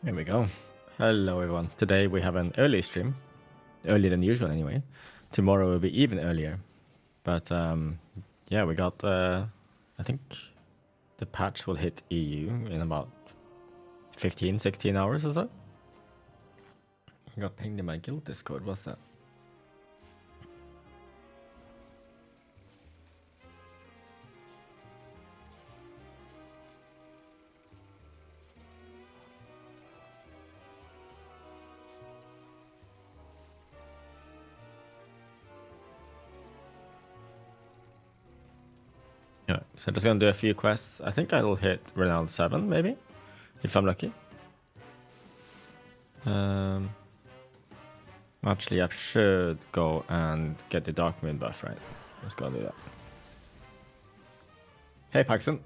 Here we go. Hello everyone. Today we have an early stream. Earlier than usual anyway. Tomorrow will be even earlier. But yeah, we got I think the patch will hit EU in about 15, 16 hours or so. I got pinged in my guild Discord, what's that? Yeah, so just gonna do a few quests. I think I'll hit Renown 7 maybe, if I'm lucky. Actually I should go and get the Dark Moon buff, right? Let's go do that. Hey Paxton.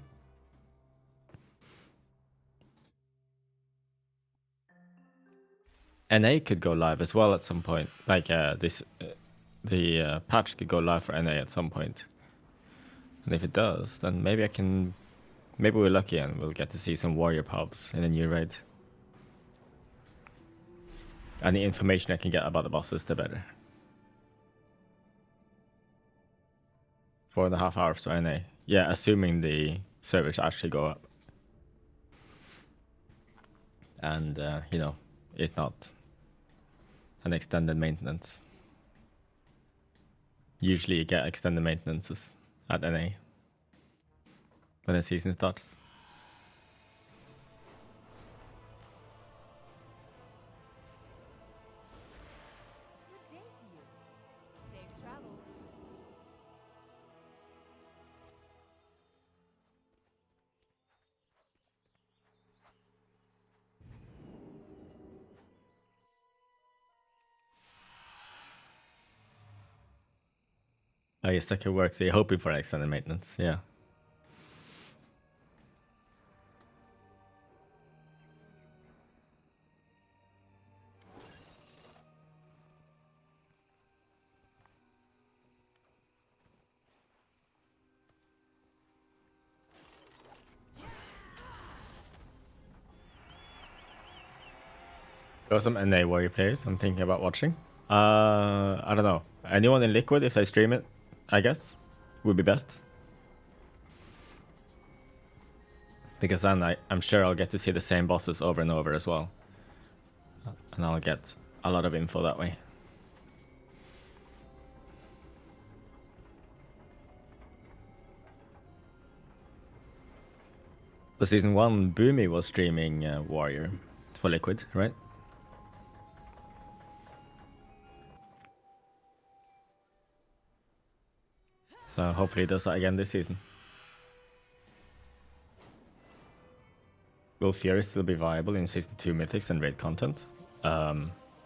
NA could go live as well at some point. Like the patch could go live for NA at some point. And if it does, then maybe I can. Maybe we're lucky and we'll get to see some warrior pubs in a new raid. And the information I can get about the bosses, the better. 4.5 hours for NA. Yeah, assuming the servers actually go up. And, you know, it's not an extended maintenance. Usually you get extended maintenances at NA when the season starts. Good day to you. Safe travels. I guess that could work. So you're hoping for extended maintenance, yeah. There are some NA warrior players I'm thinking about watching. I don't know. Anyone in Liquid, if they stream it, I guess, would be best. Because then I'm sure I'll get to see the same bosses over and over as well. And I'll get a lot of info that way. For season 1, Boomy was streaming Warrior for Liquid, right? So hopefully he does that again this season. Will Fury still be viable in season 2 mythics and raid content?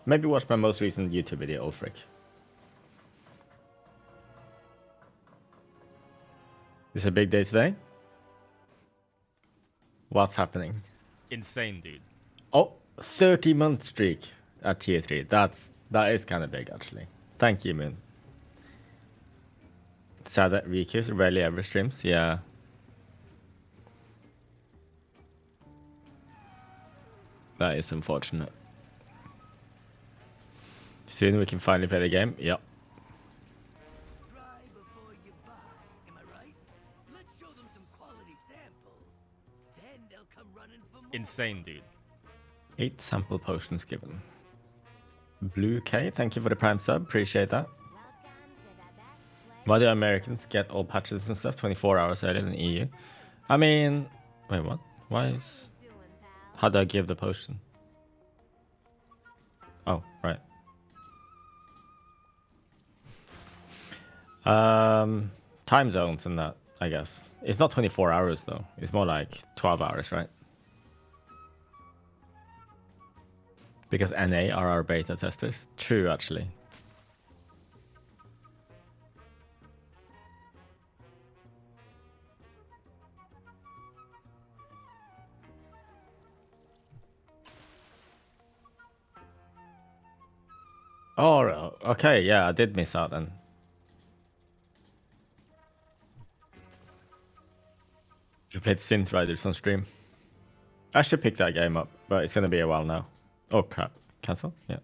Maybe watch my most recent YouTube video, Ulfric. It's a big day today. What's happening? Insane, dude. Oh, 30-month streak at tier 3. That is kind of big, actually. Thank you, Moon. Sad that Riku rarely ever streams. Yeah. That is unfortunate. Soon we can finally play the game. Yep. Insane, dude. 8 sample potions given. Blue K, thank you for the prime sub. Appreciate that. Why do Americans get all patches and stuff 24 hours earlier than EU? I mean, wait, what? Why is... How do I give the potion? Oh, right. Time zones and that, I guess. It's not 24 hours though. It's more like 12 hours, right? Because NA are our beta testers. True, actually. Oh, okay, yeah, I did miss out then. You played Synth Riders on stream. I should pick that game up, but it's gonna be a while now. Oh crap! Cancel? Yeah.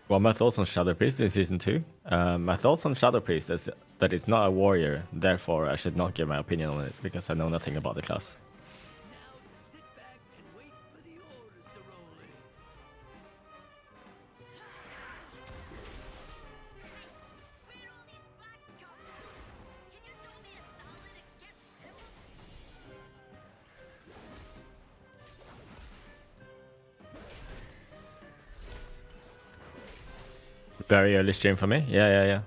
Well, my thoughts on Shadow Priest in Season 2. My thoughts on Shadow Priest is that it's not a warrior, therefore I should not give my opinion on it, because I know nothing about the class. Very early stream for me. Yeah.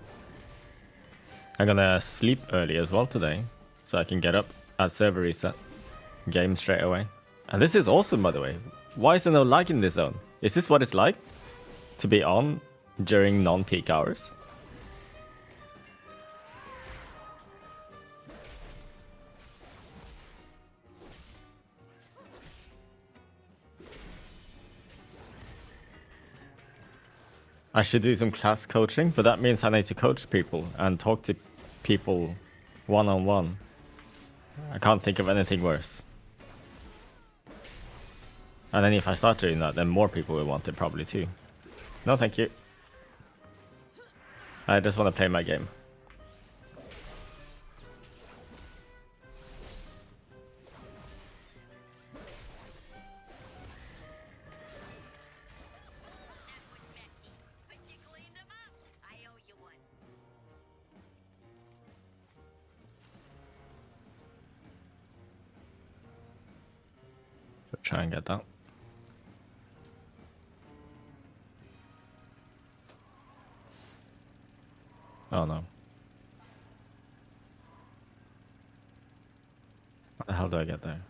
I'm gonna sleep early as well today, so I can get up at server reset, game straight away. And this is awesome, by the way. Why is there no lag in this zone? Is this what it's like to be on during non-peak hours? I should do some class coaching, but that means I need to coach people and talk to people one-on-one. I can't think of anything worse. And then if I start doing that, then more people will want it probably too. No, thank you. I just want to play my game. Try and get that. Oh no. How the hell do I get there?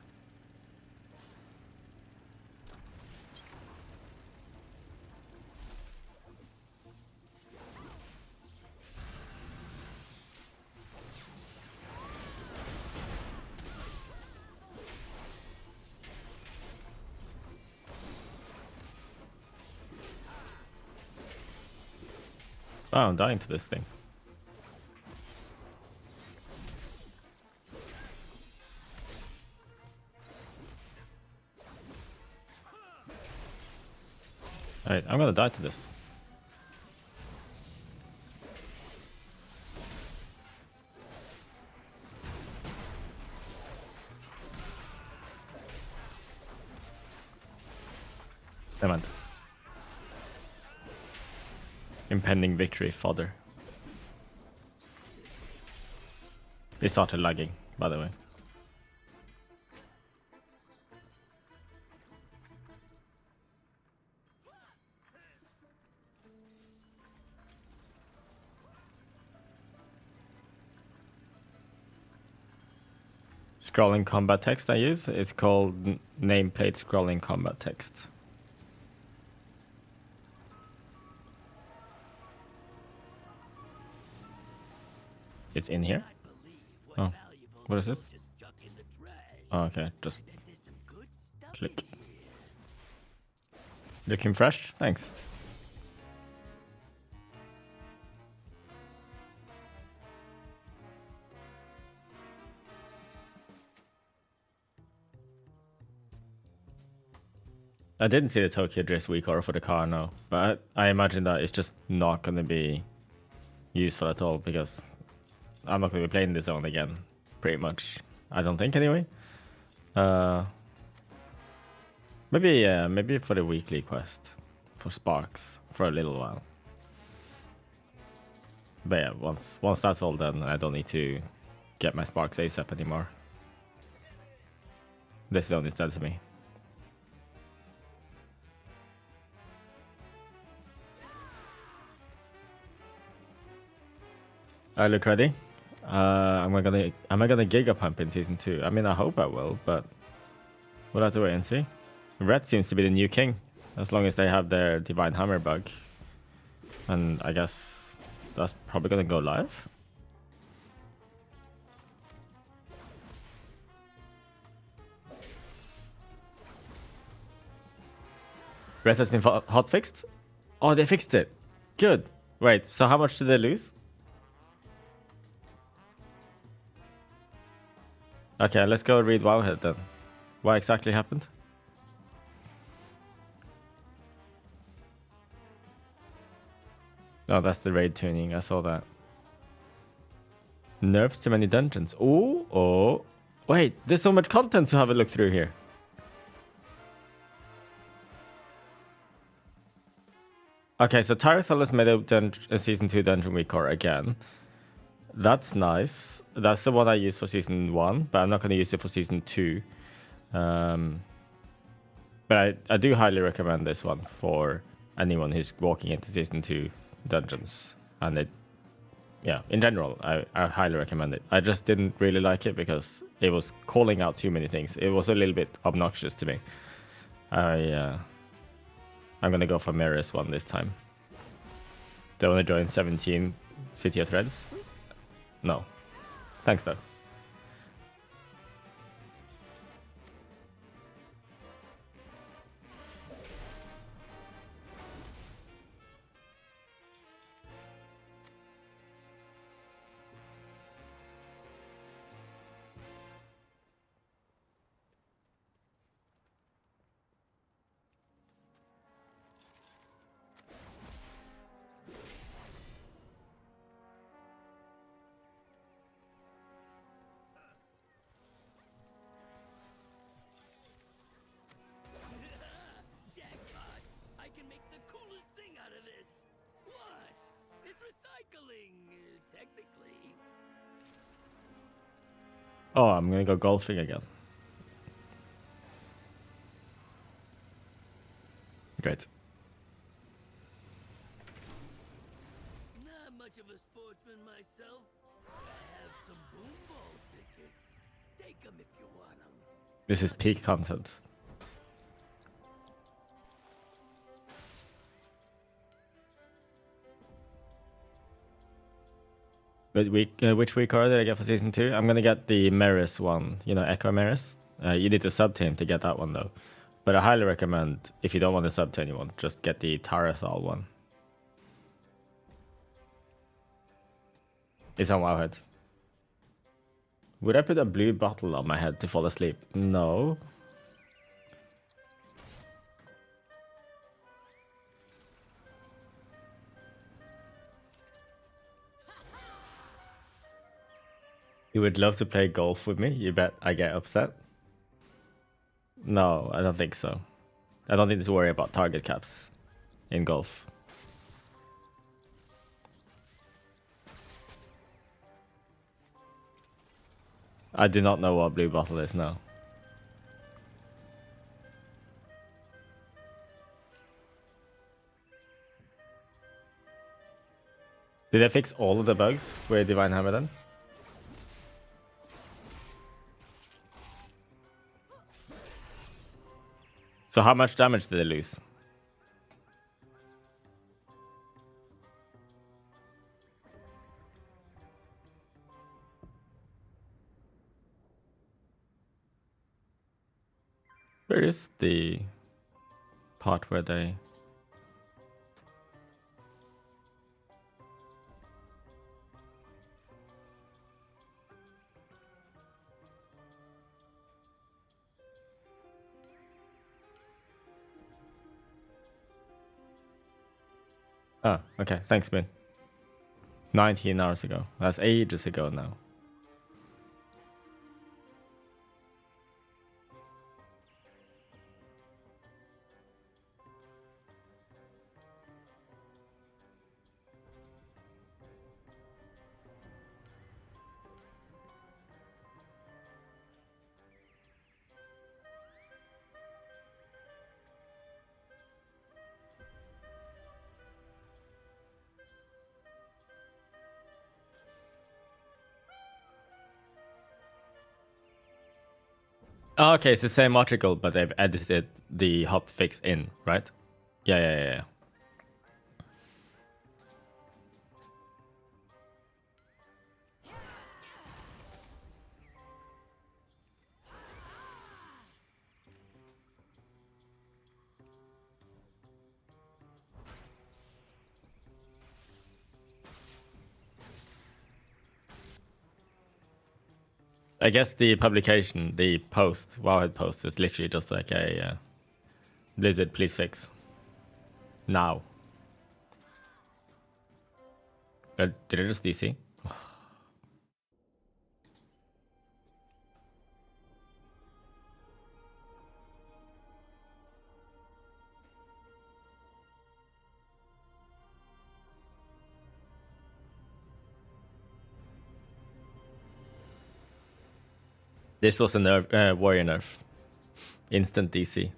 Oh, I'm dying to this thing. Alright, I'm gonna die to this. Never mind. Impending victory, fodder. It started lagging, by the way. Scrolling combat text I use, it's called nameplate scrolling combat text. It's in here? Oh, what is this? Oh, okay, just click. Looking fresh? Thanks. I didn't see the Tokyo Drift Week for the car, no. But I imagine that it's just not going to be useful at all, because I'm not going to be playing this zone again, pretty much. I don't think, anyway. Maybe for the weekly quest for Sparks for a little while. But yeah, once that's all done, I don't need to get my Sparks ASAP anymore. This zone is dead to me. I look ready. Am I gonna Giga Pump in Season 2? I mean, I hope I will, but we'll have to wait and see. Red seems to be the new king, as long as they have their Divine Hammer bug. And I guess that's probably gonna go live. Red has been hot fixed? Oh, they fixed it. Good. Wait, so how much did they lose? Okay, let's go read Wowhead then. What exactly happened? Oh, that's the raid tuning. I saw that. Nerfs to many dungeons. Oh. Wait, there's so much content to have a look through here. Okay, so Tyrathel has made a Season 2 Dungeon Week core again. That's nice. That's the one I used for Season 1, but I'm not going to use it for Season 2. But I do highly recommend this one for anyone who's walking into Season 2 dungeons. And it, yeah, in general, I highly recommend it. I just didn't really like it because it was calling out too many things. It was a little bit obnoxious to me. I'm going to go for Mirror's one this time. Do I want to join 17 City of Threads? No. Thanks, though. Oh, I'm gonna go golfing again. Great. Not much of a sportsman myself. I have some boom ball tickets. Take them if you want them. This is peak content. But which week card did I get for Season 2? I'm gonna get the Maris one, you know, Echo Maris. You need to sub to him to get that one though. But I highly recommend, if you don't want to sub to anyone, just get the Tarathal one. It's on Wowhead. Would I put a blue bottle on my head to fall asleep? No. You would love to play golf with me? You bet I get upset? No, I don't think so. I don't need to worry about target caps in golf. I do not know what blue bottle is now. Did I fix all of the bugs with Divine Hammer then? So how much damage did they lose? Where is the part where they... Oh, okay. Thanks, man. 19 hours ago. That's ages ago now. Oh, okay, it's the same article, but they've edited the hop fix in, right? Yeah. I guess the publication, the post, Wowhead post, is literally just like a Blizzard, please fix now. Did I just DC? This was a nerf, warrior nerf. Instant DC.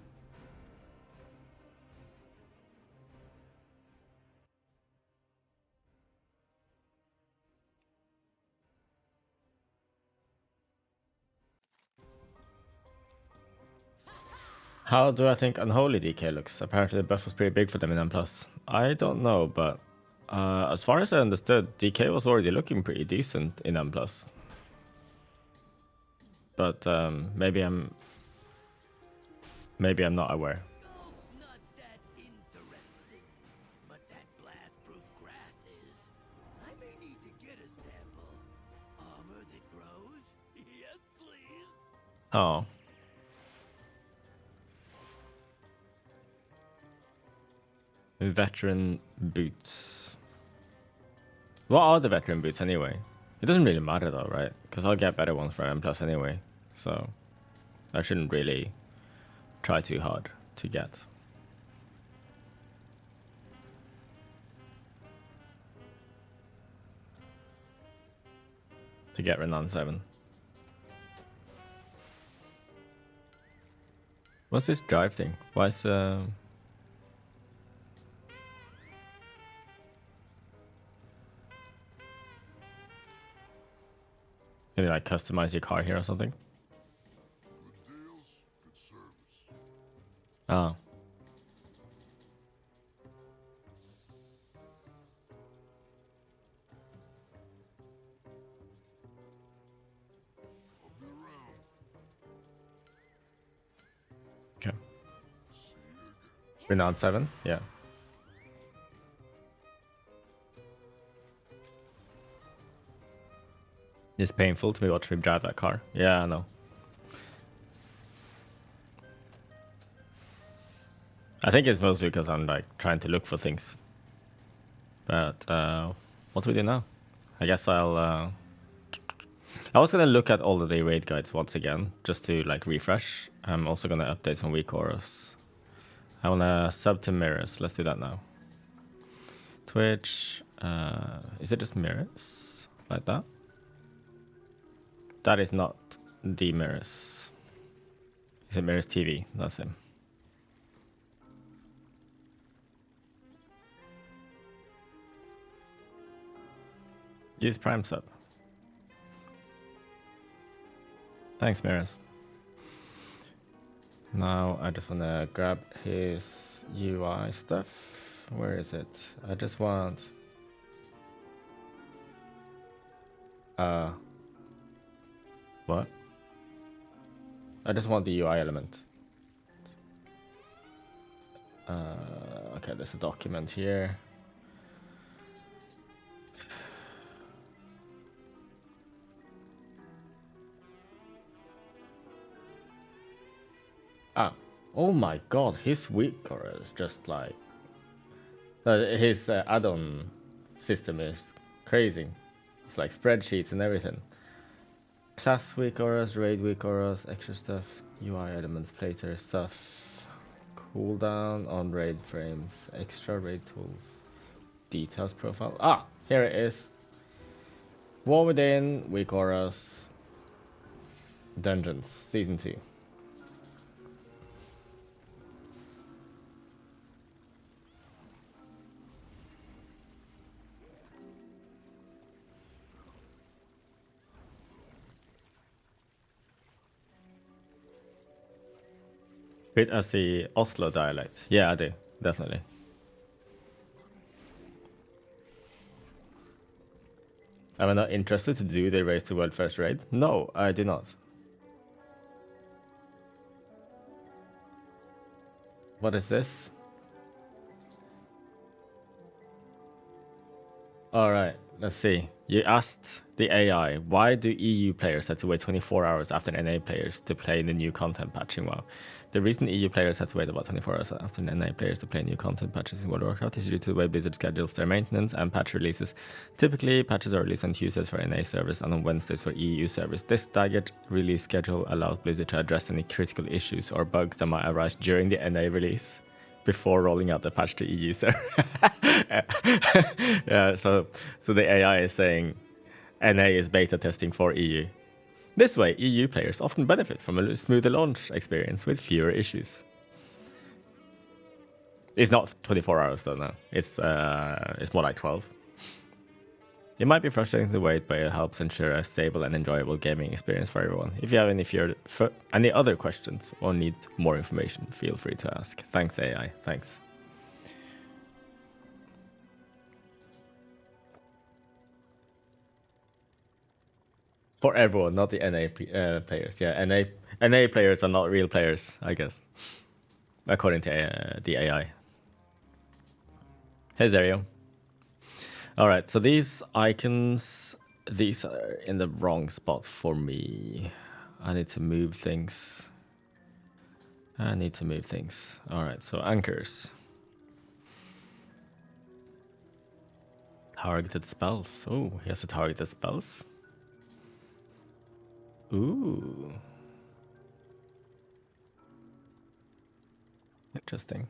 How do I think Unholy DK looks? Apparently the buff was pretty big for them in M+. I don't know, but as far as I understood, DK was already looking pretty decent in M+. But maybe I'm not aware. Not that interesting, but that blast-proof grass is. I may need to get a sample. Armor that grows? Yes, please. Oh. Veteran boots. What are the veteran boots anyway? It doesn't really matter though, right? Because I'll get better ones for M+ anyway. So I shouldn't really try too hard to get. Renown 7. What's this drive thing? Why is can you like customize your car here or something? Oh. Okay. Renown 7? Yeah. It's painful to be watching me drive that car. Yeah, I know. I think it's mostly because I'm like trying to look for things. But what do we do now? I guess I was gonna look at all of the raid guides once again, just to like refresh. I'm also gonna update some weak auras. I wanna sub to mirrors. Let's do that now. Twitch. Is it just mirrors? Like that? That is not the mirrors. Is it mirrors TV? That's him. Use Prime sub. Thanks, mirrors. Now I just wanna grab his UI stuff. Where is it? I just want what? I just want the UI element. Okay, there's a document here. Oh my god, his weak aura is just like his add-on system is crazy. It's like spreadsheets and everything. Class weak auras, raid weak auras, extra stuff, UI elements, plater stuff, cooldown on raid frames, extra raid tools, details profile. Here it is. War Within, weak auras, dungeons, season 2. Bit as the Oslo dialect. Yeah, I do. Definitely. Am I not interested to do the Race to World First raid? No, I do not. What is this? All right, let's see. You asked the AI, why do EU players have to wait 24 hours after NA players to play the new content patch in WoW? The reason EU players have to wait about 24 hours after NA players to play new content patches in World of Warcraft is due to the way Blizzard schedules their maintenance and patch releases. Typically, patches are released on Tuesdays for NA servers and on Wednesdays for EU servers. This staggered release schedule allows Blizzard to address any critical issues or bugs that might arise during the NA release before rolling out the patch to EU server. Yeah, so the AI is saying NA is beta testing for EU. This way, EU players often benefit from a smoother launch experience with fewer issues. It's not 24 hours though, no. It's more like 12. It might be frustrating to wait, but it helps ensure a stable and enjoyable gaming experience for everyone. If you have any other questions or need more information, feel free to ask. Thanks, AI. Thanks. For everyone, not the NA players. Yeah, NA players are not real players, I guess, according to the AI. Hey, Zerio. All right, so these icons, these are in the wrong spot for me. I need to move things. All right, so anchors. Targeted spells. Oh, he has a targeted spells. Ooh. Interesting.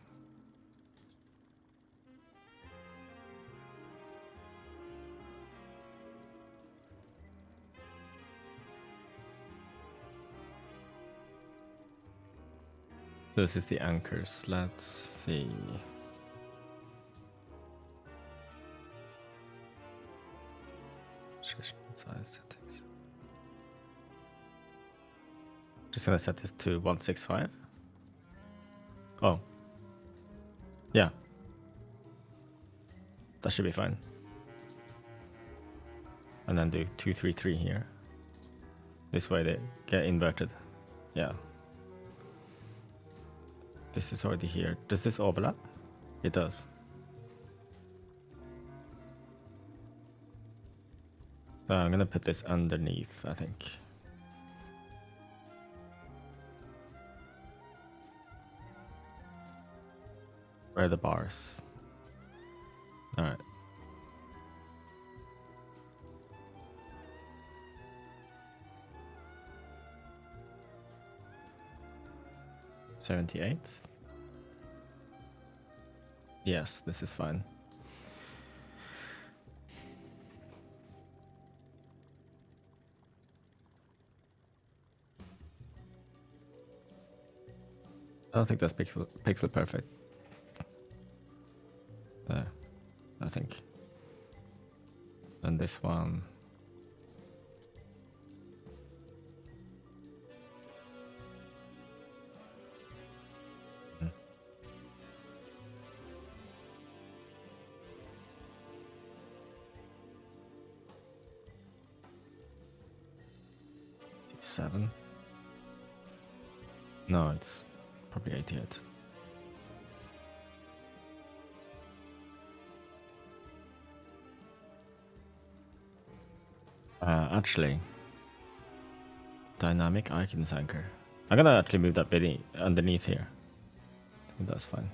This is the anchors. Let's see. Size settings. Just gonna set this to 165. Oh. Yeah. That should be fine. And then do 233 here. This way they get inverted. Yeah. This is already here. Does this overlap? It does. So I'm gonna put this underneath, I think. Where are the bars? All right. $78. Yes, this is fine. I don't think that's pixel perfect. There, I think. And this one. Hmm. $7. No, it's probably 88. Actually, dynamic icons anchor. I'm gonna actually move that bit underneath here. I think that's fine.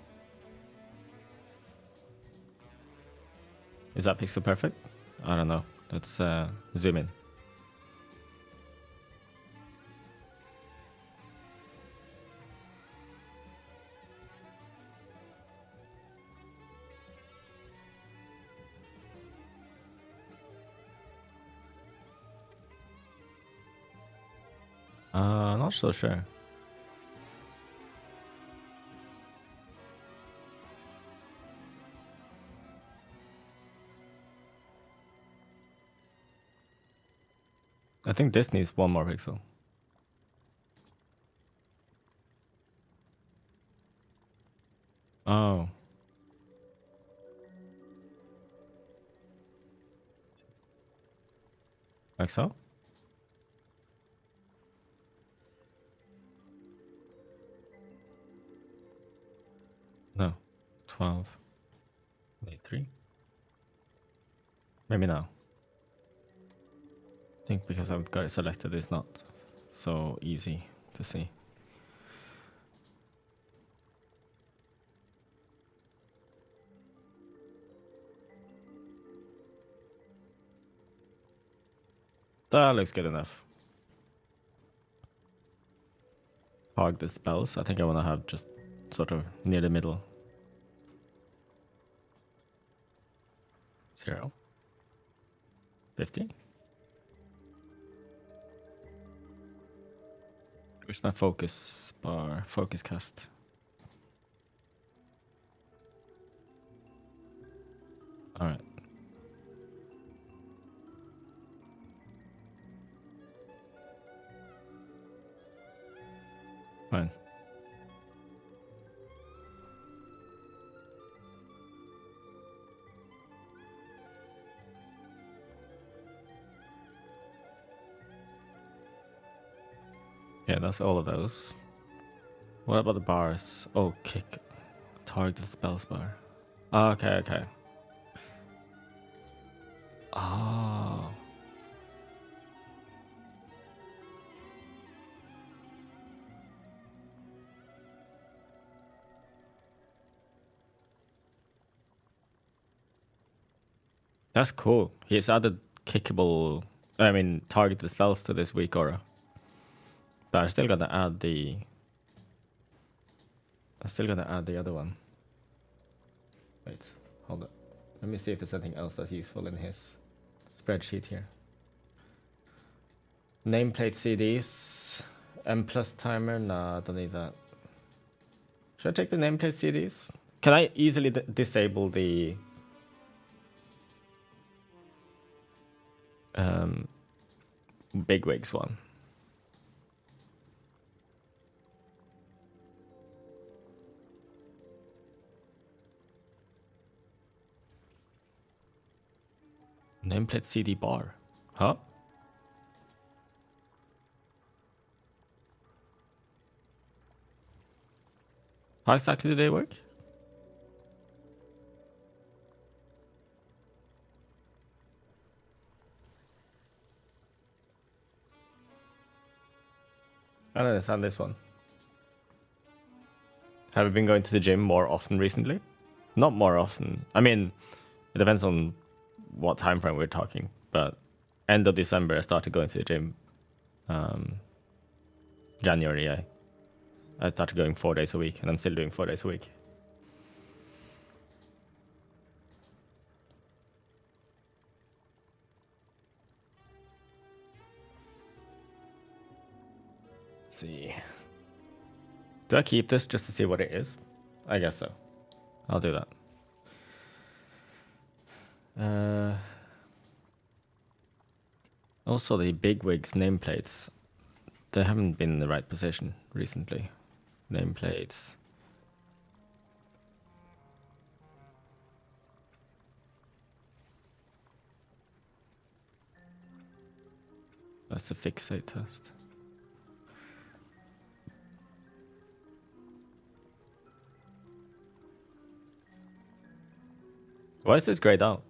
Is that pixel perfect? I don't know. Let's zoom in. Not so sure. I think this needs one more pixel. Oh. Like so? No. 12. 83. Maybe now. I think because I've got it selected, it's not so easy to see. That looks good enough. Hog the spells. I think I want to have just sort of near the middle. 0. 50. Where's my focus bar? Focus cast. All right. Fine. Yeah, that's all of those. What about the bars? Oh, kick. Target spells bar. Oh, okay. Oh. That's cool. He's added kickable, targeted spells to this weak aura. But I'm still gonna add the other one. Wait, hold up. Let me see if there's anything else that's useful in his spreadsheet here. Nameplate CDs, M plus timer. Nah, don't need that. Should I take the nameplate CDs? Can I easily disable the bigwigs one? Nameplate CD bar. Huh? How exactly do they work? I don't understand this one. Have you been going to the gym more often recently? Not more often. I mean, it depends on what time frame we're talking. But end of December, I started going to the gym. January, I started going 4 days a week, and I'm still doing 4 days a week. Let's see. Do I keep this just to see what it is? I guess so. I'll do that. Also, the bigwigs nameplates, they haven't been in the right position recently. Nameplates. That's a fixate test. Why is this grayed out?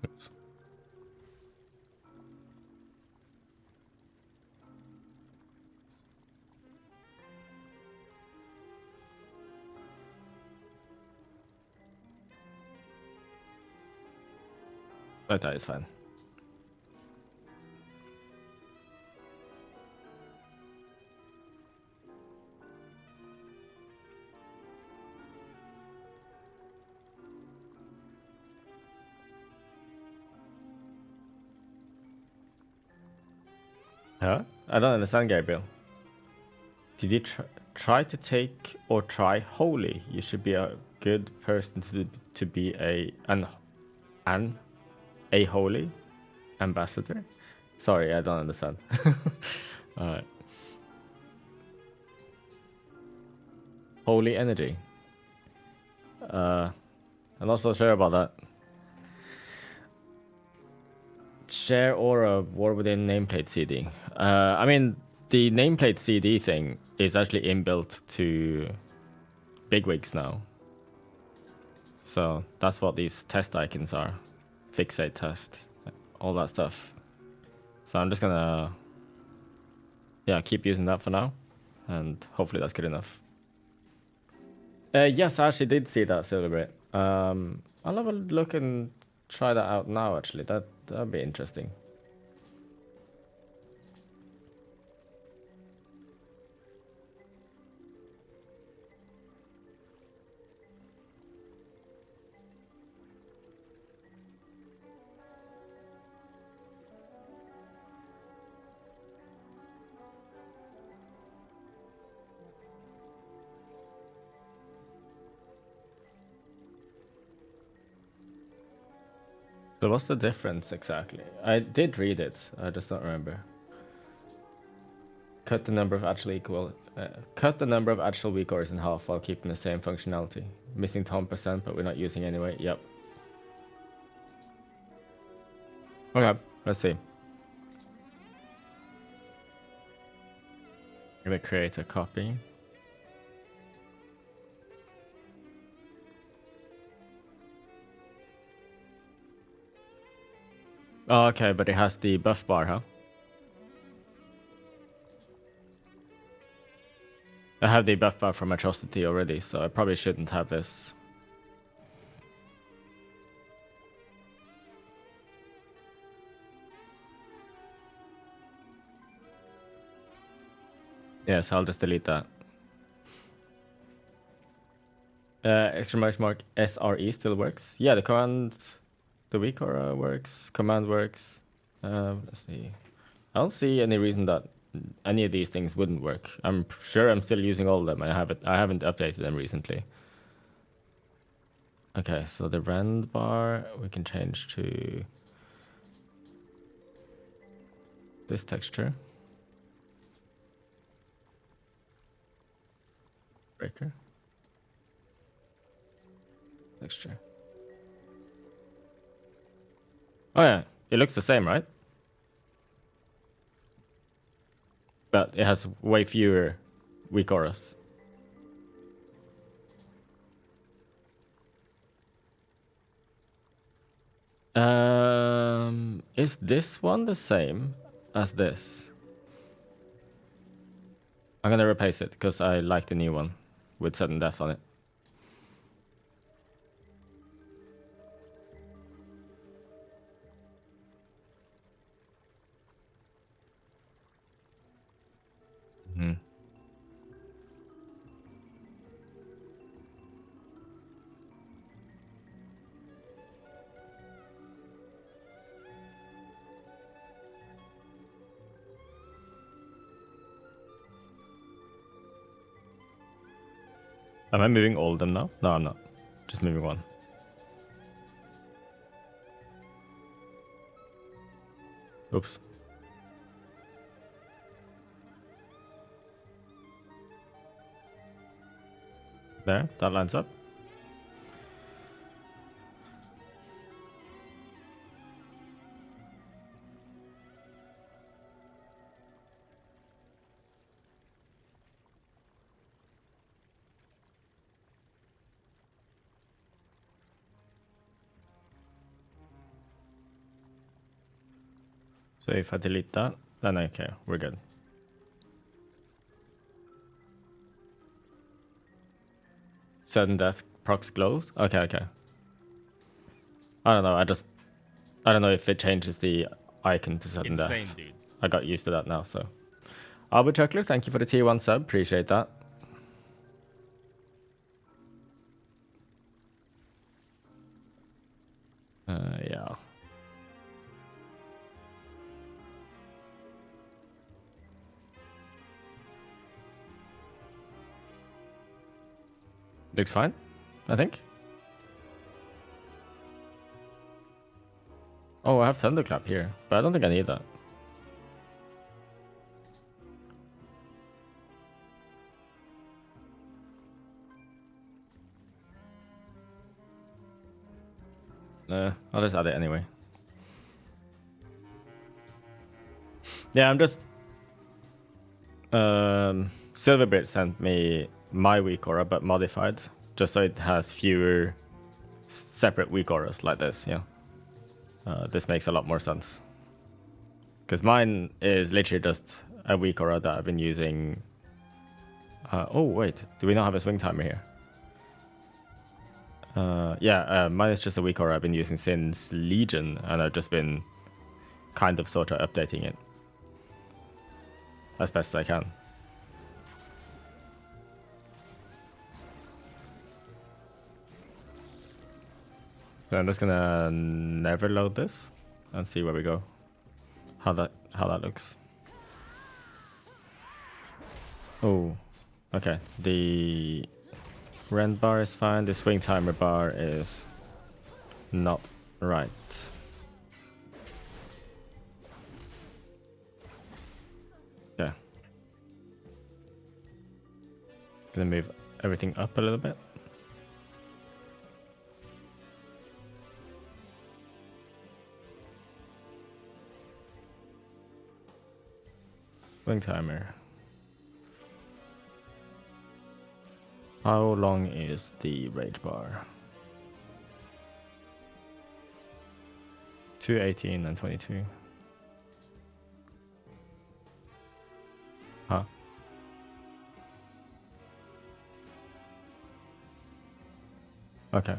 Oops. But that is fine. Huh? I don't understand, Gabriel. Did you try to take or try holy? You should be a good person to be an holy ambassador. Sorry, I don't understand. All right. Holy energy. I'm not so sure about that. Share aura war within nameplate CD. I mean, the nameplate CD thing is actually inbuilt to bigwigs now. So that's what these test icons are. Fixate test, all that stuff. So I'm just gonna, yeah, keep using that for now. And hopefully that's good enough. Yes, I actually did see that Silverbrit. I'll have a look and try that out now, actually. That'd be interesting. So what's the difference exactly? I did read it, I just don't remember. Cut the number of actual weak cores in half while keeping the same functionality. Missing 10%, but we're not using anyway. Yep. Okay, let's see. I'm gonna create a copy. Oh, okay, but it has the buff bar, huh? I have the buff bar from Atrocity already, so I probably shouldn't have this. Yes, I'll just delete that. Exclamation mark SRE still works. Yeah, the command, the weak core works. Command works. Let's see. I don't see any reason that any of these things wouldn't work. I'm sure I'm still using all of them. I haven't updated them recently. Okay, so the rend bar we can change to this texture. Breaker. Texture. Oh yeah, it looks the same, right? But it has way fewer weak auras. Is this one the same as this? I'm gonna replace it because I like the new one with sudden death on it. Hmm. Am I moving all of them now? No, I'm not. Just moving one. Oops. There, that lines up. So if I delete that, then okay, we're good. Sudden death procs glows. Okay, okay. I don't know. I don't know if it changes the icon to sudden death. Dude. I got used to that now. So, Albert Chuckler, thank you for the tier 1 sub. Appreciate that. Yeah. Looks fine, I think. Oh, I have Thunderclap here, but I don't think I need that. I'll just add it anyway. Yeah, I'm just... Silverbrit sent me my weak aura but modified, just so it has fewer separate weak auras like this. Yeah, this makes a lot more sense. Because mine is literally just a weak aura that I've been using. Oh wait, do we not have a swing timer here? Yeah, mine is just a weak aura I've been using since Legion, and I've just been kind of sort of updating it as best as I can. So I'm just gonna never load this and see where we go. How that looks. Oh, okay. The rend bar is fine. The swing timer bar is not right. Yeah. Gonna move everything up a little bit. Swing timer. How long is the rage bar? 218 and 22. Huh? Okay.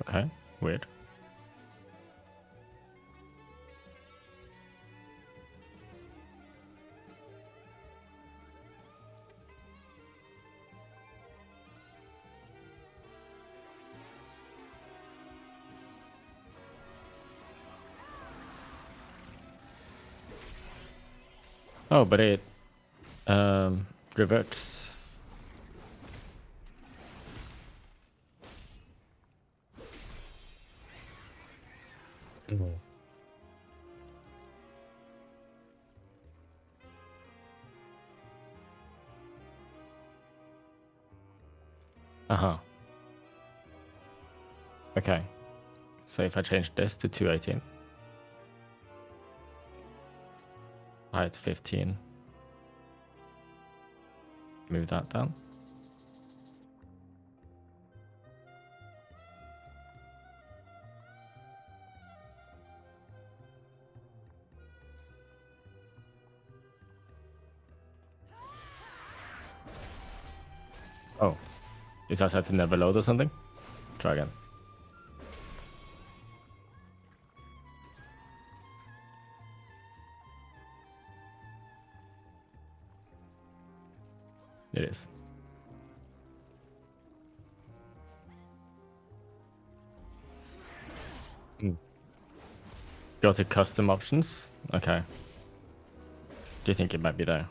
Okay, weird. Oh, but it reverts. Uh-huh. Okay. So if I change this to 218. Height 15. Move that down. Oh. Is that set to never load or something? Try again. It is. Go to custom options. Okay. Do you think it might be there?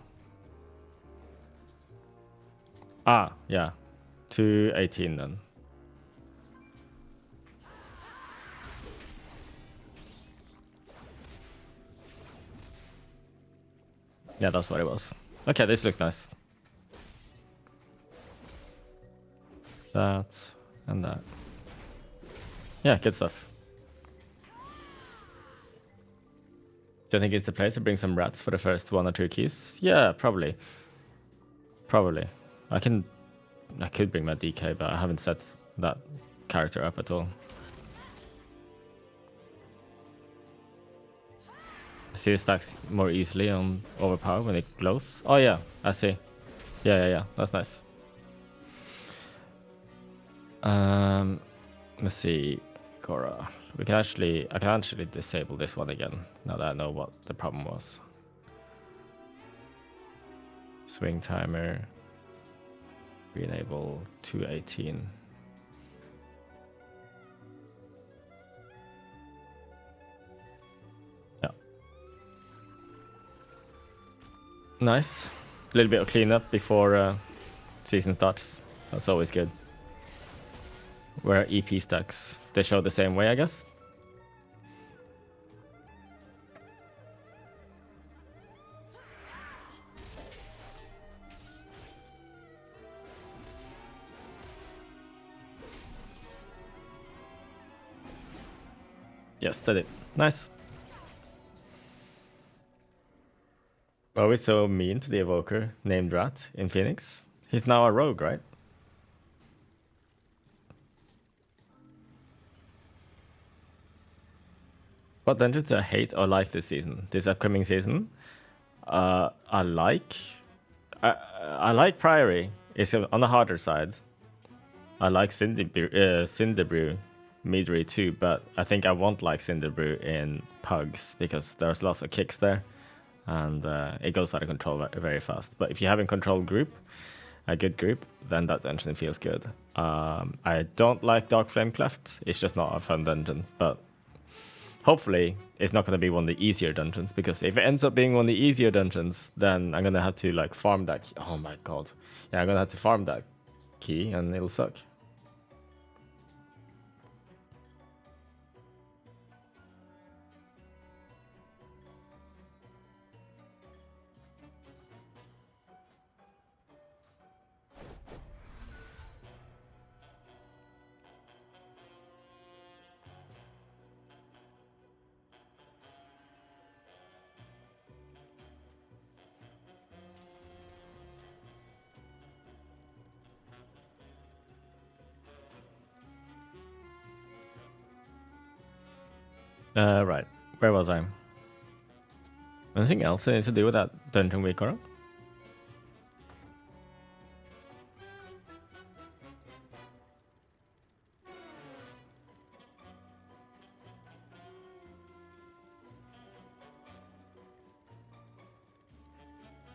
Ah, yeah. 218 then. Yeah, that's what it was. Okay, this looks nice. That and that. Yeah, good stuff. Do you think it's the play to bring some rats for the first 1 or 2 keys? Yeah, probably. Probably. I could bring my DK, but I haven't set that character up at all. I see it stacks more easily on overpower when it glows. Oh yeah, I see. Yeah. That's nice. Let's see, Cora. I can actually disable this one again now that I know what the problem was. Swing timer. Re-enable 218. Yeah. Nice. A little bit of cleanup before season starts. That's always good. Where EP stacks? They show the same way, I guess. Yes, that did. Nice. Are we so mean to the evoker named Rat in Phoenix? He's now a rogue, right? What dungeons do I hate or like this season? This upcoming season? I like... I like Priory. It's on the harder side. I like Cinderbrew Midri too, but I think I won't like Cinderbrew in Pugs because there's lots of kicks there and it goes out of control very fast. But if you have a controlled group, a good group, then that dungeon feels good. I don't like Dark Flame Cleft. It's just not a fun dungeon, but hopefully it's not going to be one of the easier dungeons, because if it ends up being one of the easier dungeons, then I'm going to have to like farm that. Oh my god. Yeah, I'm going to have to farm that key and it'll suck. Right. Where was I? Anything else I need to do with that dungeon week, or?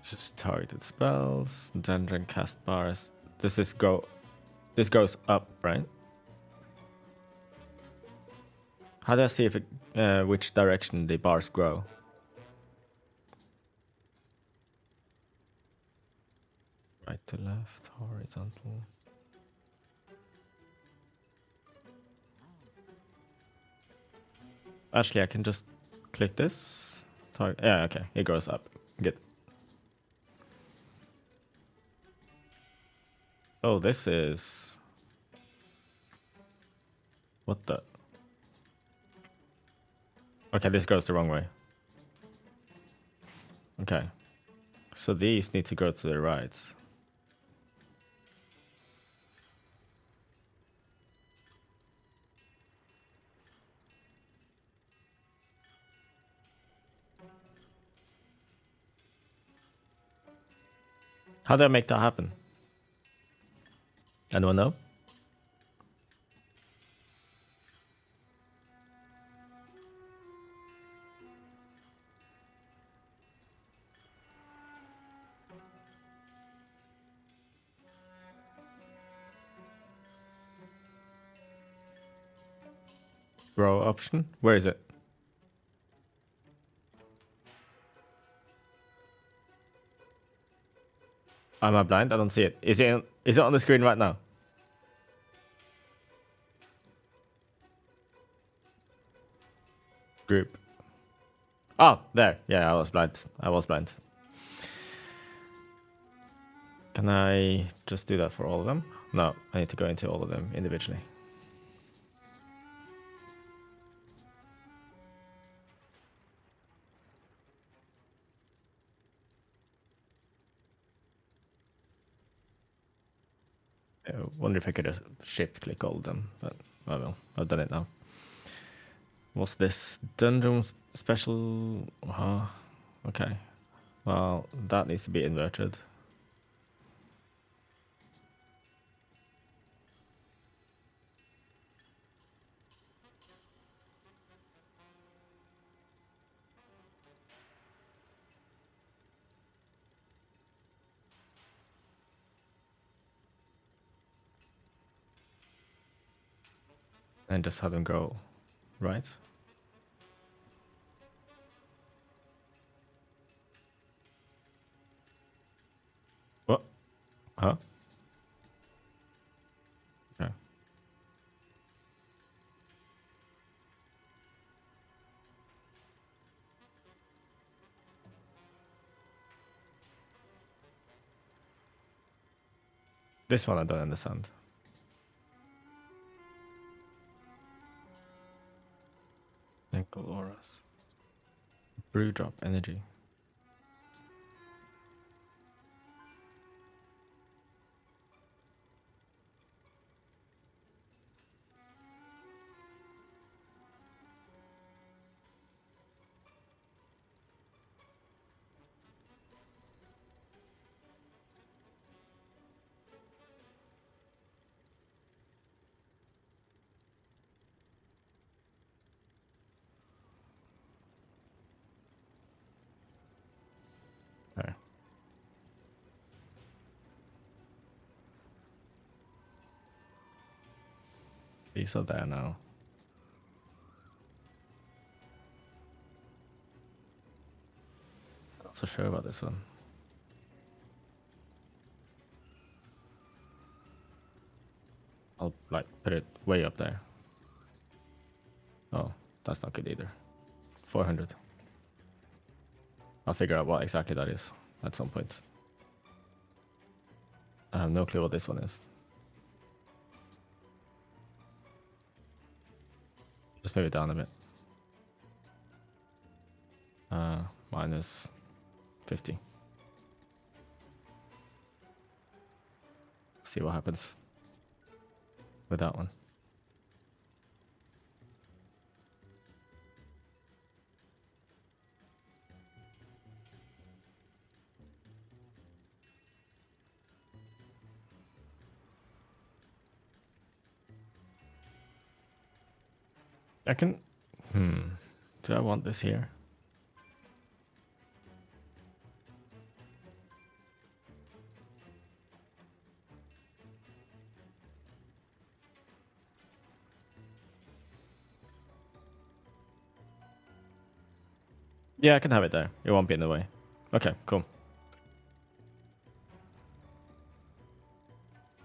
Just targeted spells, dungeon cast bars. This goes up, right? How do I see if it, which direction the bars grow? Right to left, horizontal. Actually, I can just click this. Yeah, okay, it grows up. Good. Oh, this is... What the... Okay, this goes the wrong way. Okay. So these need to go to the right. How do I make that happen? Anyone know? Grow option? Where is it? Am I blind? I don't see it. Is it on the screen right now? Group. Oh, there. Yeah, I was blind. I was blind. Can I just do that for all of them? No, I need to go into all of them individually. I wonder if I could shift click all of them, but I will. I've done it now. What's this? Dungeon special? Okay. Well, that needs to be inverted. And just have them grow, right? What? Huh? Okay. This one I don't understand. Ankle auras. Brew drop energy. Okay. These are there now. Not so sure about this one. I'll like put it way up there. Oh, that's not good either. 400. I'll figure out what exactly that is at some point. I have no clue what this one is. Just move it down a bit. Minus 50. See what happens with that one. I can... Do I want this here? Yeah, I can have it there. It won't be in the way. Okay, cool.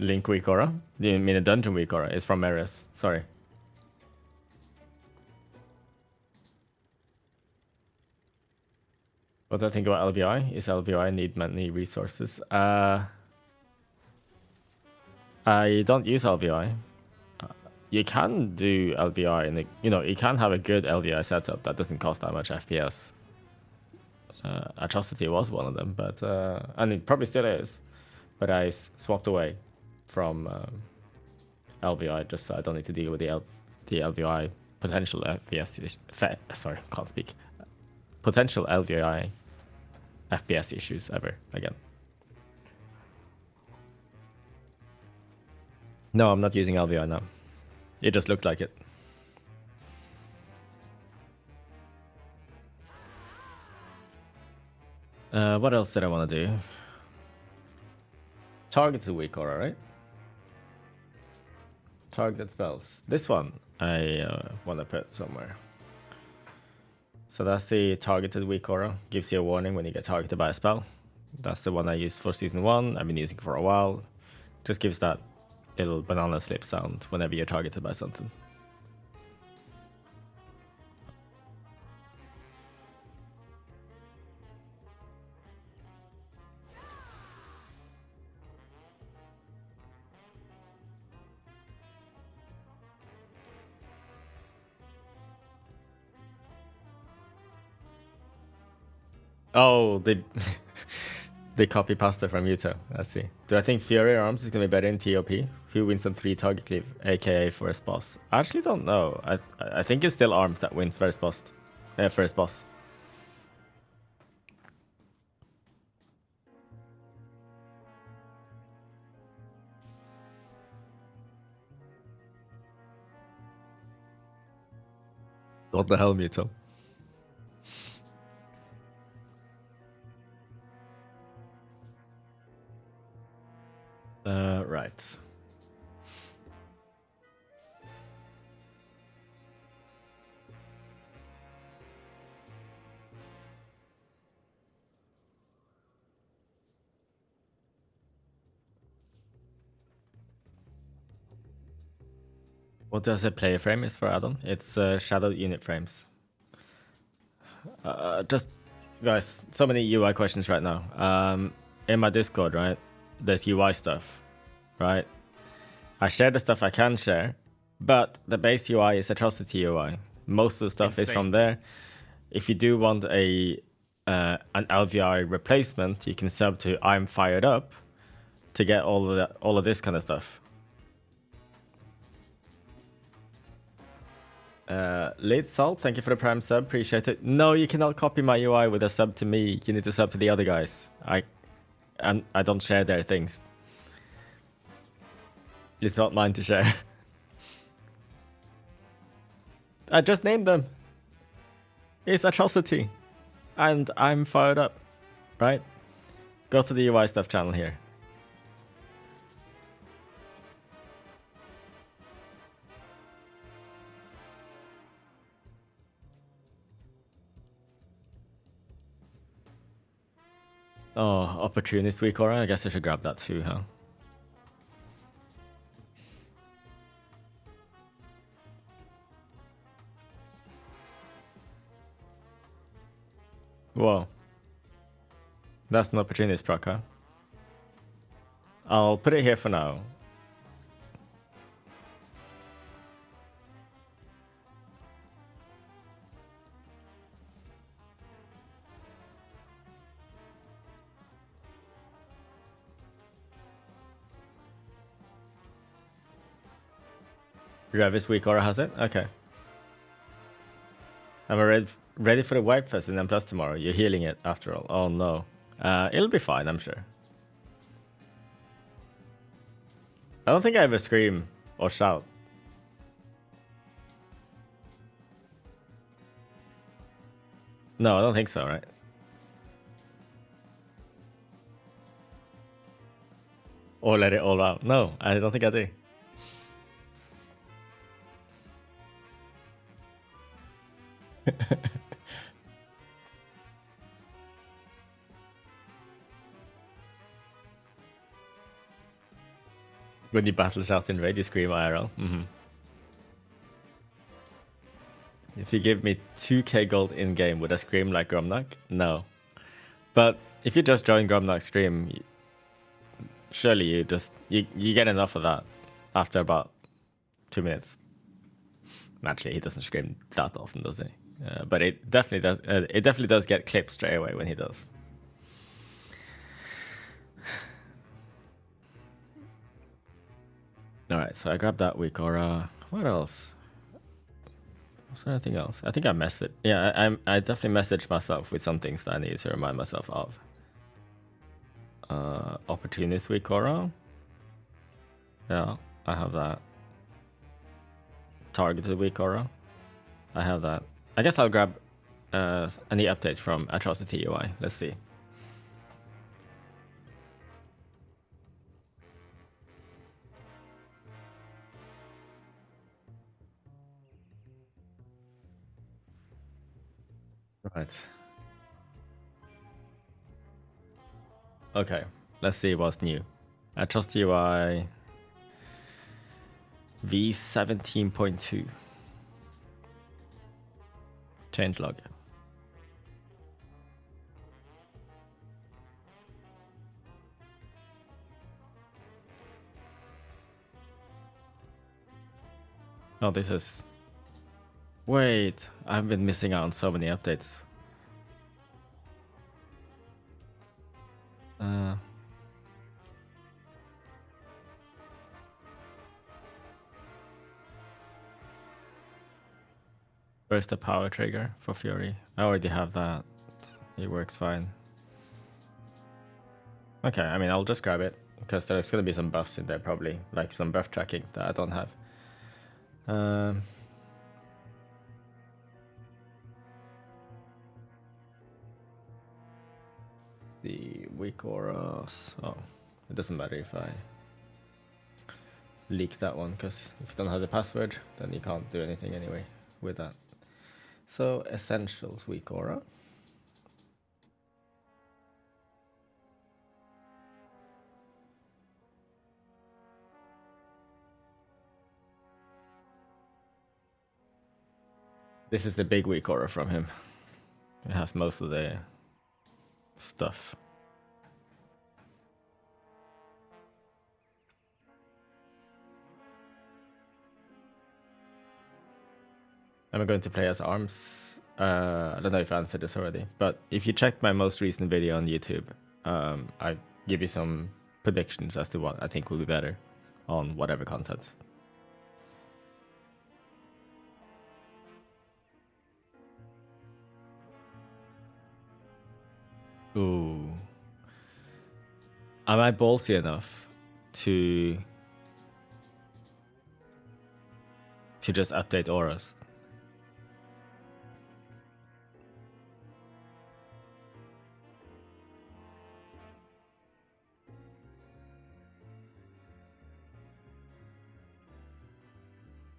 Link weak aura? You mean a dungeon weak aura? It's from Eris. Sorry. What do I think about LVI? Is LVI need many resources? I don't use LVI. You can do LVI and you can have a good LVI setup that doesn't cost that much FPS. Atrocity was one of them, but and it probably still is. But I swapped away from LVI just so I don't need to deal with the LVI potential FPS. Sorry, can't speak. Potential LVI FPS issues ever again. No, I'm not using LVI now. It just looked like it. What else did I want to do? Targeted weak aura, right? Targeted spells. This one I want to put somewhere. So that's the targeted weak aura. Gives you a warning when you get targeted by a spell. That's the one I used for season 1. I've been using it for a while. Just gives that little banana slip sound whenever you're targeted by something. Oh, they copy pasta from Utah. Let's see. Do I think Fury Arms is going to be better in TOP? Who wins on 3 target cleave, aka first boss? I actually don't know. I think it's still Arms that wins first boss. First boss. What the hell, Muto? Right. What does a player frame is for add-on? It's shadow unit frames. Just guys, so many UI questions right now. In my Discord, right? There's UI stuff, right? I share the stuff I can share, but the base UI is Atrocity UI. Most of the stuff is from there. If you do want an LVR replacement, you can sub to I'm Fired Up to get all of this kind of stuff. Late Salt, thank you for the Prime sub, appreciate it. No, you cannot copy my UI with a sub to me. You need to sub to the other guys. I don't share their things. It's not mine to share. I just named them. It's Atrocity. And I'm Fired Up. Right? Go to the UI stuff channel here. Oh, Opportunist Week, alright. I guess I should grab that too, huh? Whoa. That's an Opportunist proc, huh? I'll put it here for now. Revis Week Aura has it? Okay. I'm ready for the Wipe Fest in M Plus tomorrow. You're healing it after all. Oh no. It'll be fine, I'm sure. I don't think I ever scream or shout. No, I don't think so, right? Or let it all out. No, I don't think I do. When you battle shout in raid, you scream IRL. If you give me 2k gold in game, would I scream like Gromnak? No. But if you just join Gromnak's stream, surely you get enough of that after about 2 minutes. Naturally, he doesn't scream that often, does he? But it definitely does. It definitely does get clipped straight away when he does. All right, so I grabbed that week. Or what else? Was there anything else? I think I messaged. Yeah, I definitely messaged myself with some things that I need to remind myself of. Opportunist week, Aura. Yeah, I have that. Targeted week, Aura. I have that. I guess I'll grab any updates from Atrocity UI. Let's see. Right. Okay, let's see what's new. Atrocity UI v17.2. Changelog. Oh, this is... Wait, I've been missing out on so many updates. Where's the power trigger for Fury? I already have that. It works fine. Okay, I mean, I'll just grab it because there's gonna be some buffs in there probably, like some buff tracking that I don't have. The weak auras. Oh, it doesn't matter if I leak that one because if you don't have the password, then you can't do anything anyway with that. So essentials weak aura. This is the big weak aura from him. It has most of the stuff. I'm going to play as arms. I don't know if I answered this already, but if you check my most recent video on YouTube, I give you some predictions as to what I think will be better on whatever content. Ooh. Am I ballsy enough to just update auras?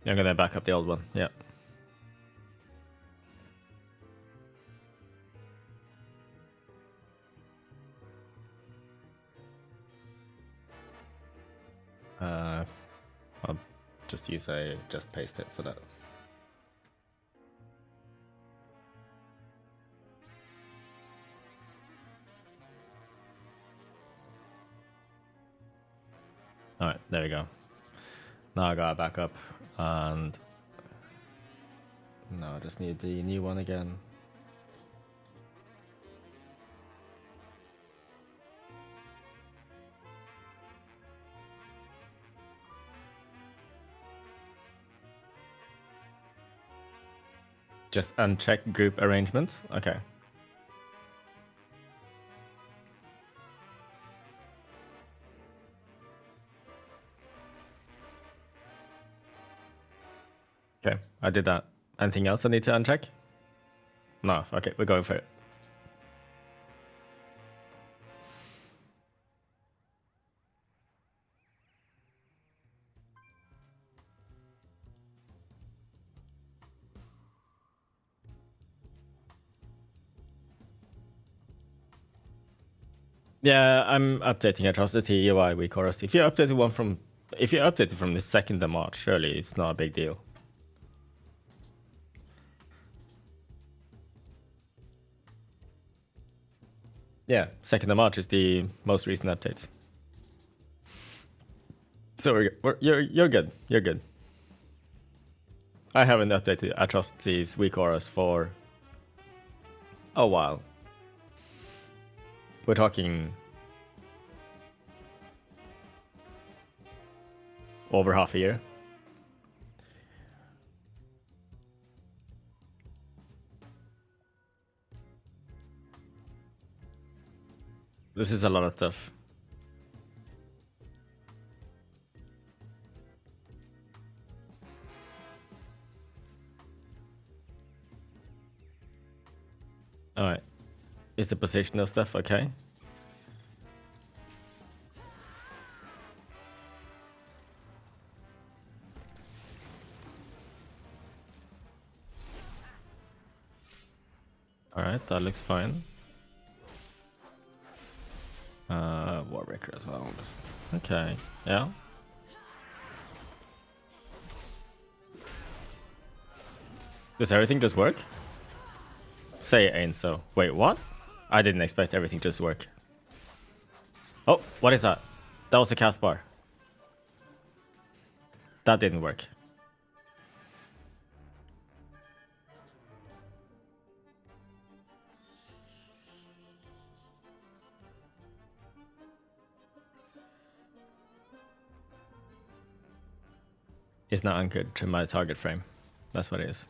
I'm gonna back up the old one, yeah. I'll just use just paste it for that. Alright, there we go. Now I gotta back up, and now I just need the new one again. Just uncheck group arrangements. Okay. Okay, I did that. Anything else I need to uncheck? No, okay, we're going for it. Yeah, I'm updating Atrocity UI week chorus. If you updated from the 2nd of March, surely it's not a big deal. Yeah, 2nd of March is the most recent update. So you're good. You're good. I haven't updated Atrocity's week auras for a while. We're talking over half a year. This is a lot of stuff. Alright. Is the position of stuff okay? Alright, that looks fine. Warbreaker as well. Okay, yeah. Does everything just work? Say it ain't so. Wait, what? I didn't expect everything to just work. Oh, what is that? That was a cast bar. That didn't work. It's not anchored to my target frame. That's what it is.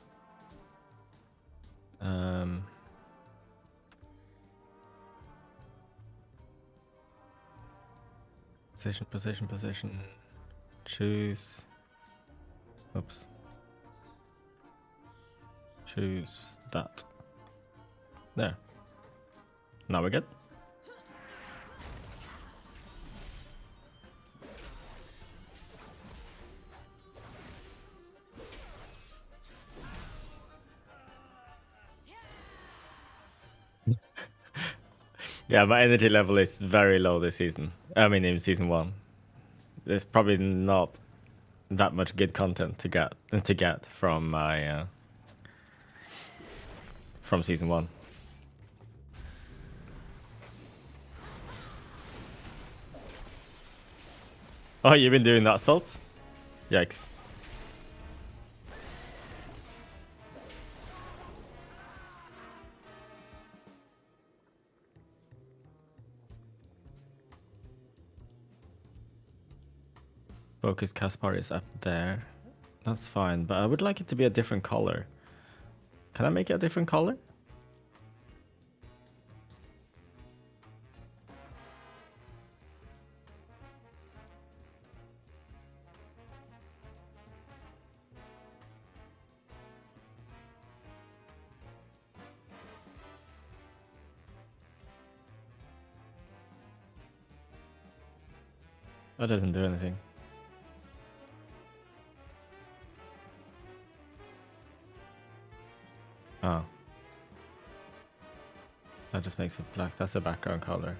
Position. Choose. Oops. Choose that. There. Now we're good. Yeah, my energy level is very low this season. I mean, in season 1. There's probably not that much good content to get from my from season 1. Oh, you've been doing that, Salt? Yikes. Focus Caspar is up there. That's fine, but I would like it to be a different color. Can I make it a different color? That doesn't do anything. Oh. That just makes it black. That's the background color.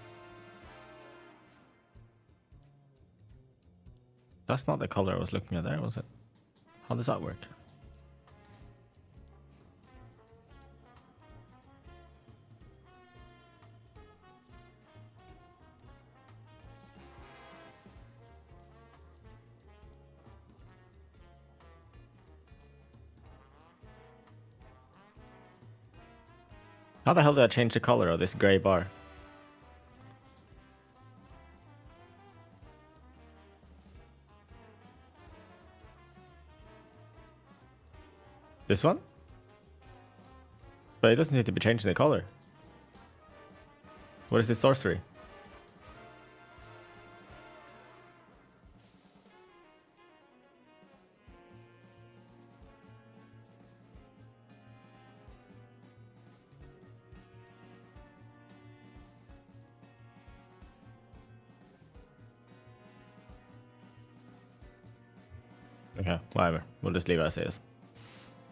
That's not the color I was looking at there, was it? How does that work? How the hell did I change the color of this gray bar? This one? But it doesn't need to be changing the color. What is this sorcery? Okay, whatever. We'll just leave it as is.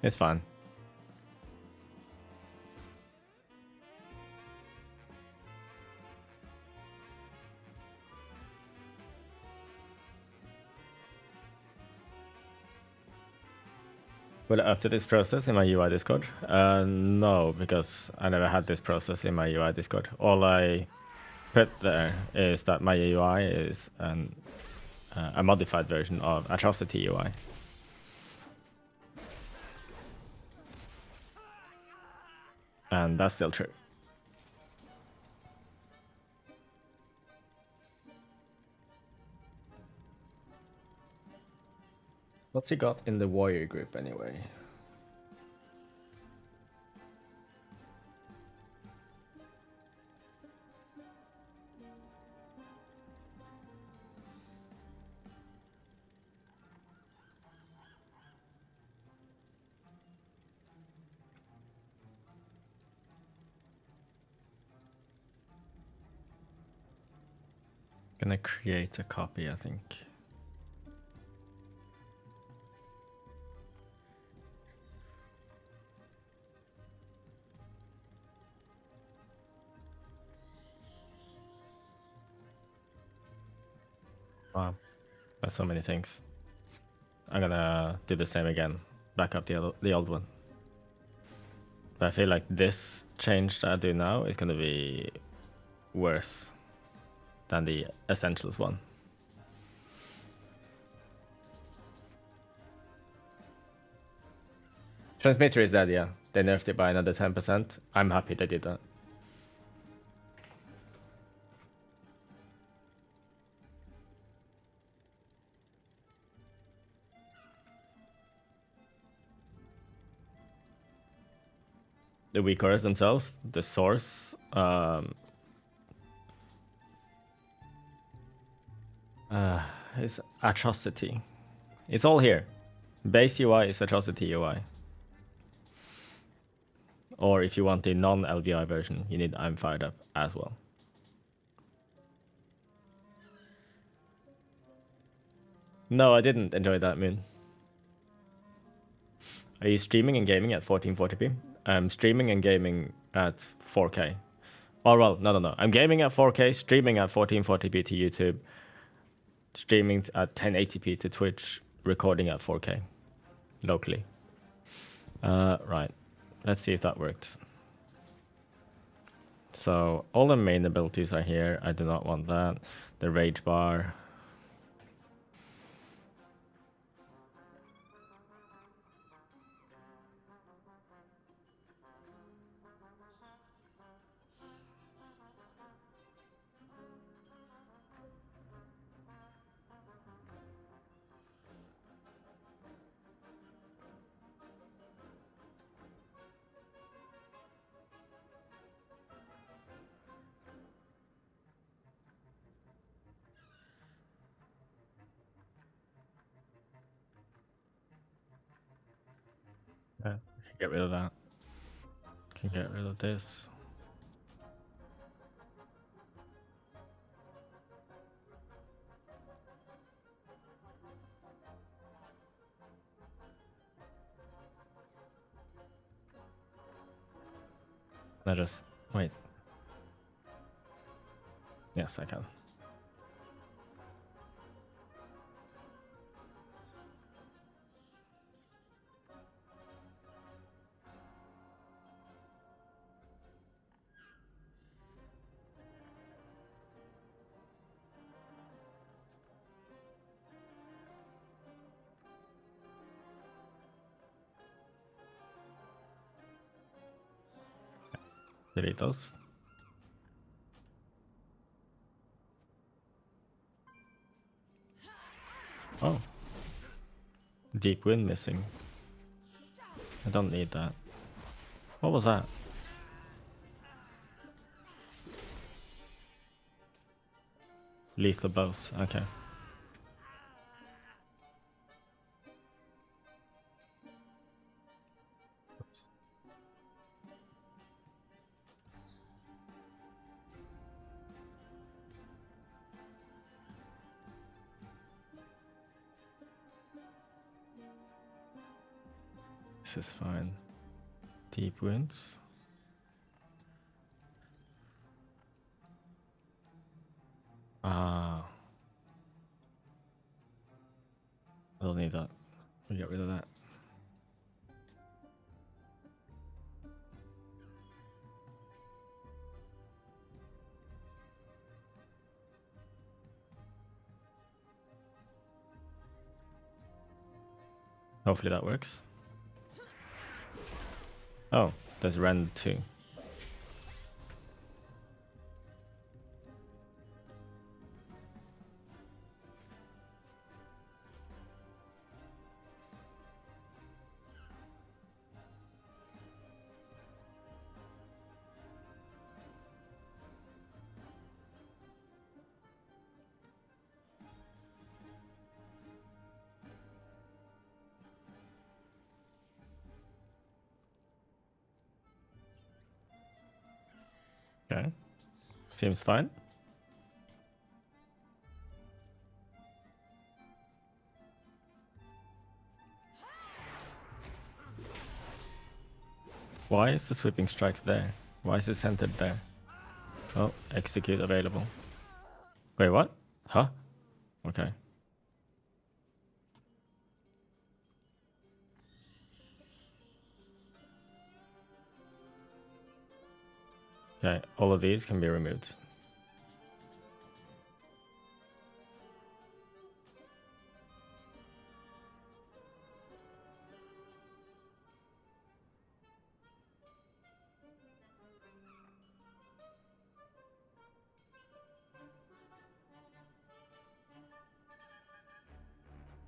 It's fine. Will it update this process in my UI Discord? No, because I never had this process in my UI Discord. All I put there is that my UI is a modified version of Atrocity UI. And that's still true. What's he got in the warrior group anyway? Gonna create a copy, I think. Wow, that's so many things. I'm gonna do the same again. Back up the old one. But I feel like this change that I do now is gonna be worse than the essentials one. Transmitter is dead, yeah. They nerfed it by another 10%. I'm happy they did that. The weak cores themselves, the source, is Atrocity. It's all here. Base UI is Atrocity UI. Or if you want the non-LVI version, you need I'm Fired Up as well. No, I didn't enjoy that, Moon. Are you streaming and gaming at 1440p? I'm streaming and gaming at 4K. Oh, well, no. I'm gaming at 4K, streaming at 1440p to YouTube, streaming at 1080p to Twitch, recording at 4K locally. Right. Let's see if that worked. So all the main abilities are here. I do not want that. The rage bar. Get rid of that. Can get rid of this. Let us wait. Yes, I can. Delete those. Oh. Deep wind missing. I don't need that. What was that? Lethal blows. Okay. Oops. This is fine. Deep winds. Ah. I don't need that. We get rid of that. Hopefully that works. Oh, there's rend too. Okay. Seems fine. Why is the sweeping strikes there? Why is it centered there? Oh, execute available. Wait, what? Huh? Okay. Okay, all of these can be removed.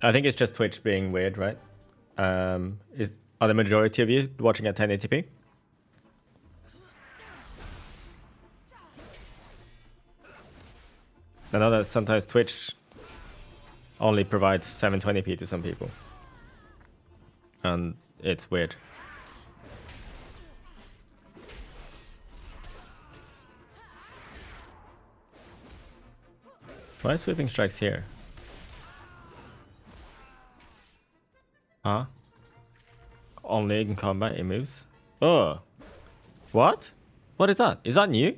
I think it's just Twitch being weird, right? Are the majority of you watching at 1080p? I know that sometimes Twitch only provides 720p to some people. And it's weird. Why are sweeping strikes here? Huh? Only in combat it moves? Oh. What? What is that? Is that new?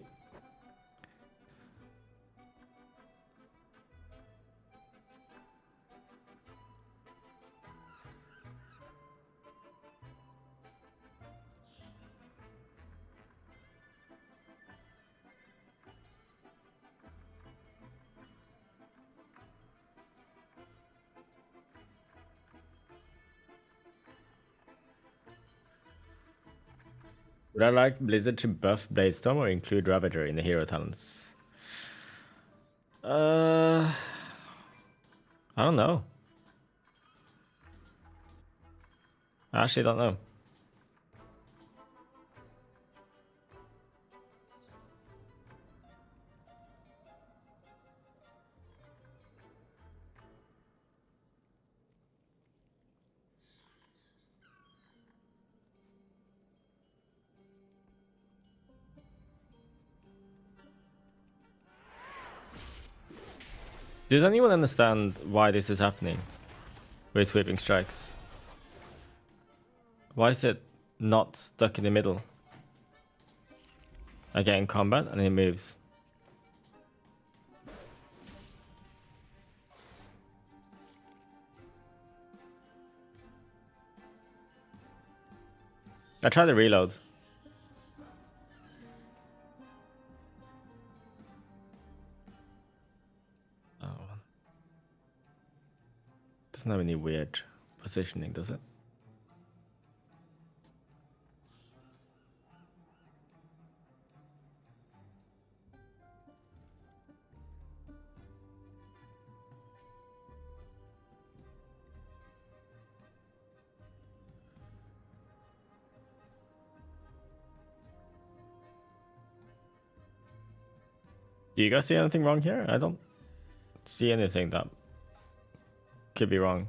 Would I like Blizzard to buff Bladestorm or include Ravager in the hero talents? I don't know. I actually don't know. Does anyone understand why this is happening with sweeping strikes? Why is it not stuck in the middle? I get in combat and it moves. I tried to reload. Oh. Doesn't have any weird positioning, does it? Do you guys see anything wrong here? I don't see anything that could be wrong.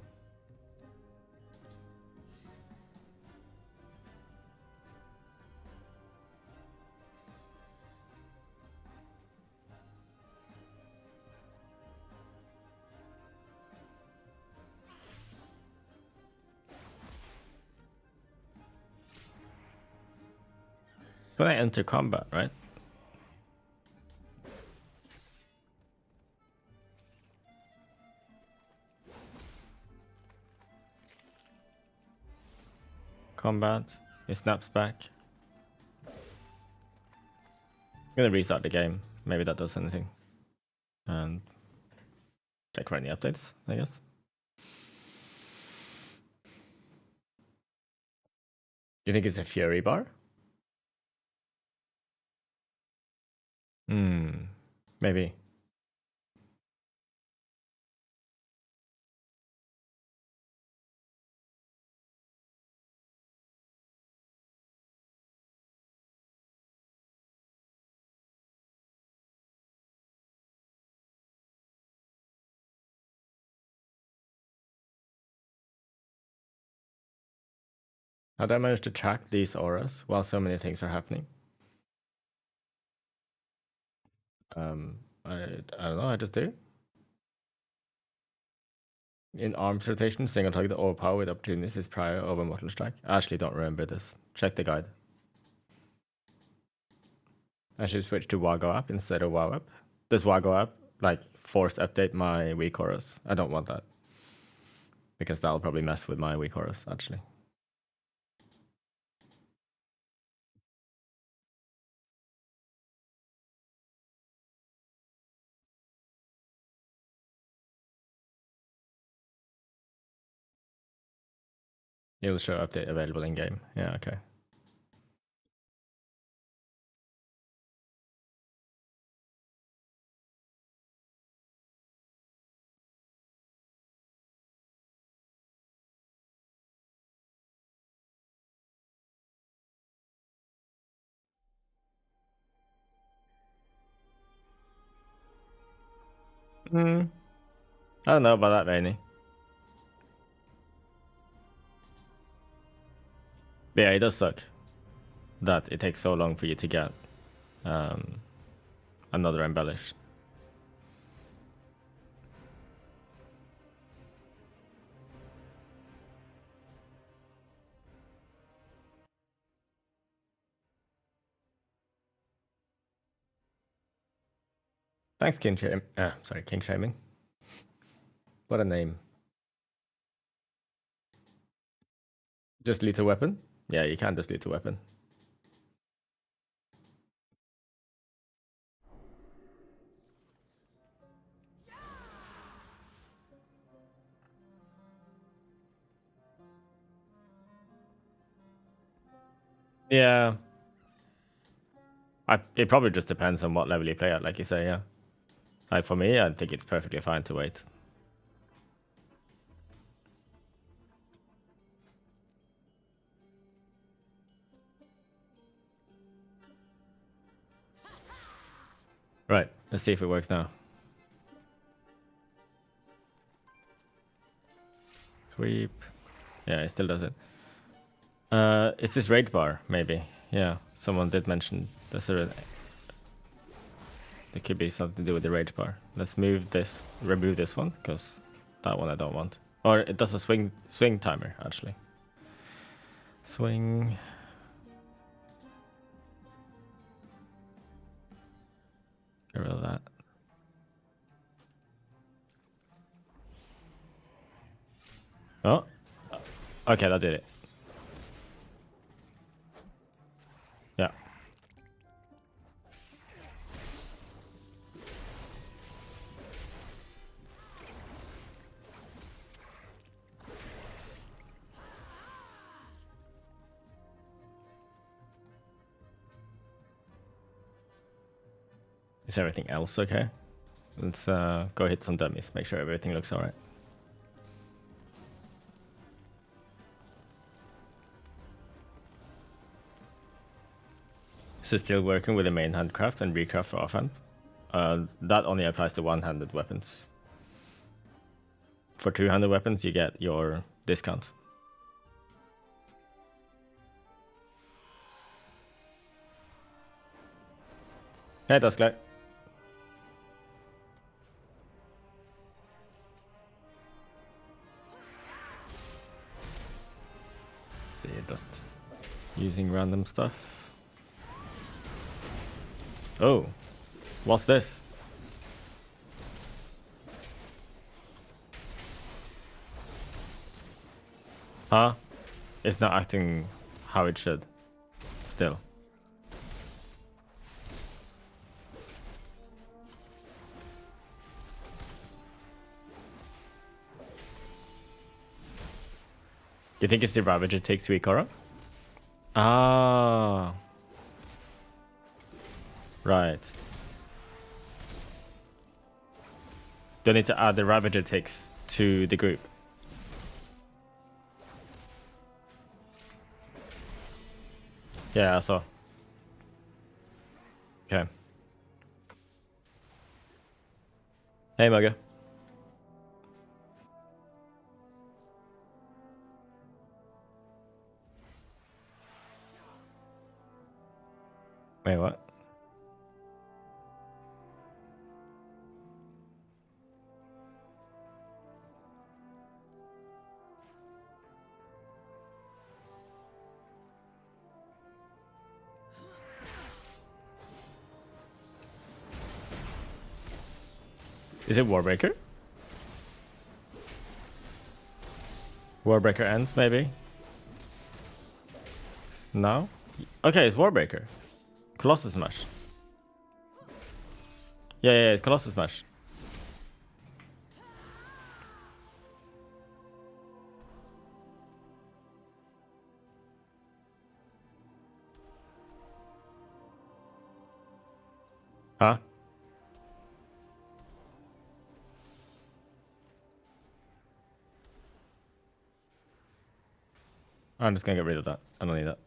It's when I enter combat, right? Combat, it snaps back. I'm gonna restart the game. Maybe that does anything. And check for any updates, I guess. You think it's a Fury bar? Maybe. How did I manage to track these auras while so many things are happening? I don't know, I just do. In arms rotation, single target overpower with opportunities is prior over mortal strike. I actually don't remember this. Check the guide. I should switch to Wago app instead of WoW app. Does Wago app like force update my weak auras? I don't want that. Because that'll probably mess with my weak auras, actually. It'll show update available in game. Yeah, okay. I don't know about that, Vaney. But yeah, it does suck that it takes so long for you to get another embellished. Thanks, King Shame. Sorry, King Shaming. What a name. Just lethal weapon? Yeah, you can just lethal weapon. Yeah. It probably just depends on what level you play at, like you say, yeah. Like for me, I think it's perfectly fine to wait. Right, let's see if it works now. Sweep. Yeah, it still does it. It's this raid bar, maybe. Yeah, someone did mention there's a... There could be something to do with the rage bar. Let's move this, remove this one, because that one I don't want. Or it does a swing timer, actually. Swing. Get rid of that. Oh. Okay, that did it. Yeah. Is everything else okay? Let's go hit some dummies, make sure everything looks alright. Is it still working with the main handcraft and recraft for offhand? That only applies to one-handed weapons. For two-handed weapons, you get your discount. Hey, Dusklight. So you're just using random stuff. Oh, what's this? Huh? It's not acting how it should. Still. Do you think it's the Ravager takes weak aura? Ah. Right. Do I need to add the Ravager takes to the group? Yeah, I saw. Okay. Hey, Mugga. Wait, what? Is it Warbreaker? Warbreaker ends, maybe? No? Okay, it's Warbreaker. Colossus Smash. Yeah, it's Colossus Smash. Huh? I'm just gonna get rid of that. I don't need that.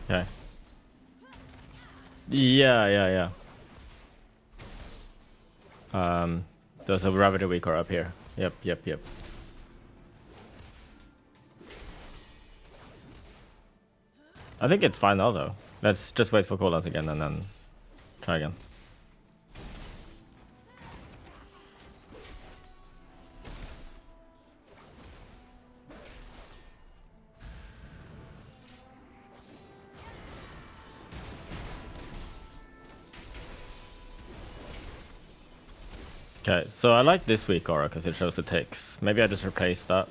Okay. Yeah. There's a Ravager weak aura up here. Yep. I think it's fine now though. Let's just wait for cooldowns again and then try again. Okay, so I like this weak aura because it shows the ticks. Maybe I just replace that.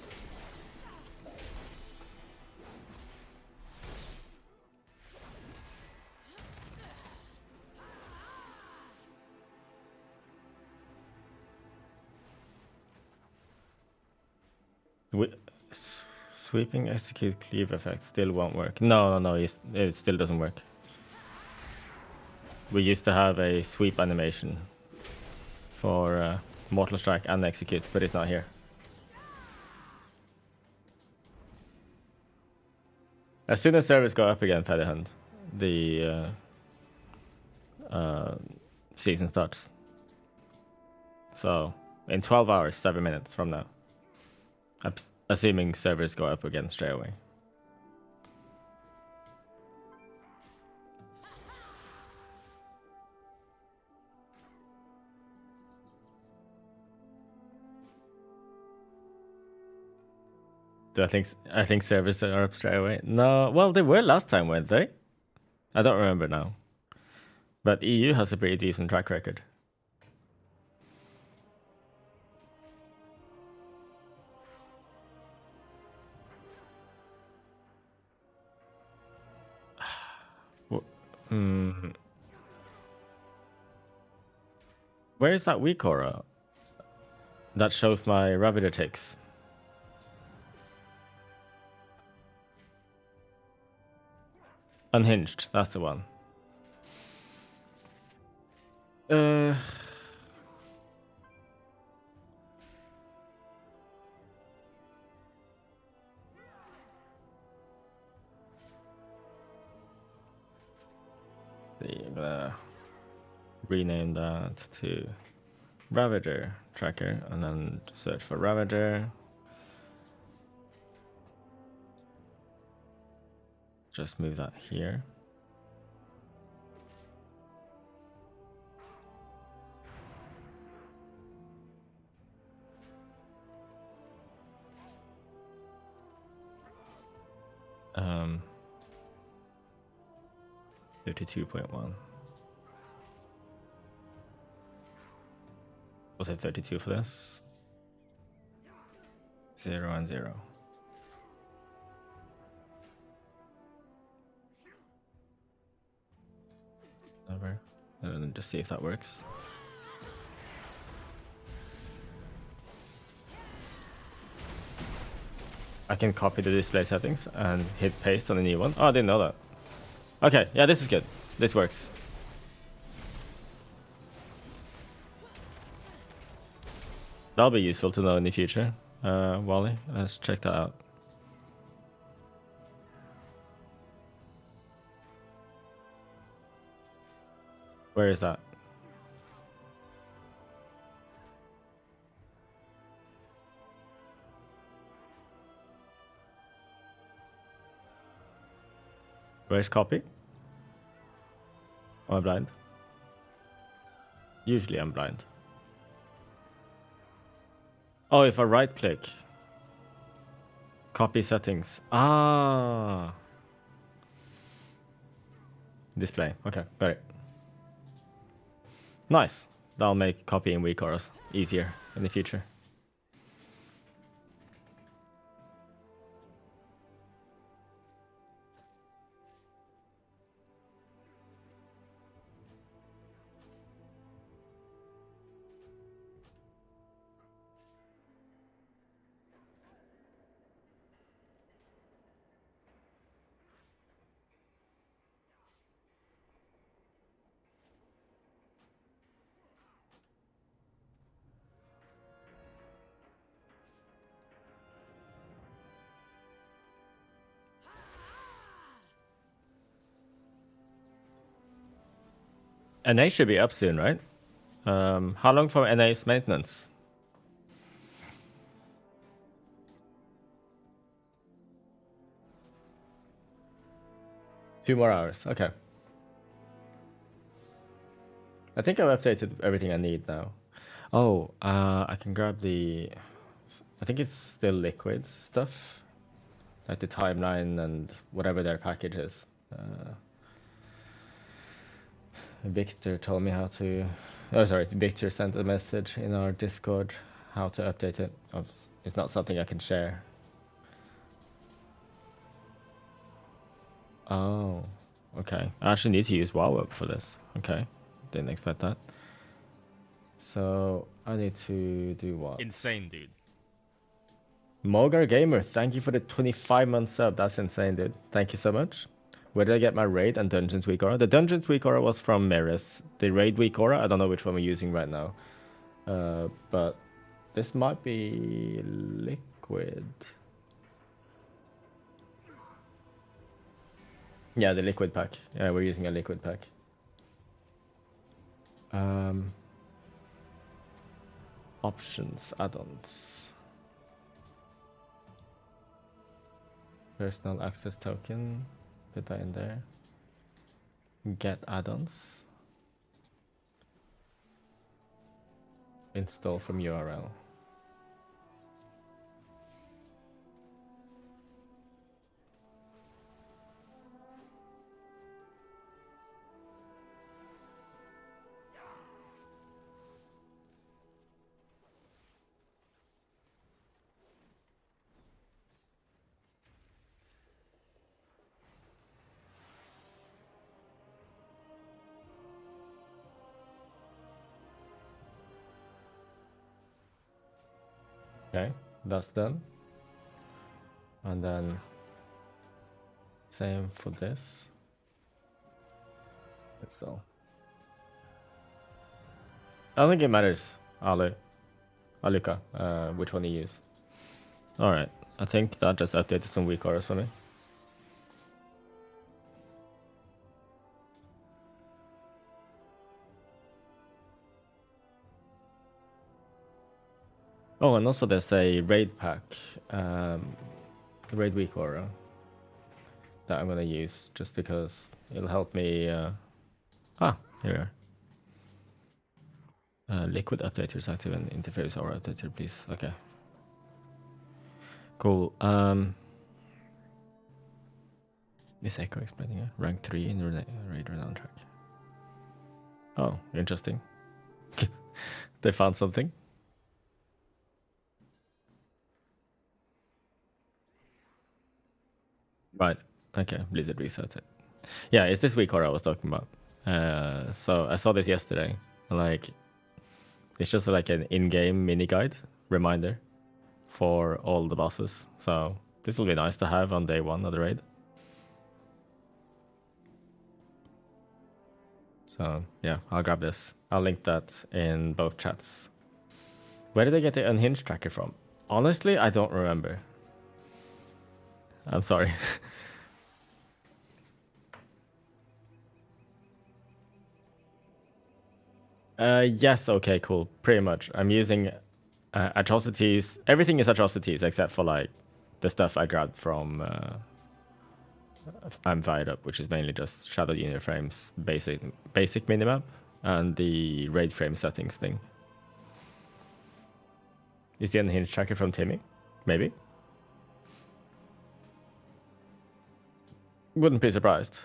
Sweeping execute cleave effect still won't work. No, it still doesn't work. We used to have a sweep animation for Mortal Strike and execute, but it's not here. As soon as servers go up again, Featherhand, the season starts. So in 12 hours, 7 minutes from now. Assuming servers go up again straight away. Do I think servers are up straight away? No, well they were last time, weren't they? I don't remember now. But EU has a pretty decent track record. Where is that weak aura that shows my Ravageur ticks? Unhinged, that's the one. I'm gonna rename that to Ravageur tracker and then search for Ravageur. Just move that here. Um, 32.1. Was it 32 for this? 0 and 0. Over. And then just see if that works. I can copy the display settings and hit paste on the new one. Oh, I didn't know that. Okay, yeah, this is good. This works. That'll be useful to know in the future. Wally, let's check that out. Where is that? Where's copy? Am I blind? Usually I'm blind. Oh, if I right click. Copy settings. Ah. Display. Okay, got it. Nice. That'll make copying weak auras easier in the future. NA should be up soon, right? How long for NA's maintenance? Few more hours. Okay. I think I've updated everything I need now. Oh, I can grab the... I think it's still liquid stuff. Like the timeline and whatever their package is. Victor told me how to... Oh, sorry. Victor sent a message in our Discord how to update it. It's not something I can share. Oh, okay. I actually need to use WoW for this. Okay. Didn't expect that. So I need to do what? Insane, dude. Mogar Gamer, thank you for the 25-month sub. That's insane, dude. Thank you so much. Where did I get my raid and Dungeons Week Aura? The Dungeons Week Aura was from Meris. The raid Week Aura, I don't know which one we're using right now. But this might be liquid. Yeah, the liquid pack. Yeah, we're using a liquid pack. Options, add-ons. Personal access token. Put that in there. Get add-ons. Install from URL. Okay, that's done. And then same for this. So I don't think it matters, Aluka, which one you use. Alright, I think that just updated some weak orders for me. Oh, and also there's a raid pack, raid weak aura that I'm gonna use just because it'll help me. Here we are. Liquid updaters active and interface aura updater, please. Okay. Cool. Is Echo explaining it? Rank 3 in raid renown track. Oh, interesting. They found something. Right. Okay. Blizzard reset it. Yeah, it's this week I was talking about. So I saw this yesterday. Like, it's just like an in-game mini guide reminder for all the bosses. So this will be nice to have on day one of the raid. So yeah, I'll grab this. I'll link that in both chats. Where did I get the unhinged tracker from? Honestly, I don't remember. I'm sorry. Yes, okay, cool. Pretty much. I'm using atrocities. Everything is atrocities except for like the stuff I grabbed from I'm Fired Up, which is mainly just Shadow Unit Frames basic minimap and the raid frame settings thing. Is the unhinged tracker from Timmy? Maybe. Wouldn't be surprised.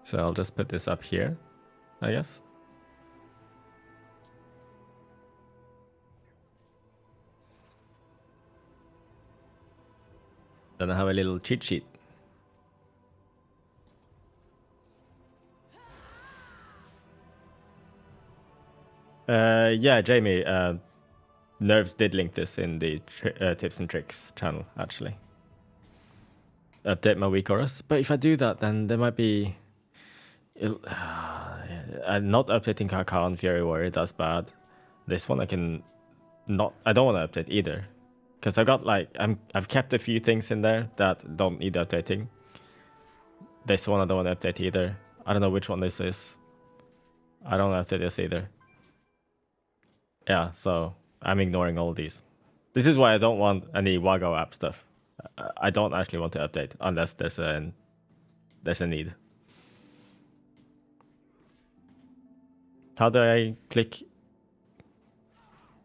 So I'll just put this up here, I guess. Then I have a little cheat sheet. Yeah, Jamie, Nerves did link this in the tips and tricks channel, actually. Update my weak auras. But if I do that, then there might be... I'm not updating Kakao and Fury Warrior, that's bad. This one I can not... I don't want to update either. Because I got like... I've kept a few things in there that don't need updating. This one I don't want to update either. I don't know which one this is. I don't want to update this either. Yeah, so I'm ignoring all these. This is why I don't want any Wago app stuff. I don't actually want to update unless there's a need. How do I click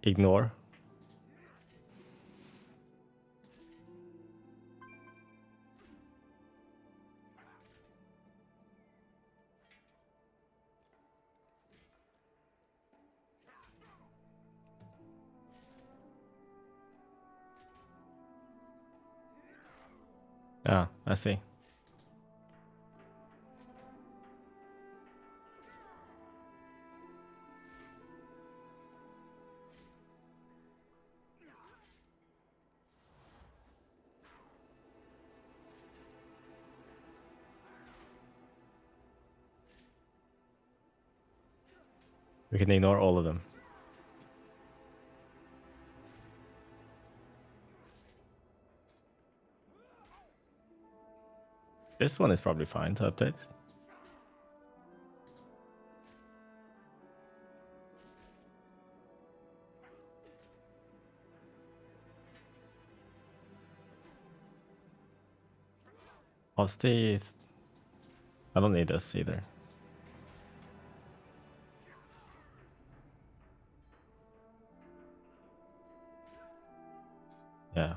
ignore? Ah, I see. We can ignore all of them. This one is probably fine to update. What's the... I don't need this either. Yeah.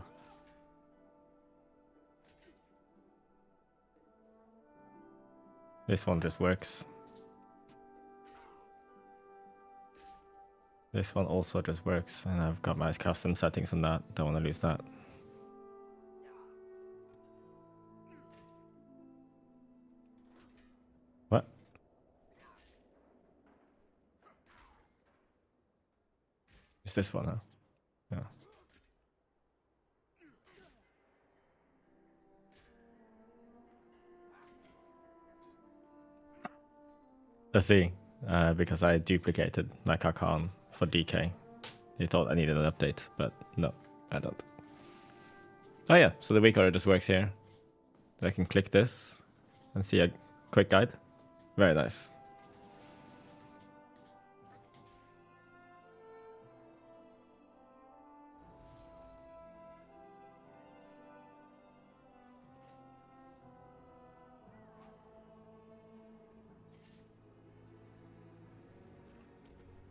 This one just works. This one also just works, and I've got my custom settings on that. Don't want to lose that. It's this one, huh? Yeah. Let's see. Because I duplicated my Kakan for DK. He thought I needed an update, but no, I don't. Oh yeah, so the weak order just works here. I can click this and see a quick guide. Very nice.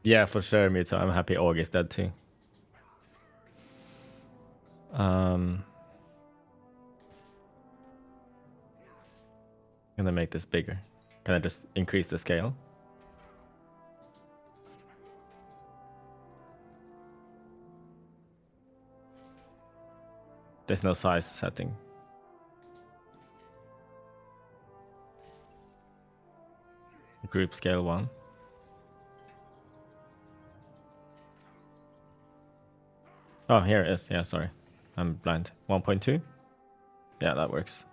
Yeah, for sure, me too. I'm happy Org is dead too. I'm gonna make this bigger. Can I just increase the scale? There's no size setting. Group scale 1. Oh, here it is. Yeah, sorry. I'm blind. 1.2? Yeah, that works.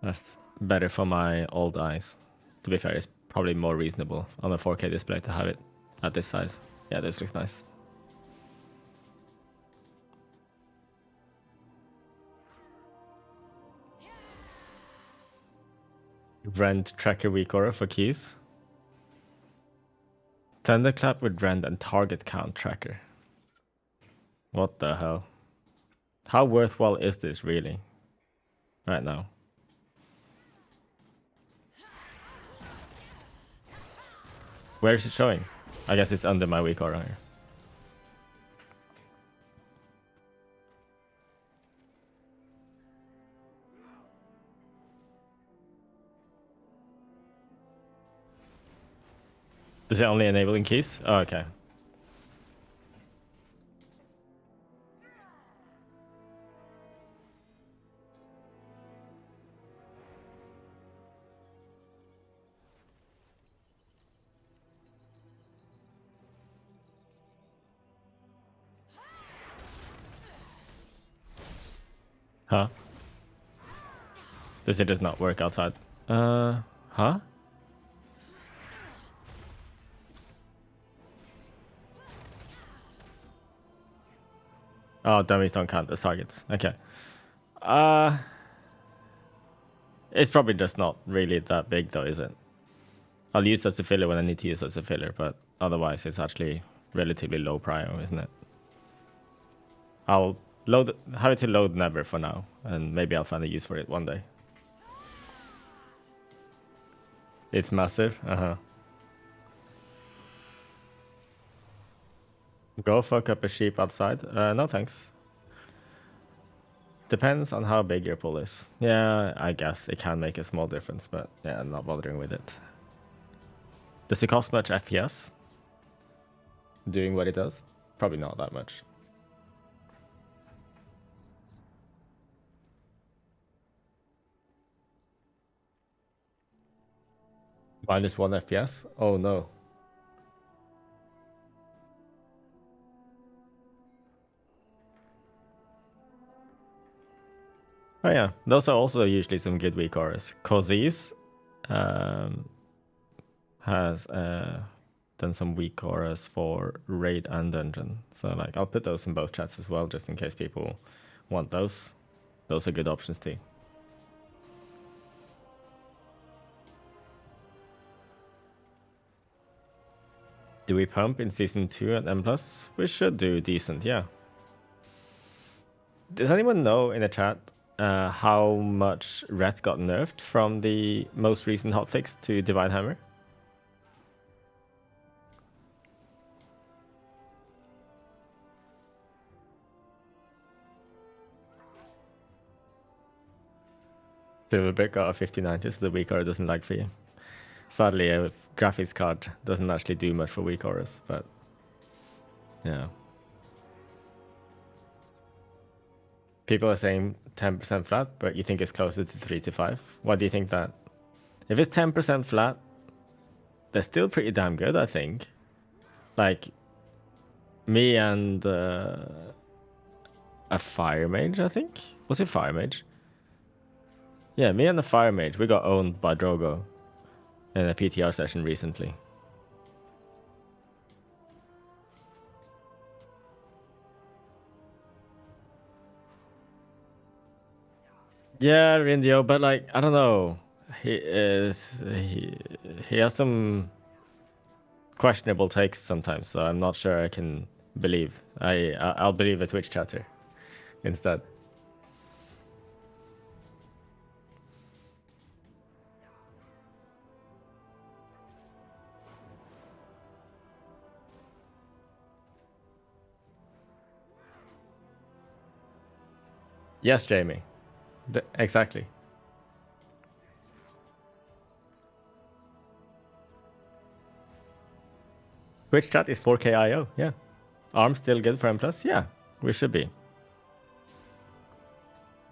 That's better for my old eyes. To be fair, it's probably more reasonable on a 4K display to have it at this size. Yeah, this looks nice. Rend tracker weak aura for keys. Thunderclap with rend and target count tracker. What the hell? How worthwhile is this really? Right now. Where is it showing? I guess it's under my weak aura here. Does it only enable in keys? Oh, okay. Huh? Does it just not work outside? Huh? Oh, dummies don't count as targets. Okay. It's probably just not really that big though, is it? I'll use as a filler when I need to use as a filler, but otherwise it's actually relatively low prio, isn't it? I'll have it to load never for now, and maybe I'll find a use for it one day. It's massive. Go fuck up a sheep outside? No thanks. Depends on how big your pull is. Yeah, I guess it can make a small difference, but yeah, I'm not bothering with it. Does it cost much FPS? Doing what it does? Probably not that much. Minus 1 FPS? Oh no. Oh yeah, those are also usually some good weak auras. Kozis has done some weak auras for raid and dungeon. So like I'll put those in both chats as well, just in case people want those. Those are good options too. Do we pump in season 2 at M+? We should do decent, yeah. Does anyone know in the chat how much Ret got nerfed from the most recent hotfix to Divine Hammer? Silverbrick got a 5090, so the weak aura doesn't like for you. Sadly, a graphics card doesn't actually do much for weak auras, but yeah. People are saying 10% flat, but you think it's closer to 3 to 5. Why do you think that? If it's 10% flat, they're still pretty damn good, I think. Like, me and a fire mage, I think? Was it fire mage? Yeah, me and the fire mage, we got owned by Drogo in a PTR session recently. Yeah, Rindio, but like, I don't know. He has some questionable takes sometimes, so I'm not sure I can believe. I'll believe a Twitch chatter instead. Yes, Jamie. Exactly. Twitch chat is 4K IO, yeah. ARM still good for M+? Yeah, we should be.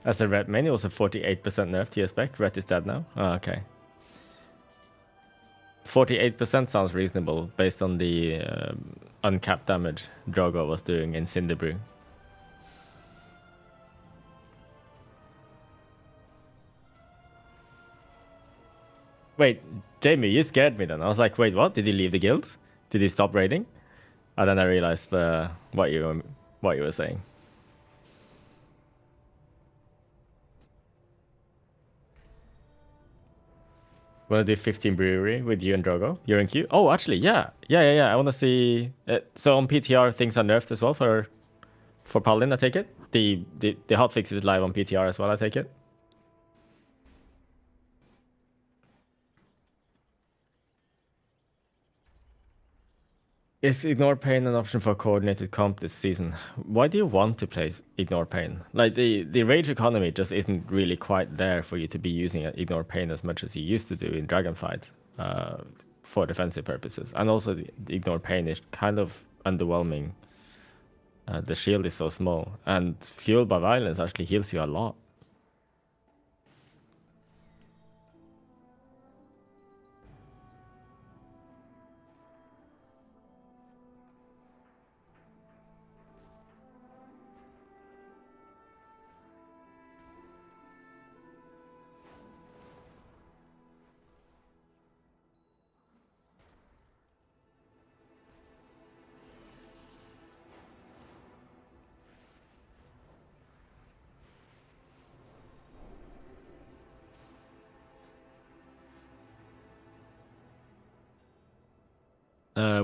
As a red main, it was a 48% nerf to your spec. Red is dead now? Oh, okay. 48% sounds reasonable based on the uncapped damage Drogo was doing in Cinderbrew. Wait, Jamie, you scared me then. I was like, wait, what? Did he leave the guild? Did he stop raiding? And then I realized what you were saying. Wanna do 15 brewery with you and Drogo? You're in queue? Oh, actually, yeah. I wanna see. So on PTR, things are nerfed as well for Paladin, I take it? The hotfix is live on PTR as well, I take it? Is Ignore Pain an option for coordinated comp this season? Why do you want to play Ignore Pain? Like, the rage economy just isn't really quite there for you to be using Ignore Pain as much as you used to do in Dragonfight for defensive purposes. And also, the Ignore Pain is kind of underwhelming. The shield is so small. And Fueled by Violence actually heals you a lot.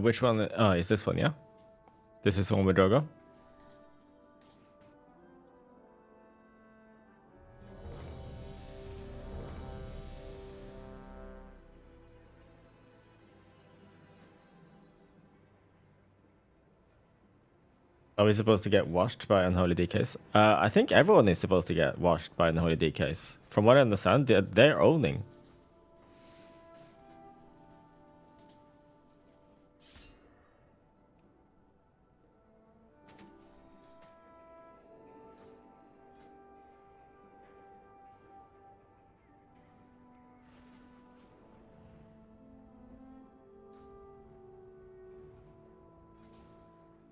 Which one? Oh, is this one, yeah? This is the one with Drogo? Are we supposed to get washed by Unholy DKs? I think everyone is supposed to get washed by Unholy DKs. From what I understand, they're owning.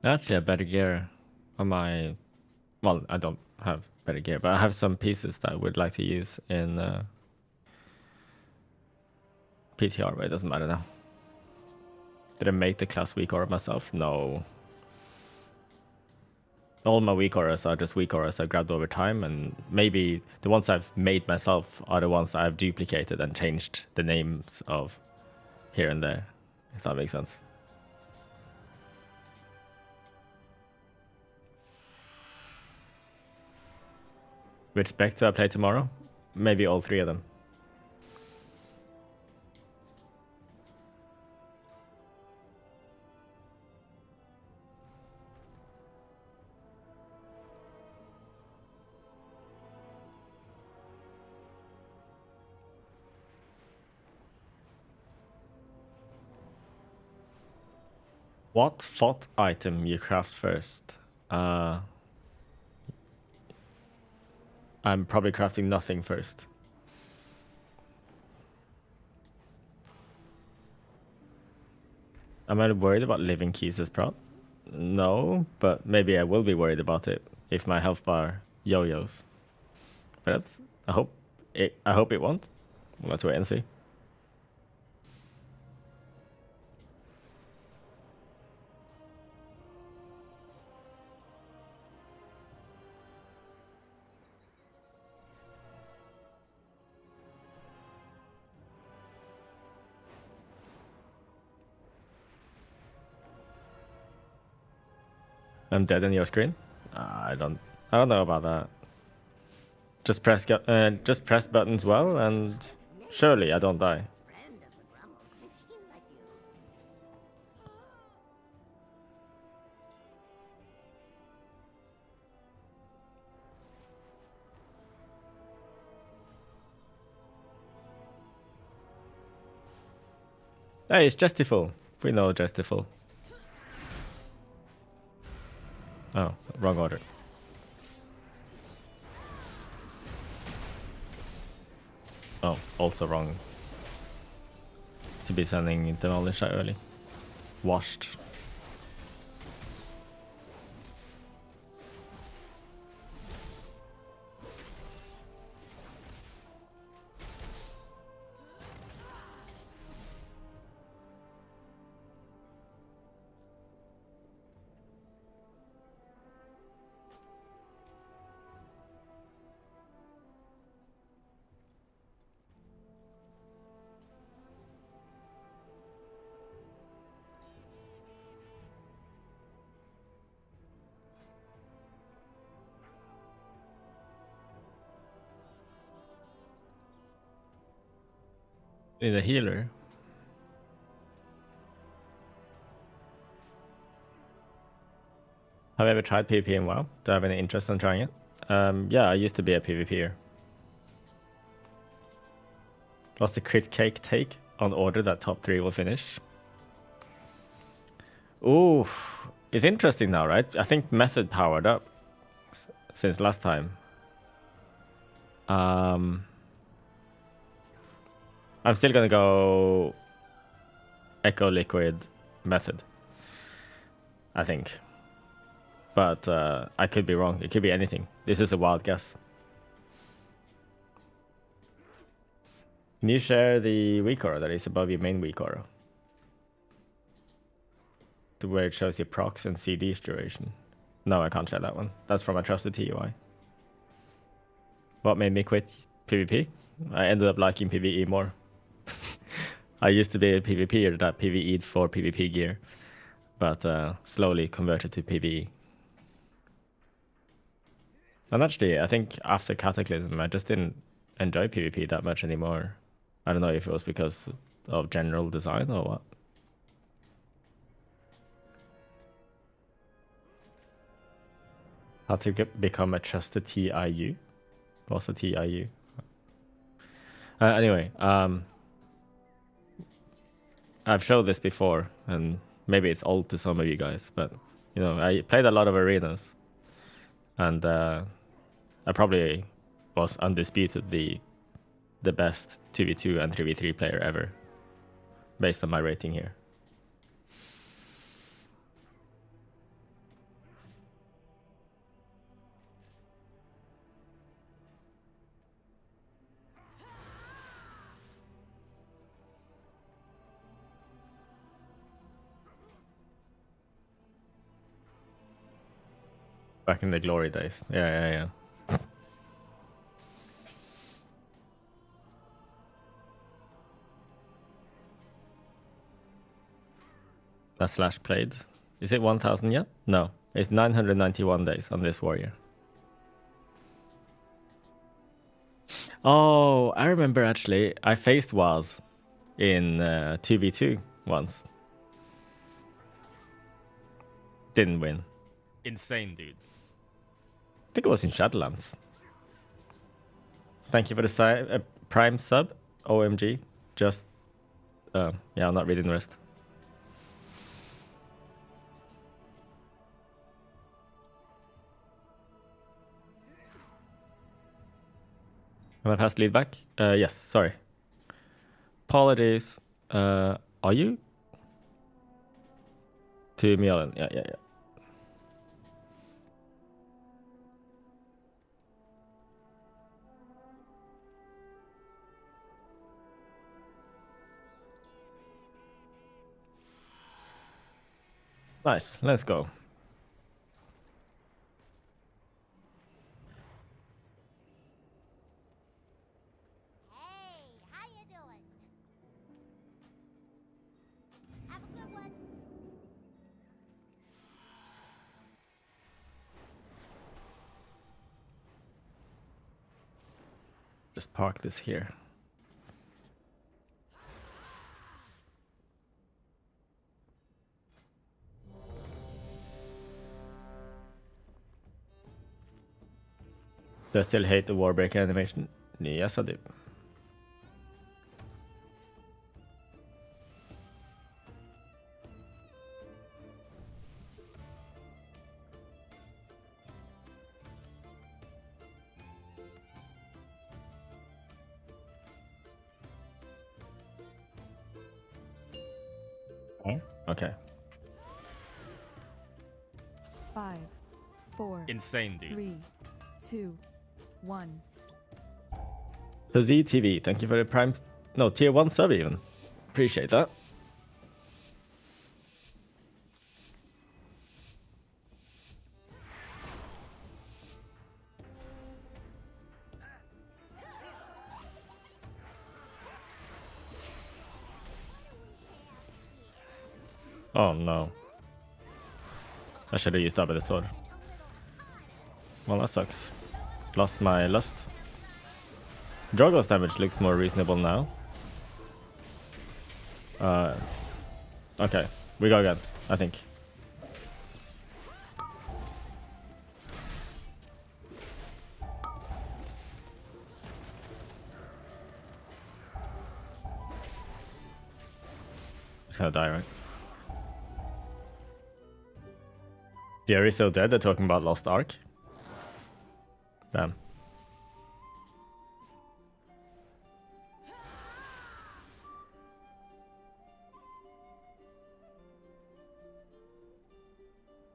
Actually, I have better gear on my... Well, I don't have better gear, but I have some pieces that I would like to use in PTR, but it doesn't matter now. Did I make the class weak aura myself? No. All my weak auras are just weak auras I grabbed over time, and maybe the ones I've made myself are the ones I've duplicated and changed the names of here and there, if that makes sense. Which spec do I play tomorrow? Maybe all three of them. What thought item you craft first? I'm probably crafting nothing first. Am I worried about living keys as prot? No, but maybe I will be worried about it if my health bar yo-yos. But I hope it won't. Let's wait and see. I'm dead in your screen. I don't know about that. Just press buttons well, and surely I don't die. Hey, it's Justifull. We know Justifull. Oh, wrong order. Oh, also wrong. To be sending Demolish that early. Washed. Need a healer. Have you ever tried PvP in WoW? Do I have any interest in trying it? Yeah, I used to be a PvPer. What's the crit cake take on order that top 3 will finish? Ooh, it's interesting now, right? I think method powered up since last time. I'm still gonna go Echo Liquid method, I think. But I could be wrong. It could be anything. This is a wild guess. Can you share the weak aura that is above your main weak aura? To where it shows your procs and CD's duration. No, I can't share that one. That's from a trusted TUI. What made me quit PvP? I ended up liking PvE more. I used to be a PvPer that PvE'd for PvP gear, but slowly converted to PvE. And actually, I think after Cataclysm, I just didn't enjoy PvP that much anymore. I don't know if it was because of general design or what. How to become a trusted TIU? What's a TIU? Anyway, I've showed this before, and maybe it's old to some of you guys, but you know, I played a lot of arenas, and I probably was undisputed the best 2v2 and 3v3 player ever, based on my rating here. Back in the glory days. Yeah. That slash played. Is it 1000 yet? No. It's 991 days on this warrior. Oh, I remember actually. I faced Waz in 2v2 once. Didn't win. Insane, dude. I think it was in Shadowlands. Thank you for the Prime sub. OMG. Just, yeah, I'm not reading the rest. Can I pass lead back? Yes, sorry. Apologies. Are you? 2 million. Yeah, yeah, yeah. Nice. Let's go. Hey, how you doing? Have a good one. Just park this here. Do I still hate the Warbreaker animation? Yes, I do. Okay. 5, 4, Insane, dude. 3, 2, 1. So ZTV, thank you for the prime. No, tier 1 sub even. Appreciate that. Oh no. I should have used that with the sword. Well, that sucks. Lost my lust. Drogo's damage looks more reasonable now. Okay, we go again, I think. Just gonna die, right? Fury's so dead, they're talking about Lost Ark. Damn.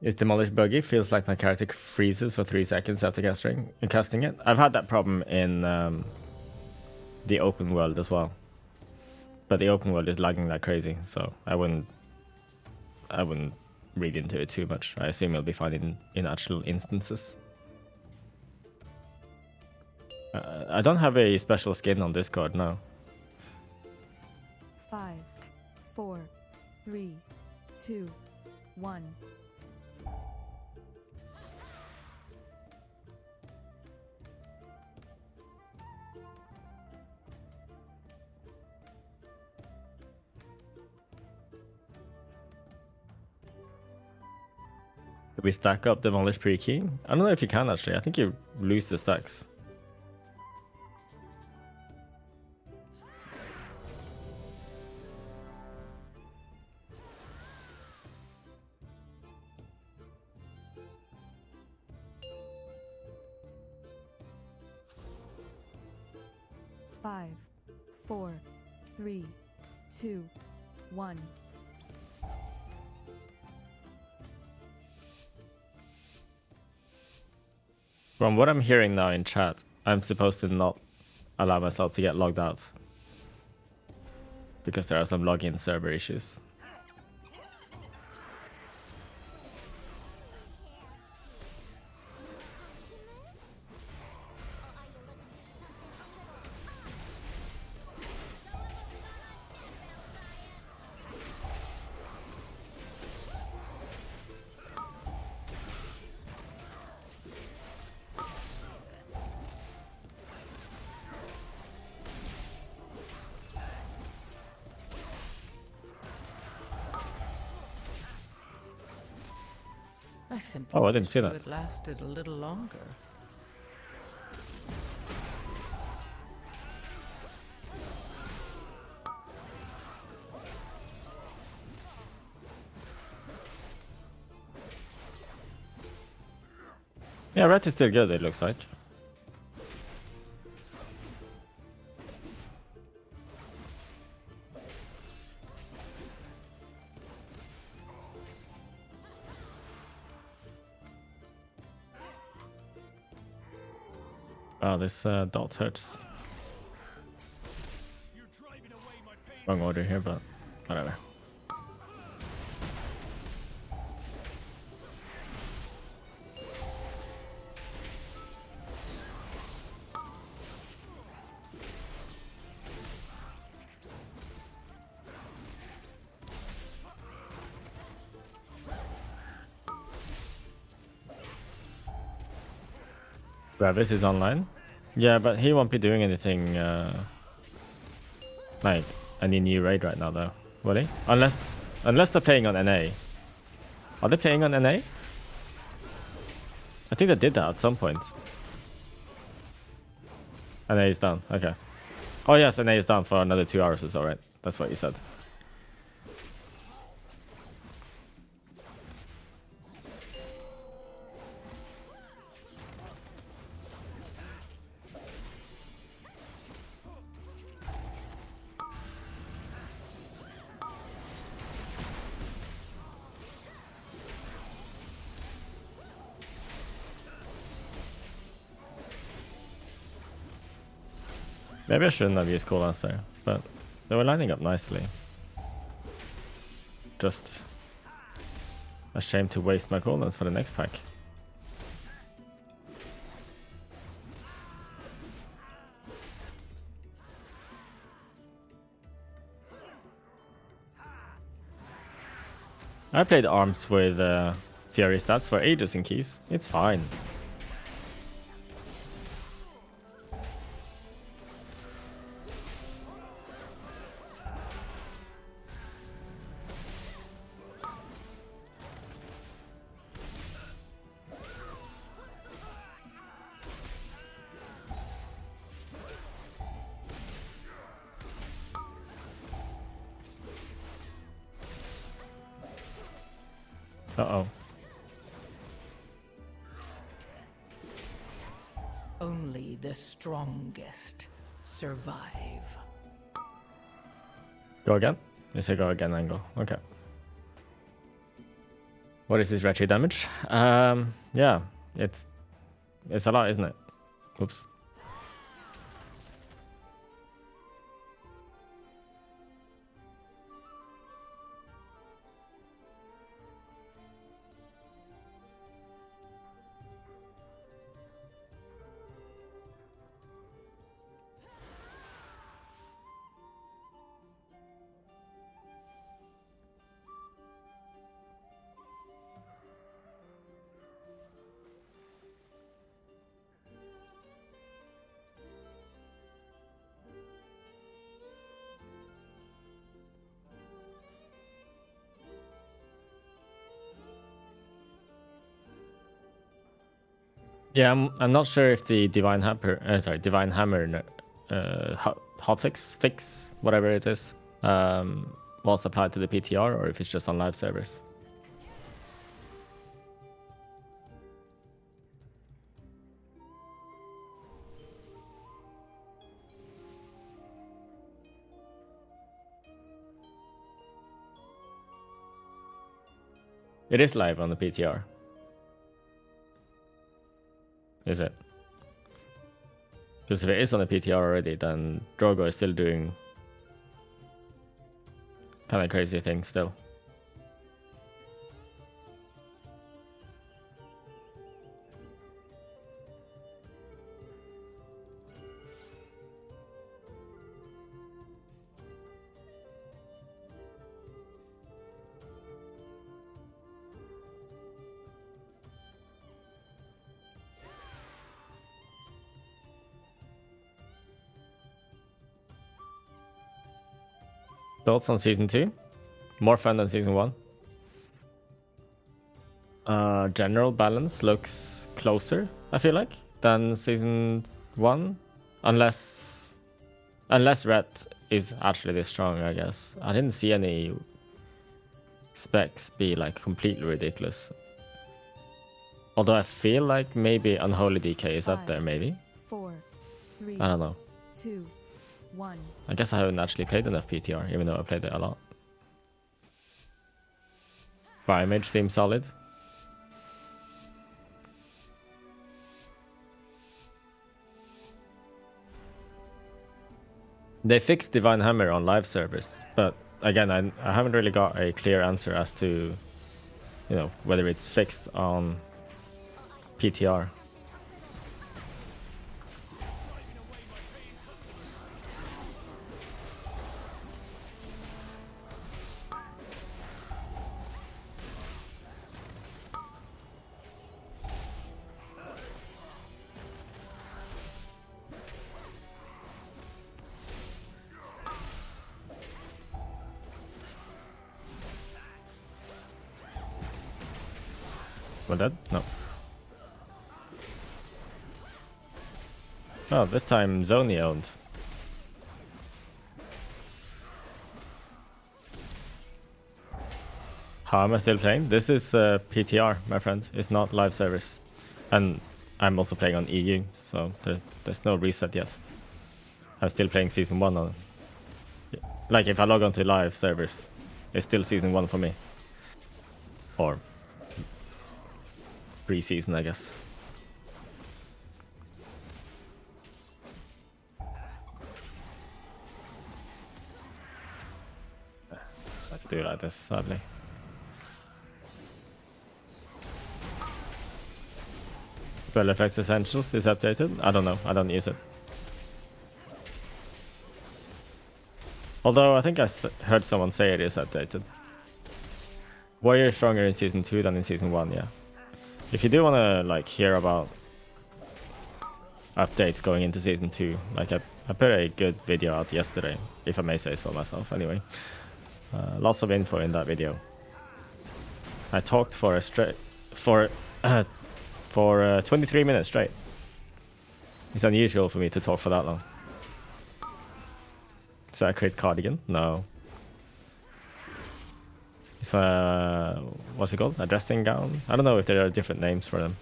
Is Demolish buggy? Feels like my character freezes for 3 seconds after casting it. I've had that problem in the open world as well. But the open world is lagging like crazy, so I wouldn't read into it too much. I assume it'll be fine in actual instances. I don't have a special skin on Discord now. 5, 4, 3, 2, 1. Did we stack up Demolish pre-key? I don't know if you can actually. I think you lose the stacks. Five, 4, 3, 2, 1. From what I'm hearing now in chat, I'm supposed to not allow myself to get logged out. Because there are some login server issues. I simply Oh, I didn't wish see you that. had lasted a little longer. Yeah, red is still good, it looks like. Oh, this dot hurts. Wrong order here, but whatever. Travis is online. Yeah, but he won't be doing anything like any new raid right now, though, will he? Unless they're playing on NA. Are they playing on NA? I think they did that at some point. NA is down. Okay. Oh yes, NA is down for another 2 hours. Is alright. That's what you said. Maybe I shouldn't have used cooldowns there, but they were lining up nicely. Just a shame to waste my cooldowns for the next pack. I played arms with Fury stats for ages in keys. It's fine. Uh-oh. Only the strongest survive. Go again? Yes, I go again angle. Okay. What is this retro damage? Yeah, it's a lot, isn't it? Oops. Yeah, I'm not sure if the Divine Hammer hotfix, whatever it is, was applied to the PTR or if it's just on live servers. It is live on the PTR. Is it? Because if it is on the PTR already, then Drogo is still doing kind of crazy things still. Thoughts on season 2? More fun than season 1. General balance looks closer, I feel like, than season 1. Unless Red is actually this strong, I guess. I didn't see any specs be like completely ridiculous. Although I feel like maybe Unholy DK is up there, maybe. 4, 3, I don't know. 2, 1. I guess I haven't actually played enough PTR, even though I played it a lot. Bioimage seems solid. They fixed Divine Hammer on live servers, but again, I haven't really got a clear answer as to, you know, whether it's fixed on PTR. We're dead? No. Oh, this time Zoni owned. How am I still playing? This is PTR, my friend. It's not live service. And I'm also playing on EU, so there's no reset yet. I'm still playing Season 1 on... Like, if I log on to live servers, it's still Season 1 for me. Or... pre-season, I guess. Let's do it like this, sadly. Spell Effects Essentials is updated? I don't know, I don't use it. Although I think I heard someone say it is updated. Warrior is stronger in Season 2 than in Season 1, yeah. If you do want to like hear about updates going into Season 2, like I put a good video out yesterday, if I may say so myself anyway. Lots of info in that video. I talked for 23 minutes straight. It's unusual for me to talk for that long. Is that a crit cardigan? No. It's what's it called? A dressing gown? I don't know if there are different names for them.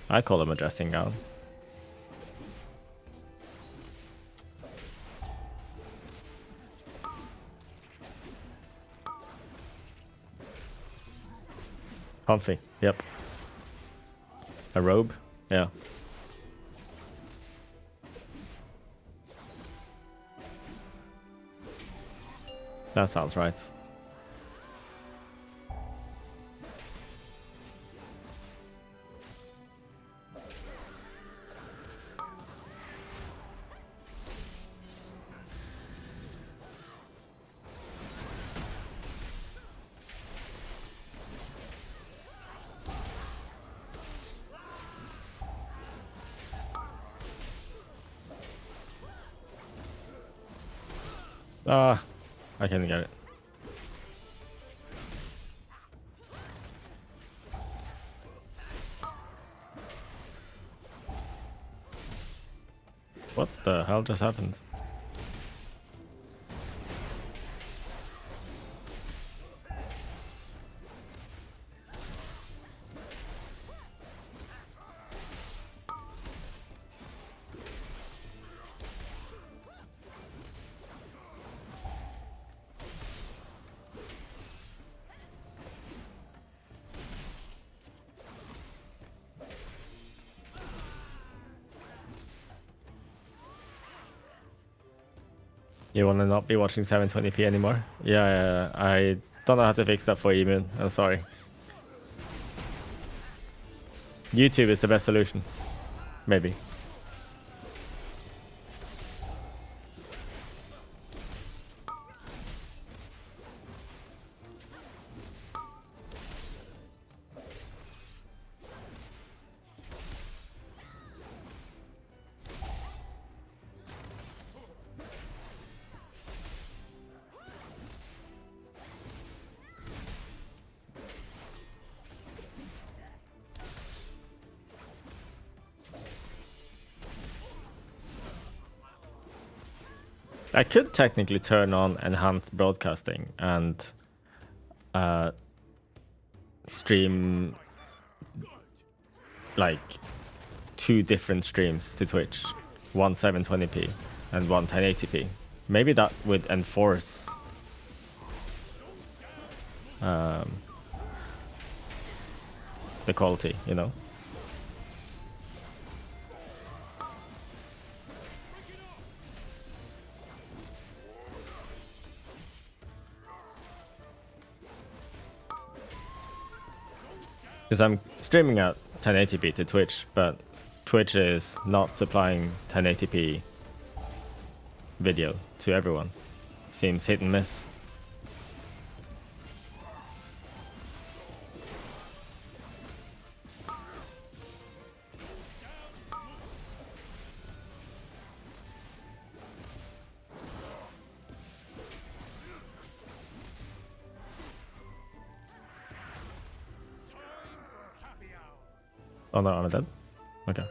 I call them a dressing gown. Comfy, yep. A robe? Yeah. That sounds right. Ah, I can't get it. What the hell just happened? You wanna not be watching 720p anymore? Yeah, I don't know how to fix that for you, Moon. I'm sorry. YouTube is the best solution. Maybe. I could technically turn on enhanced broadcasting and stream like 2 different streams to Twitch, one 720p and one 1080p. Maybe that would enforce the quality, you know? Because I'm streaming at 1080p to Twitch, but Twitch is not supplying 1080p video to everyone. Seems hit and miss. Oh no, I'm dead? Okay.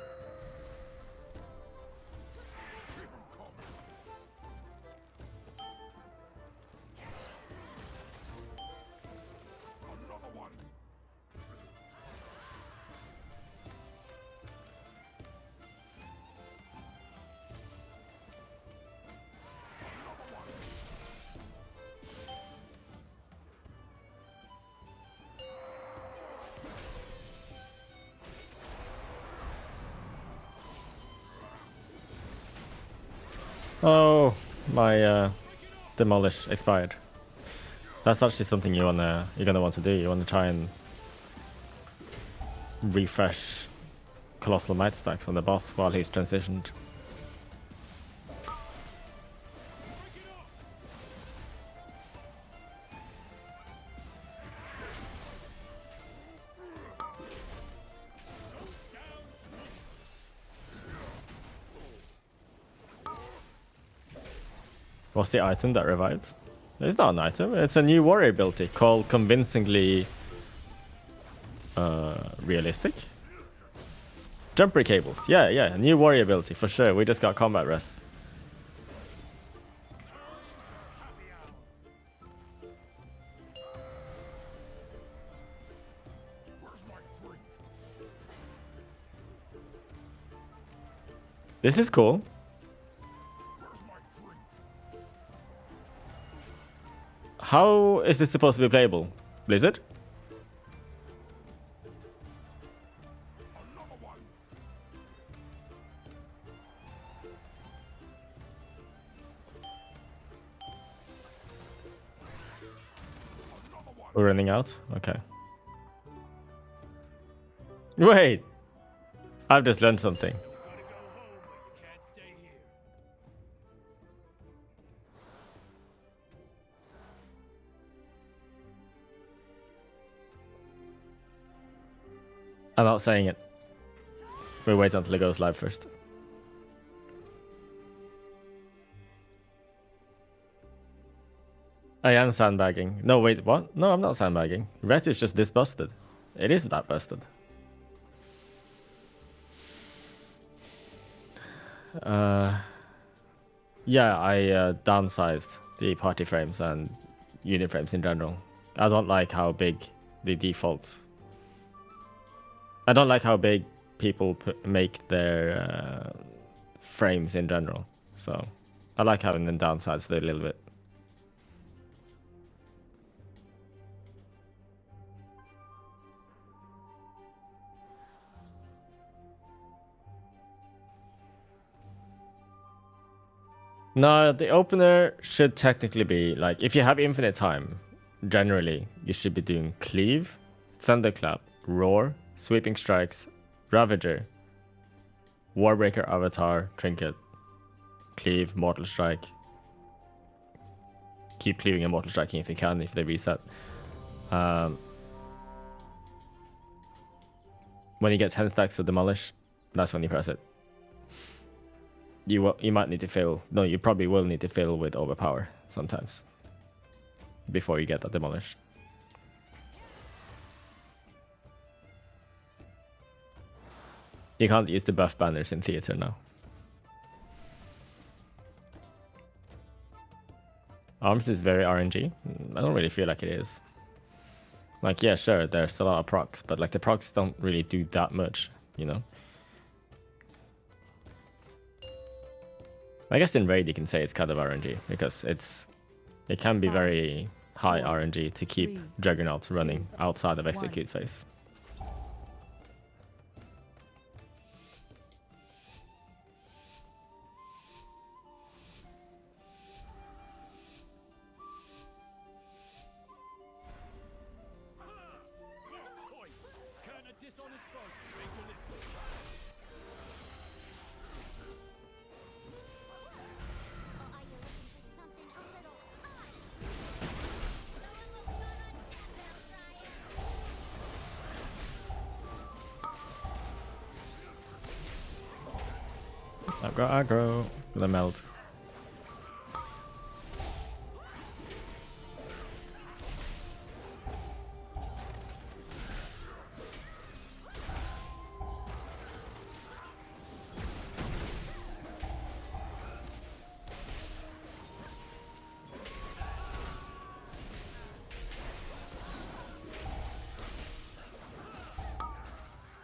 Oh, my demolish expired. That's actually something you're gonna want to do. You want to try and refresh colossal might stacks on the boss while he's transitioned. What's the item that revived? It's not an item, it's a new warrior ability called Convincingly Realistic. Jumper cables. Yeah, a new warrior ability for sure. We just got combat rest. This is cool. How is this supposed to be playable? Blizzard? We're running out? Okay. Wait! I've just learned something. I'm not saying it. We'll wait until it goes live first. I am sandbagging. No, wait, what? No, I'm not sandbagging. Ret is just this busted. It isn't that busted. Yeah, I downsized the party frames and unit frames in general. I don't like how big the defaults. I don't like how big people make their frames in general. So I like having them downsized a little bit. No, the opener should technically be like, if you have infinite time, generally you should be doing Cleave, Thunderclap, Roar, Sweeping Strikes, Ravager, Warbreaker, Avatar, Trinket, Cleave, Mortal Strike. Keep cleaving and Mortal Striking if you can, if they reset. When you get 10 stacks of Demolish, that's when you press it. You might need to fail. No, you probably will need to fail with Overpower sometimes before you get that Demolish. You can't use the buff banners in theater now. Arms is very RNG. I don't really feel like it is. Like, yeah, sure, there's a lot of procs, but like the procs don't really do that much, you know? I guess in Raid you can say it's kind of RNG, because it can be very high RNG to keep Juggernaut running outside of execute phase. I've got aggro. Gonna melt.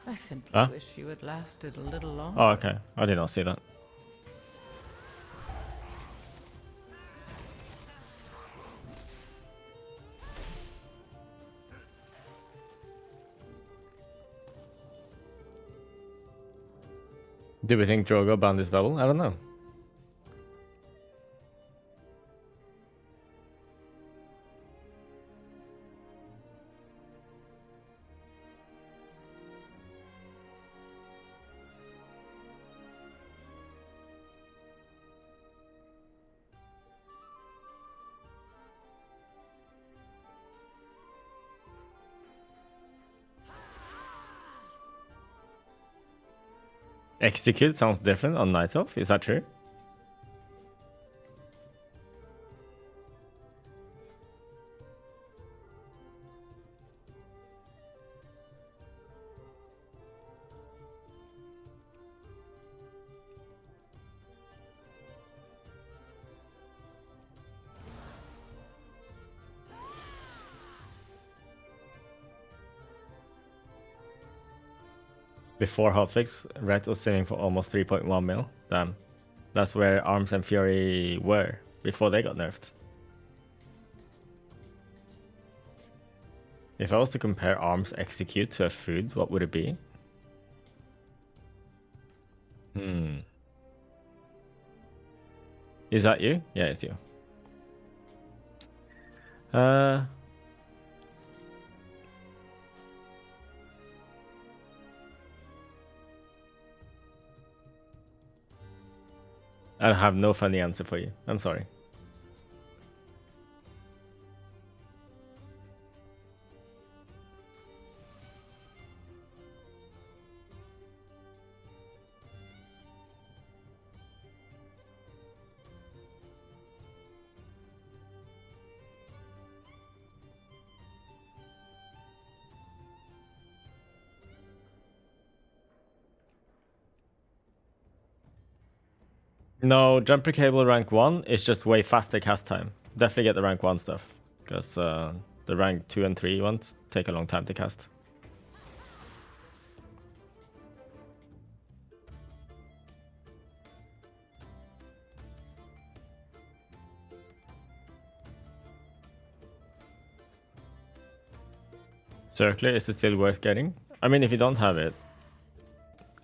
I simply Huh? wish you had lasted a little longer. Oh, okay. I did not see that. Do we think Drogo banned this bubble? I don't know. Execute sounds different on Night Elf. Is that true? Before hotfix, Red was saving for almost 3.1 mil. Damn. That's where Arms and Fury were before they got nerfed. If I was to compare Arms Execute to a food, what would it be? Is that you? Yeah, it's you. I have no funny answer for you. I'm sorry. No, jumper cable rank 1 is just way faster cast time. Definitely get the rank 1 stuff. Because the rank 2 and 3 ones take a long time to cast. Circular, is it still worth getting? I mean, if you don't have it,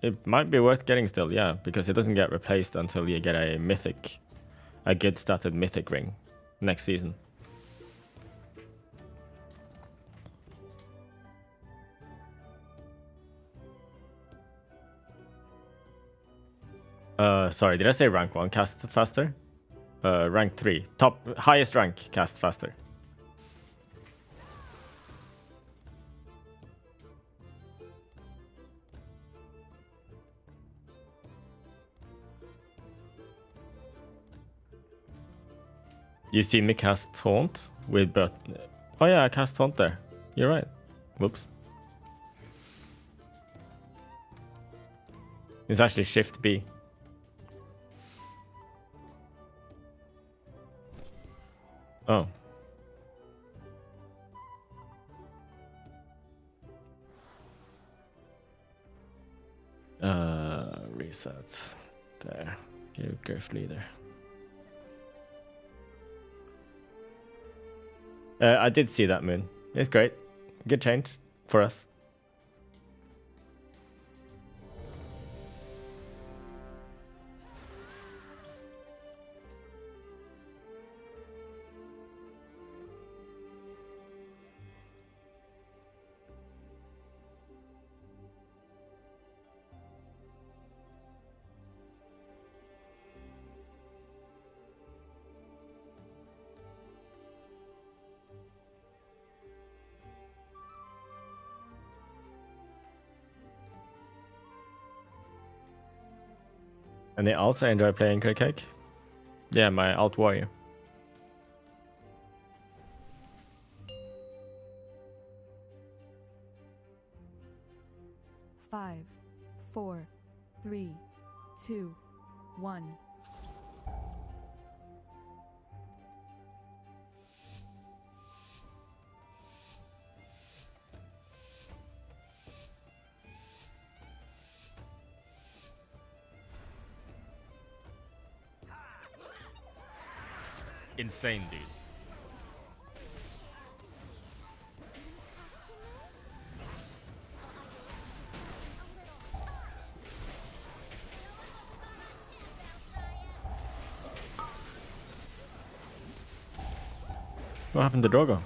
it might be worth getting still, yeah, because it doesn't get replaced until you get a mythic, a good statted mythic ring next season. Sorry, did I say rank 1 cast faster? Rank 3, highest rank cast faster. You see me cast Taunt with oh yeah, I cast Taunt there. You're right. Whoops. It's actually Shift B. Oh. Reset. There. Give Griff leader. I did see that moon. It's great. Good change for us. And they also enjoy playing cricket. Yeah, my alt warrior. Five, four, three, two, one. Insane, dude. What happened to Drogo?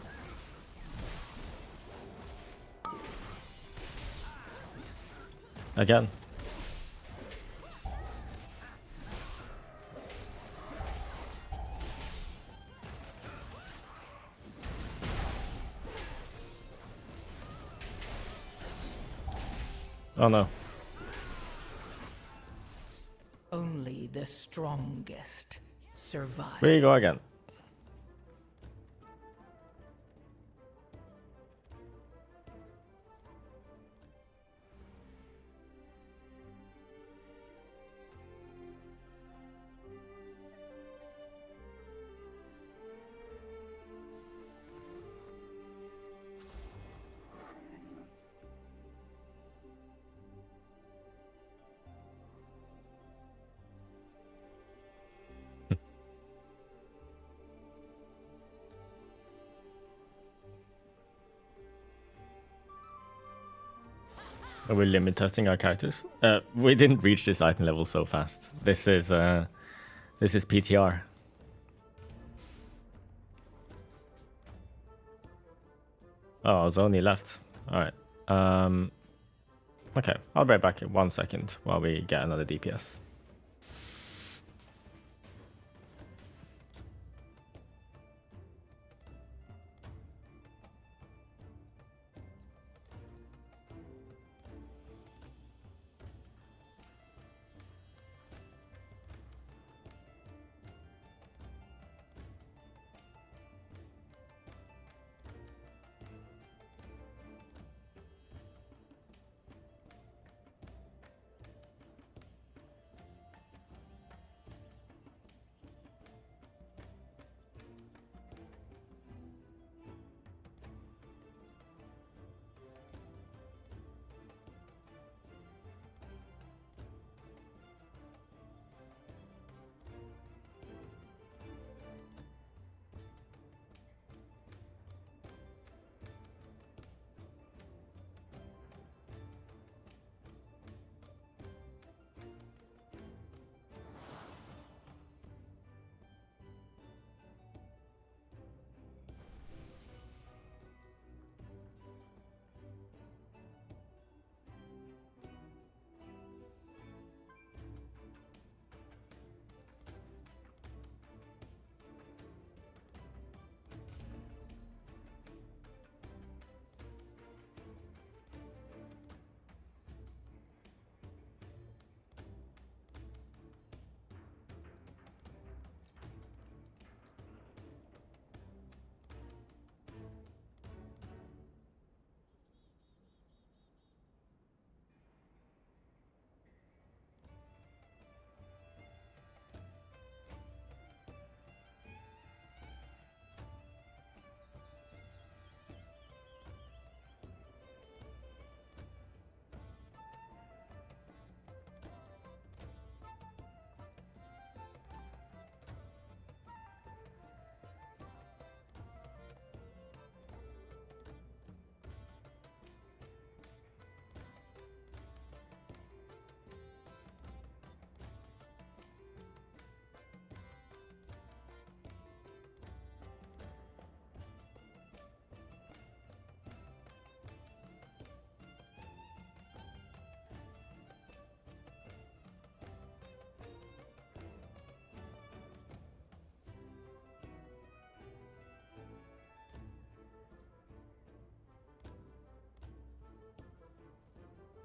Again. Oh no. Only the strongest survive. Here you go again. Are we limit testing our characters? We didn't reach this item level so fast. This is PTR. Oh, Zoni left. Alright. Okay, I'll be right back in 1 second while we get another DPS.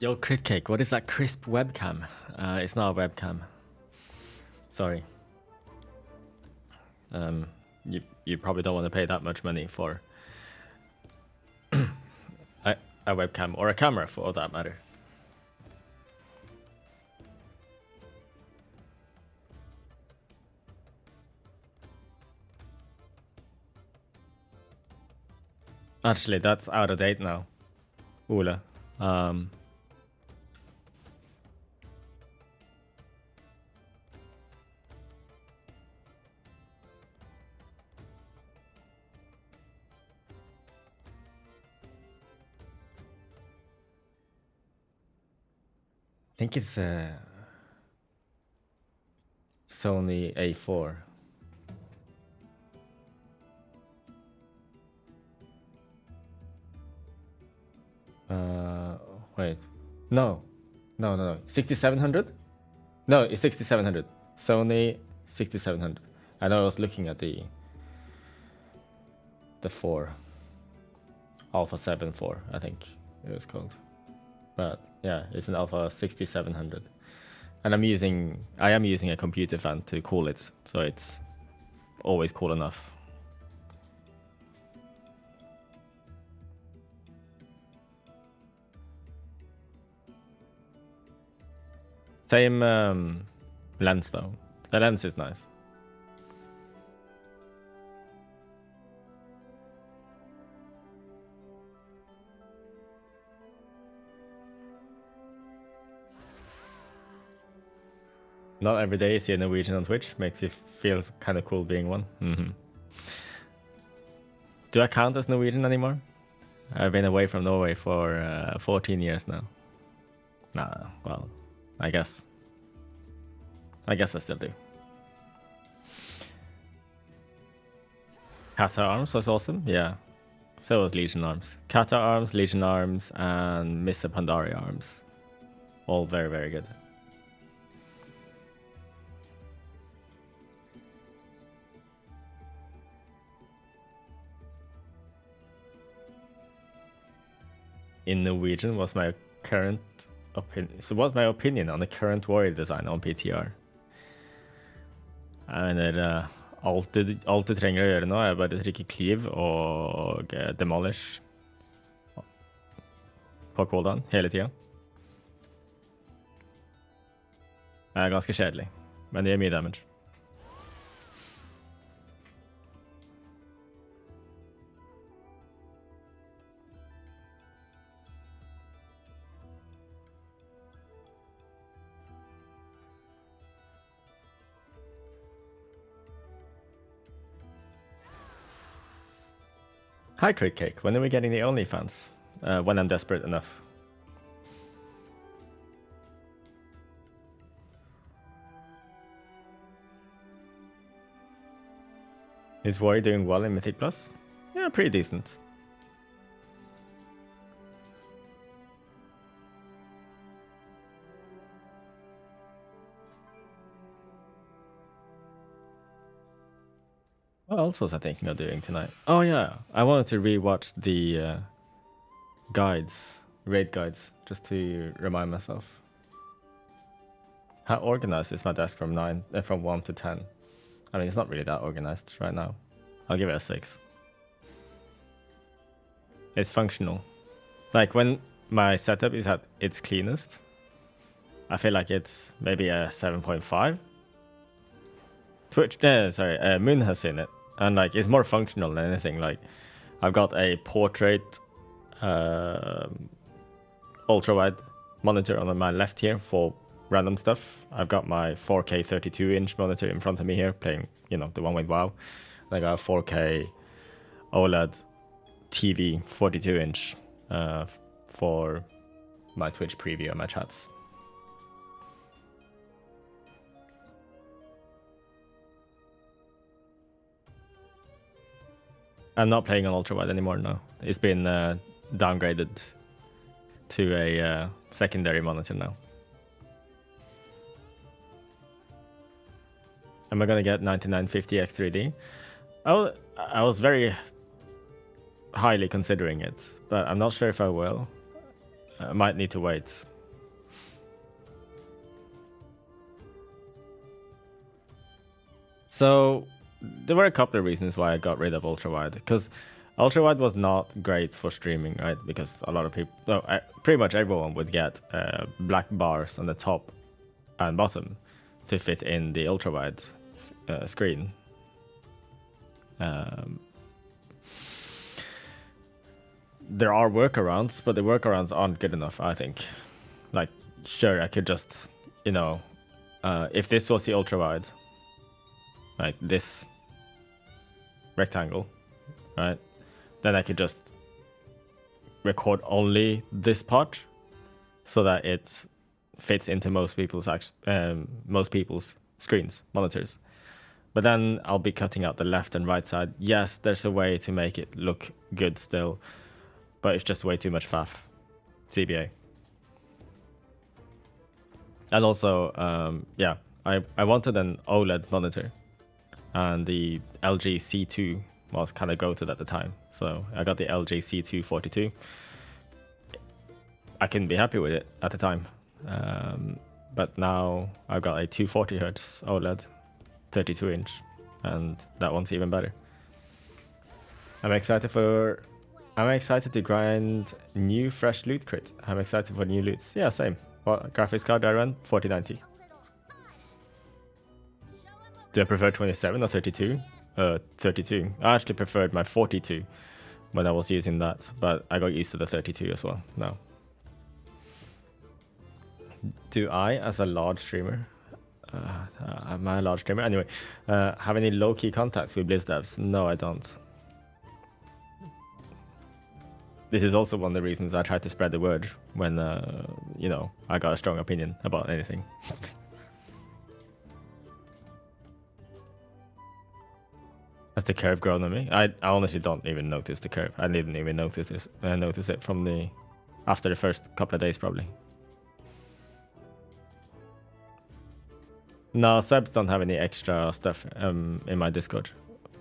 Yo, Crit Cake, what is that crisp webcam? It's not a webcam. Sorry. You probably don't want to pay that much money for a webcam or a camera for that matter. Actually, that's out of date now, Ola. I think it's a Sony A4. Wait, no, 6700. No, it's 6700. Sony 6700. I know I was looking at the 4 Alpha 7 4, I think it was called. But yeah, it's an Alpha 6700, and I am using a computer fan to cool it, so it's always cool enough. Same lens though. The lens is nice. Not every day you see a Norwegian on Twitch. Makes you feel kind of cool being one. Do I count as Norwegian anymore? I've been away from Norway for 14 years now. Nah, well, I guess I still do. Kata Arms was awesome, yeah. So was Legion Arms. Kata Arms, Legion Arms, and Mr. Pandari Arms. All very, very good. In Norwegian was my current opinion. So what's my opinion on the current warrior design on PTR? Jeg mener alt du trenger å gjøre nå er bare trykke cleave og demolish på cooldown hele tiden. Det er ganske kjedelig, men det gjør mye damage. Hi, Crit Cake. When are we getting the OnlyFans? When I'm desperate enough. Is Warrior doing well in Mythic Plus? Yeah, pretty decent. What else was I thinking of doing tonight? Oh yeah, I wanted to rewatch the raid guides, just to remind myself. How organized is my desk from 1 to 10? I mean, it's not really that organized right now. I'll give it a 6. It's functional. Like when my setup is at its cleanest, I feel like it's maybe a 7.5. Moon has seen it, and like it's more functional than anything. Like I've got a portrait ultra wide monitor on my left here for random stuff. I've got my 4K 32-inch monitor in front of me here playing, you know, the one with WoW. I got a 4K OLED TV 42-inch for my Twitch preview and my chats. I'm not playing on ultra wide anymore now. It's been downgraded to a secondary monitor now. Am I gonna get 9950 X3D? I was very highly considering it, but I'm not sure if I will. I might need to wait. So there were a couple of reasons why I got rid of ultrawide, because ultrawide was not great for streaming, right? Because a lot of people, no, pretty much everyone would get black bars on the top and bottom to fit in the ultrawide screen. There are workarounds, but the workarounds aren't good enough, I think. Like, sure, I could just, you know, if this was the ultrawide, like this rectangle, right? Then I could just record only this part so that it fits into most people's screens, monitors. But then I'll be cutting out the left and right side. Yes, there's a way to make it look good still, but it's just way too much faff. CBA. And also, yeah, I wanted an OLED monitor, and the LG C2 was kind of go-to at the time. So I got the LG C2 42. I couldn't be happy with it at the time. But now I've got a 240 Hz OLED, 32 inch, and that one's even better. I'm excited to grind new fresh loot crit. I'm excited for new loots. Yeah, same. What graphics card do I run? 4090. Do I prefer 27 or 32? 32. I actually preferred my 42 when I was using that, but I got used to the 32 as well now. Do I, as a large streamer, am I a large streamer? Anyway, have any low-key contacts with Blizz devs? No, I don't. This is also one of the reasons I try to spread the word when, you know, I got a strong opinion about anything. Has the curve grown on me? I honestly don't even notice the curve. I didn't even notice this. Notice it from after the first couple of days probably. No, subs don't have any extra stuff in my Discord.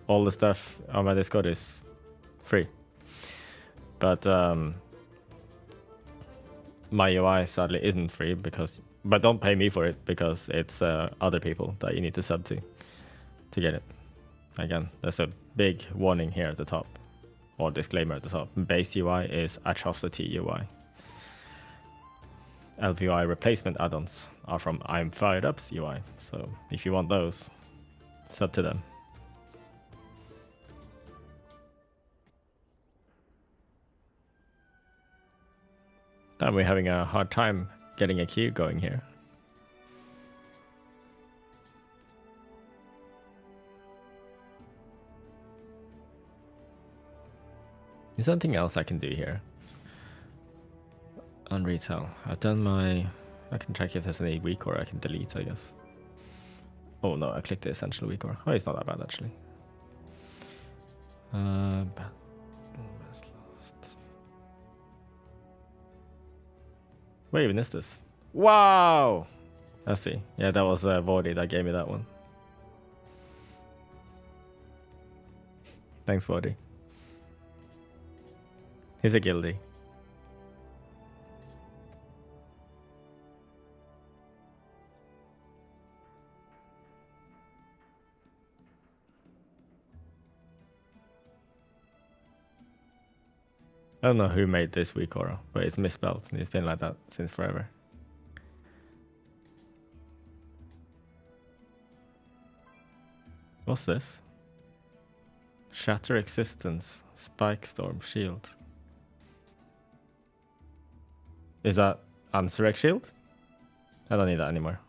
All the stuff on my Discord is free. But my UI sadly isn't free but don't pay me for it because it's other people that you need to sub to get it. Again, there's a big warning here at the top, or disclaimer at the top. Base UI is atrocity UI. LVUI replacement add-ons are from I'm Fired Up's UI, so if you want those, sub to them. And we're having a hard time getting a queue going here. Is there something else I can do here? On retail, I've done my... I can check if there's any weak or I can delete, I guess. Oh no, I clicked the essential weak or... Oh, it's not that bad actually. Where even is this? Wow! I see. Yeah, that was Vordy that gave me that one. Thanks, Vordy. He's a guildie. I don't know who made this weak aura, but it's misspelled and it's been like that since forever. What's this? Shatter Existence, Spike Storm, Shield. Is that Ansurek Shield? I don't need that anymore.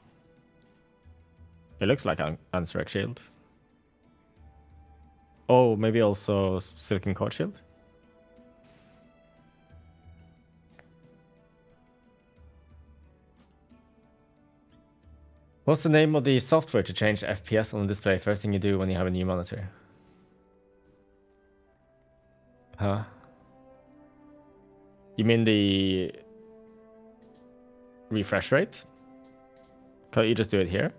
It looks like Ansurek Shield. Oh, maybe also Silken Cord Shield? What's the name of the software to change the FPS on the display? First thing you do when you have a new monitor. Huh? You mean the refresh rate? Can't you just do it here?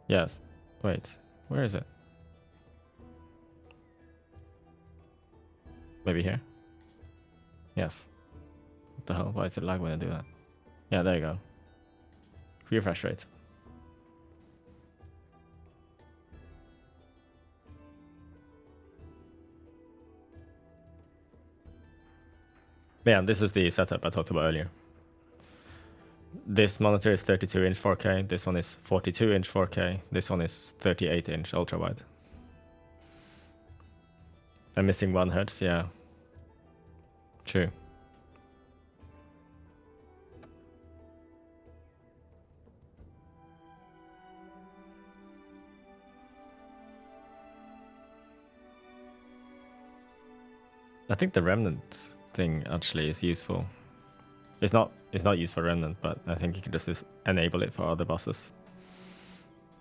Yes. Wait, where is it? Maybe here? Yes. What the hell? Why is it lag when I do that? Yeah, there you go. refresh rate. Yeah, this is the setup I talked about earlier. This monitor is 32-inch 4K. This one is 42-inch 4K. This one is 38-inch ultra wide. I'm missing 1 Hz. Yeah. True. I think the remnant thing actually is useful. It's not used for remnant, but I think you can just enable it for other bosses.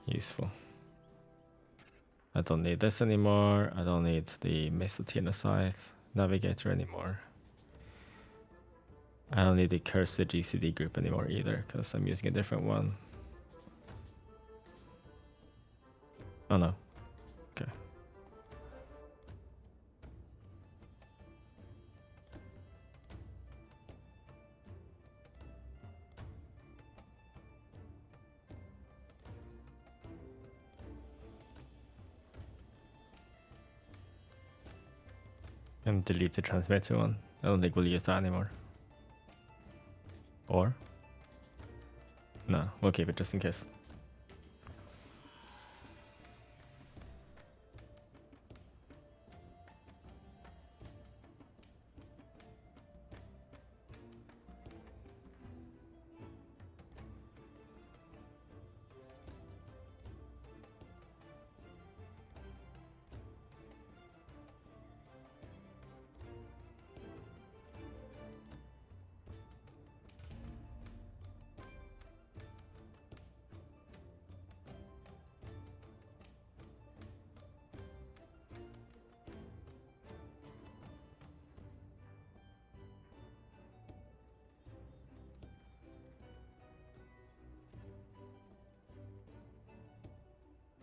Useful. I don't need this anymore. I don't need the Mesotina Scythe navigator anymore. I don't need the cursor GCD group anymore either, because I'm using a different one. Oh no. Okay. And delete the transmitter one. I don't think we'll use that anymore. Or? No, we'll keep it just in case.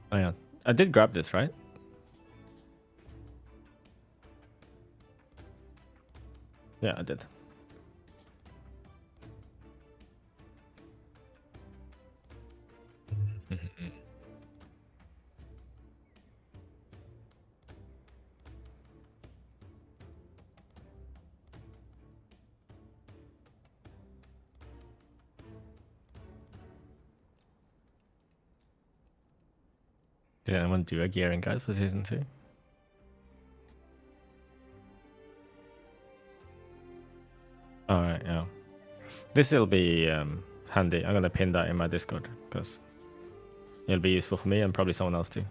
Oh yeah, I did grab this, right? Yeah, I did. Did anyone do a gearing guide for season 2? Alright, yeah. This will be handy. I'm gonna pin that in my Discord because it'll be useful for me and probably someone else too.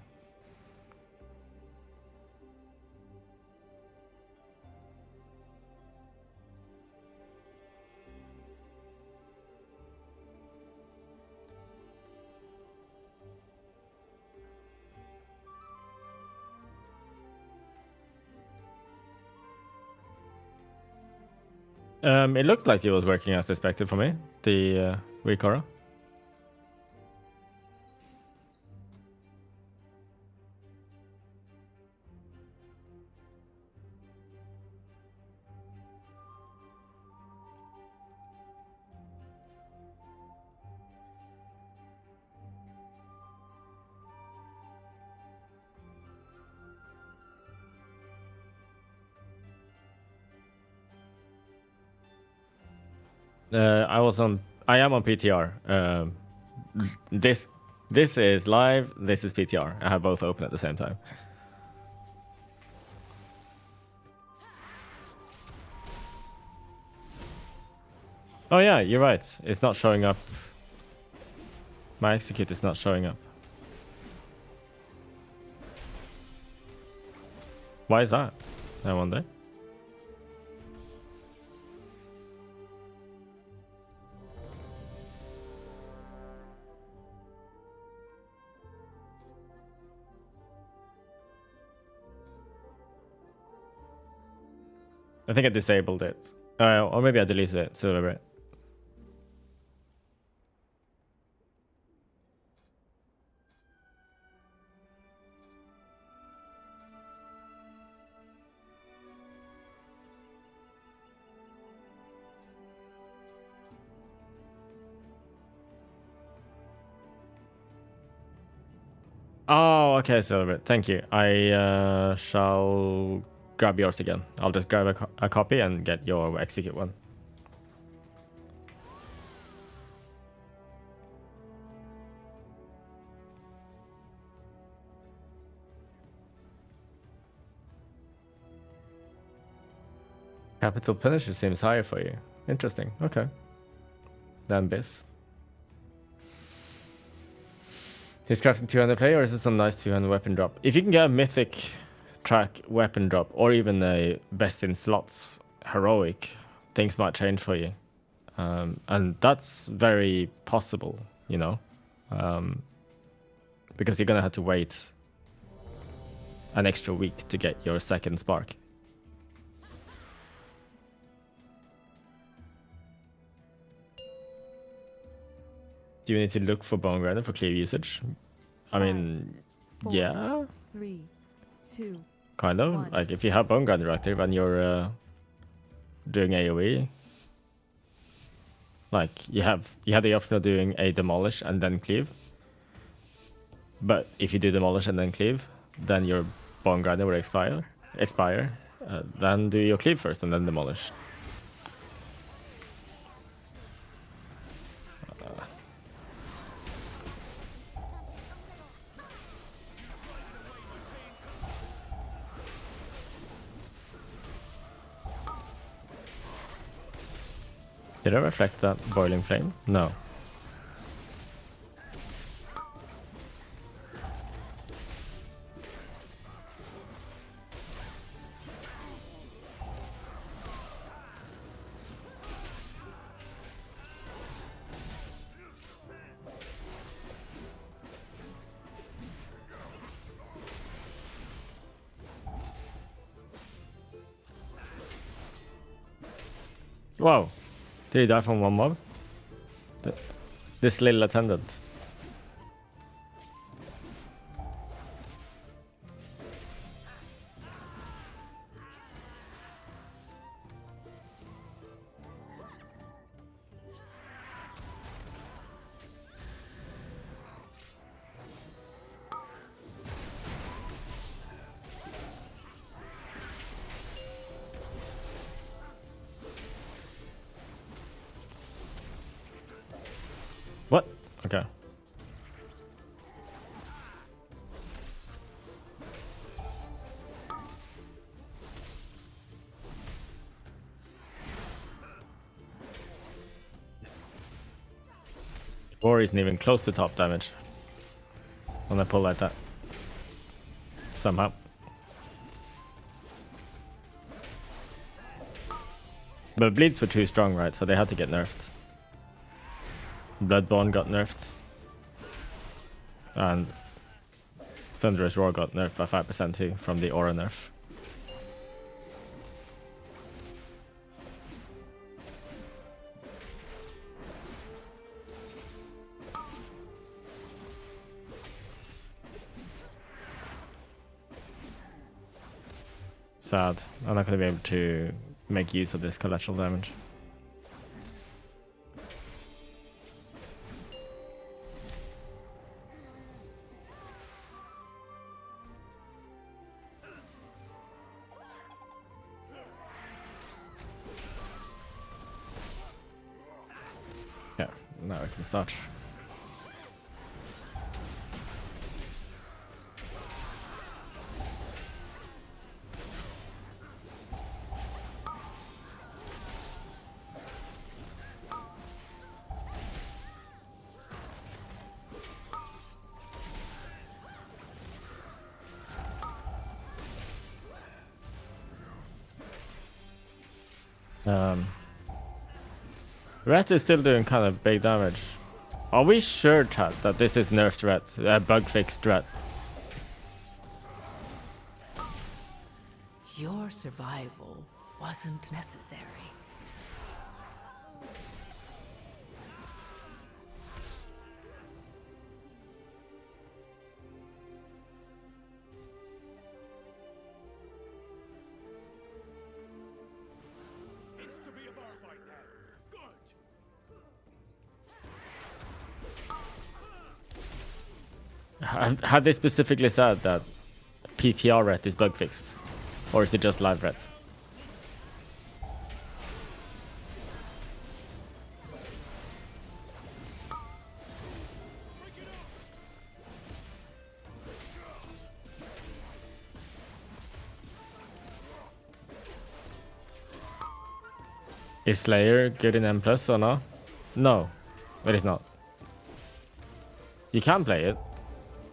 It looked like it was working as expected for me, the Recora. I am on PTR. This is live. This is PTR. I have both open at the same time. Oh yeah, you're right. It's not showing up. My execute is not showing up. Why is that? I wonder. I think I disabled it. Or maybe I deleted it. So right. Oh, okay, Silver. Thank you. I shall grab yours again. I'll just grab a copy and get your execute one. Capital Punisher seems higher for you. Interesting. Okay. Than Biss. He's crafting 200 play, or is it some nice 200 weapon drop? If you can get a mythic track weapon drop, or even a best in slots heroic, things might change for you. And that's very possible, you know, because you're gonna have to wait an extra week to get your second spark. Do you need to look for Bone Grinder for clear usage? I mean, 4, yeah, 3, 2. kind of. 1. Like if you have Bone Grinder active and you're doing AoE, like you have the option of doing a demolish and then cleave. But if you do demolish and then cleave, then your Bone Grinder will expire. Then do your cleave first and then demolish. Did I reflect that boiling flame? No. Whoa. Did he die from one mob? This little attendant. What? Okay. War isn't even close to top damage when I pull like that. Somehow. But bleeds were too strong, right? So they had to get nerfed. Bloodborne got nerfed. And Thunderous Roar got nerfed by 5% too from the aura nerf. Sad. I'm not going to be able to make use of this collateral damage. Yeah, now we can start. Rat is still doing kind of big damage. Are we sure, chat, that this is nerfed Rat? Bug fixed Rat? Your survival wasn't necessary. It's to be a bar fight now. Good. Have they specifically said that PTR ret is bug fixed? Or is it just live ret? Is Slayer good in M+ or no? No, it is not. You can play it,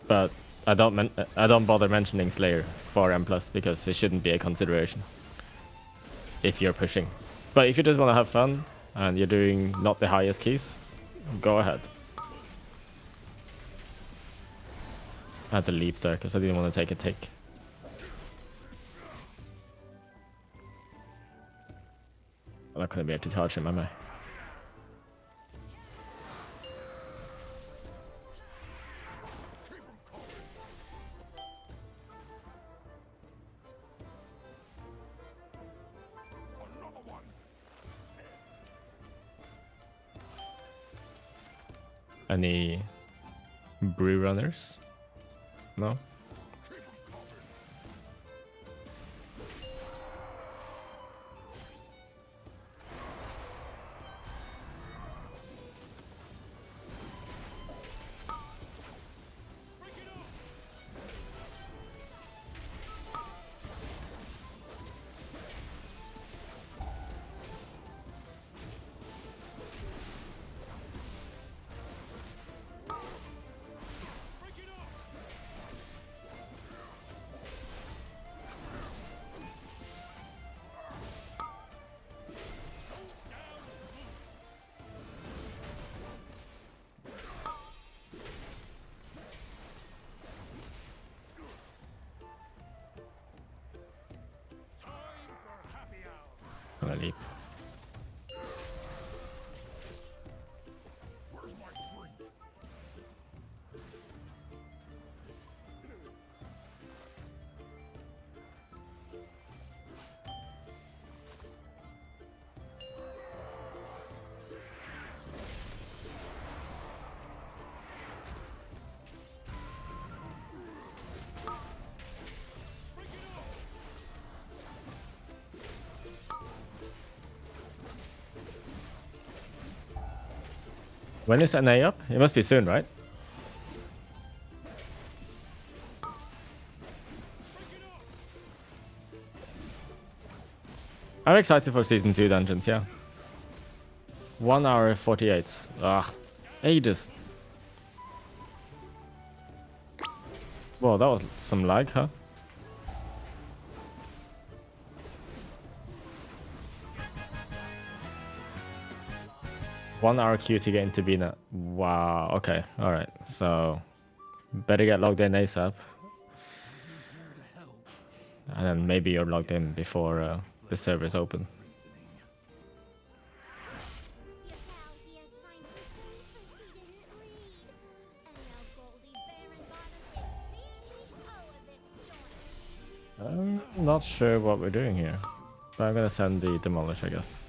but I don't bother mentioning Slayer for M+ because it shouldn't be a consideration if you're pushing. But if you just want to have fun and you're doing not the highest keys, go ahead. I had to leap there because I didn't want to take a tick. I'm not going to be able to charge him, am I? Any brew runners? No? Gonna leap. When is NA up? It must be soon, right? I'm excited for Season 2 dungeons, yeah. 1 hour 48. Ah, ages. Whoa, that was some lag, huh? One hour queue to get into Bina. Wow, okay, alright. So, better get logged in ASAP. And then maybe you're logged in before the server's open. I'm not sure what we're doing here. But I'm gonna send the demolish, I guess.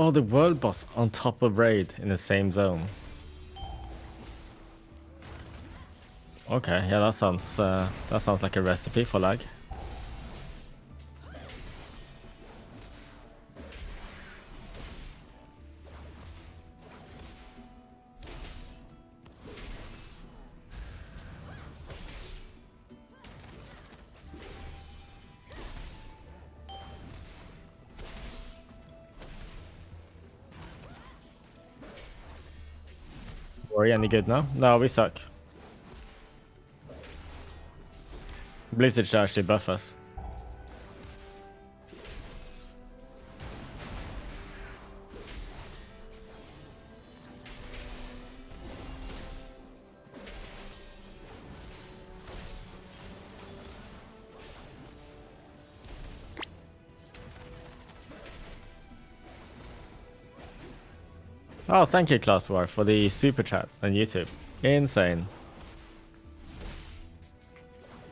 Oh, the world boss on top of raid in the same zone. Okay, yeah, that sounds like a recipe for lag. Are you any good now? No, we suck. Blizzard should actually buff us. Oh, thank you, Class War, for the super chat on YouTube. Insane.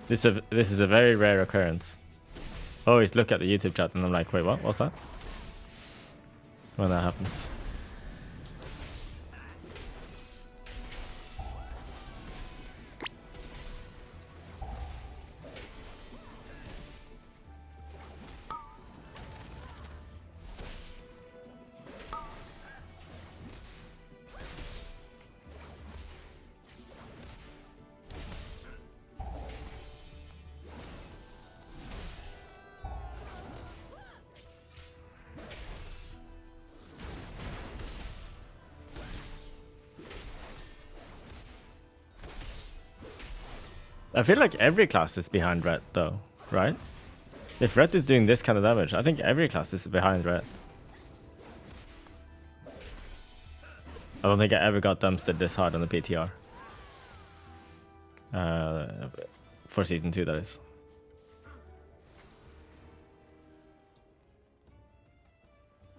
This is a very rare occurrence. I always look at the YouTube chat and I'm like, wait, what? What's that? When that happens. I feel like every class is behind red though, right? If red is doing this kind of damage, I think every class is behind red. I don't think I ever got dumpstered this hard on the PTR. For season 2, that is.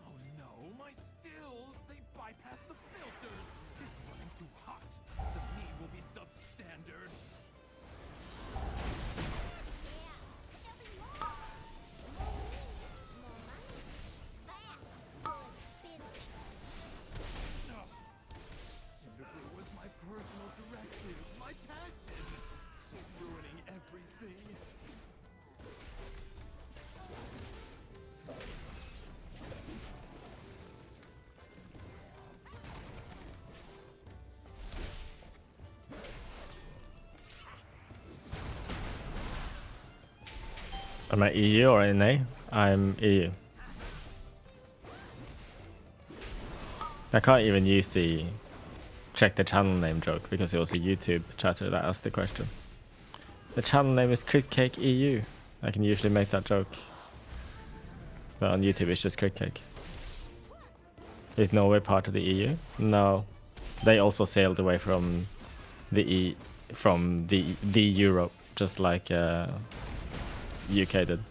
Oh no, my stills! They bypass the filters! It's running too hot. The meat will be substandard. Cinder was my personal directive, my passion. She's ruining everything. Am I EU or NA? I'm EU. I can't even use the check the channel name joke because it was a YouTube chatter that asked the question. The channel name is Critcake EU. I can usually make that joke. But on YouTube it's just Critcake. Is Norway part of the EU? No. They also sailed away from the Europe, just like UK did.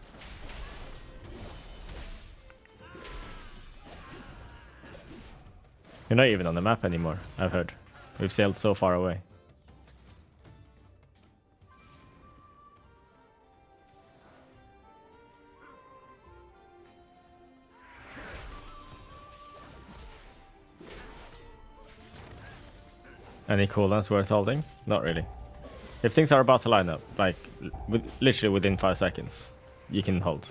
You're not even on the map anymore, I've heard. We've sailed so far away. Any cooldowns worth holding? Not really. If things are about to line up, like literally within 5 seconds, you can hold.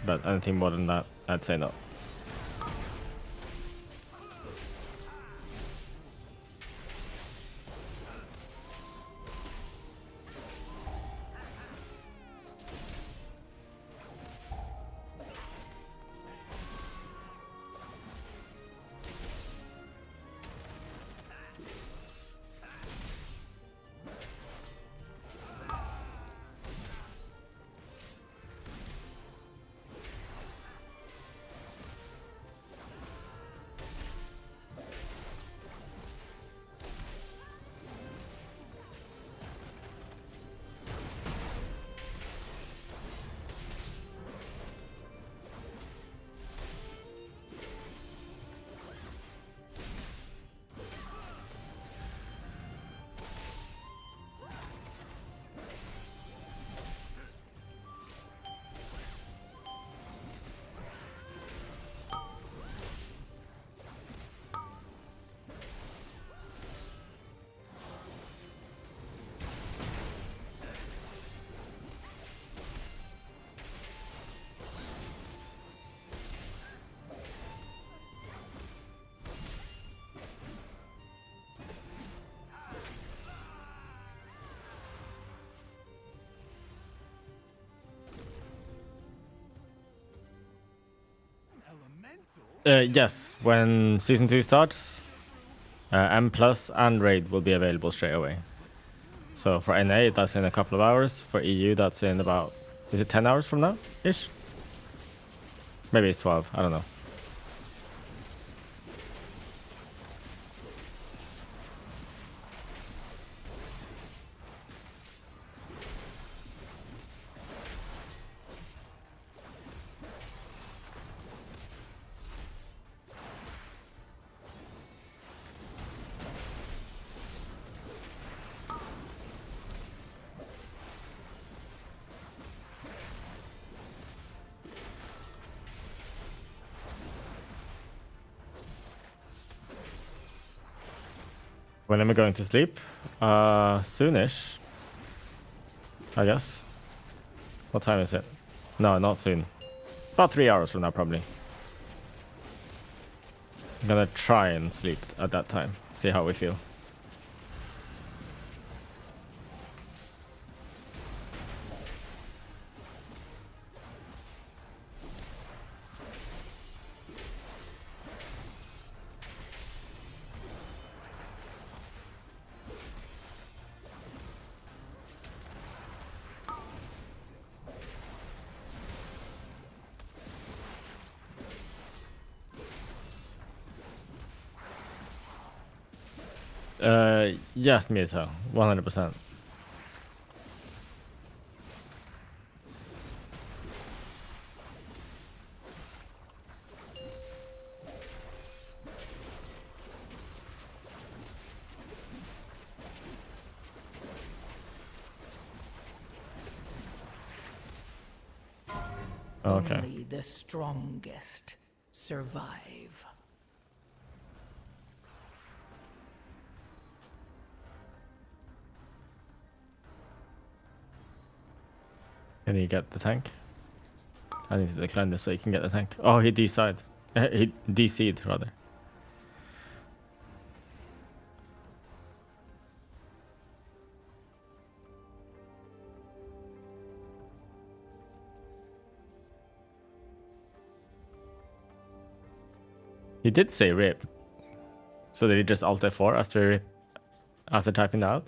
But anything more than that, I'd say no. Yes, when Season 2 starts, M Plus and Raid will be available straight away. So for NA, that's in a couple of hours. For EU, that's in about, is it 10 hours from now? Ish? Maybe it's 12, I don't know. When am I going to sleep? Soonish. I guess. What time is it? No, not soon. About 3 hours from now, probably. I'm gonna try and sleep at that time. See how we feel. Yes, Mito, 100%. Okay. Only the strongest survive. Can you get the tank? I need to decline this so you can get the tank. Oh, he DC'd. He DC'd, rather. He did say rip. So did he just Alt F4 after typing out?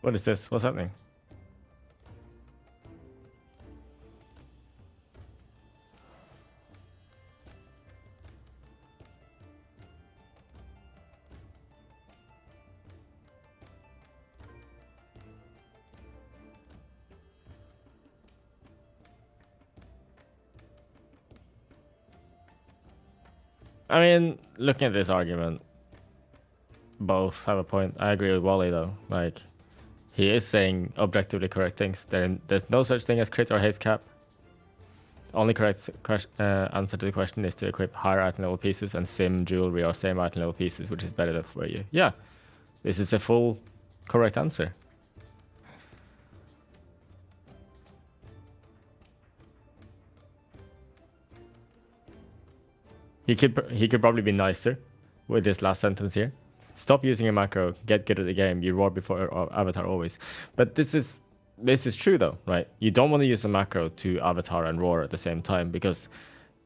What is this? What's happening? I mean, looking at this argument, both have a point. I agree with Wally though. Like, he is saying objectively correct things. There's no such thing as crit or haste cap. Only correct answer to the question is to equip higher item level pieces and sim jewelry or same item level pieces, which is better for you. Yeah, this is a full correct answer. He could probably be nicer with this last sentence here. Stop using a macro. Get good at the game. You roar before avatar always. But this is true though, right? You don't want to use a macro to avatar and roar at the same time, because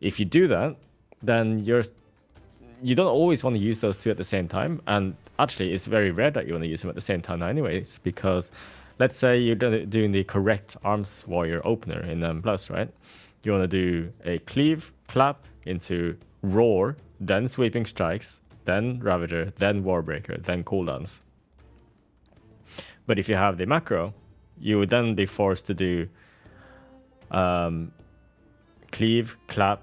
if you do that, then you don't always want to use those two at the same time. And actually, it's very rare that you want to use them at the same time anyways, because let's say you're doing the correct arms warrior opener in M+, right? You want to do a cleave, clap into roar, then sweeping strikes, then ravager, then warbreaker, then cooldowns. But if you have the macro, you would then be forced to do cleave, clap,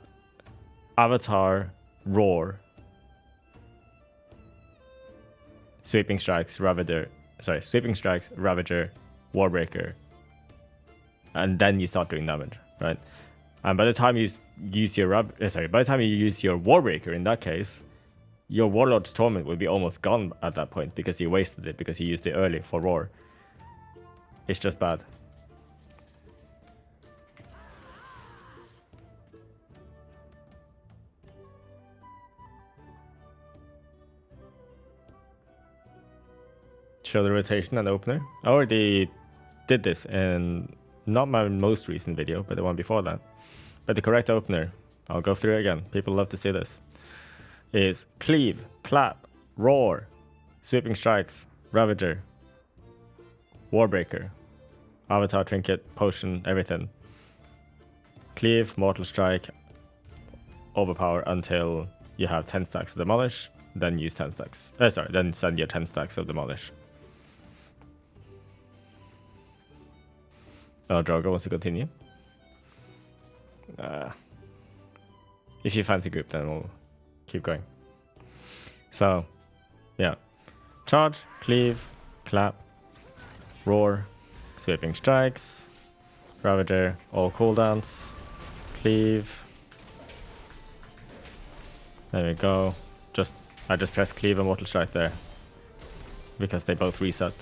avatar, roar, sweeping strikes, ravager, warbreaker, and then you start doing damage, right? And by the time you use your warbreaker, in that case, your Warlord's Torment will be almost gone at that point because you wasted it because you used it early for roar. It's just bad. show the rotation and opener. I already did this in not my most recent video, but the one before that. But the correct opener, I'll go through it again. People love to see this. Is cleave, clap, roar, sweeping strikes, ravager, warbreaker, avatar trinket, potion, everything. Cleave, mortal strike, overpower until you have 10 stacks of demolish, then use 10 stacks. Then send your 10 stacks of demolish. Oh, Drogo wants to continue. If you fancy group, then we'll keep going. So, yeah. Charge, cleave, clap, roar, sweeping strikes, ravager, all cooldowns, cleave. There we go. I just pressed cleave and mortal strike there because they both reset.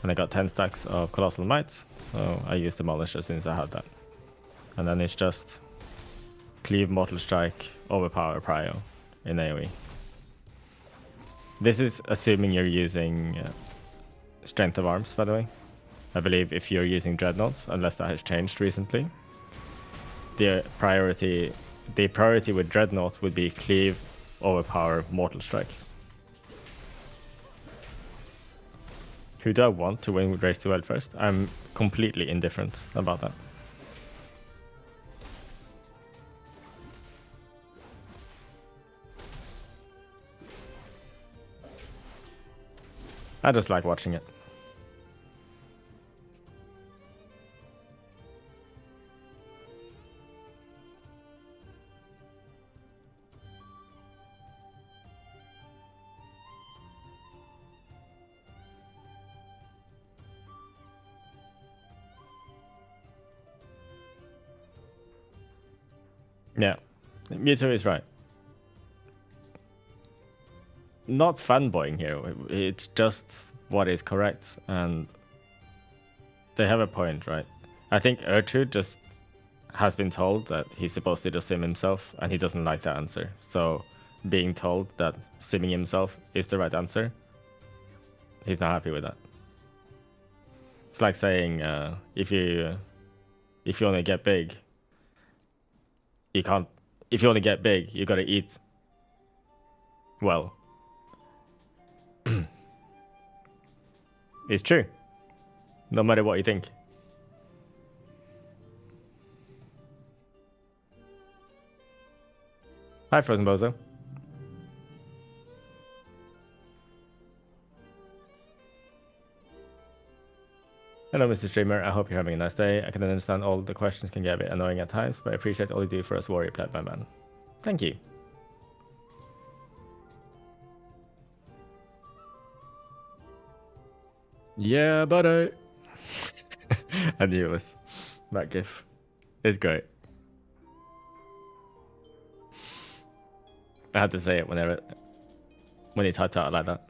And I got 10 stacks of colossal might, so I used demolish as soon as I had that. And then it's just cleave, mortal strike, overpower, prio in AoE. This is assuming you're using strength of arms, by the way. I believe if you're using dreadnoughts, unless that has changed recently, the priority with dreadnought would be cleave, overpower, mortal strike. Who do I want to win with Race to Wild first? I'm completely indifferent about that. I just like watching it. Yeah, Mewtwo is right. Not fanboying here, it's just what is correct, and they have a point, right? I think Ertrude just has been told that he's supposed to just sim himself, and he doesn't like that answer. So being told that simming himself is the right answer, he's not happy with that. It's like saying if you only get big, you can't. If you only get big, you gotta eat well. It's true, no matter what you think. Hi, Frozen Bozo. Hello, Mr. Streamer. I hope you're having a nice day. I can understand all the questions can get a bit annoying at times, but I appreciate all you do for us warrior plat, my man. Thank you. Yeah, buddy. I knew it was that gif. It's great. I had to say it when he typed out like that.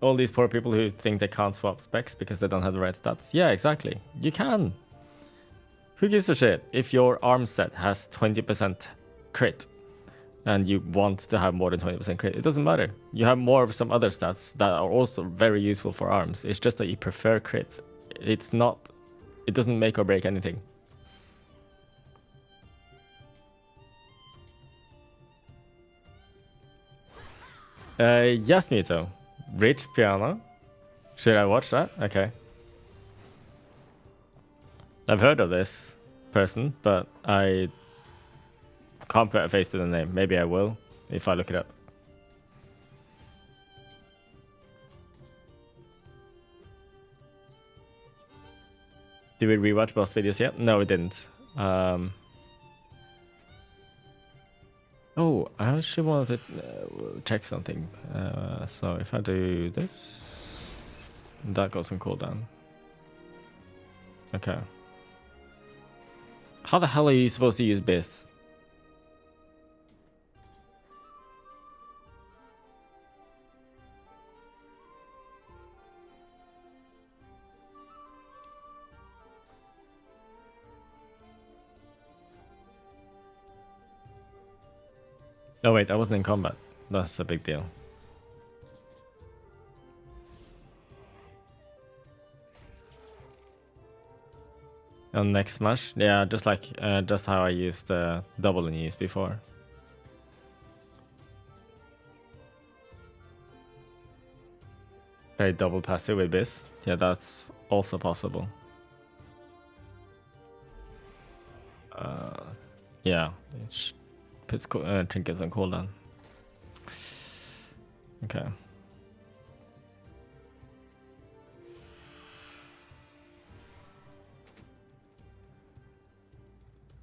All these poor people who think they can't swap specs because they don't have the right stats. Yeah, exactly. You can. Who gives a shit if your arm set has 20% crit and you want to have more than 20% crit? It doesn't matter. You have more of some other stats that are also very useful for arms. It's just that you prefer crits. It's not... It doesn't make or break anything. Yes, Mito. Rich piano. Should I watch that? Okay. I've heard of this person, but I can't put a face to the name. Maybe I will if I look it up. Did we rewatch boss videos yet? No, we didn't. Oh, I actually wanted to check something. So if I do this, that goes on cooldown. Okay. How the hell are you supposed to use Biss? Oh wait, I wasn't in combat. That's a big deal. On next smash, yeah, just like just how I used double and use before. Play double passive with this. Yeah, that's also possible. Yeah, it puts trinkets on cooldown. Okay.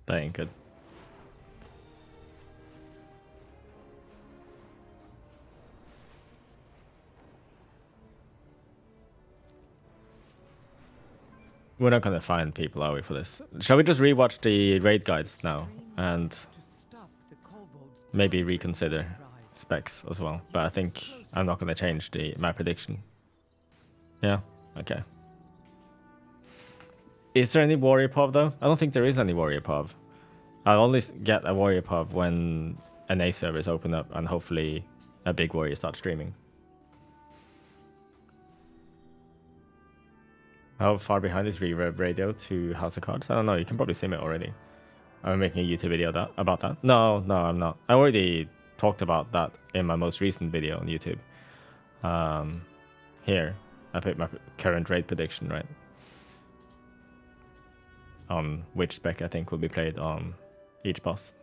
That ain't good. We're not gonna find people, are we, for this? Shall we just rewatch the raid guides now and maybe reconsider specs as well? But I think I'm not gonna change my prediction. Yeah, okay. Is there any warrior pov though? I don't think there is any warrior pov. I'll only get a warrior pov when an A server is open up and hopefully a big warrior starts streaming. How far behind is Reverb Radio to House of Cards? I don't know. You can probably sim it already. I'm making a YouTube video about that. No, I'm not. I already talked about that in my most recent video on YouTube. Here, I put my current raid prediction, right? On which spec I think will be played on each boss.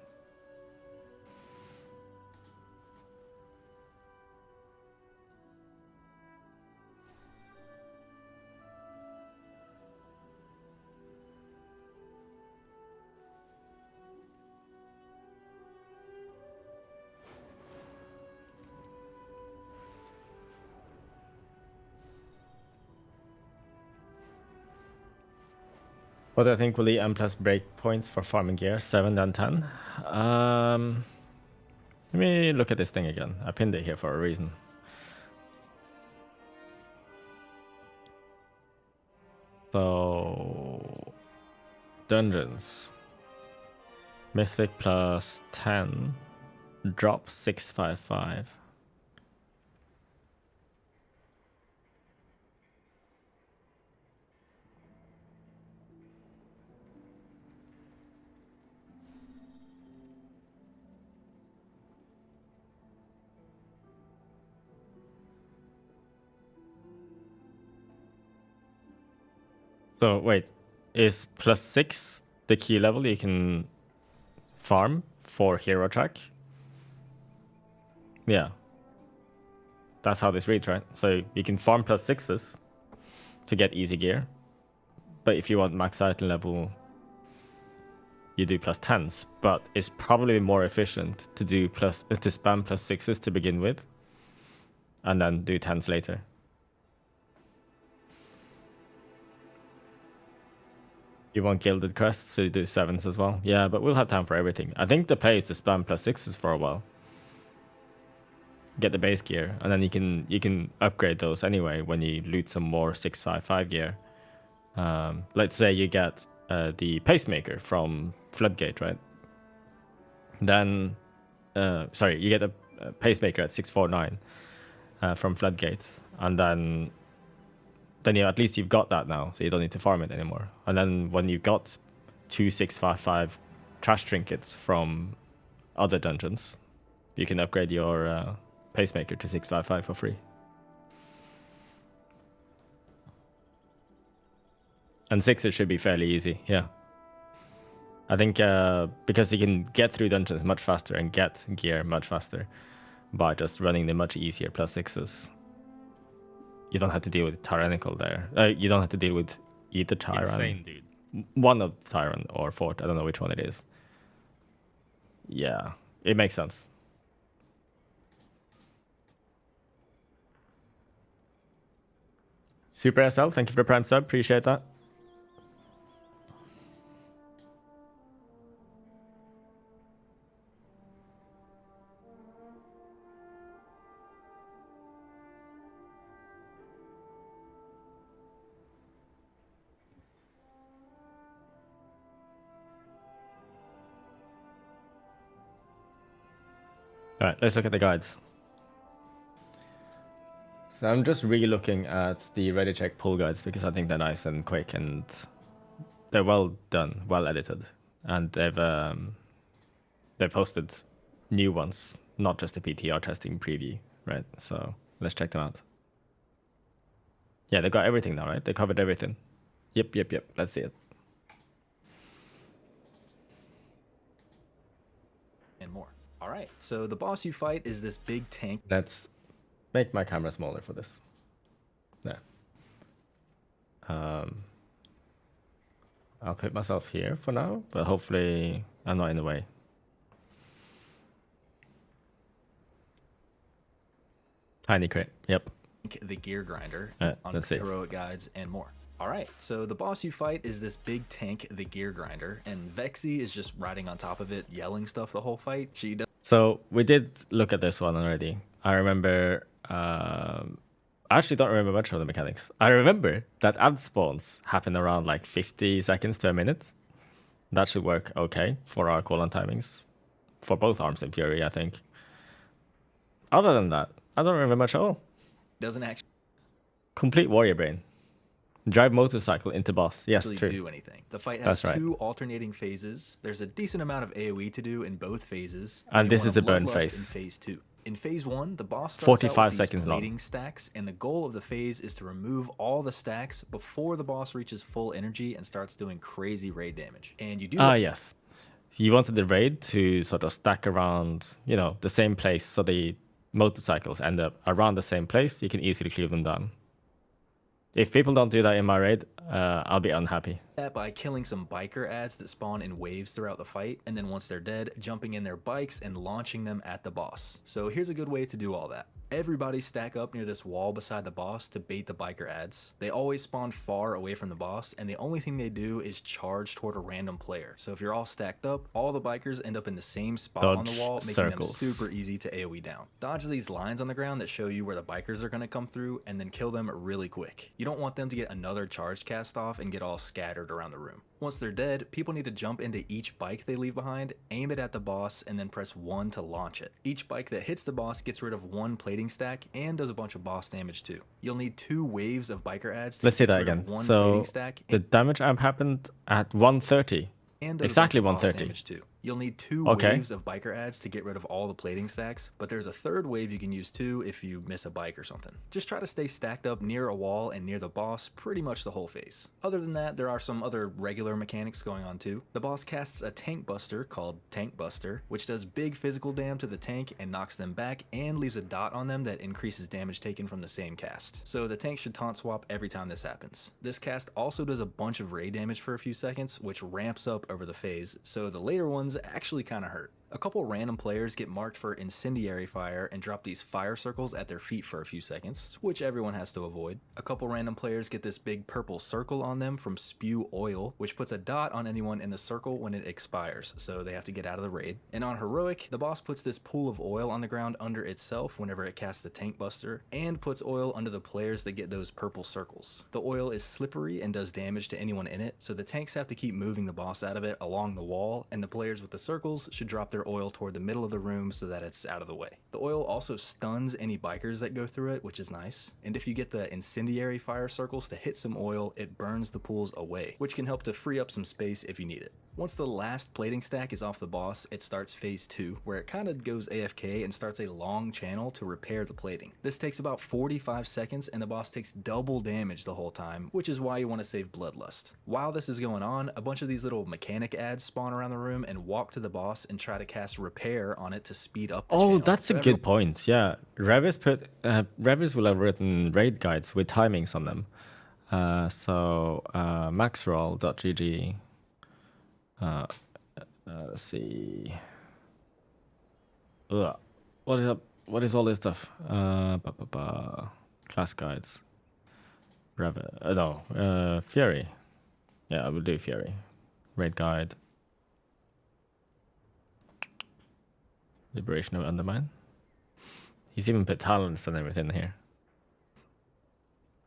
What do I think will the M plus breakpoints for farming gear? 7 and 10? Let me look at this thing again. I pinned it here for a reason. So... Dungeons. Mythic plus 10. Drop 655. So wait, is plus 6 the key level you can farm for hero track? Yeah. That's how this reads, right? So you can farm plus 6s to get easy gear. But if you want max item level, you do plus 10s. But it's probably more efficient to do to spam plus 6s to begin with. And then do 10s later. You want gilded crests, so you do 7s as well. Yeah, but we'll have time for everything. I think the play is to spam plus 6s for a while. Get the base gear, and then you can upgrade those anyway when you loot some more 655 gear. Let's say you get the pacemaker from Floodgate, right? Then, sorry, you get a pacemaker at 649 from Floodgate, and then at least you've got that now, so you don't need to farm it anymore. And then when you got 2655 trash trinkets from other dungeons, you can upgrade your pacemaker to 655 for free. And 6 it should be fairly easy, yeah. I think because you can get through dungeons much faster and get gear much faster by just running the much easier plus 6s. You don't have to deal with Tyrannical there. You don't have to deal with either Tyrant. Insane, dude. One of Tyrant or Fort. I don't know which one it is. Yeah, it makes sense. Super SL, thank you for the Prime sub. Appreciate that. All right, let's look at the guides. So I'm just re-looking at the ready check pull guides because I think they're nice and quick and they're well done, well edited, and they've posted new ones, not just a PTR testing preview, right? So let's check them out. Yeah, they got everything now, right? They covered everything. Yep. Let's see it. And more. All right, so the boss you fight is this big tank. Let's make my camera smaller for this. There. I'll put myself here for now, but hopefully I'm not in the way. Tiny crit. Yep. The gear grinder on on heroic guides and more. All right, so the boss you fight is this big tank, the gear grinder, and Vexy is just riding on top of it, yelling stuff the whole fight. She does. So we did look at this one already. I remember. I actually don't remember much of the mechanics. I remember that add spawns happen around like 50 seconds to a minute. That should work okay for our cooldown timings for both Arms and Fury, I think. Other than that, I don't remember much at all. Doesn't actually Complete warrior brain. Drive motorcycle into boss. Yes, true. do anything. The fight has two alternating phases. There's a decent amount of AoE to do in both phases. And this is a burn Bloodlust phase. In phase 2. In phase 1, the boss starts 45 out with seconds these long. plating stacks, and the goal of the phase is to remove all the stacks before the boss reaches full energy and starts doing crazy raid damage. And you do Yes. You wanted the raid to sort of stack around, you know, the same place, so the motorcycles end up around the same place. You can easily cleave them down. If people don't do that in my raid, I'll be unhappy. that by killing some biker ads that spawn in waves throughout the fight, and then once they're dead, jumping in their bikes and launching them at the boss. So here's a good way to do all that. Everybody stack up near this wall beside the boss to bait the biker ads. They always spawn far away from the boss, and the only thing they do is charge toward a random player. So if you're all stacked up, all the bikers end up in the same spot on the wall, making circles. them super easy to AoE down. Dodge these lines on the ground that show you where the bikers are going to come through, and then kill them really quick. You don't want them to get another charge cast off and get all scattered around the room. Once they're dead, people need to jump into each bike they leave behind, aim it at the boss, and then press 1 to launch it. Each bike that hits the boss gets rid of 1 plating stack and does a bunch of boss damage too. You'll need 2 waves of biker ads to Let's see get that rid of again. 1 So plating stack the damage amp happened at 130. and does exactly a bunch of boss 130. damage too. You'll need 2 Okay. waves of biker ads to get rid of all the plating stacks, but there's a 3rd wave you can use too if you miss a bike or something. Just try to stay stacked up near a wall and near the boss pretty much the whole phase. Other than that, there are some other regular mechanics going on too. The boss casts a tank buster called Tank Buster, which does big physical damage to the tank and knocks them back and leaves a dot on them that increases damage taken from the same cast. So the tank should taunt swap every time this happens. This cast also does a bunch of raid damage for a few seconds, which ramps up over the phase, so the later ones actually kinda hurt. A couple random players get marked for incendiary fire and drop these fire circles at their feet for a few seconds, which everyone has to avoid. A couple random players get this big purple circle on them from spew oil, which puts a dot on anyone in the circle when it expires, so they have to get out of the raid. And on heroic, the boss puts this pool of oil on the ground under itself whenever it casts the tank buster, and puts oil under the players that get those purple circles. The oil is slippery and does damage to anyone in it, so the tanks have to keep moving the boss out of it along the wall, and the players with the circles should drop their oil toward the middle of the room so that it's out of the way. The oil also stuns any bikers that go through it, which is nice. And if you get the incendiary fire circles to hit some oil, it burns the pools away, which can help to free up some space if you need it. Once the last plating stack is off the boss, it starts phase 2, where it kind of goes AFK and starts a long channel to repair the plating. This takes about 45 seconds and the boss takes double damage the whole time, which is why you want to save Bloodlust. While this is going on, a bunch of these little mechanic ads spawn around the room and walk to the boss and try to cast repair on it to speed up the channel. Oh, that's a good point. Yeah, Revis will have written raid guides with timings on them. Maxroll.gg. Let's see. Ugh. What is up? What is all this stuff? Class guides. Fury. Yeah, I will do Fury. Raid guide. Liberation of Undermine. He's even put talents and everything here.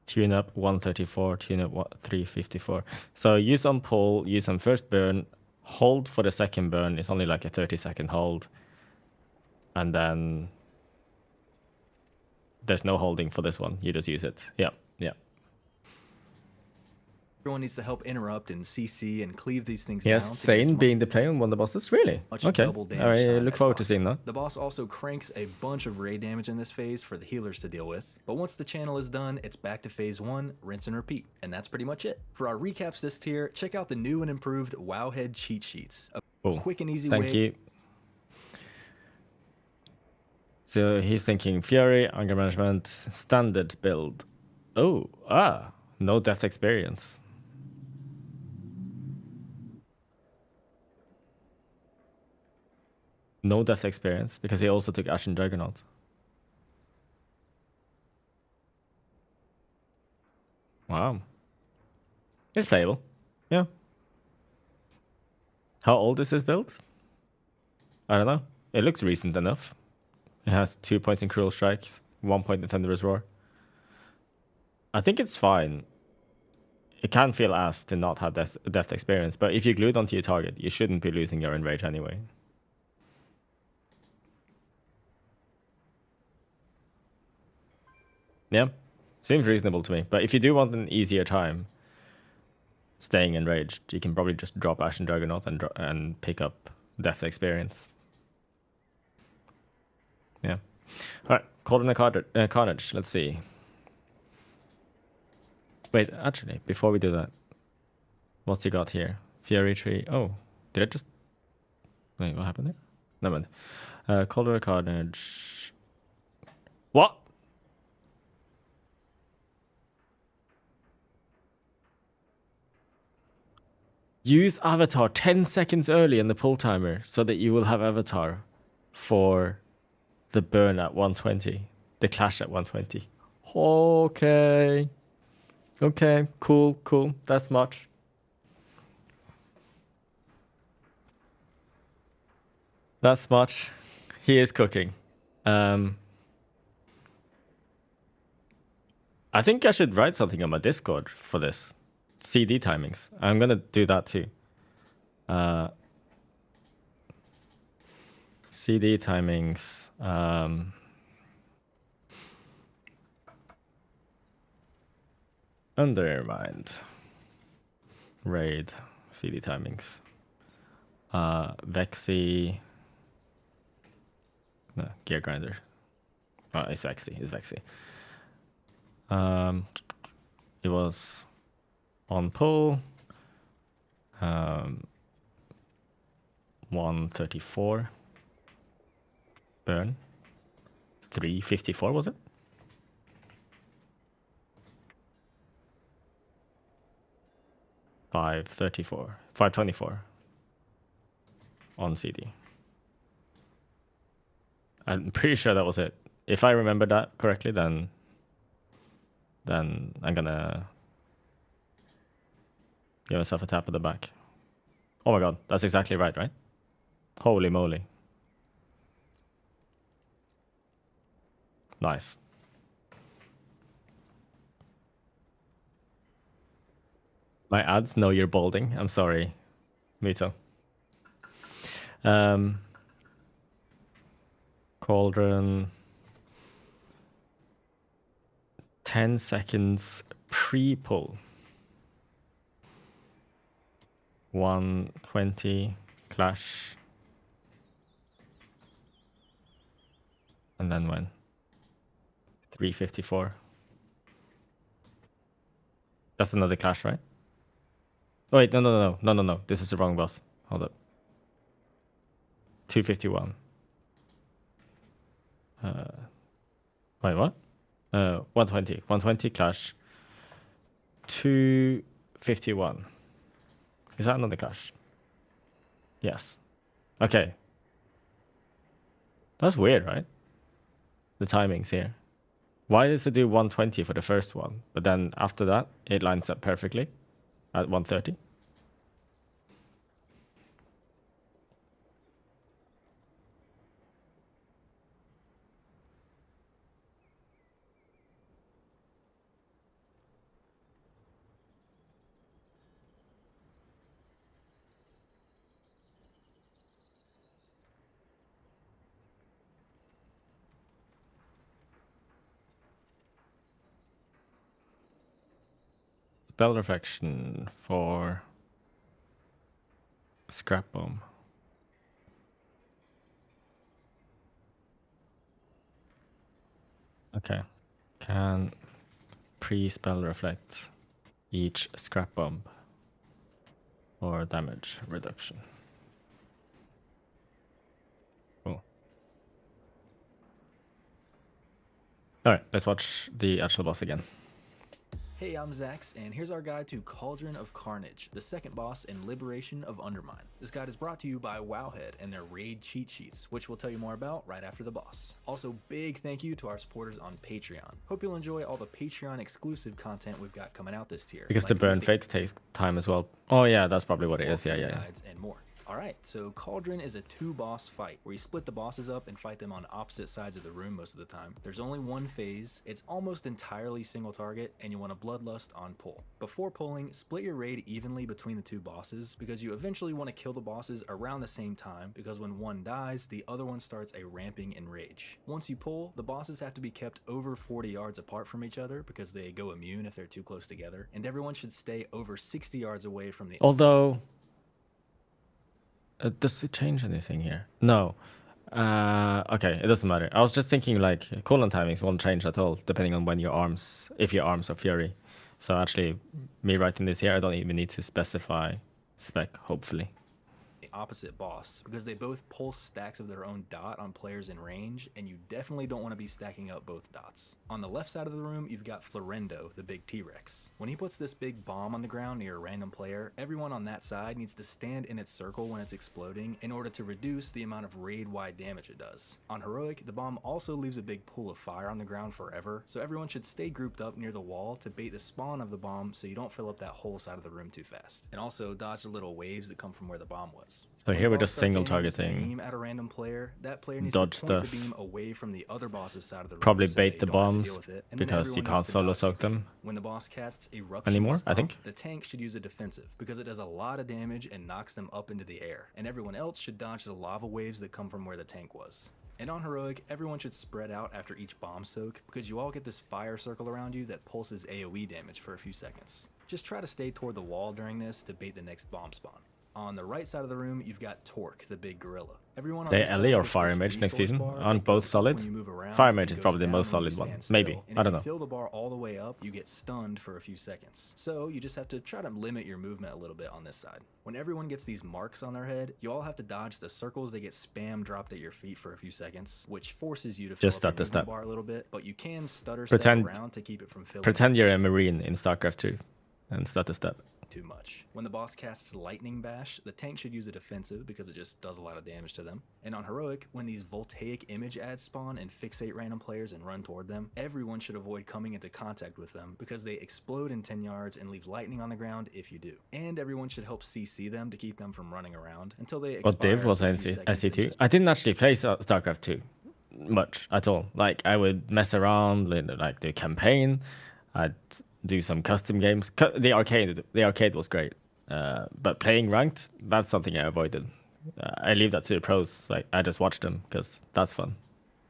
Tune up 134, tune up 354. So use on pull, use on first burn, hold for the second burn. It's only like a 30-second hold. and then there's no holding for this one. You just use it. Yeah, yeah. Everyone needs to help interrupt and CC and cleave these things Yes, down. to get as Thane being the player on one of the bosses. Really? much Okay. double damage I time look as forward to possible. seeing that. The boss also cranks a bunch of raid damage in this phase for the healers to deal with, but once the channel is done, it's back to phase 1, rinse and repeat. And that's pretty much it. For our recaps this tier, check out the new and improved Wowhead cheat sheets. A Cool. quick and easy Thank way. you. So he's thinking Fury, anger management, standard build. Oh, no death experience. No death experience because he also took Ashen Juggernaut. Wow. It's playable. Yeah. How old is this build? I don't know. It looks recent enough. It has 2 points in Cruel Strikes, 1 point in Thunderous Roar. I think it's fine. It can feel ass to not have death experience, but if you glue it onto your target, you shouldn't be losing your enrage anyway. Yeah, seems reasonable to me. But if you do want an easier time staying enraged, you can probably just drop Ashen Juggernaut and pick up death experience. Yeah. All right, Cauldron of Carnage. Let's see. Wait, actually, before we do that, what's he got here? Fury Tree. Oh, did I just... Wait, what happened there? Never mind. Cauldron of Carnage. What? Use Avatar 10 seconds early in the pull timer so that you will have Avatar for the burn at 120. The clash at 120. Okay. Okay, cool. That's much. That's much. He is cooking. I think I should write something on my Discord for this. CD timings. I'm gonna do that too. CD timings. Undermined. Raid. CD timings. Vexy. No, Gear Grinder. Oh, it's Vexy. It was on pull. 134. Burn. 354 was it? 534. 524 on CD. I'm pretty sure that was it. If I remember that correctly, then I'm gonna give myself a tap on the back. Oh my god, that's exactly right? Holy moly. Nice. My ads know you're balding. I'm sorry, Mito. Cauldron. 10 seconds pre-pull. 120 clash. And then when? 354. That's another clash, right? Oh, wait, no. This is the wrong boss. Hold up. 251. Wait, what? 120. 120 clash. 251. Is that another clash? Yes. Okay. That's weird, right? The timings here. Why does it do 120 for the first one, but then after that, it lines up perfectly at 130? spell reflection for scrap bomb. Okay. Can pre-spell reflect each scrap bomb or damage reduction. Cool. Alright, let's watch the actual boss again. Hey, I'm Zax, and here's our guide to Cauldron of Carnage, the second boss in Liberation of Undermine. This guide is brought to you by Wowhead and their raid cheat sheets, which we'll tell you more about right after the boss. Also, big thank you to our supporters on Patreon. Hope you'll enjoy all the Patreon exclusive content we've got coming out this tier. Because the burn fakes takes time as well. Oh yeah, that's probably what it is. Yeah. Guides and more. Alright, so Cauldron is a 2-boss fight, where you split the bosses up and fight them on opposite sides of the room most of the time. There's only one phase, it's almost entirely single target, and you want to bloodlust on pull. Before pulling, split your raid evenly between the 2 bosses, because you eventually want to kill the bosses around the same time, because when one dies, the other one starts a ramping in rage. Once you pull, the bosses have to be kept over 40 yards apart from each other, because they go immune if they're too close together, and everyone should stay over 60 yards away from the Although... does it change anything here? No. Okay, it doesn't matter. I was just thinking like cooldown timings won't change at all depending on when your arms, if your arms are fury. So actually, me writing this here, I don't even need to specify spec, hopefully. Opposite boss, because they both pull stacks of their own dot on players in range, and you definitely don't want to be stacking up both dots. On the left side of the room, you've got Florendo, the big T-Rex. When he puts this big bomb on the ground near a random player, everyone on that side needs to stand in its circle when it's exploding in order to reduce the amount of raid-wide damage it does. On Heroic, the bomb also leaves a big pool of fire on the ground forever, so everyone should stay grouped up near the wall to bait the spawn of the bomb so you don't fill up that whole side of the room too fast. And also dodge the little waves that come from where the bomb was. So here we're just single targeting, at a random player, that player needs dodge to point stuff, the beam away from the other boss's side of the room, probably so bait the you don't have to deal bombs with it, and then because you everyone can't needs to solo dodge soak it. them When the boss casts Eruption anymore, Stomp, I think. the tank should use a defensive because it does a lot of damage and knocks them up into the air, and everyone else should dodge the lava waves that come from where the tank was. And on Heroic, everyone should spread out after each bomb soak because you all get this fire circle around you that pulses AoE damage for a few seconds. Just try to stay toward the wall during this to bait the next bomb spawn. On the right side of the room, you've got Torque, the big gorilla. Everyone on The this LE side or gets Fire this Mage next resource season bar aren't that both goes up solid. when you move around Fire and Mage is goes probably the down most when you solid one. stand Maybe. still. And I don't if know. you fill the bar all the way up, you get stunned for a few seconds. So you just have to try to limit your movement a little bit on this side. When everyone gets these marks on their head, you all have to dodge the circles that get spam dropped at your feet for a few seconds, which forces you to fill Just up your stutter movement step. bar a little bit, but you can stutter Pretend- step around to keep it from filling Pretend you're a Marine in StarCraft 2 and stutter step. too much. When the boss casts Lightning Bash, the tank should use a defensive because it just does a lot of damage to them. And on Heroic, when these voltaic image ads spawn and fixate random players and run toward them, everyone should avoid coming into contact with them because they explode in 10 yards and leave lightning on the ground if you do. And everyone should help CC them to keep them from running around until they expire. What div was after a few seconds and SC2? just- I didn't actually play StarCraft 2 much at all. Like I would mess around with like the campaign. I'd do some custom games. The arcade was great. But playing ranked, that's something I avoided. I leave that to the pros. Like I just watch them because that's fun.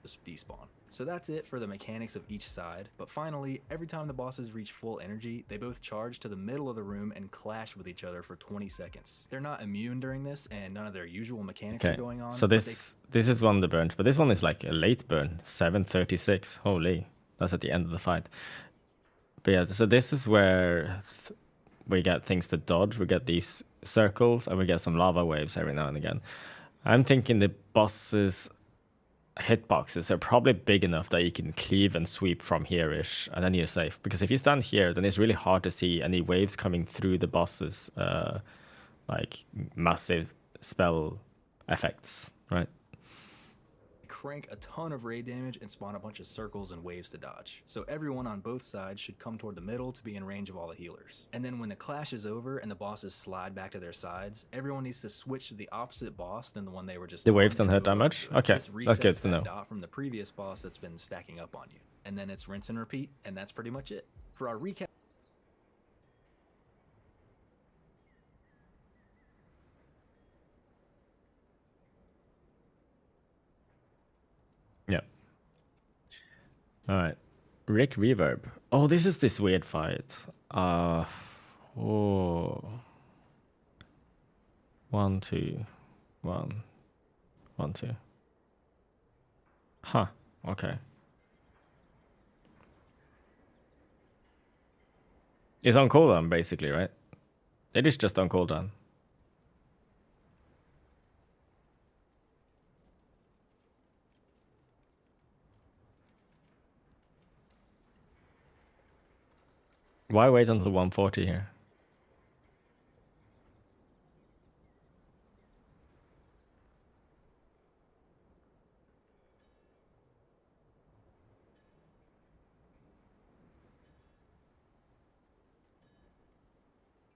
Just despawn. So that's it for the mechanics of each side, but finally, every time the bosses reach full energy, they both charge to the middle of the room and clash with each other for 20 seconds. They're not immune during this, and none of their usual mechanics are going on. So this is one of the burns, but this one is like a late burn, 7:36. Holy, that's at the end of the fight. But yeah, so this is where we get things to dodge. We get these circles, and we get some lava waves every now and again. I'm thinking the bosses' hitboxes are probably big enough that you can cleave and sweep from here-ish, and then you're safe. Because if you stand here, then it's really hard to see any waves coming through the boss's like massive spell effects, right? crank a ton of raid damage and spawn a bunch of circles and waves to dodge. So everyone on both sides should come toward the middle to be in range of all the healers. And then when the clash is over and the bosses slide back to their sides, everyone needs to switch to the opposite boss than the one they were just The on waves and don't hurt move that over much? to it. Okay, This that's good resets to that know. dot from the previous boss that's been stacking up on you. And then it's rinse and repeat, and that's pretty much it. For our recap, Yeah. All right. Rick Reverb. Oh, this is this weird fight. Oh. 1, 2, 1, 1, 2. Huh. Okay. It's on cooldown basically, right? It is just on cooldown. Why wait until 140 here?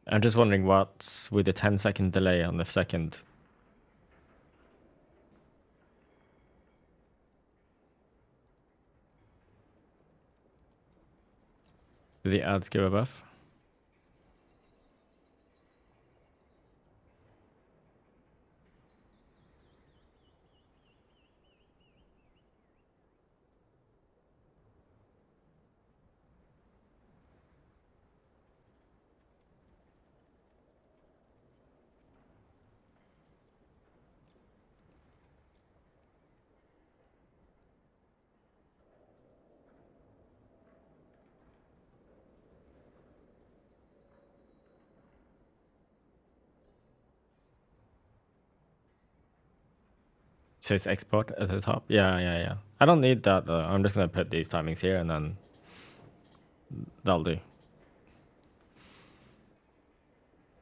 I'm just wondering what's with the 10-second delay on the second. Do the ads give a buff? Says export at the top. Yeah. I don't need that though. I'm just gonna put these timings here and then that'll do.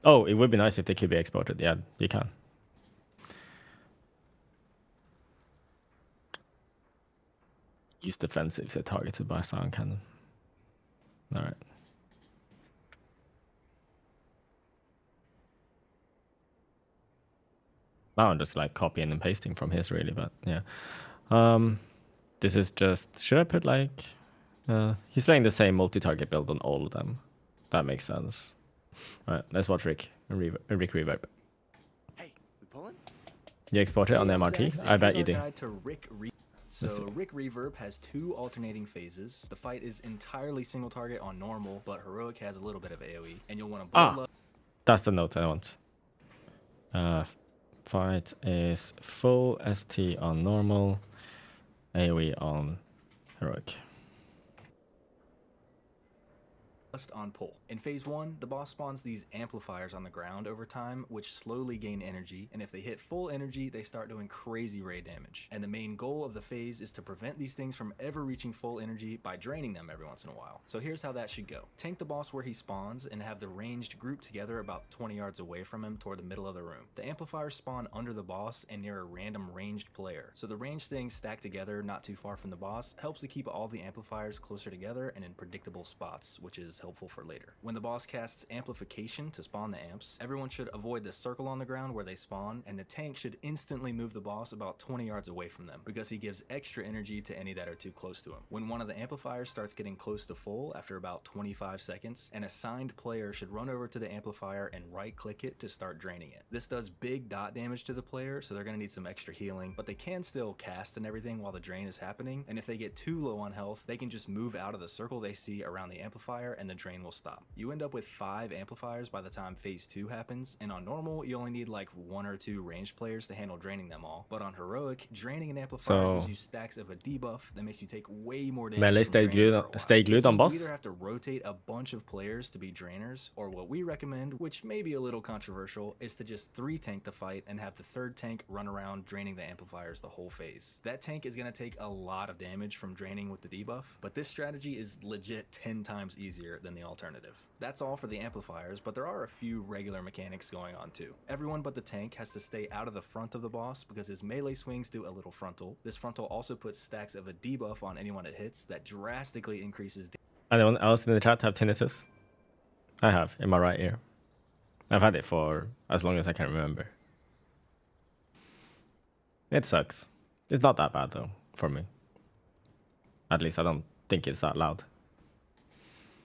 Oh, it would be nice if they could be exported. Yeah, you can. Use defensives if targeted by sound cannon. Alright. Now I'm just like copying and pasting from his really, but yeah. This is just, should I put like, he's playing the same multi-target build on all of them. That makes sense. Alright, let's watch Rick reverb. Hey, we pulling? You export it on the Hey, MRT? Zach, I bet here's you our do. guide to Rick Let's see. So Rick Reverb has 2 alternating phases. The fight is entirely single target on normal, but heroic has a little bit of AoE, and you'll want to bloodlust. That's the note I want. Fight is full ST on normal, AoE on heroic. On pull. In phase 1, the boss spawns these amplifiers on the ground over time, which slowly gain energy, and if they hit full energy, they start doing crazy raid damage. And the main goal of the phase is to prevent these things from ever reaching full energy by draining them every once in a while. So here's how that should go. Tank the boss where he spawns and have the ranged group together about 20 yards away from him toward the middle of the room. The amplifiers spawn under the boss and near a random ranged player. So the ranged things stacked together not too far from the boss helps to keep all the amplifiers closer together and in predictable spots, which is helpful for later. When the boss casts amplification to spawn the amps, everyone should avoid the circle on the ground where they spawn, and the tank should instantly move the boss about 20 yards away from them, because he gives extra energy to any that are too close to him. When one of the amplifiers starts getting close to full after about 25 seconds, an assigned player should run over to the amplifier and right-click it to start draining it. This does big dot damage to the player, so they're going to need some extra healing, but they can still cast and everything while the drain is happening, and if they get too low on health, they can just move out of the circle they see around the amplifier and the drain will stop. You end up with 5 amplifiers by the time phase 2 happens, and on normal you only need like 1 or 2 ranged players to handle draining them all, but on heroic, draining an amplifier gives you stacks of a debuff that makes you take way more damage. Melee from stay draining glued, for a while. stay glued This on means boss? You either have to rotate a bunch of players to be drainers, or what we recommend, which may be a little controversial, is to just 3 tank the fight and have the 3rd tank run around draining the amplifiers the whole phase. That tank is going to take a lot of damage from draining with the debuff, but this strategy is legit 10 times easier than the alternative. That's all for the amplifiers, but there are a few regular mechanics going on too. Everyone but the tank has to stay out of the front of the boss because his melee swings do a little frontal. This frontal also puts stacks of a debuff on anyone it hits that drastically increases damage. Anyone else in the chat have tinnitus? I have, in my right ear. I've had it for as long as I can remember. It sucks. It's not that bad though, for me. At least I don't think it's that loud.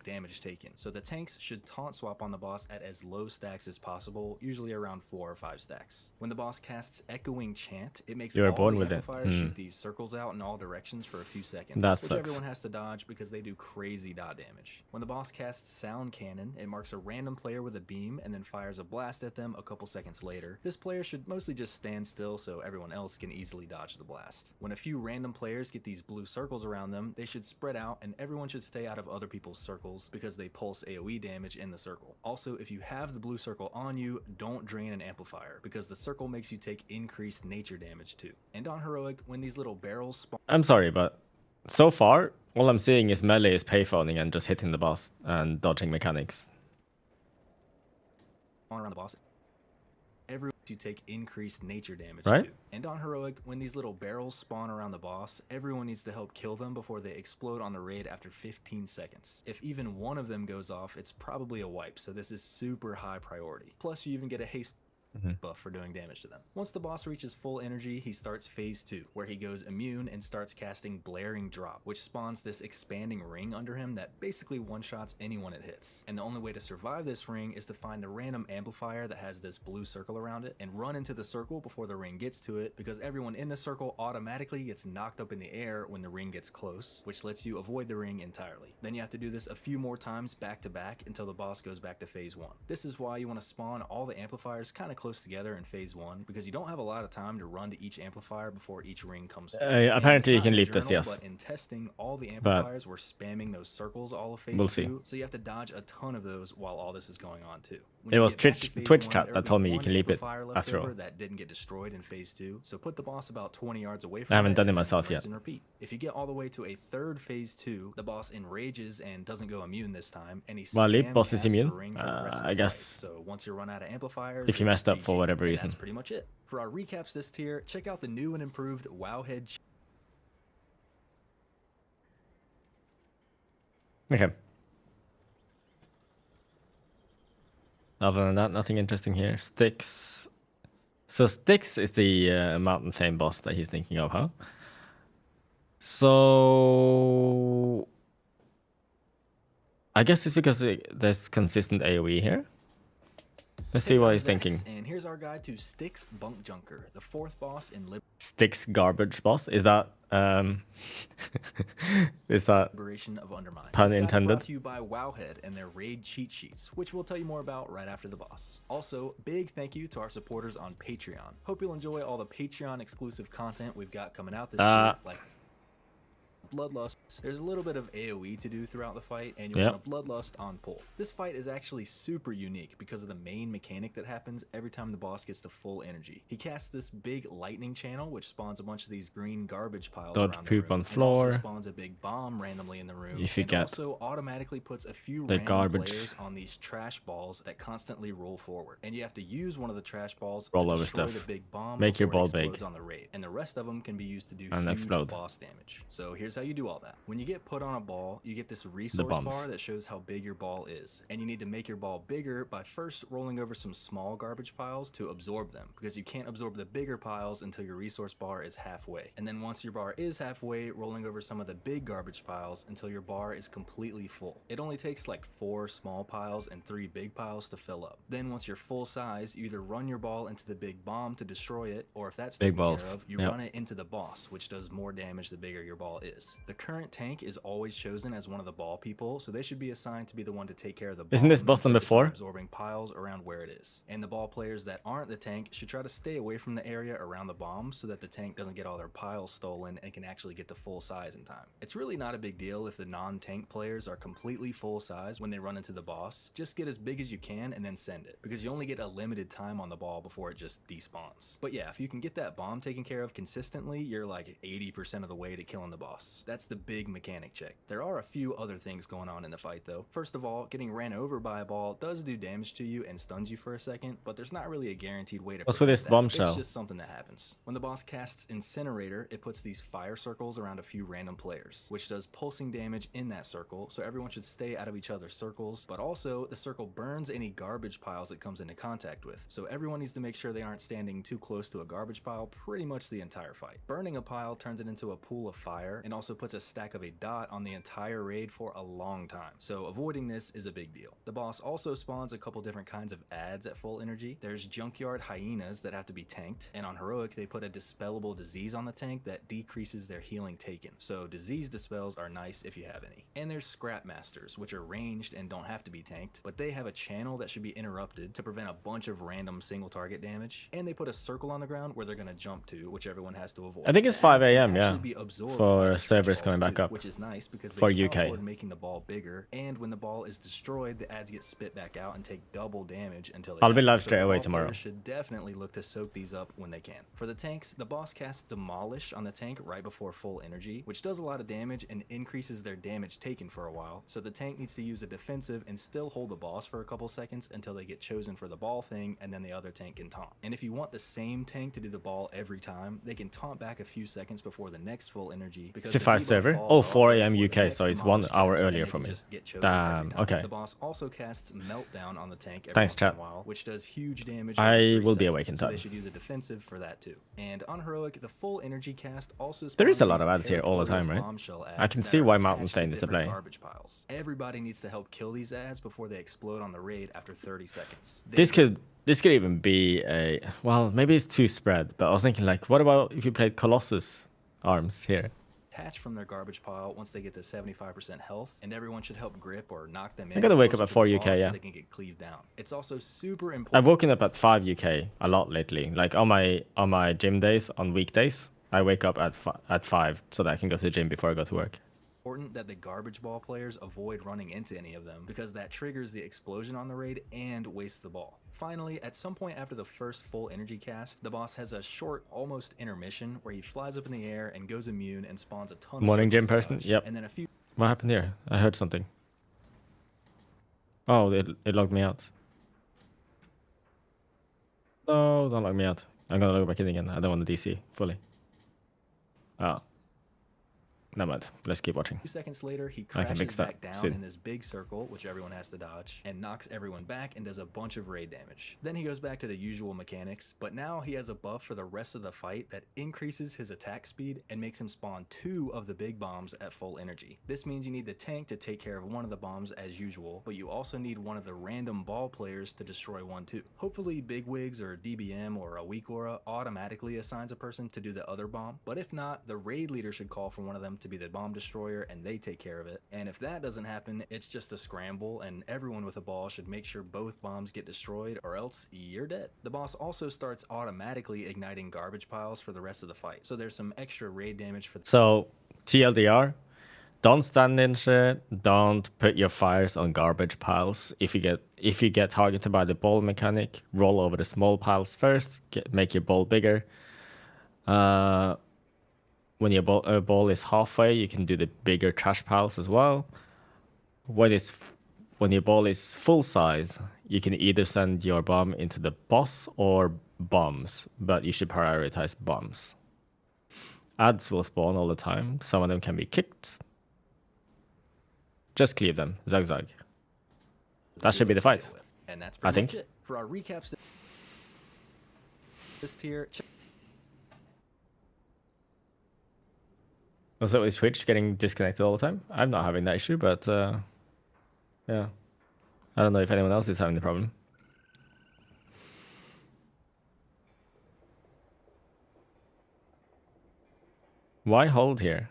damage taken. So the tanks should taunt swap on the boss at as low stacks as possible, usually around 4 or 5 stacks. When the boss casts Echoing Chant, it makes You were all born the with it. amplifiers shoot these circles out in all directions for a few seconds, That which sucks. everyone has to dodge because they do crazy dot damage. When the boss casts Sound Cannon, it marks a random player with a beam and then fires a blast at them a couple seconds later. This player should mostly just stand still so everyone else can easily dodge the blast. When a few random players get these blue circles around them, they should spread out and everyone should stay out of other people's circles because they pulse AoE damage in the circle. Also, if you have the blue circle on you, don't drain an amplifier because the circle makes you take increased nature damage too. And on Heroic, when these little barrels spawn I'm sorry, but so far, all I'm seeing is melee is payphoning and just hitting the boss and dodging mechanics. around the boss, everyone to take increased nature damage Right? too. And on Heroic, when these little barrels spawn around the boss, everyone needs to help kill them before they explode on the raid after 15 seconds. If even one of them goes off, it's probably a wipe, so this is super high priority. Plus, you even get a haste buff for doing damage to them. Once the boss reaches full energy, he starts phase 2, where he goes immune and starts casting Blaring Drop, which spawns this expanding ring under him that basically one-shots anyone it hits. And the only way to survive this ring is to find a random amplifier that has this blue circle around it and run into the circle before the ring gets to it, because everyone in the circle automatically gets knocked up in the air when the ring gets close, which lets you avoid the ring entirely. Then you have to do this a few more times back to back until the boss goes back to phase 1. This is why you want to spawn all the amplifiers kind of close together in phase 1, because you don't have a lot of time to run to each amplifier before each ring comes through. And Apparently you it's can not in leave the this, journal, yes. But in testing, all the But amplifiers were spamming those circles all of phase we'll 2, see. so you have to dodge a ton of those while all this is going on too. When It you was get back to phase Twitch 1, chat there that will be told me you one can leave it amplifier left after all. over that didn't get destroyed in phase 2, so put the boss about 20 yards away from I haven't it done it and then myself rinse yet. and repeat. If you get all the way to a third phase 2, the boss enrages and doesn't go immune this time, and he Well, leap spam boss is casts the immune. ring for the rest of the I fight. guess So once you run out of amplifiers, if you it's messed up for GG. whatever And reason. that's pretty much it. For our recaps this tier, check out the new and improved Wowhead. Okay. Other than that, nothing interesting here. Styx. So Styx is the Mountain Flame boss that he's thinking of, huh? So I guess it's because there's consistent AoE here. Let's see what he's thinking. And here's our guide to Styx Bunk Junker, the 4th boss in Styx garbage boss. Is that is that Liberation of Undermine. pun This guide is intended? brought to you by Wowhead and their raid cheat sheets, which we'll tell you more about right after the boss. Also, big thank you to our supporters on Patreon. Hope you'll enjoy all the Patreon exclusive content we've got coming out this year, like Bloodlust. There's a little bit of AoE to do throughout the fight, and you want a Bloodlust on pull. This fight is actually super unique because of the main mechanic that happens every time the boss gets to full energy. He casts this big lightning channel, which spawns a bunch of these green garbage piles Dodge around poop the room, on and floor. also spawns a big bomb randomly in the room, If you and get also automatically puts a few the random garbage. players on these trash balls that constantly roll forward, and you have to use one of the trash balls Roll to over destroy stuff. the big bomb Make your before it ball big. explodes on the raid, and the rest of them can be used to do And huge explode. boss damage. So here's how you do all that. When you get put on a ball, you get this resource bombs. bar that shows how big your ball is, and you need to make your ball bigger by first rolling over some small garbage piles to absorb them, because you can't absorb the bigger piles until your resource bar is halfway. And then once your bar is halfway, rolling over some of the big garbage piles until your bar is completely full. It only takes like 4 small piles and 3 big piles to fill up. Then once you're full size, you either run your ball into the big bomb to destroy it, or if that's Big taken balls. care of, you Yep. run it into the boss, which does more damage the bigger your ball is. The current tank is always chosen as one of the ball people, so they should be assigned to be the one to take care of the bomb. Isn't this and boss number focus on 4? absorbing piles around where it is. And the ball players that aren't the tank should try to stay away from the area around the bomb so that the tank doesn't get all their piles stolen and can actually get to full size in time. It's really not a big deal if the non-tank players are completely full size when they run into the boss. Just get as big as you can and then send it, because you only get a limited time on the ball before it just despawns. But yeah, if you can get that bomb taken care of consistently, you're like 80% of the way to killing the boss. That's the big mechanic check. There are a few other things going on in the fight though. First of all, getting ran over by a ball does do damage to you and stuns you for a second, but there's not really a guaranteed way to What's with prevent this that. bombshell? It's just something that happens. When the boss casts Incinerator, it puts these fire circles around a few random players, which does pulsing damage in that circle, so everyone should stay out of each other's circles, but also the circle burns any garbage piles it comes into contact with, so everyone needs to make sure they aren't standing too close to a garbage pile pretty much the entire fight. Burning a pile turns it into a pool of fire, and also also puts a stack of a dot on the entire raid for a long time, so avoiding this is a big deal. The boss also spawns a couple different kinds of adds at full energy. There's junkyard hyenas that have to be tanked, and on heroic they put a dispellable disease on the tank that decreases their healing taken, so disease dispels are nice if you have any. And there's scrap masters, which are ranged and don't have to be tanked, but they have a channel that should be interrupted to prevent a bunch of random single target damage, and they put a circle on the ground where they're going to jump to, which everyone has to avoid. I think it's The 5 adds can a.m. yeah, actually be absorbed by for the servers stretch coming balls back too, up which is nice because they for count UK. toward making the ball bigger, and when the ball is destroyed, the adds get spit back out and take double damage until they I'll be die. live So straight the away ball tomorrow. players should definitely look to soak these up when they can. For the tanks, the boss casts Demolish on the tank right before full energy, which does a lot of damage and increases their damage taken for a while, so the tank needs to use a defensive and still hold the boss for a couple seconds until they get chosen for the ball thing, and then the other tank can taunt. And if you want the same tank to do the ball every time, they can taunt back a few seconds before the next full energy, because the 65 debuff server? falls Oh, off 4 right a.m. before the UK, next so it's Demolish 1 hour cast, and earlier they for can me. just get chosen every Damn, time. okay. The boss also casts Meltdown on the tank every Thanks, once in a chat. while, which does huge damage. I every 3 will be seconds, awake in so they time. should use a defensive for that too. And on heroic, the full energy cast also There is a spawns lot of these ads here all the time, territorial right? bombshell I adds can that see are why Mountain attached to Thane is a different play. garbage piles. Everybody needs to help kill these ads before they explode on the raid after 30 seconds. This could even be a, well, maybe it's too spread, but I was thinking like, what about if you played Colossus arms here? Detach from their garbage pile once they get to 75% health, and everyone should help grip or knock them in. I gotta wake up closer at to 4 the UK, boss yeah. So they can get cleaved down. It's also super important. I've woken up at 5 UK a lot lately. Like on my gym days, on weekdays, I wake up at 5 so that I can go to the gym before I go to work. Important that the garbage ball players avoid running into any of them, because that triggers the explosion on the raid and wastes the ball. Finally, at some point after the first full energy cast, the boss has a short, almost intermission where he flies up in the air and goes immune and spawns a ton Morning of gym circles to person? dodge. Yep. And then a few What happened here? I heard something. Oh, it logged me out. No, don't log me out. I'm gonna log back in again. I don't want the DC fully. Oh. Never mind. Let's keep watching. 2 seconds later, he I can crashes fix that back down soon. in this big circle, which everyone has to dodge, and knocks everyone back and does a bunch of raid damage. Then he goes back to the usual mechanics, but now he has a buff for the rest of the fight that increases his attack speed and makes him spawn 2 of the big bombs at full energy. This means you need the tank to take care of one of the bombs as usual, but you also need one of the random ball players to destroy one too. Hopefully Bigwigs or DBM or a weak aura automatically assigns a person to do the other bomb, but if not, the raid leader should call for one of them to be the bomb destroyer and they take care of it. And if that doesn't happen, it's just a scramble, and everyone with a ball should make sure both bombs get destroyed or else you're dead. The boss also starts automatically igniting garbage piles for the rest of the fight, so there's some extra raid damage for So, TLDR, don't stand in shit. Don't put your fires on garbage piles. If you get targeted by the ball mechanic, roll over the small piles first. Make your ball bigger. When your ball is halfway, you can do the bigger trash piles as well. When your ball is full size, you can either send your bomb into the boss or bombs, but you should prioritize bombs. Adds will spawn all the time. Some of them can be kicked. Just cleave them. Zag zag. That should be the fight. And that's I pretty think. much it. For our recaps this tier, Also, is Twitch getting disconnected all the time? I'm not having that issue, but yeah. I don't know if anyone else is having the problem. Why hold here?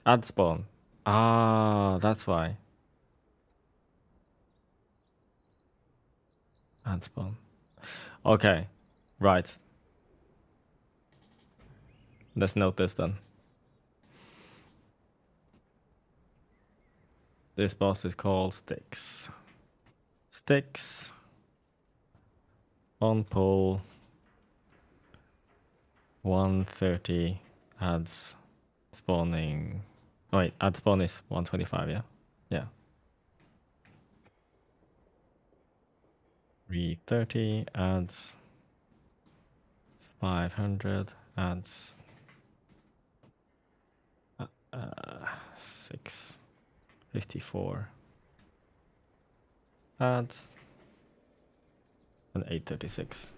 Add spawn. Ah, that's why. Add spawn. Okay, right. Let's note this then. This boss is called Sticks. Sticks. On pole. 130 adds spawning. Oh wait, add spawn is 125, yeah? Yeah. 330 adds 500 adds 654 adds and 836.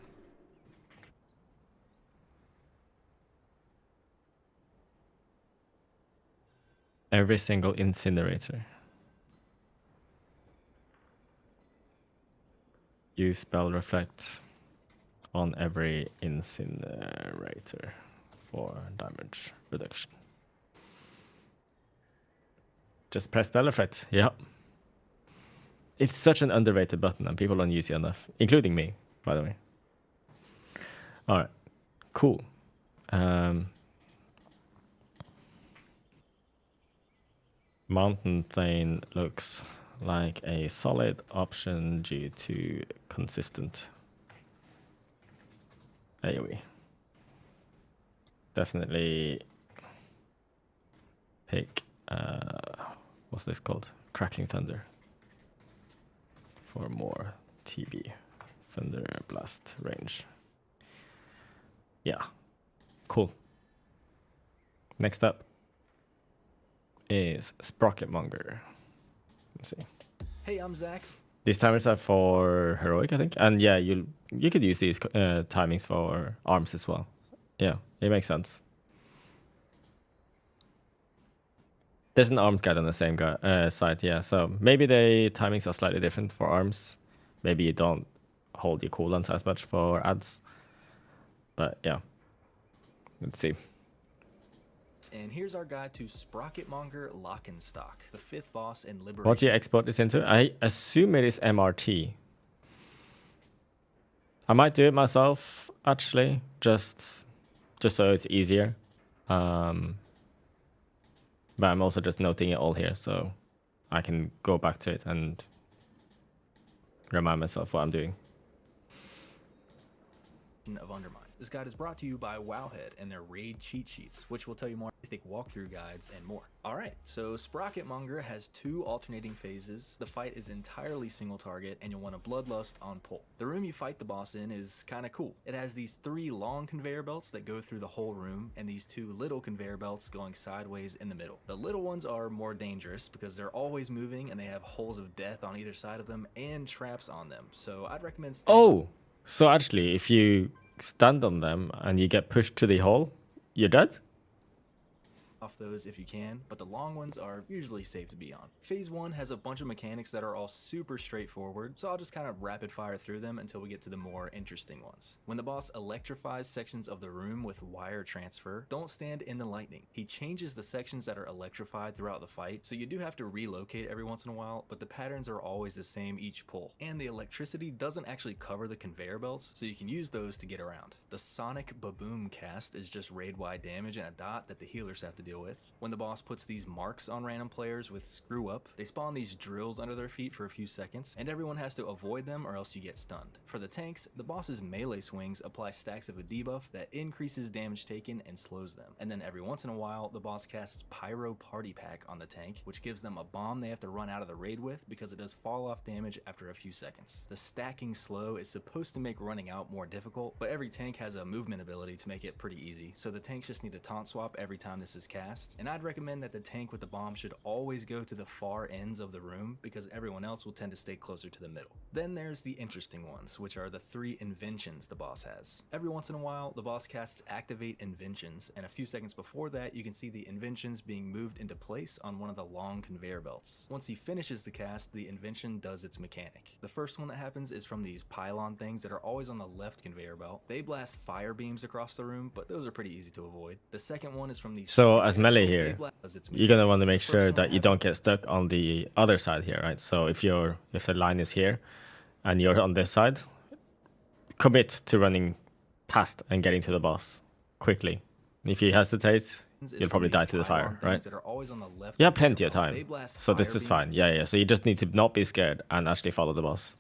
Every single incinerator. Use spell reflect on every incinerator for damage reduction. Just press spell effect. Yeah. It's such an underrated button and people don't use it enough, including me, by the way. All right, cool. Mountain Thane looks like a solid option due to consistent AoE. Definitely pick, what's this called? Crackling Thunder for more TB, Thunder Blast range. Yeah, cool. Next up is Sprocket Monger. Let's see. Hey, I'm Zach. These timers are for heroic, I think, and yeah, you could use these timings for arms as well. Yeah, it makes sense. There's an arms guide on the same site, yeah. So maybe the timings are slightly different for arms. Maybe you don't hold your cooldowns as much for ads. But yeah, let's see. And here's our guide to Sprocketmonger Lockenstock, the 5th boss in Liberation. What do you export this into? I assume it is MRT. I might do it myself, actually, just so it's easier. But I'm also just noting it all here, so I can go back to it and remind myself what I'm doing. Of Undermine. This guide is brought to you by Wowhead and their raid cheat sheets, which will tell you more mythic walkthrough guides and more. Alright, so Sprocketmonger has 2 alternating phases. The fight is entirely single target, and you'll want a Bloodlust on pull. The room you fight the boss in is kinda cool. It has these 3 long conveyor belts that go through the whole room, and these 2 little conveyor belts going sideways in the middle. The little ones are more dangerous because they're always moving and they have holes of death on either side of them and traps on them, so I'd recommend Oh, so actually, if you stand on them and you get pushed to the hole, you're dead? off those if you can, but the long ones are usually safe to be on. Phase 1 has a bunch of mechanics that are all super straightforward, so I'll just kind of rapid fire through them until we get to the more interesting ones. When the boss electrifies sections of the room with wire transfer, don't stand in the lightning. He changes the sections that are electrified throughout the fight, so you do have to relocate every once in a while, but the patterns are always the same each pull. And the electricity doesn't actually cover the conveyor belts, so you can use those to get around. The Sonic Baboom cast is just raid-wide damage and a dot that the healers have to deal with. When the boss puts these marks on random players with Screw Up, they spawn these drills under their feet for a few seconds, and everyone has to avoid them or else you get stunned. For the tanks, the boss's melee swings apply stacks of a debuff that increases damage taken and slows them. And then every once in a while, the boss casts Pyro Party Pack on the tank, which gives them a bomb they have to run out of the raid with because it does fall off damage after a few seconds. The stacking slow is supposed to make running out more difficult, but every tank has a movement ability to make it pretty easy, so the tanks just need to taunt swap every time this is cast. And I'd recommend that the tank with the bomb should always go to the far ends of the room because everyone else will tend to stay closer to the middle. Then there's the interesting ones, which are the 3 inventions the boss has. Every once in a while, the boss casts Activate Inventions, and a few seconds before that, you can see the inventions being moved into place on one of the long conveyor belts. Once he finishes the cast, the invention does its mechanic. The first one that happens is from these pylon things that are always on the left conveyor belt. They blast fire beams across the room, but those are pretty easy to avoid. The second one is from these... So as melee here, you're gonna want to make sure that you don't get stuck on the other side here, right? So if the line is here and you're on this side, commit to running past and getting to the boss quickly. If you hesitate, you'll probably die to the fire, right? You have plenty of time, so this is fine. Yeah. So you just need to not be scared and actually follow the boss.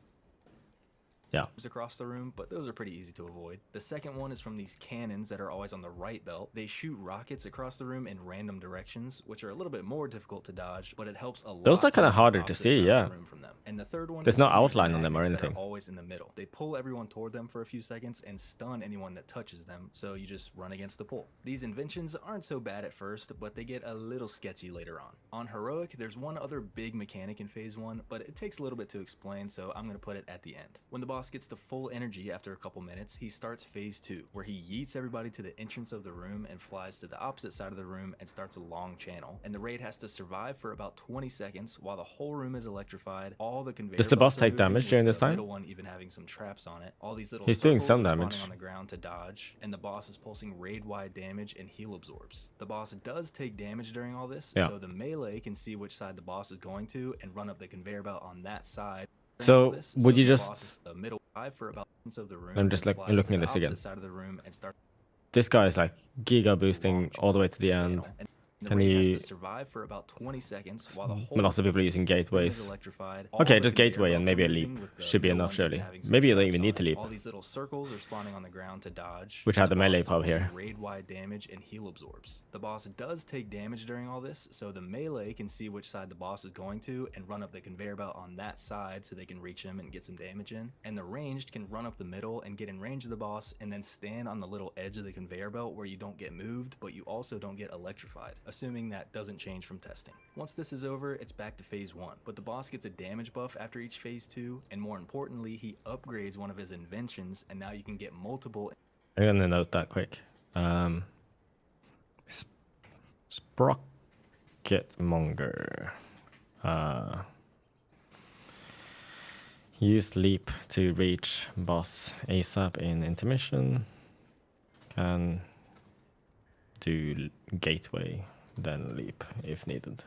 Yeah. Across the room, but those are pretty easy to avoid. The second one is from these cannons that are always on the right belt. They shoot rockets across the room in random directions, which are a little bit more difficult to dodge, but it helps a lot. Those are kind of harder to see, yeah. From them. And the third one, there's no outline on them or anything. Always in the middle. They pull everyone toward them for a few seconds and stun anyone that touches them, so you just run against the pull. These inventions aren't so bad at first, but they get a little sketchy later on. On heroic, there's one other big mechanic in phase 1, but it takes a little bit to explain, so I'm going to put it at the end. When the boss boss gets to full energy after a couple minutes, he starts phase 2, where he yeets everybody to the entrance of the room and flies to the opposite side of the room and starts a long channel. And the raid has to survive for about 20 seconds while the whole room is electrified. All the conveyor Does the boss belts are take moving, damage with during the this time? middle one even having some traps on it. All these little He's doing circles some are spawning damage. on the ground to dodge, and the boss is pulsing raid-wide damage and heal absorbs. The boss does take damage during all this, Yeah. so the melee can see which side the boss is going to and run up the conveyor belt on that side. So would you the boss is just? the middle five for about of the room, I'm just then like flies looking to at the this again. opposite side of the room and starts This guy is like giga a long boosting all the way to the end. channel. And the Can raid has he? to survive for about 20 seconds while the whole But lots of people using room is gateways. electrified. All Okay, the just conveyor gateway and belts are maybe a moving, leap with the should be middle enough one surely. having some Maybe you don't traps even on need to it. leap. All these little circles are spawning on the ground to dodge. Which and had the melee boss is pub here. pulsing raid-wide damage and heal absorbs. The boss does take damage during all this, so the melee can see which side the boss is going to and run up the conveyor belt on that side so they can reach him and get some damage in. And the ranged can run up the middle and get in range of the boss and then stand on the little edge of the conveyor belt where you don't get moved, but you also don't get electrified, assuming that doesn't change from testing. Once this is over, it's back to phase 1, but the boss gets a damage buff after each phase 2, and more importantly, he upgrades one of his inventions, and now you can get multiple. I'm gonna note that quick. Sprocketmonger. Use leap to reach boss ASAP in intermission. Can do gateway, then leap if needed.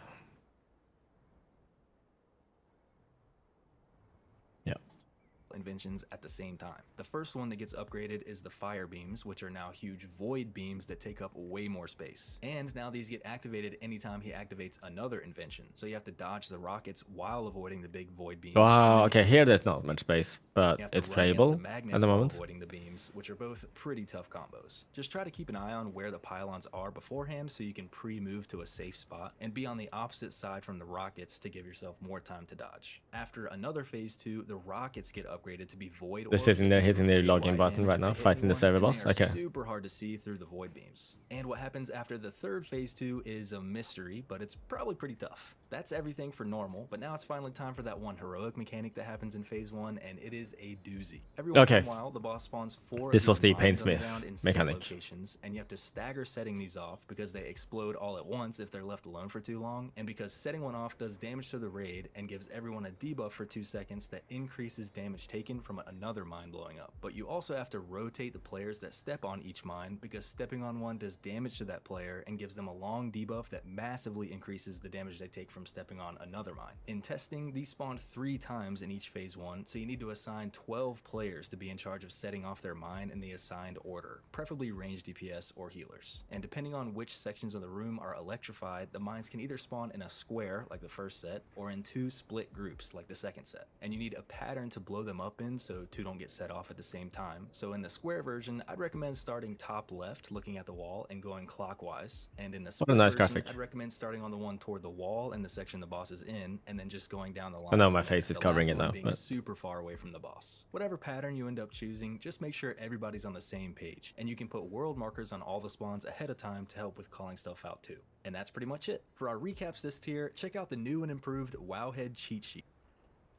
Inventions at the same time. The first one that gets upgraded is the fire beams, which are now huge void beams that take up way more space. And now these get activated anytime he activates another invention. So you have to dodge the rockets while avoiding the big void beams. Wow, okay, here there's not much space, but You have to it's run against playable the magnets at the while moment. avoiding the beams, which are both pretty tough combos. Just try to keep an eye on where the pylons are beforehand so you can pre-move to a safe spot and be on the opposite side from the rockets to give yourself more time to dodge. After another phase 2, the rockets get upgraded to be void They're orbs sitting there that hitting their absorb login raid-wide button damage right if now, they hit fighting the anyone, server and they boss. are Okay. super hard to see through the void beams. And what happens after the third phase 2 is a mystery, but it's probably pretty tough. That's everything for normal, but now it's finally time for that one heroic mechanic that happens in phase 1, and it is a doozy. Every once in a while, the boss spawns 4 This of was these the mines on Painsmith ground in set mechanic. locations, and you have to stagger setting these off because they explode all at once if they're left alone for too long, and because setting one off does damage to the raid and gives everyone a debuff for 2 seconds that increases damage taken from another mine blowing up. But you also have to rotate the players that step on each mine because stepping on one does damage to that player and gives them a long debuff that massively increases the damage they take from stepping on another mine. In testing, these spawned 3 times in each phase 1, so you need to assign 12 players to be in charge of setting off their mine in the assigned order, preferably ranged DPS or healers. And depending on which sections of the room are electrified, the mines can either spawn in a square, like the first set, or in 2 split groups, like the second set. And you need a pattern to blow them up in so 2 don't get set off at the same time. So in the square version, I'd recommend starting top left, looking at the wall, and going clockwise. And in the What a split nice version, graphic. I'd recommend starting on the one toward the wall in the section the boss is in, and then just going down the line. I know from my there, face is the covering last it one now, being but- super far away from the boss. Whatever pattern you end up choosing, just make sure everybody's on the same page, and you can put world markers on all the spawns ahead of time to help with calling stuff out too. And that's pretty much it. For our recaps this tier, check out the new and improved Wowhead cheat sheet.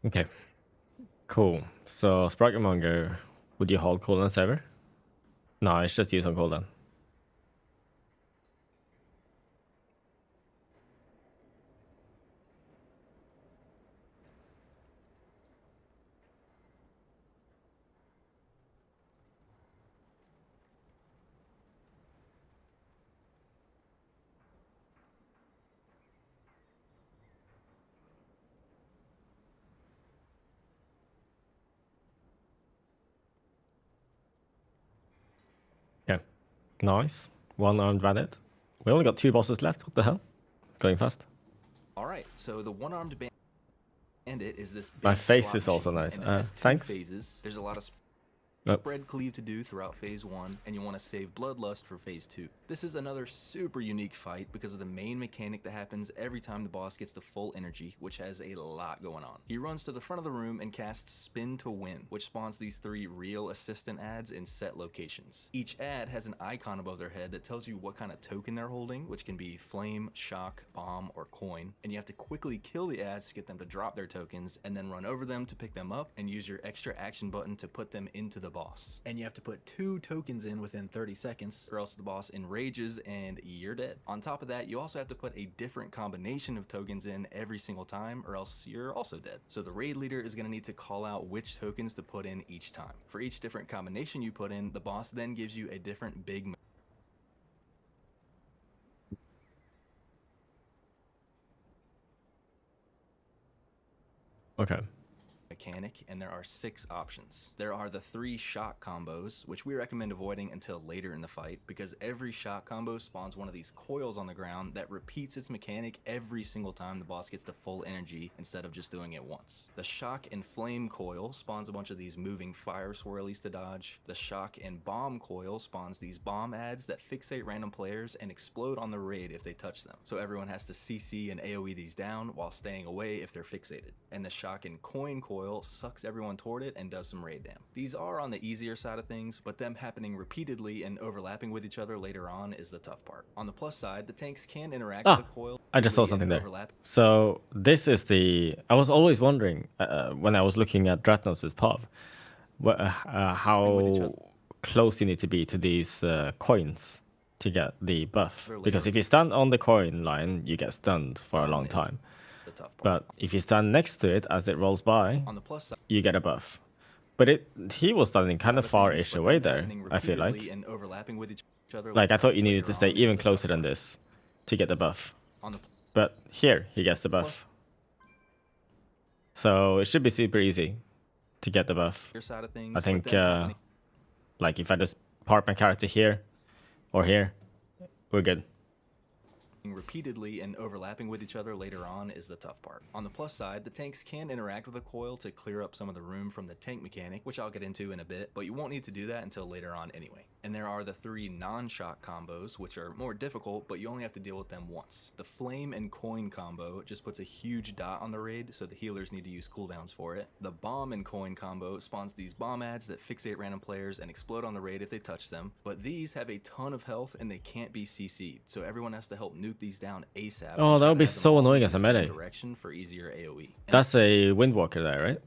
Okay. Cool. So Sprocketmonger, would you hold cooldown server? No, it's just use on cooldown. Okay. Nice. One-armed bandit. We only got 2 bosses left. What the hell? Going fast. Alright, so the one-armed bandit is this My big face slot is also machine, nice. and it has 2 Thanks. phases. There's a lot of Oh, Bread cleave to do throughout phase 1, and you want to save Bloodlust for phase 2. This is another super unique fight because of the main mechanic that happens every time the boss gets to full energy, which has a lot going on. He runs to the front of the room and casts Spin to Win, which spawns these 3 real assistant ads in set locations. Each ad has an icon above their head that tells you what kind of token they're holding, which can be flame, shock, bomb, or coin, and you have to quickly kill the ads to get them to drop their tokens, and then run over them to pick them up and use your extra action button to put them into the boss. And you have to put 2 tokens in within 30 seconds, or else the boss enrages and you're dead. On top of that, you also have to put a different combination of tokens in every single time, or else you're also dead. So the raid leader is going to need to call out which tokens to put in each time. For each different combination you put in, the boss then gives you a different big okay. mechanic, and there are 6 options. There are the 3 shock combos, which we recommend avoiding until later in the fight, because every shock combo spawns one of these coils on the ground that repeats its mechanic every single time the boss gets to full energy instead of just doing it once. The shock and flame coil spawns a bunch of these moving fire swirlies to dodge. The shock and bomb coil spawns these bomb ads that fixate random players and explode on the raid if they touch them, so everyone has to CC and AoE these down while staying away if they're fixated. And the shock and coin coil sucks everyone toward it and does some raid dam. These are on the easier side of things, but them happening repeatedly and overlapping with each other later on is the tough part. On the plus side, the tanks can interact with the coil. I just saw something there. So this is I was always wondering when I was looking at Dratnos' POV, how close you need to be to these coins to get the buff. Because if you stand on the coin line, you get stunned for a long time. But if you stand next to it as it rolls by, on the plus side, you get a buff. But he was standing kind of far-ish away there, I feel like. and overlapping with each other. Like, I thought you needed to stay even closer than this to get the buff. But here, he gets the buff. So it should be super easy to get the buff. I think, like, if I just park my character here or here, we're good. Repeatedly and overlapping with each other later on is the tough part. On the plus side, the tanks can interact with the coil to clear up some of the room from the tank mechanic, which I'll get into in a bit, but you won't need to do that until later on anyway. And there are the 3 non-shock combos, which are more difficult, but you only have to deal with them once. The flame and coin combo just puts a huge dot on the raid, so the healers need to use cooldowns for it. The bomb and coin combo spawns these bomb ads that fixate random players and explode on the raid if they touch them, but these have a ton of health and they can't be CC'd, so everyone has to help nuke these down ASAP. Oh, that would be so annoying as a melee. Direction for easier AoE. That's a Windwalker there, right?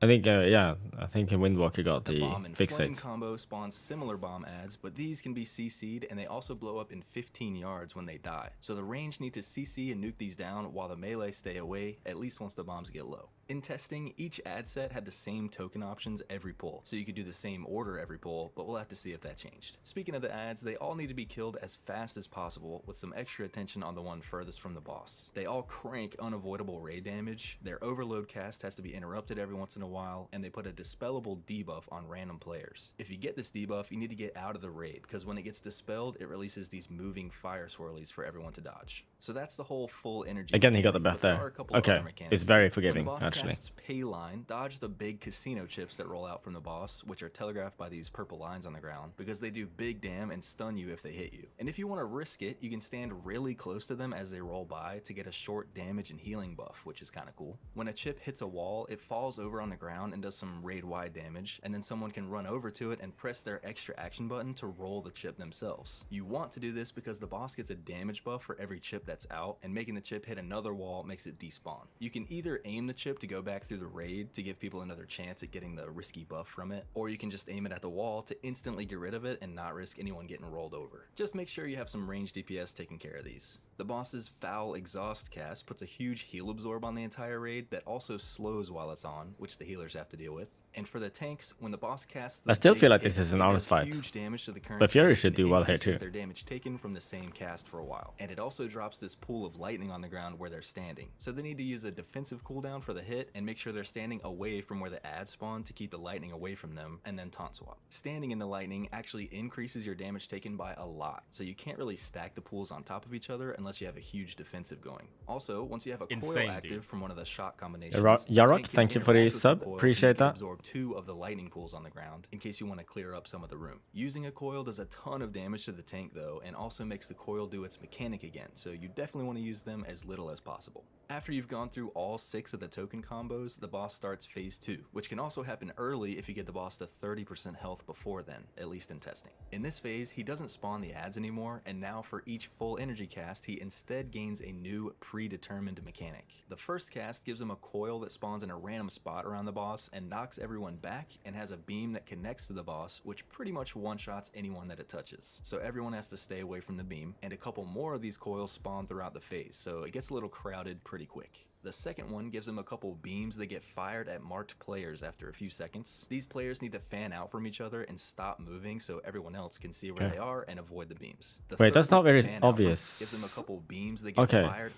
I think, yeah, I think Windwalker got the bomb and fixate. flame combo spawns similar bomb ads, but these can be CC'd and they also blow up in 15 yards when they die. So the range need to CC and nuke these down while the melee stay away, at least once the bombs get low. In testing, each ad set had the same token options every pull, so you could do the same order every pull, but we'll have to see if that changed. Speaking of the ads, they all need to be killed as fast as possible, with some extra attention on the one furthest from the boss. They all crank unavoidable raid damage, their overload cast has to be interrupted every once in a while, and they put a dispellable debuff on random players. If you get this debuff, you need to get out of the raid, because when it gets dispelled, it releases these moving fire swirlies for everyone to dodge. So that's the whole full energy. Again, he got the buff there. Okay, it's very forgiving, actually. Pay line, dodge the big casino chips that roll out from the boss, which are telegraphed by these purple lines on the ground, because they do big dam and stun you if they hit you. And if you want to risk it, you can stand really close to them as they roll by to get a short damage and healing buff, which is kind of cool. When a chip hits a wall, it falls over on the ground and does some raid-wide damage, and then someone can run over to it and press their extra action button to roll the chip themselves. You want to do this because the boss gets a damage buff for every chip that's out, and making the chip hit another wall makes it despawn. You can either aim the chip to go back through the raid to give people another chance at getting the risky buff from it, or you can just aim it at the wall to instantly get rid of it and not risk anyone getting rolled over. Just make sure you have some range DPS taking care of these. The boss's foul exhaust cast puts a huge heal absorb on the entire raid that also slows while it's on, which the healers have to deal with. And for the tanks, when the boss casts the I still feel like this is an honest fight. Huge damage to the current But Fury tank, should do and well here increases too. Their damage taken from the same cast for a while. And it also drops this pool of lightning on the ground where they're standing. So they need to use a defensive cooldown for the hit and make sure they're standing away from where the ads spawn to keep the lightning away from them, and then taunt swap. Standing in the lightning actually increases your damage taken by a lot, so you can't really stack the pools on top of each other unless you have a huge defensive going. Also, once you have a coil active from one of the shot combinations, Yarok, thank you for the sub. Appreciate that. Absorb 2 of the lightning pools on the ground in case you want to clear up some of the room. Using a coil does a ton of damage to the tank though, and also makes the coil do its mechanic again, so you definitely want to use them as little as possible. After you've gone through all 6 of the token combos, the boss starts phase 2, which can also happen early if you get the boss to 30% health before then, at least in testing. In this phase, he doesn't spawn the adds anymore, and now for each full energy cast, he instead gains a new predetermined mechanic. The first cast gives him a coil that spawns in a random spot around the boss and knocks everyone back, and has a beam that connects to the boss, which pretty much one-shots anyone that it touches. So everyone has to stay away from the beam, and a couple more of these coils spawn throughout the phase, so it gets a little crowded pretty quick. The second one gives him a couple beams that get fired at marked players after a few seconds. These players need to fan out from each other and stop moving so everyone else can see where they are and avoid the beams. Wait, that's not very fan out from obvious. gives him a couple beams that get fired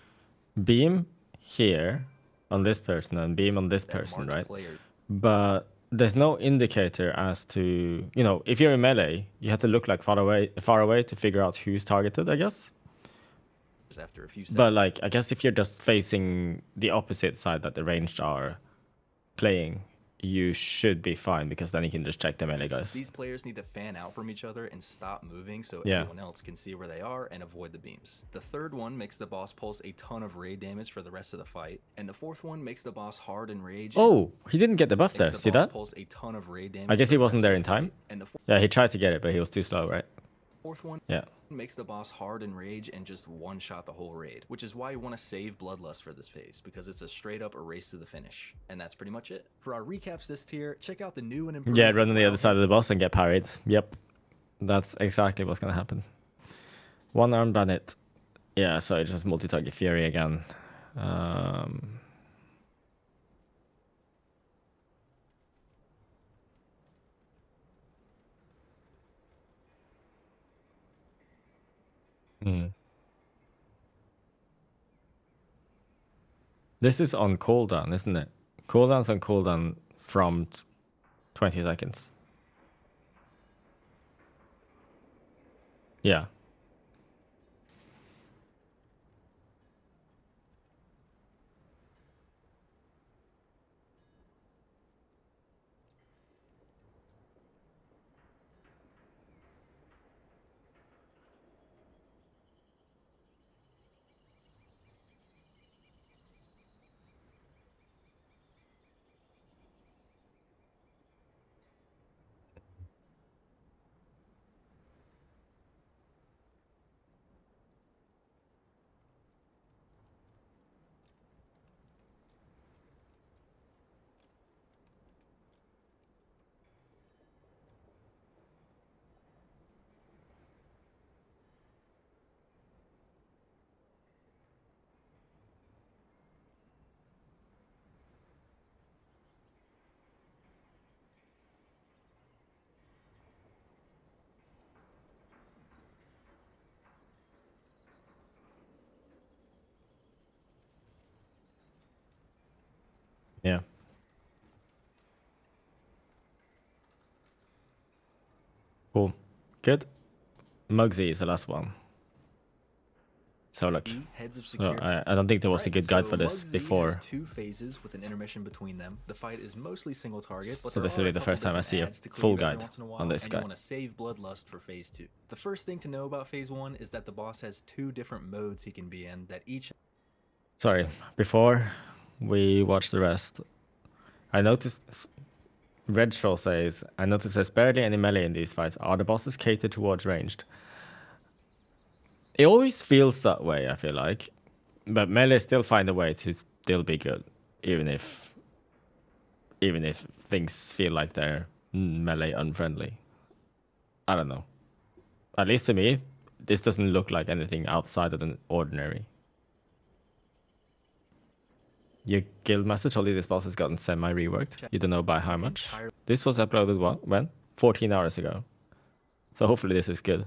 Beam here on this person and beam on this at person, marked right? players. But there's no indicator as to, you know, if you're in melee, you have to look like far away to figure out who's targeted, I guess. After a few seconds. But like, I guess if you're just facing the opposite side that the ranged are playing, you should be fine, because then you can just check the melee guys. These players need to fan out from each other and stop moving so Yeah. everyone else can see where they are and avoid the beams. The third one makes the boss pulse a ton of raid damage for the rest of the fight, and the fourth one makes the boss hard and rage. Oh, he didn't get the buff makes there. the See boss that? Pulse a ton of raid damage I guess for he the wasn't rest there of in the fight. time. And the Yeah, he tried to get it, but he was too slow, right? fourth one Yeah. makes the boss hard and rage and just one-shot the whole raid, which is why you want to save Bloodlust for this phase, because it's a straight-up race to the finish. And that's pretty much it. For our recaps this tier, check out the new and improved... Yeah, run on the other side of the boss and get parried. Yep. That's exactly what's going to happen. One-armed bandit. Yeah, so it's just multi-target fury again. This is on cooldown, isn't it? Cooldown's on cooldown from 20 seconds. Yeah. Yeah. Cool. Good. Muggsy is the last one. So look. Heads of So security. I don't think there was a good guide so for this Muggsy before. has 2 phases with an intermission between them. The fight is mostly single target, but So there this will are be a the couple first time I different see a adds to full cleave every guide once in a on while, this and guy. you want to save Bloodlust for phase 2. The first thing to know about phase 1 is that the boss has 2 different modes he can be in that each... Sorry, before we watch the rest, I noticed Red Troll says, I noticed there's barely any melee in these fights. Are the bosses catered towards ranged? It always feels that way, I feel like. But melee still find a way to still be good, even if things feel like they're melee unfriendly. I don't know. At least to me, this doesn't look like anything outside of the ordinary. Your guildmaster told you this boss has gotten semi-reworked. You don't know by how much. This was uploaded when? 14 hours ago. So hopefully this is good.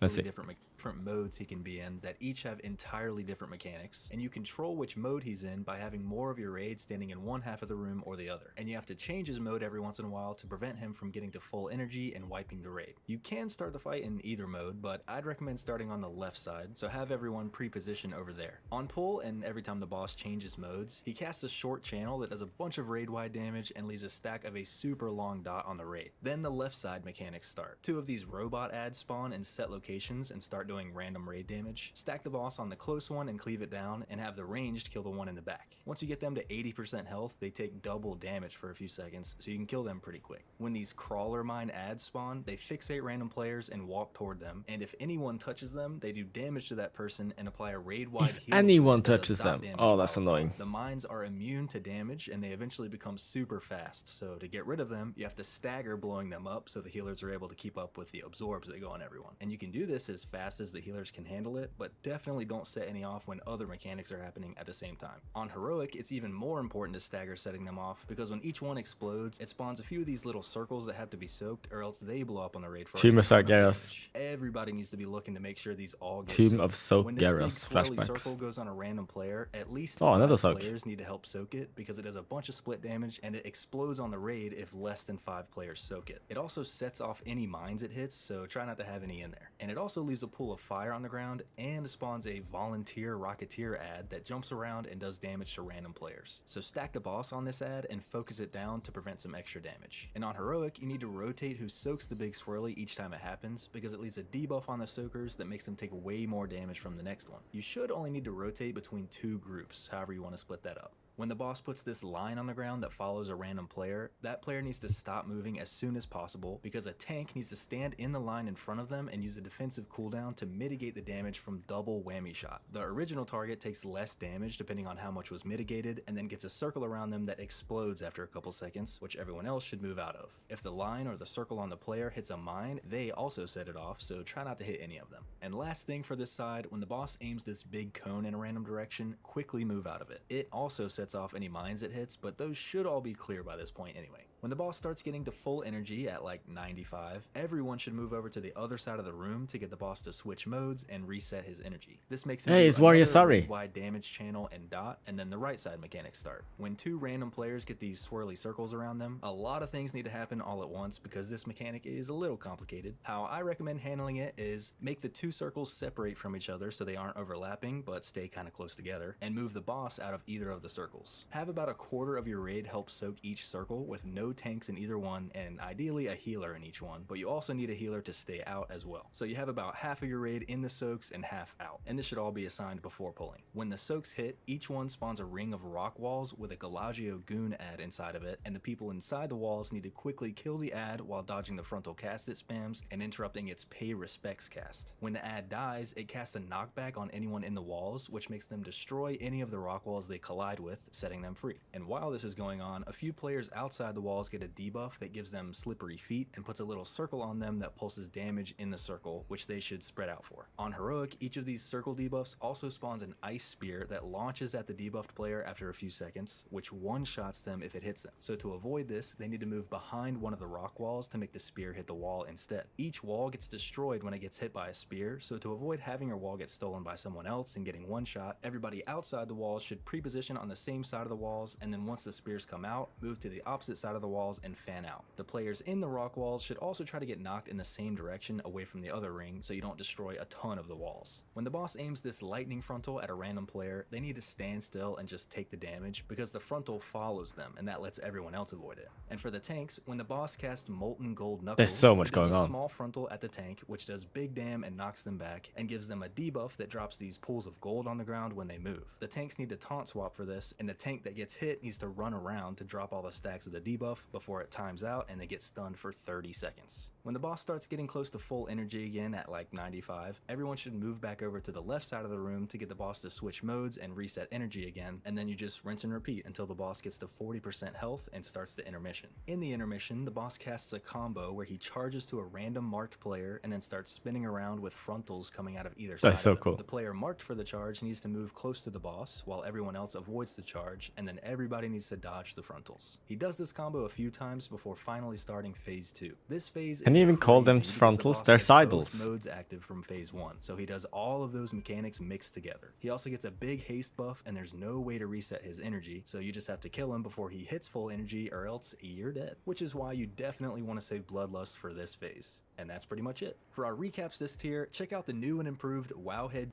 Let's see. different different modes he can be in that each have entirely different mechanics, and you control which mode he's in by having more of your raid standing in one half of the room or the other, and you have to change his mode every once in a while to prevent him from getting to full energy and wiping the raid. You can start the fight in either mode, but I'd recommend starting on the left side, so have everyone pre-position over there. On pull, and every time the boss changes modes, he casts a short channel that does a bunch of raid-wide damage and leaves a stack of a super long dot on the raid. Then the left side mechanics start. 2 of these robot adds spawn in set locations and start doing random raid damage. Stack the boss on the close one and cleave it down, and have the ranged kill the one in the back. Once you get them to 80% health, they take double damage for a few seconds, so you can kill them pretty quick. When these crawler mine adds spawn, they fixate random players and walk toward them, and if anyone touches them, they do damage to that person and apply a raid-wide If heal anyone that does touches dot them. damage Oh, that's while it's on. annoying. The mines are immune to damage, and they eventually become super fast, so to get rid of them, you have to stagger blowing them up so the healers are able to keep up with the absorbs that go on everyone. And you can do this as fast as the healers can handle it, but definitely don't set any off when other mechanics are happening at the same time. On Heroic, it's even more important to stagger setting them off, because when each one explodes, it spawns a few of these little circles that have to be soaked, or else they blow up on the raid for a Tomb of ton of Sargeras. damage. Everybody needs to be looking to make sure these all get Tomb soaked. of Soak When this big Garrus swirly flashbacks. circle goes on a random player, at least Oh, another 5 soak. players need to help soak it, because it does a bunch of split damage and it explodes on the raid if less than 5 players soak it. It also sets off any mines it hits, so try not to have any in there. And it also leaves a pool of fire on the ground and spawns a volunteer rocketeer ad that jumps around and does damage to random players. So stack the boss on this ad and focus it down to prevent some extra damage. And on Heroic, you need to rotate who soaks the big swirly each time it happens, because it leaves a debuff on the soakers that makes them take way more damage from the next one. You should only need to rotate between 2 groups, however you want to split that up. When the boss puts this line on the ground that follows a random player, that player needs to stop moving as soon as possible, because a tank needs to stand in the line in front of them and use a defensive cooldown to mitigate the damage from double whammy shot. The original target takes less damage depending on how much was mitigated, and then gets a circle around them that explodes after a couple seconds, which everyone else should move out of. If the line or the circle on the player hits a mine, they also set it off, so try not to hit any of them. And last thing for this side, when the boss aims this big cone in a random direction, quickly move out of it. It also sets off any mines it hits, but those should all be clear by this point anyway. When the boss starts getting to full energy at like 95, everyone should move over to the other side of the room to get the boss to switch modes and reset his energy. This makes him Hey, do it's Warrior another Sorry. wide damage channel and dot, and then the right side mechanics start. When 2 random players get these swirly circles around them, a lot of things need to happen all at once because this mechanic is a little complicated. How I recommend handling it is make the 2 circles separate from each other so they aren't overlapping but stay kind of close together, and move the boss out of either of the circles. Have about a quarter of your raid help soak each circle with no tanks in either one, and ideally a healer in each one, but you also need a healer to stay out as well. So you have about half of your raid in the soaks and half out, and this should all be assigned before pulling. When the soaks hit, each one spawns a ring of rock walls with a Galagio goon ad inside of it, and the people inside the walls need to quickly kill the ad while dodging the frontal cast it spams and interrupting its pay respects cast. When the ad dies, it casts a knockback on anyone in the walls, which makes them destroy any of the rock walls they collide with, setting them free. And while this is going on, a few players outside the walls get a debuff that gives them slippery feet and puts a little circle on them that pulses damage in the circle, which they should spread out for. On Heroic, each of these circle debuffs also spawns an ice spear that launches at the debuffed player after a few seconds, which one-shots them if it hits them. So to avoid this, they need to move behind one of the rock walls to make the spear hit the wall instead. Each wall gets destroyed when it gets hit by a spear, so to avoid having your wall get stolen by someone else and getting one shot, everybody outside the walls should pre-position on the same side of the walls, and then once the spears come out, move to the opposite side of the walls and fan out. The players in the rock walls should also try to get knocked in the same direction away from the other ring so you don't destroy a ton of the walls. When the boss aims this lightning frontal at a random player, they need to stand still and just take the damage because the frontal follows them and that lets everyone else avoid it. And for the tanks, when the boss casts Molten Gold Knuckles, There's so much it does going a on. small frontal at the tank which does big dam and knocks them back and gives them a debuff that drops these pools of gold on the ground when they move. The tanks need to taunt swap for this, and the tank that gets hit needs to run around to drop all the stacks of the debuff before it times out and they get stunned for 30 seconds. When the boss starts getting close to full energy again at like 95, everyone should move back over to the left side of the room to get the boss to switch modes and reset energy again, and then you just rinse and repeat until the boss gets to 40% health and starts the intermission. In the intermission, the boss casts a combo where he charges to a random marked player and then starts spinning around with frontals coming out of either side. That's so of them. cool. The player marked for the charge needs to move close to the boss while everyone else avoids the charge, and then everybody needs to dodge the frontals. He does this combo a few times before finally starting phase 2. This phase Can is you even call them crazy because the frontals? boss They're has both sidles. modes active from phase 1, so he does all of those mechanics mixed together. He also gets a big haste buff, and there's no way to reset his energy, so you just have to kill him before he hits full energy or else you're dead. Which is why you definitely want to save Bloodlust for this phase. And that's pretty much it. For our recaps this tier, check out the new and improved Wowhead.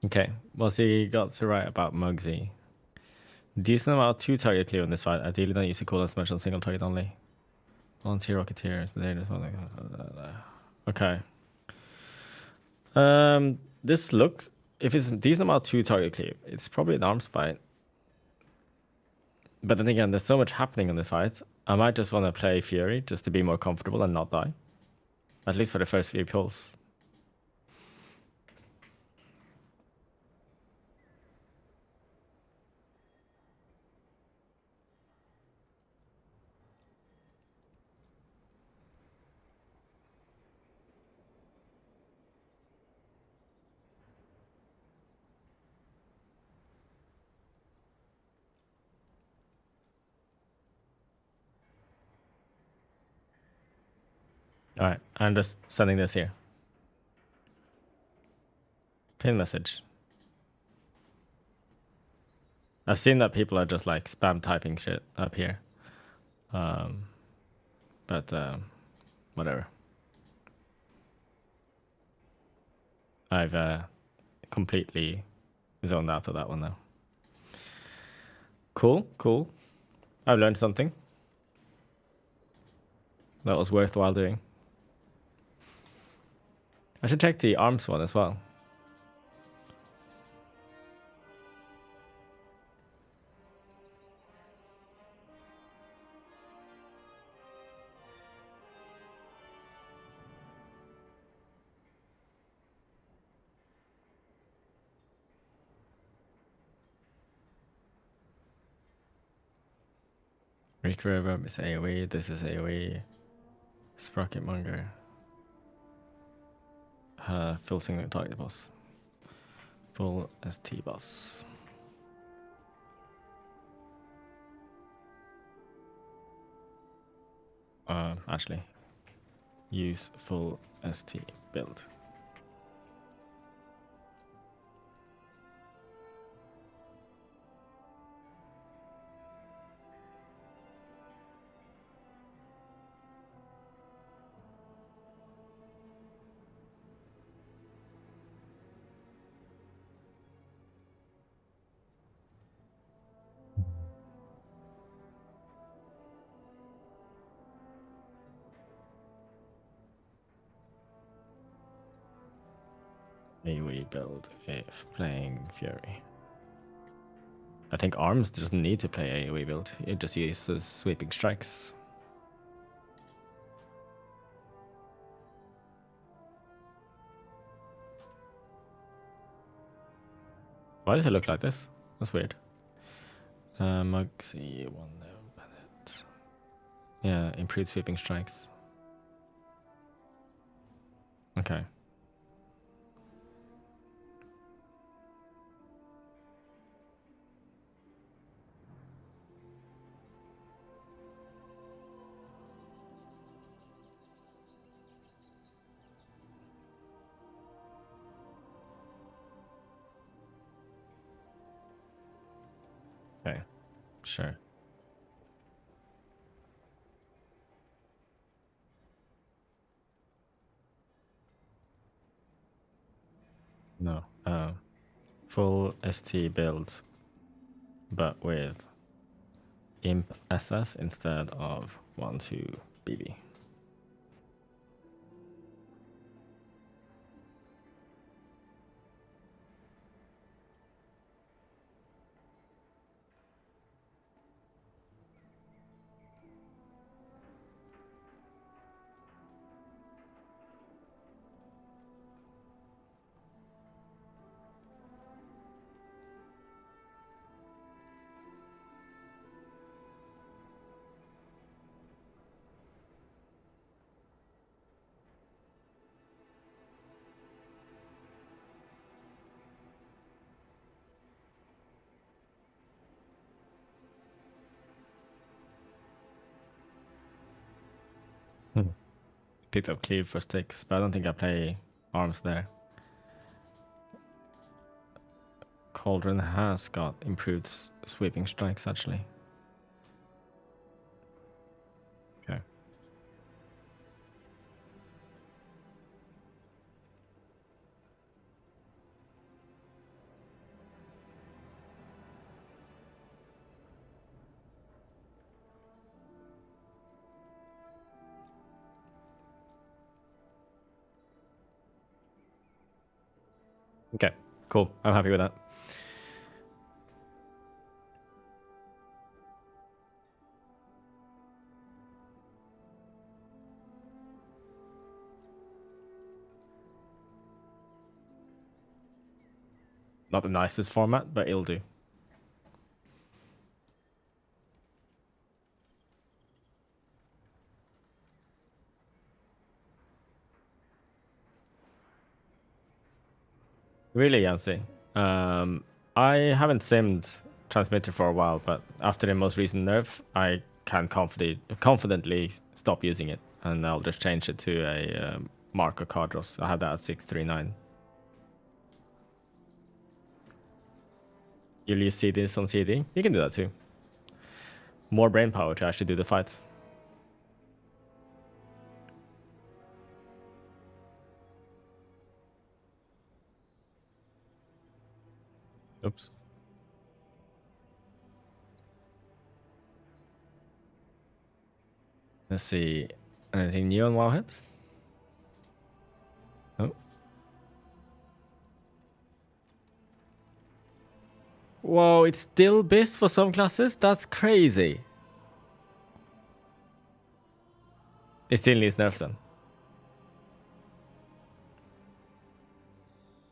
Okay, well, so you got to write about Mugsy. Decent amount of 2-target clear in this fight. Ideally, don't use the cooldown much on single target only. Volunteer Rocketeers. Okay. This looks... If it's a decent amount of 2-target clear, it's probably an arms fight. But then again, there's so much happening in the fight. I might just want to play Fury just to be more comfortable and not die. At least for the first few pulls. Alright, I'm just sending this here. Pin message. I've seen that people are just like spam typing shit up here. But whatever. I've completely zoned out of that one now. Cool, cool. I've learned something. That was worthwhile doing. I should check the arms one as well. Rick Reverb is AoE, this is AoE. Sprocket Monger. Full single target boss. Full ST boss. Actually, use full ST build. AoE build if playing Fury. I think Arms doesn't need to play AoE build. It just uses sweeping strikes. Why does it look like this? That's weird. Mugsy 1 Bennett. Yeah, improved sweeping strikes. Okay. Okay, sure. No. Full ST build, but with Imp SS instead of 1-2 BB. picked up cleave for sticks, but I don't think I play arms there. Cauldron has got improved sweeping strikes actually. Okay. Okay, cool. I'm happy with that. Not the nicest format, but it'll do. Really, Yancy. I haven't simmed transmitter for a while, but after the most recent nerf, I can confidently stop using it, and I'll just change it to a Marco Cardros. I have that at 639. You'll use CDs on CD? You can do that too. More brain power to actually do the fight. Oops. Let's see. Anything new on Wowheads? Oh. Whoa, it's still BIS for some classes? That's crazy. It still needs nerf then.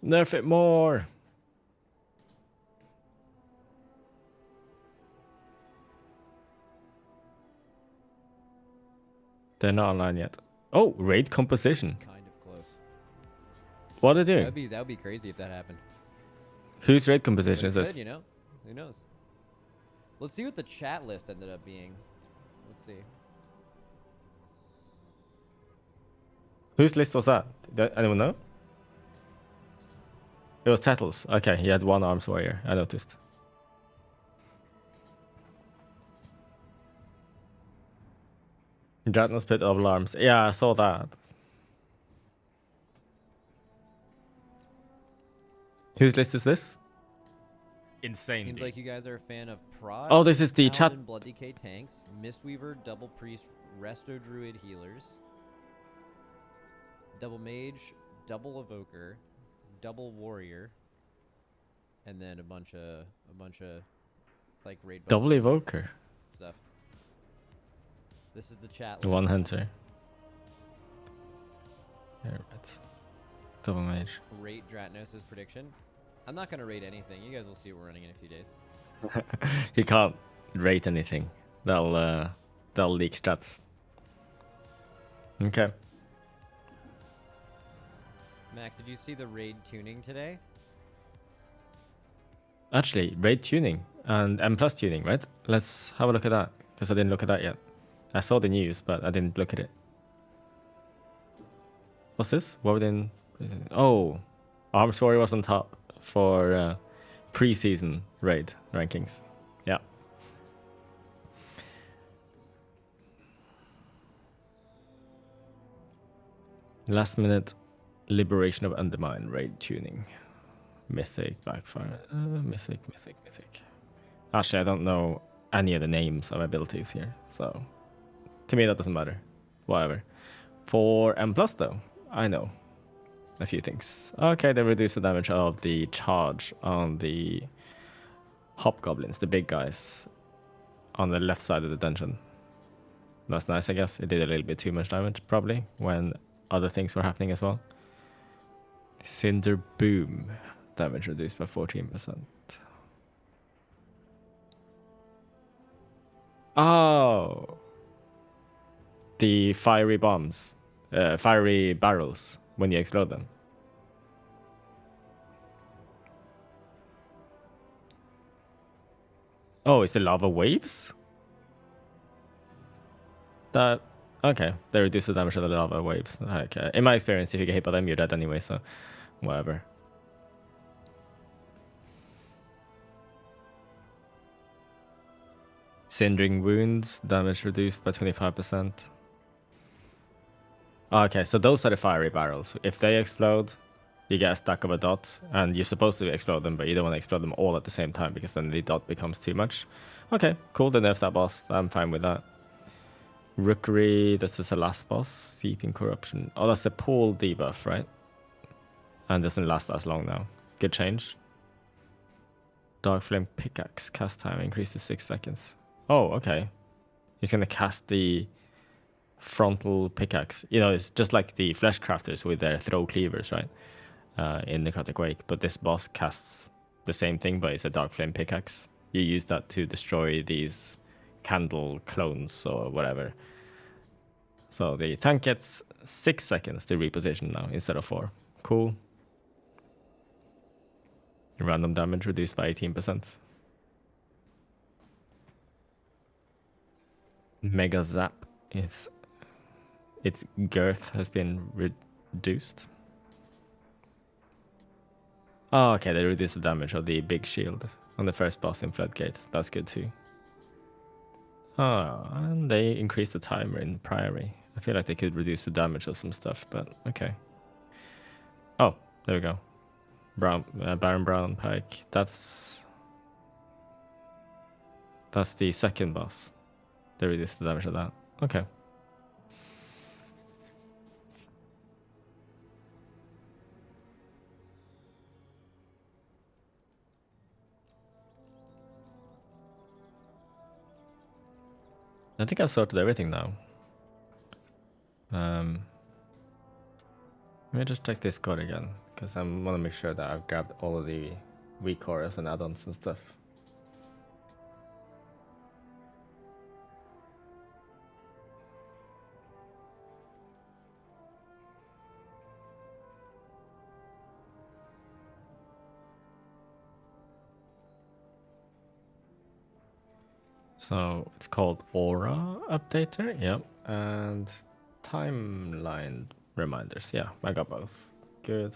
Nerf it more. They're not online yet. Oh, raid composition. Kind of close. What are they doing? That would be crazy if that happened. Whose raid composition is this? You know, who knows? Let's see what the chat list ended up being. Let's see. Whose list was that? Anyone know? It was Tattles. Okay, he had one arms warrior. I noticed. Dratnos put double arms. Yeah, I saw that. Whose list is this? Insane. Seems like you guys are a fan of Prod. Oh, this is the chat. Paladin, Blood Decay tanks, Mistweaver, Double Priest, Resto Druid healers, Double Mage, Double Evoker, Double Warrior, and then a bunch of like raid buffs Double Evoker. stuff. This is the chat list. One Hunter. Yeah, right. Double Mage. Rate Dratnos' prediction. I'm not gonna rate anything. You guys will see what we're running in a few days. He can't rate anything. That'll leak stats. Okay. Max, did you see the raid tuning today? Actually, raid tuning and M plus tuning, right? Let's have a look at that, because I didn't look at that yet. I saw the news, but I didn't look at it. What's this? What we didn't... Oh, Arms Warrior was on top for pre-season raid rankings. Yeah. Last minute Liberation of Undermine raid tuning. Mythic, Backfire, Mythic. Actually, I don't know any of the names of abilities here, so to me that doesn't matter. Whatever. For M plus though, I know a few things. Okay, they reduce the damage of the charge on the hobgoblins, the big guys on the left side of the dungeon. That's nice, I guess. It did a little bit too much damage, probably, when other things were happening as well. Cinder Boom. Damage reduced by 14%. Oh! The fiery bombs. Fiery barrels when you explode them. Oh, it's the lava waves? That Okay, they reduce the damage of the lava waves. Okay. In my experience, if you get hit by them, you're dead anyway, so whatever. Cindering wounds, damage reduced by 25%. Okay, so those are the fiery barrels. If they explode, you get a stack of a dot, and you're supposed to explode them, but you don't want to explode them all at the same time because then the dot becomes too much. Okay, cool, they nerfed that boss. I'm fine with that. Rookery, this is the last boss. Seeping Corruption. Oh, that's the pool debuff, right? And doesn't last as long now. Good change. Dark Flame Pickaxe. Cast time increased to 6 seconds. Oh, okay. He's going to cast the frontal pickaxe. You know, it's just like the Flesh Crafters with their throw cleavers, right? In Necrotic Wake. But this boss casts the same thing, but it's a Dark Flame Pickaxe. You use that to destroy these candle clones or whatever. So the tank gets 6 seconds to reposition now instead of 4. Cool. Random damage reduced by 18%. Mega Zap is... its girth has been reduced. Oh, okay, they reduced the damage of the big shield on the first boss in Floodgate. That's good too. Oh, and they increased the timer in Priory. I feel like they could reduce the damage of some stuff, but okay. Oh, there we go. Baron Brown Pike. That's the second boss. They reduced the damage of that. Okay. I think I've sorted everything now. Let me just check this code again, because I want to make sure that I've grabbed all of the weak cores and add-ons and stuff. So it's called Aura Updater, yep, and Timeline Reminders. Yeah, I got both. Good.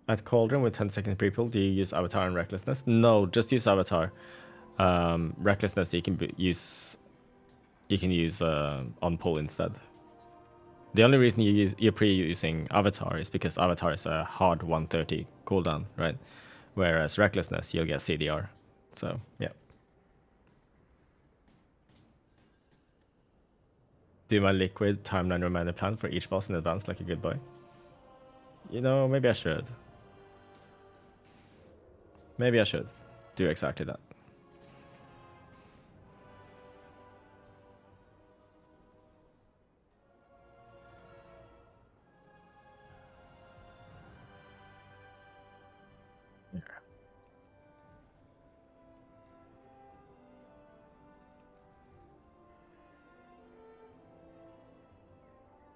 At Cauldron with 10 seconds pre-pull, do you use Avatar and Recklessness? No, just use Avatar. Recklessness you can use on pull instead. The only reason you're pre-using Avatar is because Avatar is a hard 130 cooldown, right? Whereas Recklessness, you'll get CDR. So, yeah. Do my liquid timeline reminder plan for each boss in advance like a good boy. You know, maybe I should. Maybe I should do exactly that.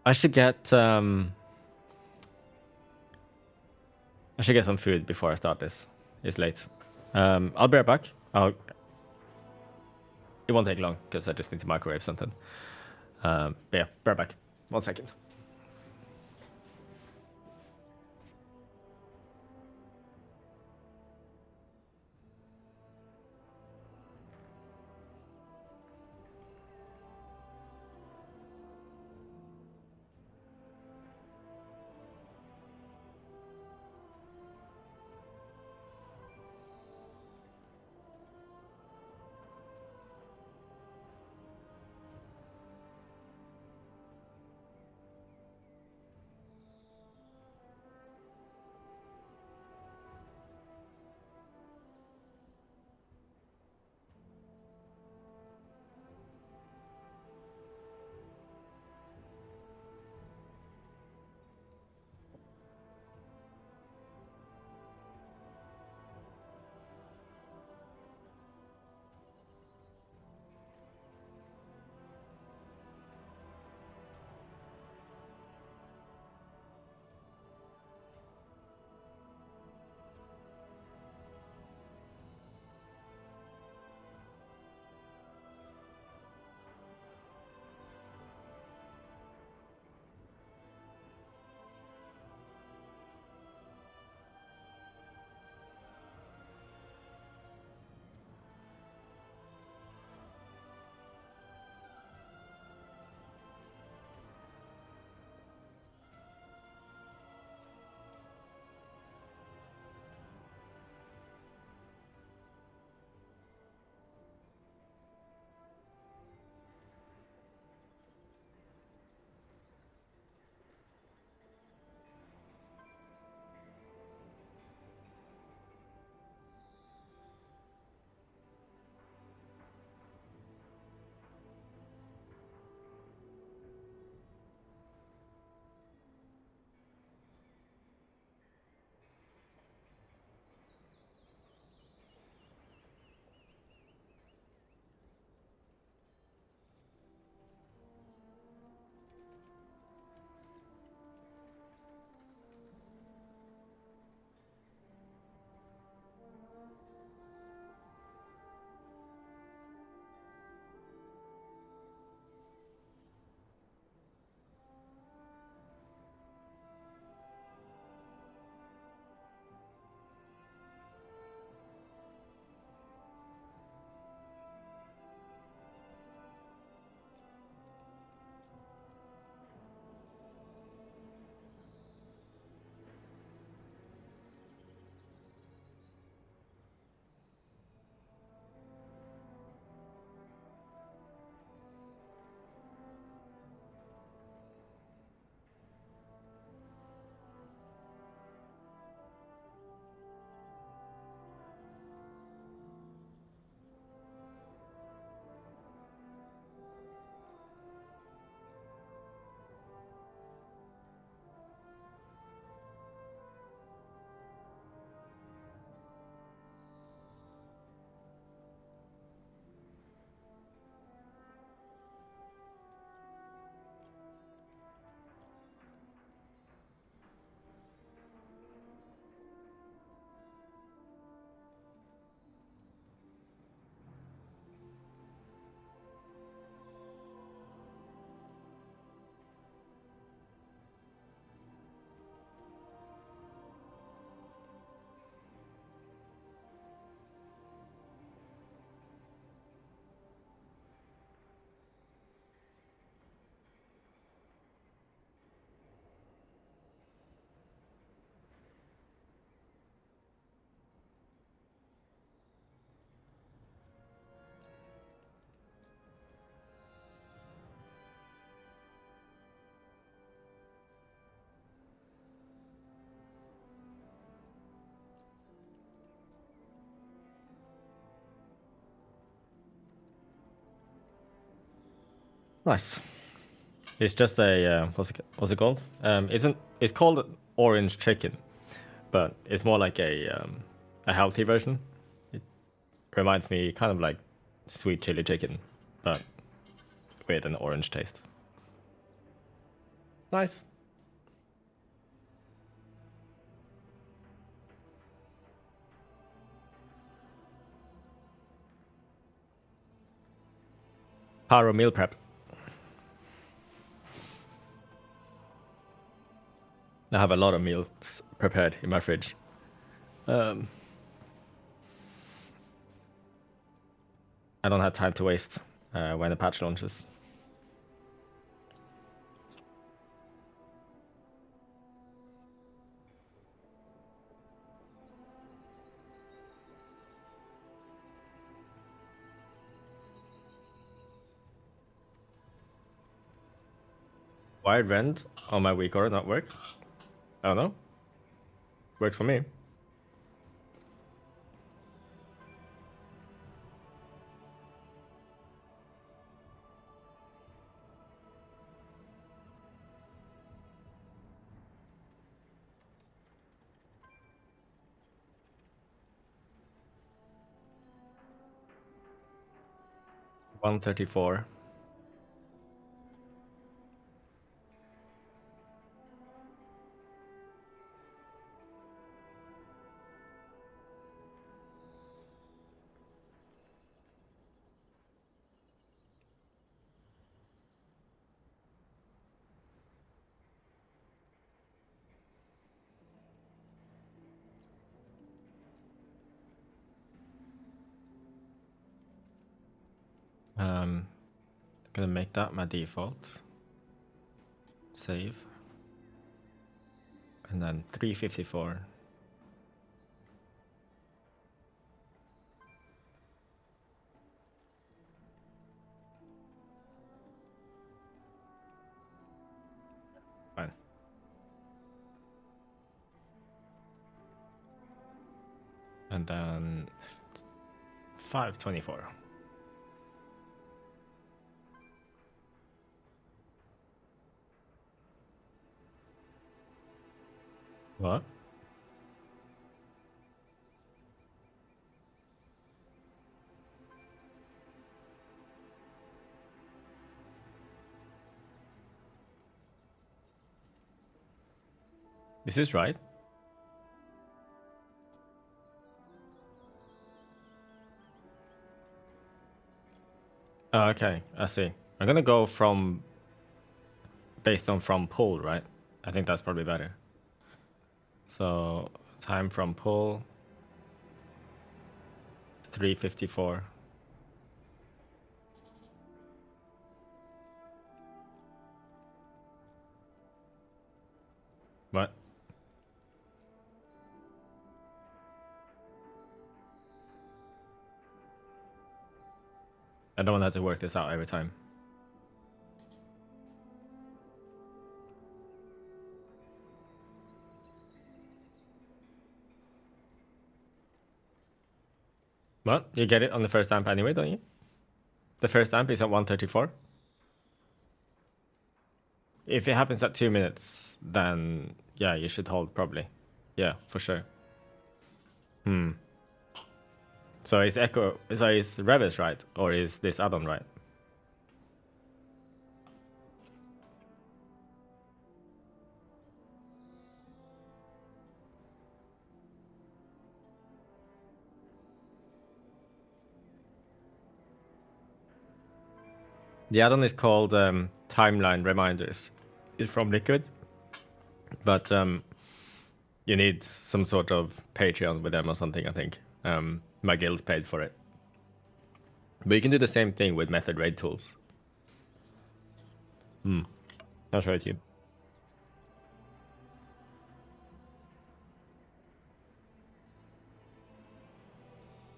I should get some food before I start this. It's late. I'll be right back. It won't take long because I just need to microwave something. But yeah, be right back. 1 second. Nice. It's just a what's it called? It's called orange chicken, but it's more like a healthy version. It reminds me kind of like sweet chili chicken, but with an orange taste. Nice. Paro meal prep. I have a lot of meals prepared in my fridge. I don't have time to waste when the patch launches. Wired rent on my weak order not work? I don't know. Works for me. $134. Gonna make that my default. Save. And then 354. Fine. And then 524. What? Is this right? Oh, okay, I see. I'm gonna go from based on from pull, right? I think that's probably better. So time from pull 354. What? I don't want to have to work this out every time. Well, you get it on the first amp anyway, don't you? The first amp is at 134. If it happens at 2 minutes, then yeah, you should hold probably. Yeah, for sure. So is Revis right? Or is this add-on right? The add-on is called Timeline Reminders. It's from Liquid. But you need some sort of Patreon with them or something, I think. My guild paid for it. But you can do the same thing with method raid tools. I'll show it to you.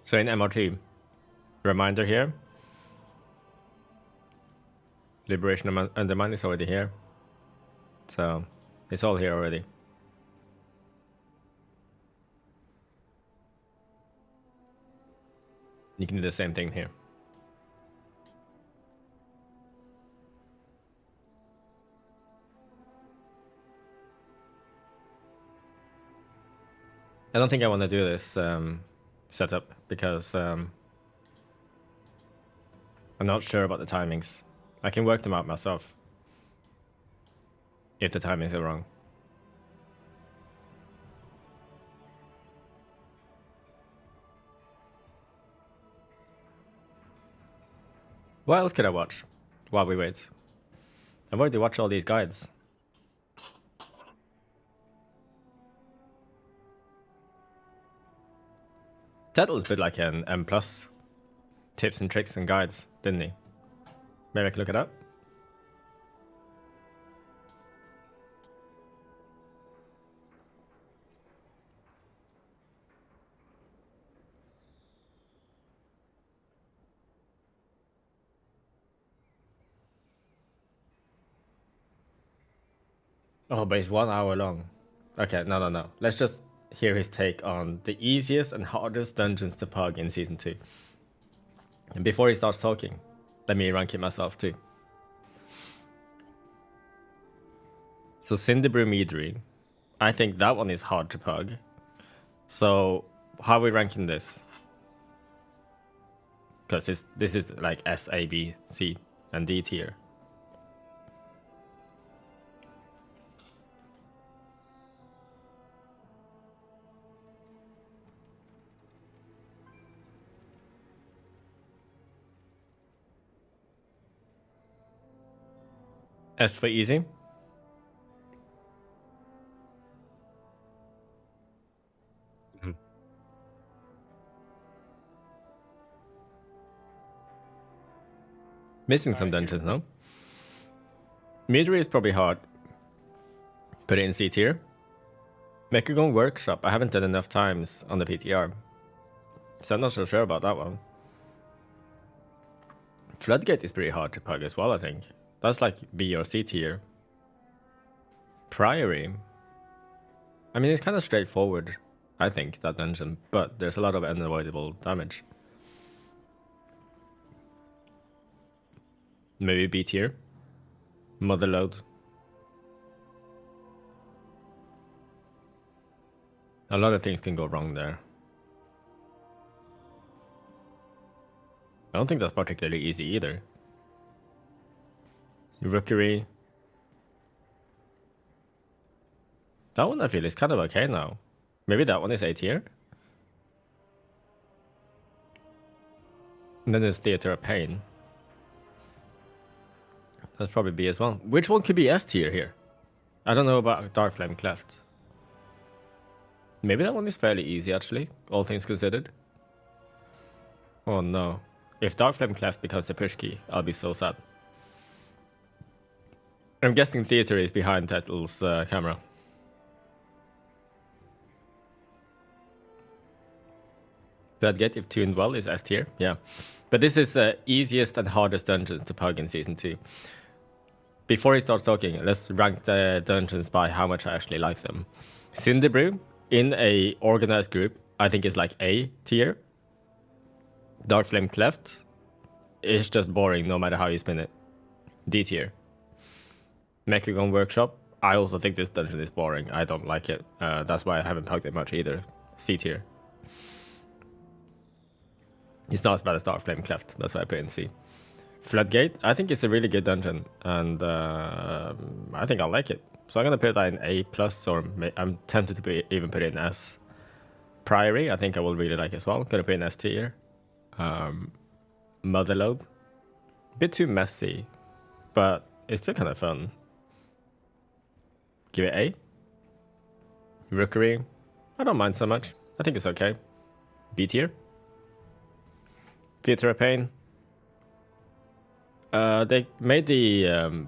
So in MRT, reminder here. Liberation Undermine is already here. So it's all here already. You can do the same thing here. I don't think I want to do this setup because I'm not sure about the timings. I can work them out myself if the timings are wrong. What else could I watch while we wait? I've already watched all these guides. Tattle's a bit like an M+, tips and tricks and guides, didn't he? Maybe I can look it up. Oh, but it's 1 hour long. Okay, no. Let's just hear his take on the easiest and hardest dungeons to pug in Season 2. And before he starts talking, let me rank it myself too. So Cinderbrew Meadery, I think that one is hard to pug. So how are we ranking this? Because this is like S, A, B, C, and D tier. S for easy. Missing some dungeons, no? Meadery is probably hard. Put it in C tier. Mechagon Workshop, I haven't done enough times on the PTR. So I'm not so sure about that one. Floodgate is pretty hard to pug as well, I think. That's like B or C tier. Priory. I mean, it's kind of straightforward, I think, that dungeon. But there's a lot of unavoidable damage. Maybe B tier. Motherload. A lot of things can go wrong there. I don't think that's particularly easy either. Rookery. That one I feel is kind of okay now. Maybe that one is A tier. And then there's Theater of Pain. That's probably B as well. Which one could be S tier here? I don't know about Dark Flame Cleft. Maybe that one is fairly easy actually, all things considered. Oh no. If Dark Flame Cleft becomes a push key, I'll be so sad. I'm guessing Theater is behind Tettle's camera. Floodgate, if tuned well, is S tier. Yeah. But this is easiest and hardest dungeons to pug in Season 2. Before he starts talking, let's rank the dungeons by how much I actually like them. Cinderbrew, in a organized group, I think is like A tier. Dark Flame Cleft is just boring no matter how you spin it. D tier. Mechagon Workshop, I also think this dungeon is boring. I don't like it. That's why I haven't pugged it much either. C tier. It's not as bad as Dark Flame Cleft. That's why I put it in C. Floodgate, I think it's a really good dungeon, and I think I like it. So I'm gonna put that in A+, or I'm tempted to even put it in S. Priory, I think I will really like as well. Gonna put it in S tier. Motherload, a bit too messy, but it's still kind of fun. Give it A. Rookery, I don't mind so much. I think it's okay. B tier. Theater of Pain. They made the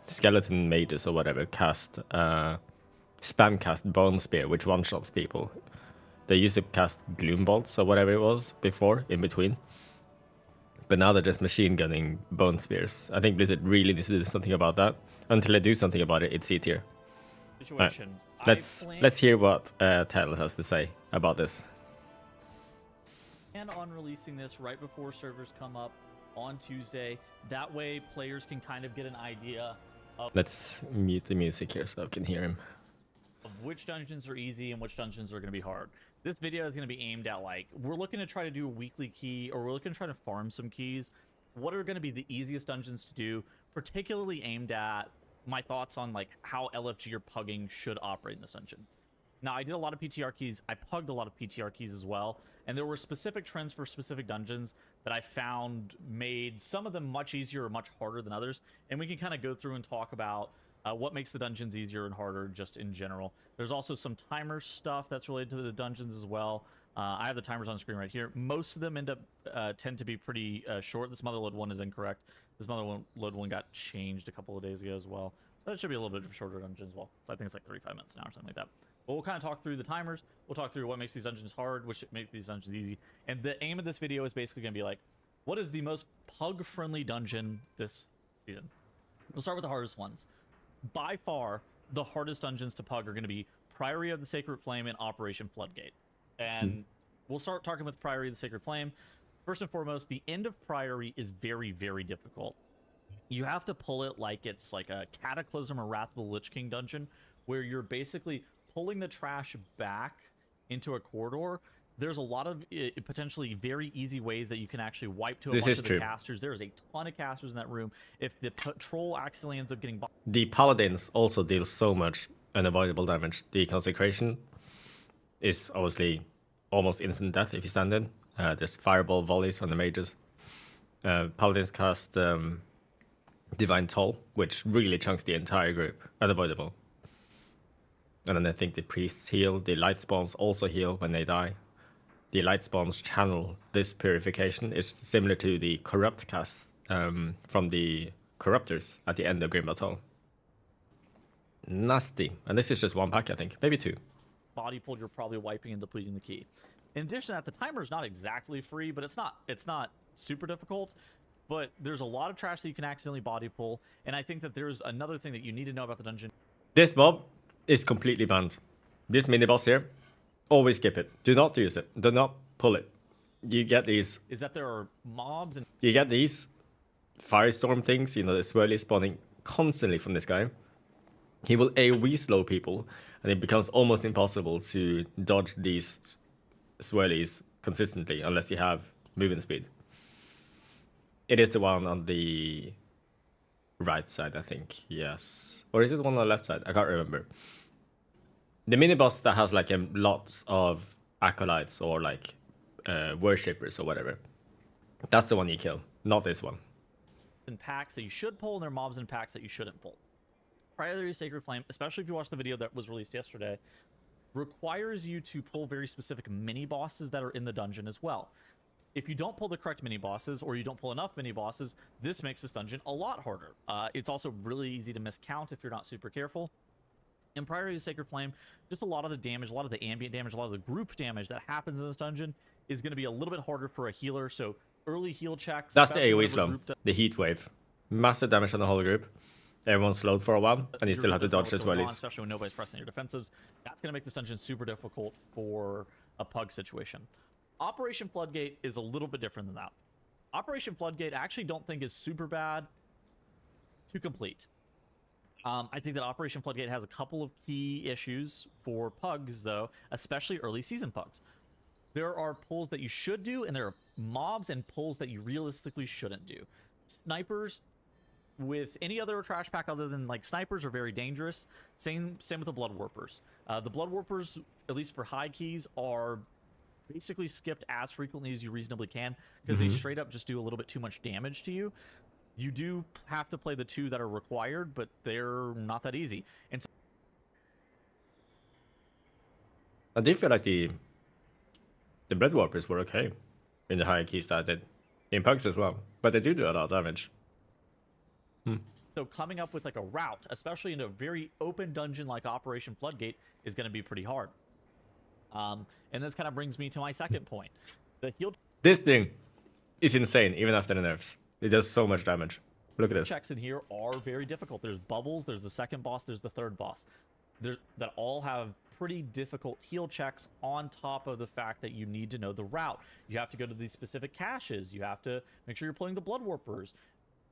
skeleton mages or whatever cast spam cast Bone Spear, which one shots people. They used to cast Gloom Bolts or whatever it was before, in between. But now they're just machine gunning Bone Spears. I think Blizzard really needs to do something about that. Until they do something about it, it's C tier. Situation. Let's hear what Tattle has to say about this. And on releasing this right before servers come up on Tuesday. That way players can kind of get an idea of Let's mute the music here so I can hear him. which dungeons are easy and which dungeons are going to be hard. This video is going to be aimed at, like, we're looking to try to do a weekly key, or we're looking to try to farm some keys. What are going to be the easiest dungeons to do, particularly aimed at my thoughts on, like, how LFG or pugging should operate in this dungeon. Now, I did a lot of PTR keys. I pugged a lot of PTR keys as well, and there were specific trends for specific dungeons that I found made some of them much easier or much harder than others, and we can kind of go through and talk about what makes the dungeons easier and harder just in general. There's also some timer stuff that's related to the dungeons as well. I have the timers on screen right here. Most of them tend to be pretty short. This Motherload one is incorrect. This Motherload one got changed a couple of days ago as well. So that should be a little bit of a shorter dungeon as well. So I think it's like 35 minutes now or something like that. But we'll kind of talk through the timers. We'll talk through what makes these dungeons hard, which makes these dungeons easy. And the aim of this video is basically going to be like, what is the most pug-friendly dungeon this season? We'll start with the hardest ones. By far, the hardest dungeons to pug are going to be Priory of the Sacred Flame and Operation Floodgate. And we'll start talking with Priory of the Sacred Flame. First and foremost, the end of Priory is very, very difficult. You have to pull it like it's like a Cataclysm or Wrath of the Lich King dungeon, where you're basically pulling the trash back into a corridor. There's a lot of potentially very easy ways that you can actually wipe to a bunch of the casters. There's a ton of casters in that room. If the patrol accidentally ends up getting... The Paladins also deal so much unavoidable damage. The Consecration is obviously almost instant death if you stand in. There's fireball volleys from the mages. Paladins cast Divine Toll, which really chunks the entire group. Unavoidable. And then I think the priests heal. The light spawns also heal when they die. The light spawns channel this purification. It's similar to the corrupt cast from the corruptors at the end of Grim Battle. Nasty. And this is just one pack, I think. Maybe two. Body pull, you're probably wiping and depleting the key. In addition to that, the timer is not exactly free, but it's not super difficult. But there's a lot of trash that you can accidentally body pull. And I think that there's another thing that you need to know about the dungeon. This mob is completely banned. This mini boss here, always skip it. Do not use it. Do not pull it. You get these... Is that there are mobs and... You get these firestorm things, you know, the swirly spawning constantly from this guy. He will AoE slow people, and it becomes almost impossible to dodge these swirlies consistently unless you have movement speed. It is the one on the right side, I think. Yes. Or is it the one on the left side? I can't remember. The mini boss that has like lots of acolytes or like worshippers or whatever. That's the one you kill, not this one. In packs that you should pull, and there are mobs in packs that you shouldn't pull. Priory of Sacred Flame, especially if you watch the video that was released yesterday, requires you to pull very specific mini bosses that are in the dungeon as well. If you don't pull the correct mini bosses, or you don't pull enough mini bosses, this makes this dungeon a lot harder. It's also really easy to miscount if you're not super careful. In Priory of Sacred Flame, just a lot of the damage, a lot of the ambient damage, a lot of the group damage that happens in this dungeon is going to be a little bit harder for a healer. So early heal checks. That's the AoE slow, the heat wave. Massive damage on the whole group. Everyone's slowed for a while, and you still have to dodge as well. Especially when nobody's pressing your defensives. That's going to make this dungeon super difficult for a pug situation. Operation Floodgate is a little bit different than that. Operation Floodgate I actually don't think is super bad to complete. I think that Operation Floodgate has a couple of key issues for pugs, though, especially early season pugs. There are pulls that you should do, and there are mobs and pulls that you realistically shouldn't do. Snipers with any other trash pack other than like snipers are very dangerous. Same with the Blood Warpers. The Blood Warpers, at least for high keys, are basically skipped as frequently as you reasonably can because they straight up just do a little bit too much damage to you. You do have to play the two that are required, but they're not that easy. And so I do feel like the Blood Warpers were okay in the higher keys that did in pugs as well, but they do a lot of damage. So coming up with like a route, especially in a very open dungeon like Operation Floodgate, is going to be pretty hard. And this kind of brings me to my second point. The heal... This thing is insane, even after the nerfs. It does so much damage. Look at this. Checks in here are very difficult. There's bubbles, there's the second boss, there's the third boss. That all have pretty difficult heal checks on top of the fact that you need to know the route. You have to go to these specific caches. You have to make sure you're pulling the Blood Warpers.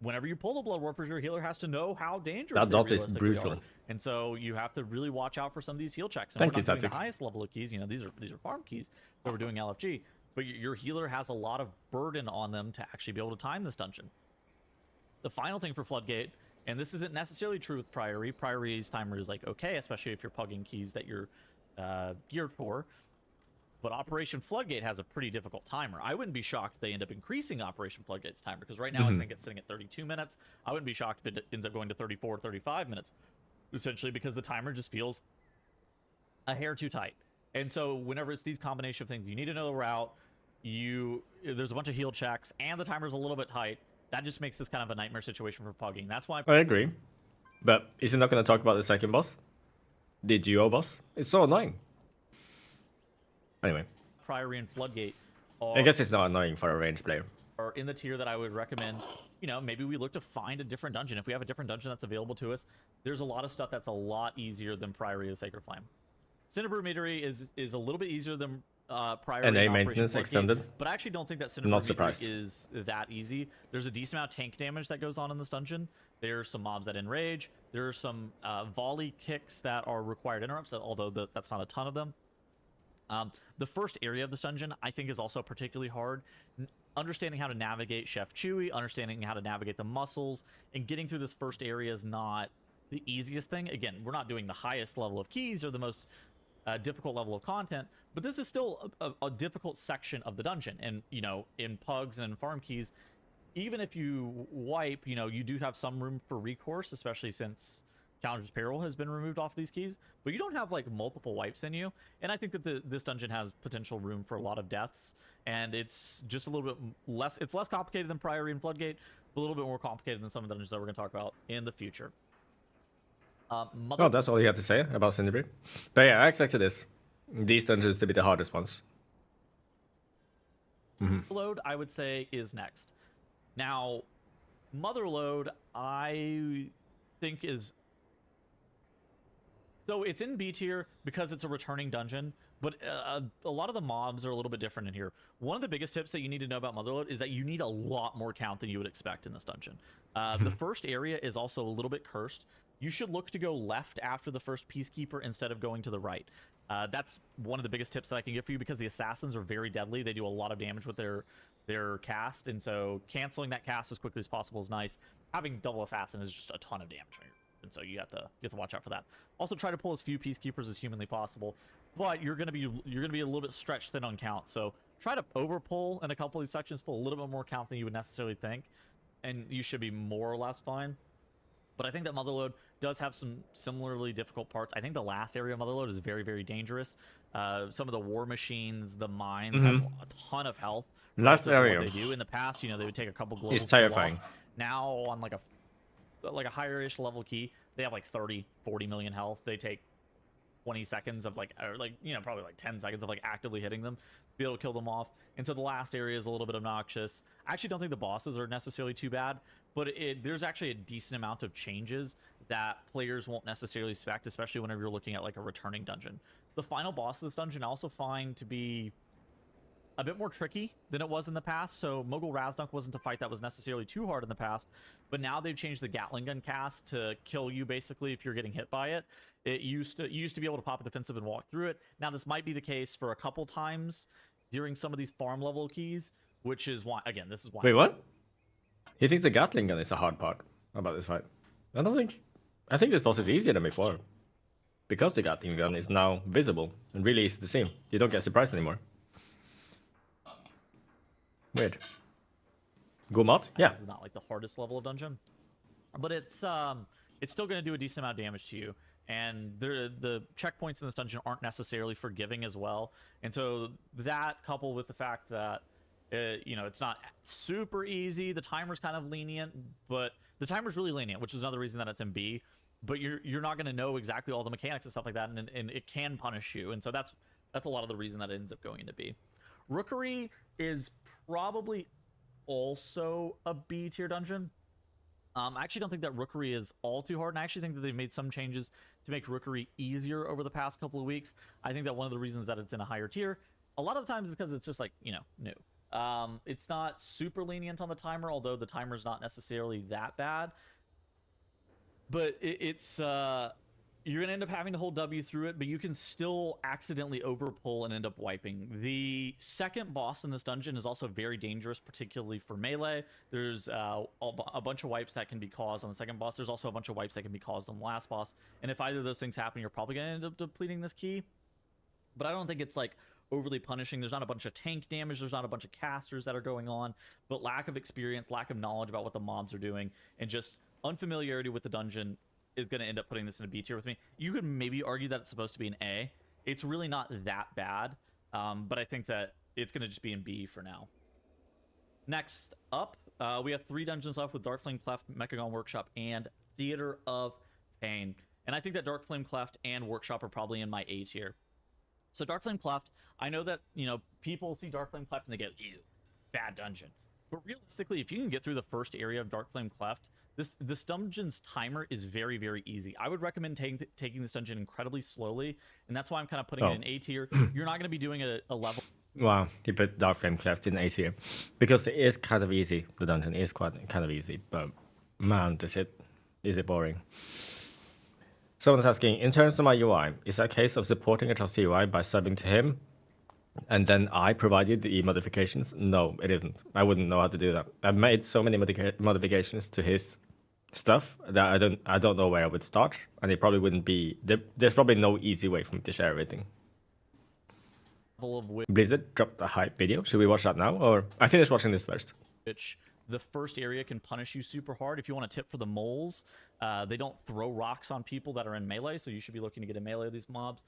whenever you pull the Blood Warpers, your healer has to know how dangerous That they dot is realistically brutal. are. And so you have to really watch out for some of these heal checks. And Thank we're you, not doing the Tatic. highest level of keys. You know, these are farm keys that we're doing LFG. But your healer has a lot of burden on them to actually be able to time this dungeon. The final thing for Floodgate, and this isn't necessarily true with Priory. Priory's timer is like okay, especially if you're pugging keys that you're geared for. But Operation Floodgate has a pretty difficult timer. I wouldn't be shocked if they end up increasing Operation Floodgate's timer, because right now I think it's sitting at 32 minutes. I wouldn't be shocked if it ends up going to 34, 35 minutes, essentially because the timer just feels a hair too tight. And so whenever it's these combination of things, you need to know the route, there's a bunch of heal checks, and the timer's a little bit tight. That just makes this kind of a nightmare situation for pugging. That's why I agree. But is he not going to talk about the second boss? The duo boss? It's so annoying. Anyway, Priory and Floodgate I guess it's not annoying for a range player. are in the tier that I would recommend. You know, maybe we look to find a different dungeon. If we have a different dungeon that's available to us, there's a lot of stuff that's a lot easier than Priory of Sacred Flame. Cinderbrew Meadery is a little bit easier than Priory And A Operation maintenance Floodgate, extended? but I actually don't think that Not Cinderbrew surprised. Meadery is that easy. There's a decent amount of tank damage that goes on in this dungeon. There's some mobs that enrage. There are some volley kicks that are required interrupts, although that's not a ton of them. The first area of this dungeon, I think, is also particularly hard. Understanding how to navigate Chef Chewy, understanding how to navigate the muscles, and getting through this first area is not the easiest thing. Again, we're not doing the highest level of keys or the most difficult level of content, but this is still a difficult section of the dungeon. And, you know, in pugs and in farm keys, even if you wipe, you know, you do have some room for recourse, especially since Challenger's Peril has been removed off these keys, but you don't have like multiple wipes in you. And I think that this dungeon has potential room for a lot of deaths, and it's just a little bit less, it's less complicated than Priory and Floodgate, but a little bit more complicated than some of the dungeons that we're going to talk about in the future. Oh, that's all you had to say about Cinderbrew. But yeah, I expected these dungeons to be the hardest ones. Motherlode, I would say, is next. Now, Motherlode, I think is... So it's in B tier because it's a returning dungeon, but a lot of the mobs are a little bit different in here. One of the biggest tips that you need to know about Motherlode is that you need a lot more count than you would expect in this dungeon. The first area is also a little bit cursed. You should look to go left after the first Peacekeeper instead of going to the right. That's one of the biggest tips that I can give for you, because the assassins are very deadly. They do a lot of damage with their cast, and so canceling that cast as quickly as possible is nice. Having double assassin is just a ton of damage on you, and so you have to watch out for that. Also, try to pull as few Peacekeepers as humanly possible, but you're gonna be a little bit stretched thin on count. So try to over pull in a couple of these sections, pull a little bit more count than you would necessarily think, and you should be more or less fine. But I think that Motherlode does have some similarly difficult parts. I think the last area of Motherlode is very, very dangerous. Some of the war machines, the mines have a ton of health. Last relative to area. what they do in the past, you know, they would take a couple globals. It's terrifying. Now on like a higher-ish level key, they have like 30, 40 million health. They take 20 seconds of probably like 10 seconds of like actively hitting them to be able to kill them off. And so the last area is a little bit obnoxious. I actually don't think the bosses are necessarily too bad, but there's actually a decent amount of changes that players won't necessarily expect, especially whenever you're looking at like a returning dungeon. The final boss of this dungeon I also find to be a bit more tricky than it was in the past. So Mogul Razdunk wasn't a fight that was necessarily too hard in the past, but now they've changed the Gatling gun cast to kill you basically if you're getting hit by it. You used to be able to pop a defensive and walk through it. Now this might be the case for a couple times during some of these farm level keys, which is why, again, this is why. Wait, what? He thinks the Gatling gun is the hard part about this fight. I think this boss is easier than before, because the Gatling gun is now visible and really easy to see. You don't get surprised anymore. Weird. Go mod? Yeah. This is not like the hardest level of dungeon, but it's still going to do a decent amount of damage to you. And the checkpoints in this dungeon aren't necessarily forgiving as well. And so that, coupled with the fact that it's not super easy, the timer's kind of lenient, but the timer's really lenient, which is another reason that it's in B. But you're not going to know exactly all the mechanics and stuff like that, and it can punish you. And so that's a lot of the reason that it ends up going into B. Rookery is probably also a B tier dungeon. I actually don't think that Rookery is all too hard, and I actually think that they've made some changes to make Rookery easier over the past couple of weeks. I think that one of the reasons that it's in a higher tier, a lot of the times, is because it's just like, new. It's not super lenient on the timer, although the timer's not necessarily that bad. But it's you're gonna end up having to hold W through it, but you can still accidentally overpull and end up wiping. The second boss in this dungeon is also very dangerous, particularly for melee. There's a bunch of wipes that can be caused on the second boss. There's also a bunch of wipes that can be caused on the last boss. And if either of those things happen, you're probably gonna end up depleting this key. But I don't think it's like overly punishing. There's not a bunch of tank damage. There's not a bunch of casters that are going on, but lack of experience, lack of knowledge about what the mobs are doing, and just unfamiliarity with the dungeon is going to end up putting this in a B tier with me. You could maybe argue that it's supposed to be an A. It's really not that bad, but I think that it's going to just be in B for now. Next up, we have 3 dungeons left with Dark Flame Cleft, Mechagon Workshop, and Theater of Pain. And I think that Dark Flame Cleft and Workshop are probably in my A tier. So Dark Flame Cleft, I know that, you know, people see Dark Flame Cleft and they go, ew, bad dungeon. But realistically, if you can get through the first area of Dark Flame Cleft, this dungeon's timer is very, very easy. I would recommend taking this dungeon incredibly slowly, and that's why I'm kind of putting it in A tier. You're not going to be doing a level. Wow, you put Dark Flame Cleft in A tier because it is kind of easy. The dungeon is quite kind of easy, but man, is it boring. Someone's asking, in terms of my UI, is that a case of supporting a trusty UI by subbing to him, and then I provided the modifications? No, it isn't. I wouldn't know how to do that. I've made so many modifications to his stuff that I don't know where I would start, and it probably wouldn't be. There's probably no easy way for me to share everything. Blizzard dropped a hype video. Should we watch that now, or I finished watching this first? Which the first area can punish you super hard. If you want a tip for the moles, they don't throw rocks on people that are in melee, so you should be looking to get a melee of these mobs.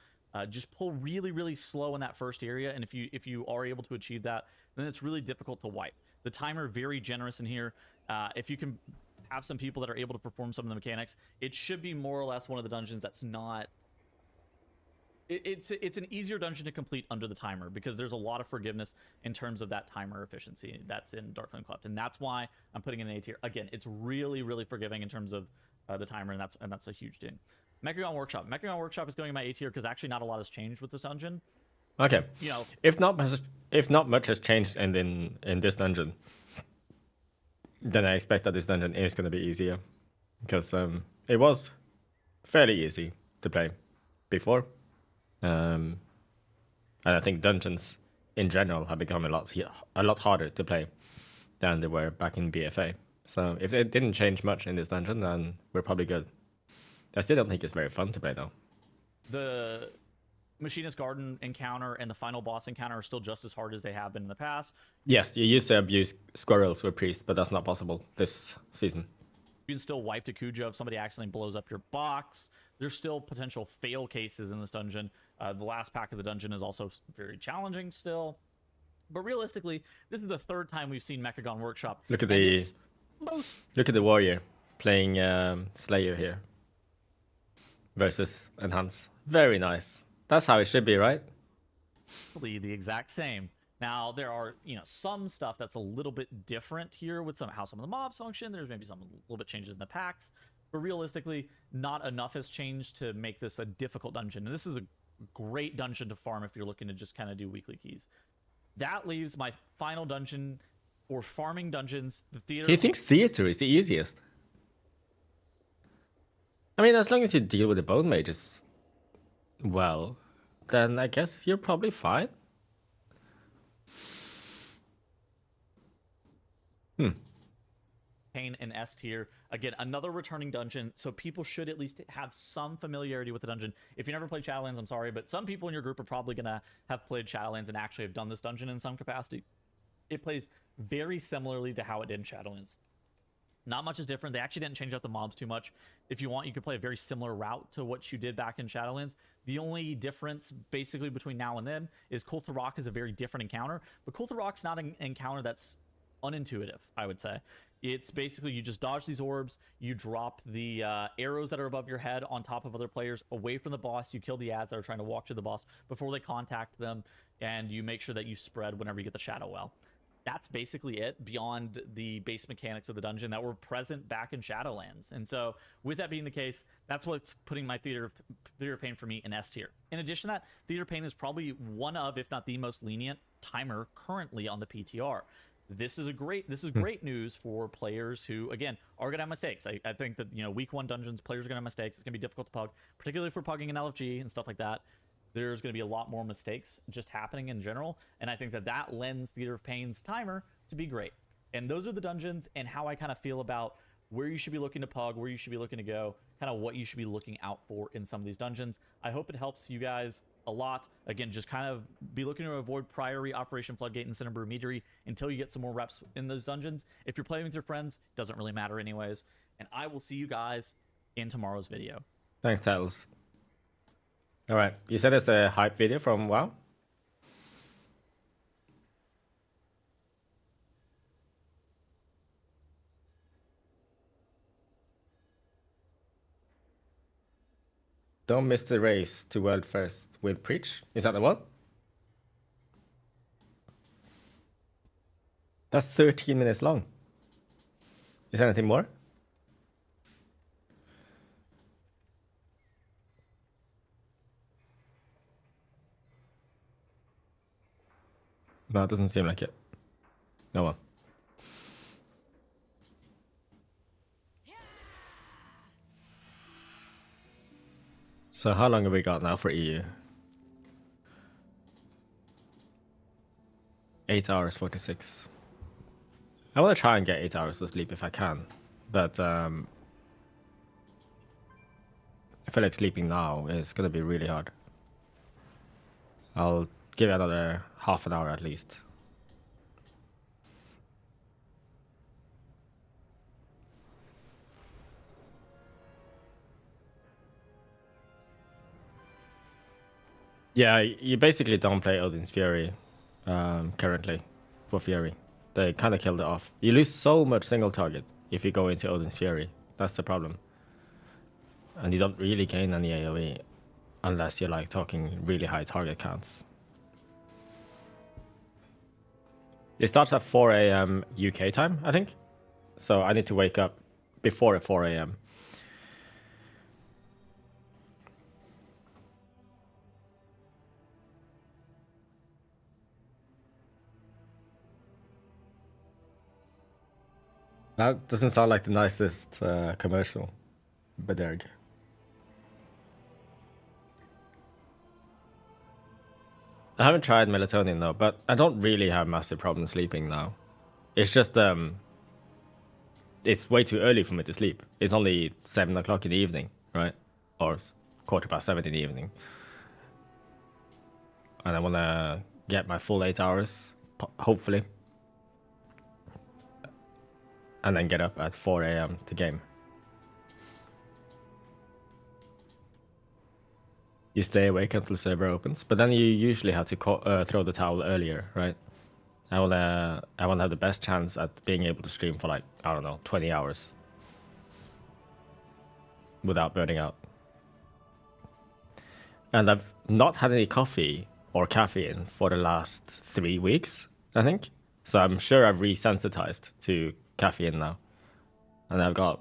Just pull really, really slow in that first area, and if you are able to achieve that, then it's really difficult to wipe. The timer very generous in here. If you can have some people that are able to perform some of the mechanics, it should be more or less one of the dungeons that's not. It's an easier dungeon to complete under the timer because there's a lot of forgiveness in terms of that timer efficiency that's in Dark Flame Cleft, and that's why I'm putting it in A tier. Again, it's really, really forgiving in terms of the timer, and that's a huge thing. Mechagon Workshop. Mechagon Workshop is going in my A tier because actually not a lot has changed with this dungeon. Okay. You know, if not much has changed in this dungeon, then I expect that this dungeon is going to be easier because it was fairly easy to play before. And I think dungeons in general have become a lot harder to play than they were back in BFA. So if it didn't change much in this dungeon, then we're probably good. I still don't think it's very fun to play though. The Machinist Garden encounter and the final boss encounter are still just as hard as they have been in the past. Yes, you used to abuse squirrels with priests, but that's not possible this season. You can still wipe Takuja if somebody accidentally blows up your box. There's still potential fail cases in this dungeon. The last pack of the dungeon is also very challenging still. But realistically, this is the 3rd time we've seen Mechagon Workshop. Look at the warrior playing Slayer here versus Enhance. Very nice. That's how it should be, right? The exact same. Now, there are, you know, some stuff that's a little bit different here with how some of the mobs function. There's maybe some little bit changes in the packs. But realistically, not enough has changed to make this a difficult dungeon. And this is a great dungeon to farm if you're looking to just kind of do weekly keys. That leaves my final dungeon for farming dungeons, the Theater. He thinks Theater is the easiest. I mean, as long as you deal with the Bone Mages well, then I guess you're probably fine. Pain and S tier. Again, another returning dungeon, so people should at least have some familiarity with the dungeon. If you never played Shadowlands, I'm sorry, but some people in your group are probably going to have played Shadowlands and actually have done this dungeon in some capacity. It plays very similarly to how it did in Shadowlands. Not much is different. They actually didn't change up the mobs too much. If you want, you could play a very similar route to what you did back in Shadowlands. The only difference, basically, between now and then is Kultharok is a very different encounter, but Kultharok's not an encounter that's unintuitive, I would say. It's basically you just dodge these orbs, you drop the arrows that are above your head on top of other players away from the boss, you kill the ads that are trying to walk to the boss before they contact them, and you make sure that you spread whenever you get the Shadow Well. that's basically it beyond the base mechanics of the dungeon that were present back in Shadowlands. And so, with that being the case, that's what's putting my Theater of Pain for me in S tier. In addition to that, Theater of Pain is probably one of, if not the most lenient timer currently on the PTR. This is great news for players who, again, are gonna have mistakes. I think that, you know, week 1 dungeons, players are gonna have mistakes. It's gonna be difficult to pug, particularly if we're pugging an LFG and stuff like that. There's going to be a lot more mistakes just happening in general, and I think that that lends Theater of Pain's timer to be great. And those are the dungeons and how I kind of feel about where you should be looking to pug, where you should be looking to go, kind of what you should be looking out for in some of these dungeons. I hope it helps you guys a lot. Again, just kind of be looking to avoid Priory, Operation Floodgate, and Cinnabar Meadery until you get some more reps in those dungeons. If you're playing with your friends, it doesn't really matter anyways. And I will see you guys in tomorrow's video. Thanks, Tattles. All right, you said it's a hype video from WoW? Don't miss the race to world first with Preach. Is that the one? That's 13 minutes long. Is there anything more? No, it doesn't seem like it. No one. So how long have we got now for EU? 8 hours 46. I want to try and get 8 hours of sleep if I can, but I feel like sleeping now is gonna be really hard. I'll give it another half an hour at least. Yeah, you basically don't play Odin's Fury currently for Fury. They kind of killed it off. You lose so much single target if you go into Odin's Fury. That's the problem. And you don't really gain any AoE unless you're like talking really high target counts. It starts at 4 a.m. UK time, I think. So I need to wake up before 4 a.m. That doesn't sound like the nicest commercial, Bederg. I haven't tried melatonin though, but I don't really have massive problems sleeping now. It's just it's way too early for me to sleep. It's only 7 o'clock in the evening, right? Or 7:15 in the evening. And I want to get my full 8 hours, hopefully. And then get up at 4 a.m. to game. You stay awake until server opens, but then you usually have to throw the towel earlier, right? I wanna have the best chance at being able to stream for like, I don't know, 20 hours without burning out. And I've not had any coffee or caffeine for the last 3 weeks, I think. So I'm sure I've resensitized to caffeine now. And I've got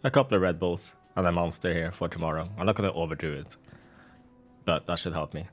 a couple of Red Bulls and a Monster here for tomorrow. I'm not gonna overdo it, but that should help me.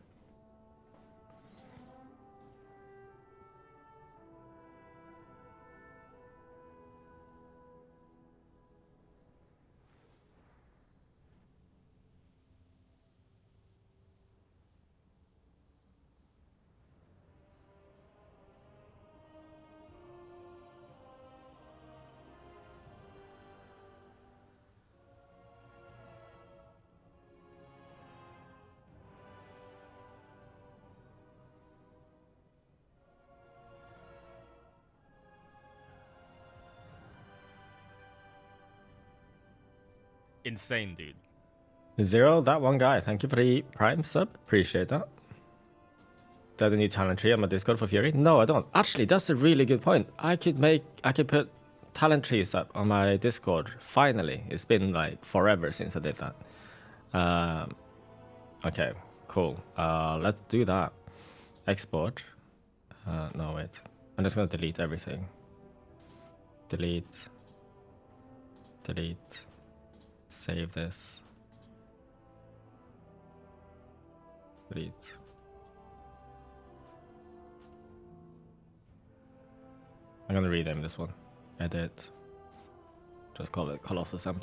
Insane, dude. Zero, that one guy. Thank you for the Prime sub. Appreciate that. Do I have a new talent tree on my Discord for Fury? No, I don't. Actually, that's a really good point. I could put talent trees up on my Discord. Finally. It's been like forever since I did that. Okay, cool. Let's do that. Export. No, wait. I'm just gonna delete everything. Delete. Delete. Save this. Delete. I'm gonna rename this one. Edit. Just call it Colossus M+.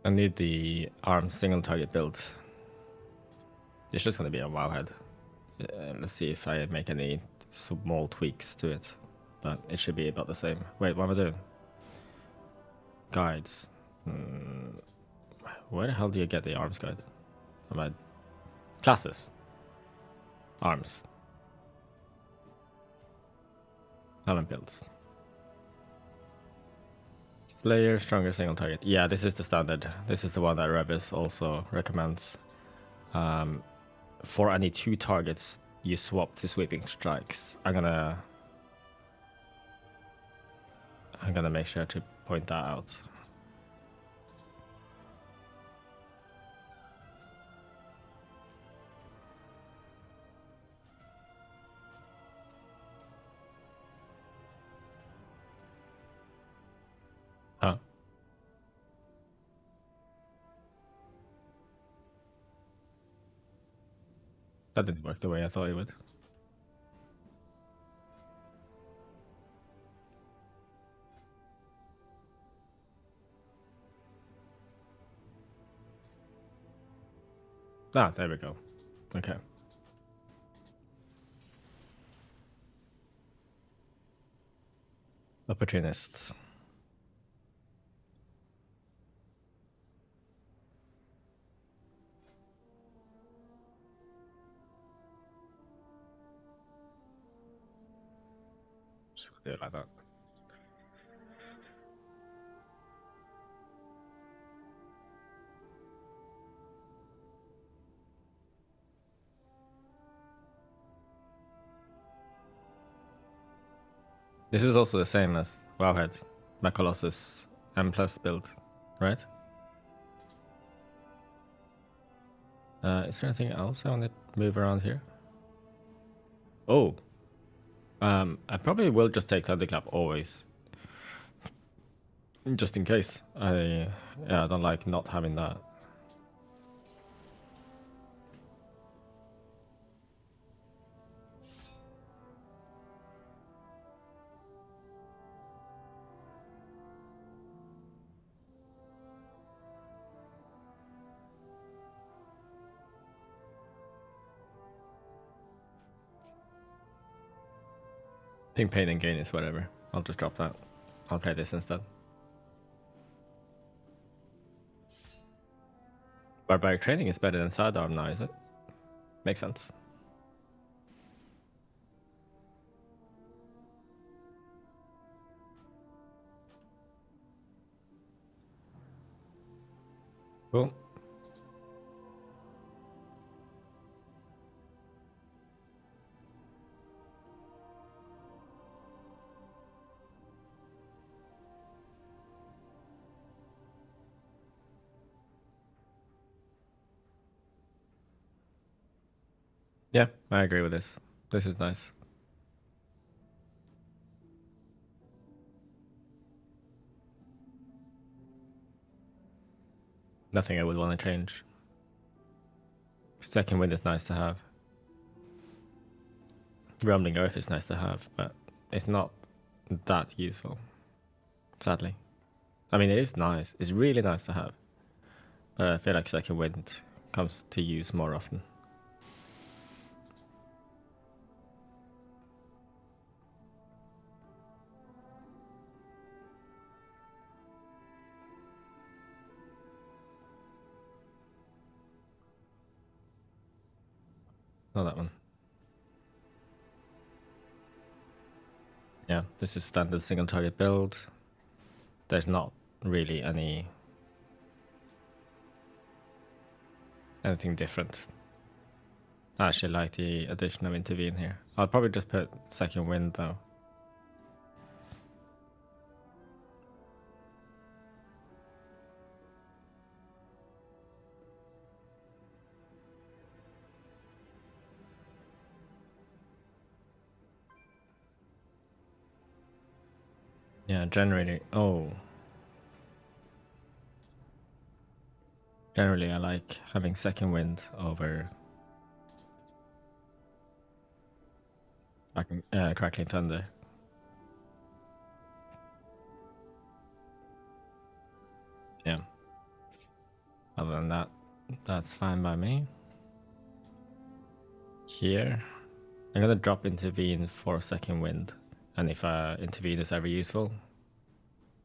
I need the arm single target build. It's just gonna be a wowhead. Let's see if I make any small tweaks to it, but it should be about the same. Wait, what am I doing? Guides. Where the hell do you get the arms guide? Am I classes? Arms. Element builds. Slayer, stronger single target. Yeah, this is the standard. This is the one that Revis also recommends. For any 2 targets, you swap to sweeping strikes. I'm gonna make sure to point that out. Huh. That didn't work the way I thought it would. Ah, there we go. Okay. Opportunist. Just do it like that. This is also the same as Wowhead, my Colossus M+ build, right? Is there anything else I want to move around here? Oh, I probably will just take Thunderclap always, just in case. I don't like not having that. I think Pain and Gain is whatever. I'll just drop that. I'll play this instead. Barbaric Training is better than Sidearm now, is it? Makes sense. Cool. Yeah, I agree with this. This is nice. Nothing I would want to change. Second Wind is nice to have. Rumbling Earth is nice to have, but it's not that useful, sadly. I mean, it is nice. It's really nice to have. But I feel like Second Wind comes to use more often. Not that one. Yeah, this is standard single target build. There's not really anything different. I actually like the addition of intervene here. I'll probably just put second wind though. Yeah, generally. Oh. Generally, I like having second wind over crackling thunder. Yeah. Other than that, that's fine by me. Here, I'm gonna drop intervene for second wind, and if intervene is ever useful,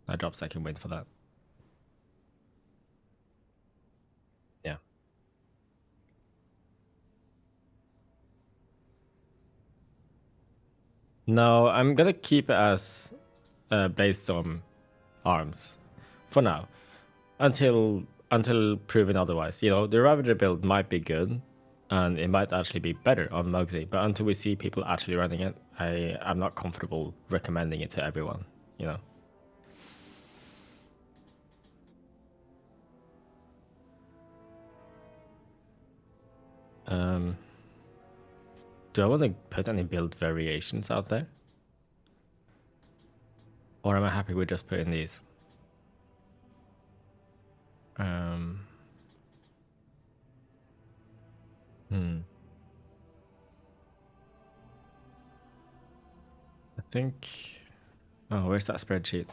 I drop second wind for that. Yeah. No, I'm gonna keep it as based on arms for now, until proven otherwise. You know, the Ravager build might be good, and it might actually be better on Mugsy, but until we see people actually running it, I'm not comfortable recommending it to everyone. You know. Do I want to put any build variations out there? Or am I happy with just putting these? I think... Oh, where's that spreadsheet?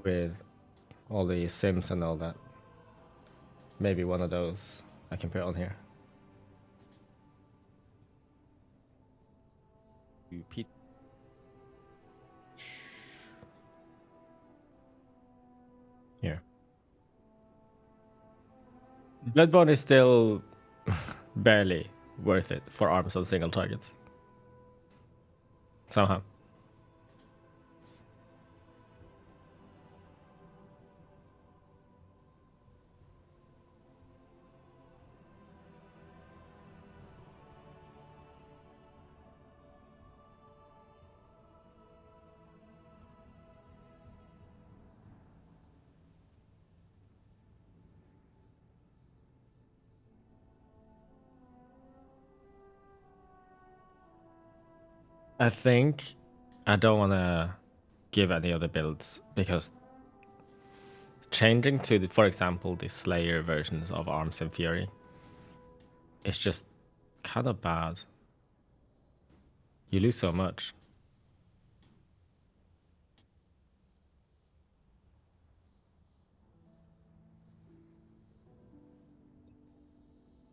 With all the sims and all that. Maybe one of those I can put on here. Repeat. Here. Bloodborne is still barely worth it for arms on single targets. Somehow. I think I don't want to give any other builds because changing to, for example, the Slayer versions of Arms and Fury is just kind of bad. You lose so much.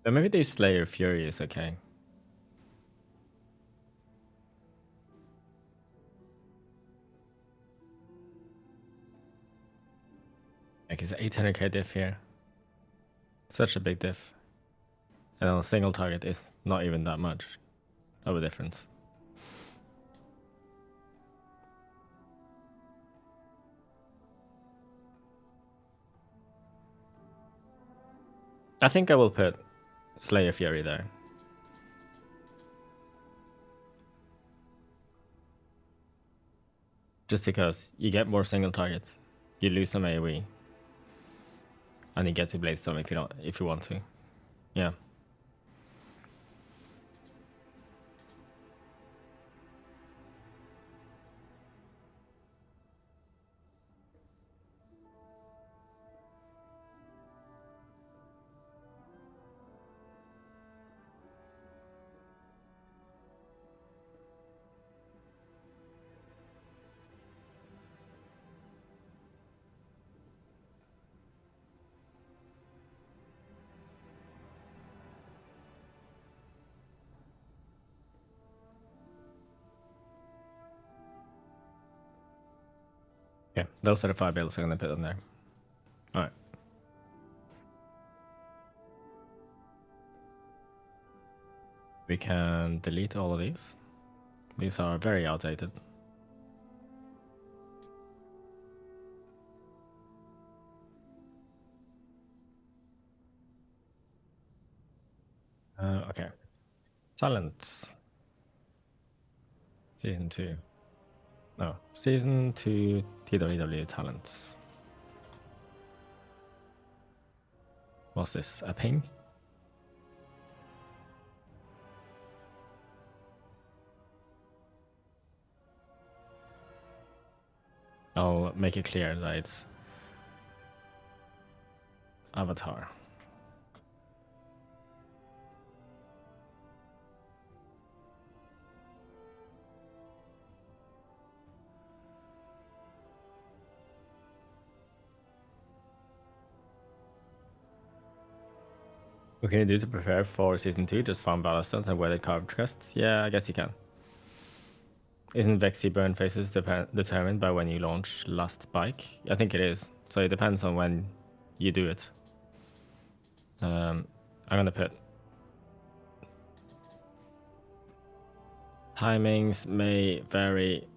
But maybe the Slayer Fury is okay. Like it's 800k diff here. Such a big diff. And on a single target is not even that much of a difference. I think I will put Slayer Fury there. Just because you get more single targets, you lose some AoE, and you get to Bladestorm if you want to. Yeah. Okay, those are the 5 builds I'm gonna put in there. Alright. We can delete all of these. These are very outdated. Okay. Talents. Season 2. No. Season 2 TWW talents. What's this? A ping? I'll make it clear that it's avatar. What can you do to prepare for season 2? Just farm Ballastons and weather carved crests? Yeah, I guess you can. Isn't Vexy burn phases determined by when you launch last bike? I think it is. So it depends on when you do it. I'm gonna put timings may vary.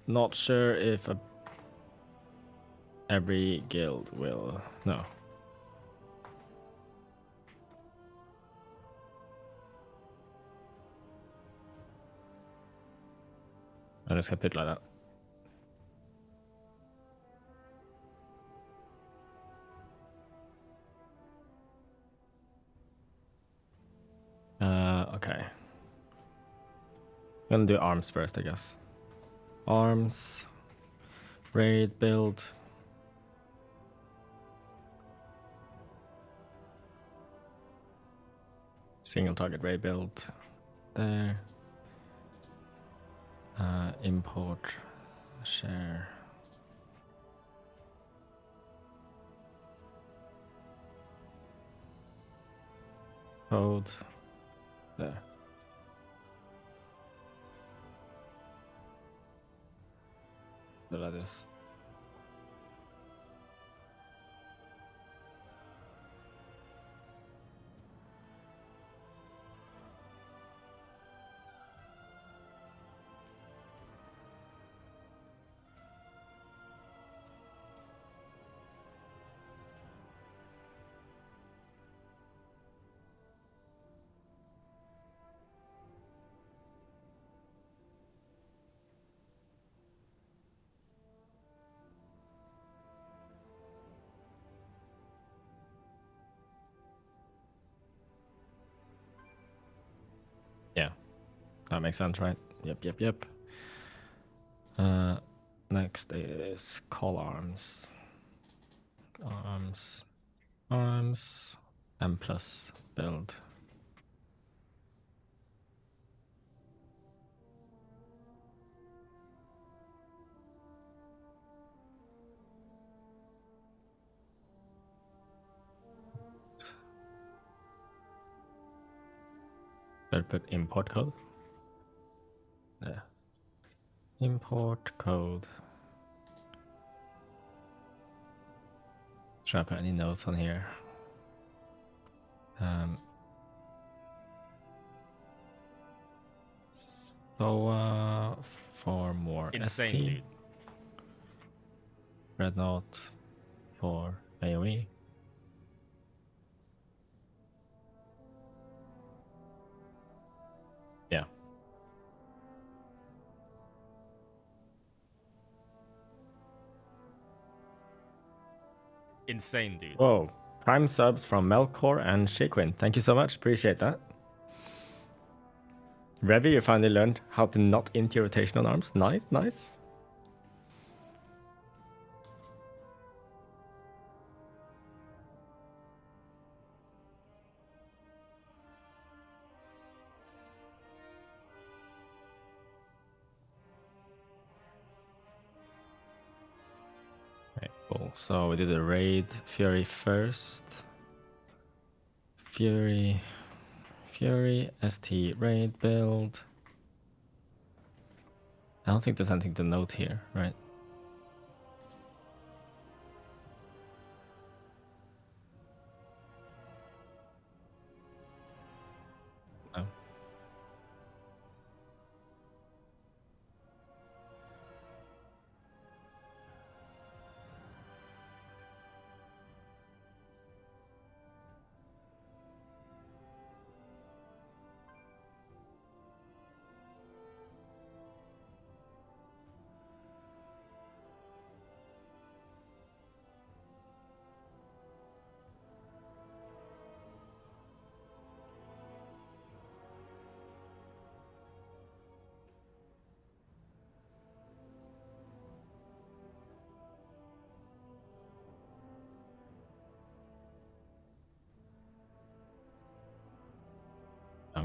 Not sure if every guild will. No. I'm just gonna put it like that. Okay. I'm gonna do arms first, I guess. Arms. Raid build. Single target raid build. There. Import. Share. Code. There. Like this. Yeah, that makes sense, right? Yep. Next is call arms. Arms, M plus build. Better put import code. Yeah. Import code. Should I put any notes on here? So for more Insane, ST. dude. Red note for AoE. Yeah. Insane, dude. Whoa. Prime subs from Melkor and Shaquin. Thank you so much. Appreciate that. Revi, you finally learned how to not int your rotational arms. Nice. Okay, cool. So we did the raid Fury first. Fury, ST raid build. I don't think there's anything to note here, right? No.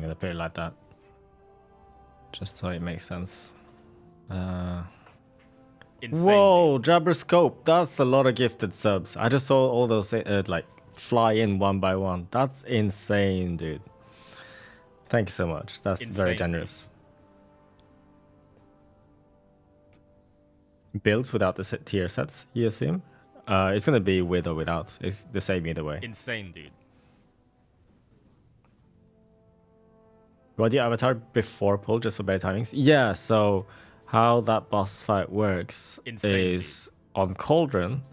I'm gonna put it like that, just so it makes sense. Whoa, Jabber Scope, that's a lot of gifted subs. I just saw all those like fly in one by one. That's insane, dude. Thank you so much. That's very generous. Builds without the tier sets, you assume? It's gonna be with or without. It's the same either way. Insane, dude. What, the avatar before pull just for better timings? Yeah, so how that boss fight works is on Cauldron,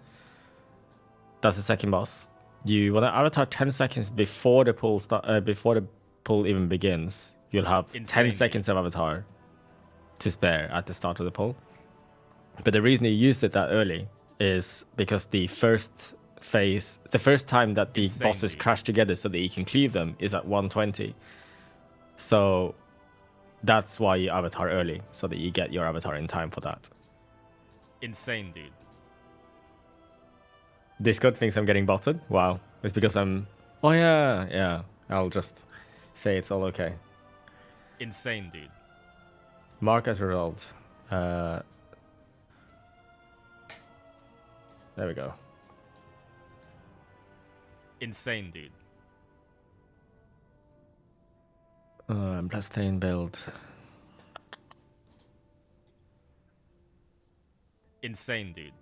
that's the second boss. You want to avatar 10 seconds before the pull before the pull even begins. You'll have 10 seconds of avatar to spare at the start of the pull. But the reason you used it that early is because the first phase, the first time that the bosses crash together so that you can cleave them is at 120. So that's why you avatar early, so that you get your avatar in time for that. Insane, dude. Discord thinks I'm getting botted. Wow. It's because I'm... Oh, yeah. I'll just say it's all okay. Insane, dude. Mark as a result. There we go. Insane, dude. Blastane build. Insane, dude.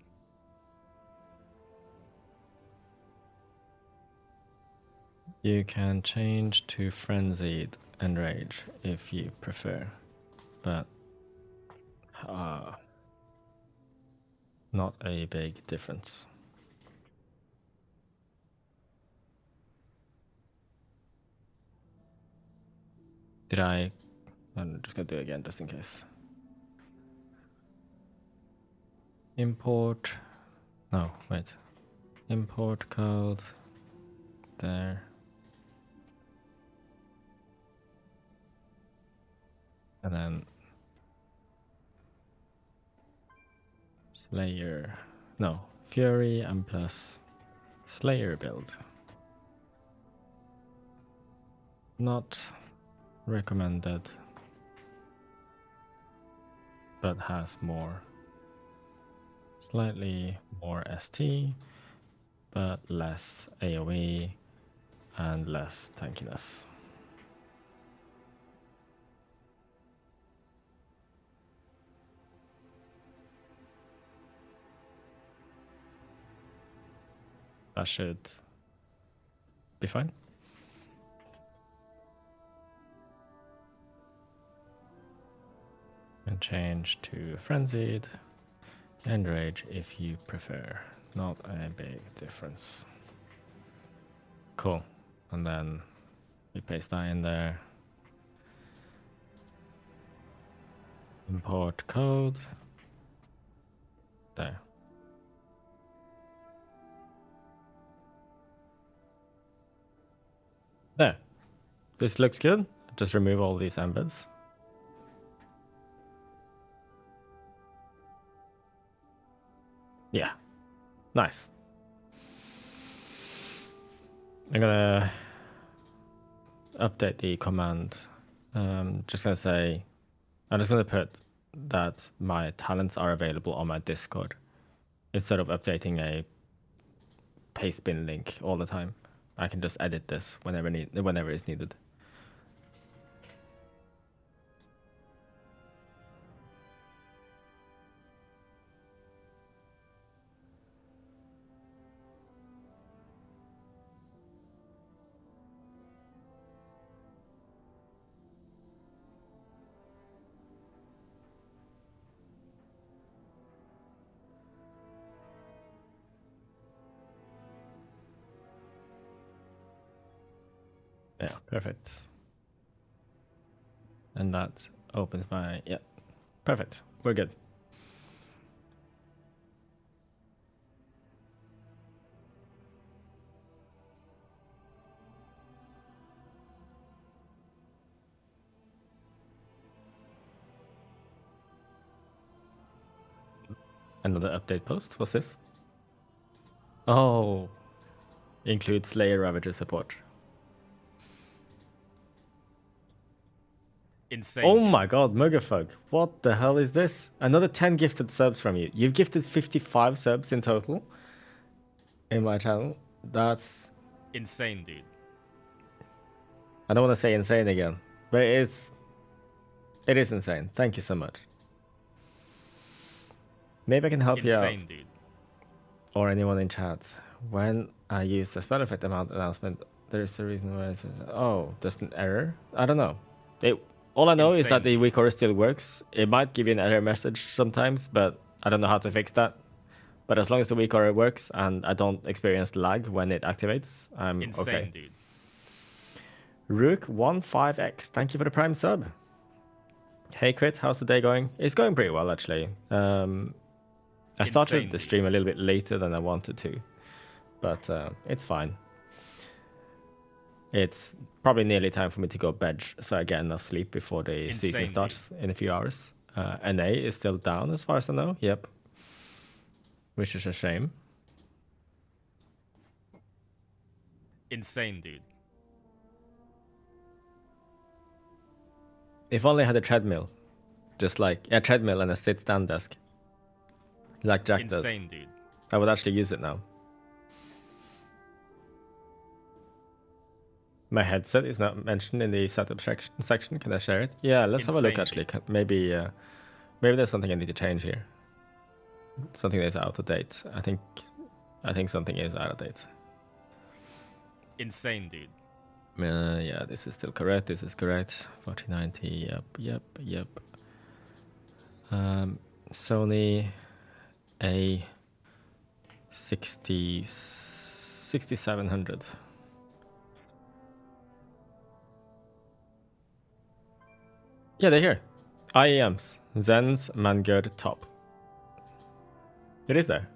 You can change to Frenzied and Rage if you prefer, but not a big difference. Did I? I'm just gonna do it again just in case. Import. No, wait. Import code. There. And then Slayer. No, Fury and plus Slayer build. Not recommended, but has more, slightly more ST, but less AoE and less tankiness. That should be fine. And change to Frenzied and Rage if you prefer. Not a big difference. Cool. And then we paste that in there. Import code. There. There. This looks good. Just remove all these embeds. Yeah. Nice. I'm gonna update the command. I'm just gonna put that my talents are available on my Discord instead of updating a paste bin link all the time. I can just edit this whenever it's needed. Yeah, perfect. And that opens my, yeah, perfect. We're good. Another update post, what's this? Oh, includes Slayer Ravager support. Insane. Oh dude. my god, Mugafug. What the hell is this? Another 10 gifted subs from you. You've gifted 55 subs in total in my channel. That's... Insane, dude. I don't want to say insane again, but it is insane. Thank you so much. Maybe I can help you out. Insane, dude. Or anyone in chat. When I use the spell effect amount announcement, there's a reason why it says, oh, there's an error? I don't know. All I know is that the recorder still works. It might give you an error message sometimes, but I don't know how to fix that. But as long as the recorder works and I don't experience lag when it activates, I'm Insane, okay. dude. Rook15x, thank you for the prime sub. Hey Crit, how's the day going? It's going pretty well actually. I started Insane, the dude. stream a little bit later than I wanted to, but it's fine. It's probably nearly time for me to go bed, so I get enough sleep before the season Insane, starts in a few hours. NA is still down as far as I know, yep. Which is a shame. Insane, dude. If only I had a treadmill. Just like a treadmill and a sit-stand desk. Like Jack does. Insane, dude. I would actually use it now. My headset is not mentioned in the setup section. Can I share it? Yeah, let's have a look Insane, actually. Maybe there's something I need to change here. Something that's out of date. I think something is out of date. Insane, dude. Yeah, this is still correct. This is correct. 4090. Yep. Sony A 6700. Yeah, they're here. IEMs. Zen's Mangird Top. It is there.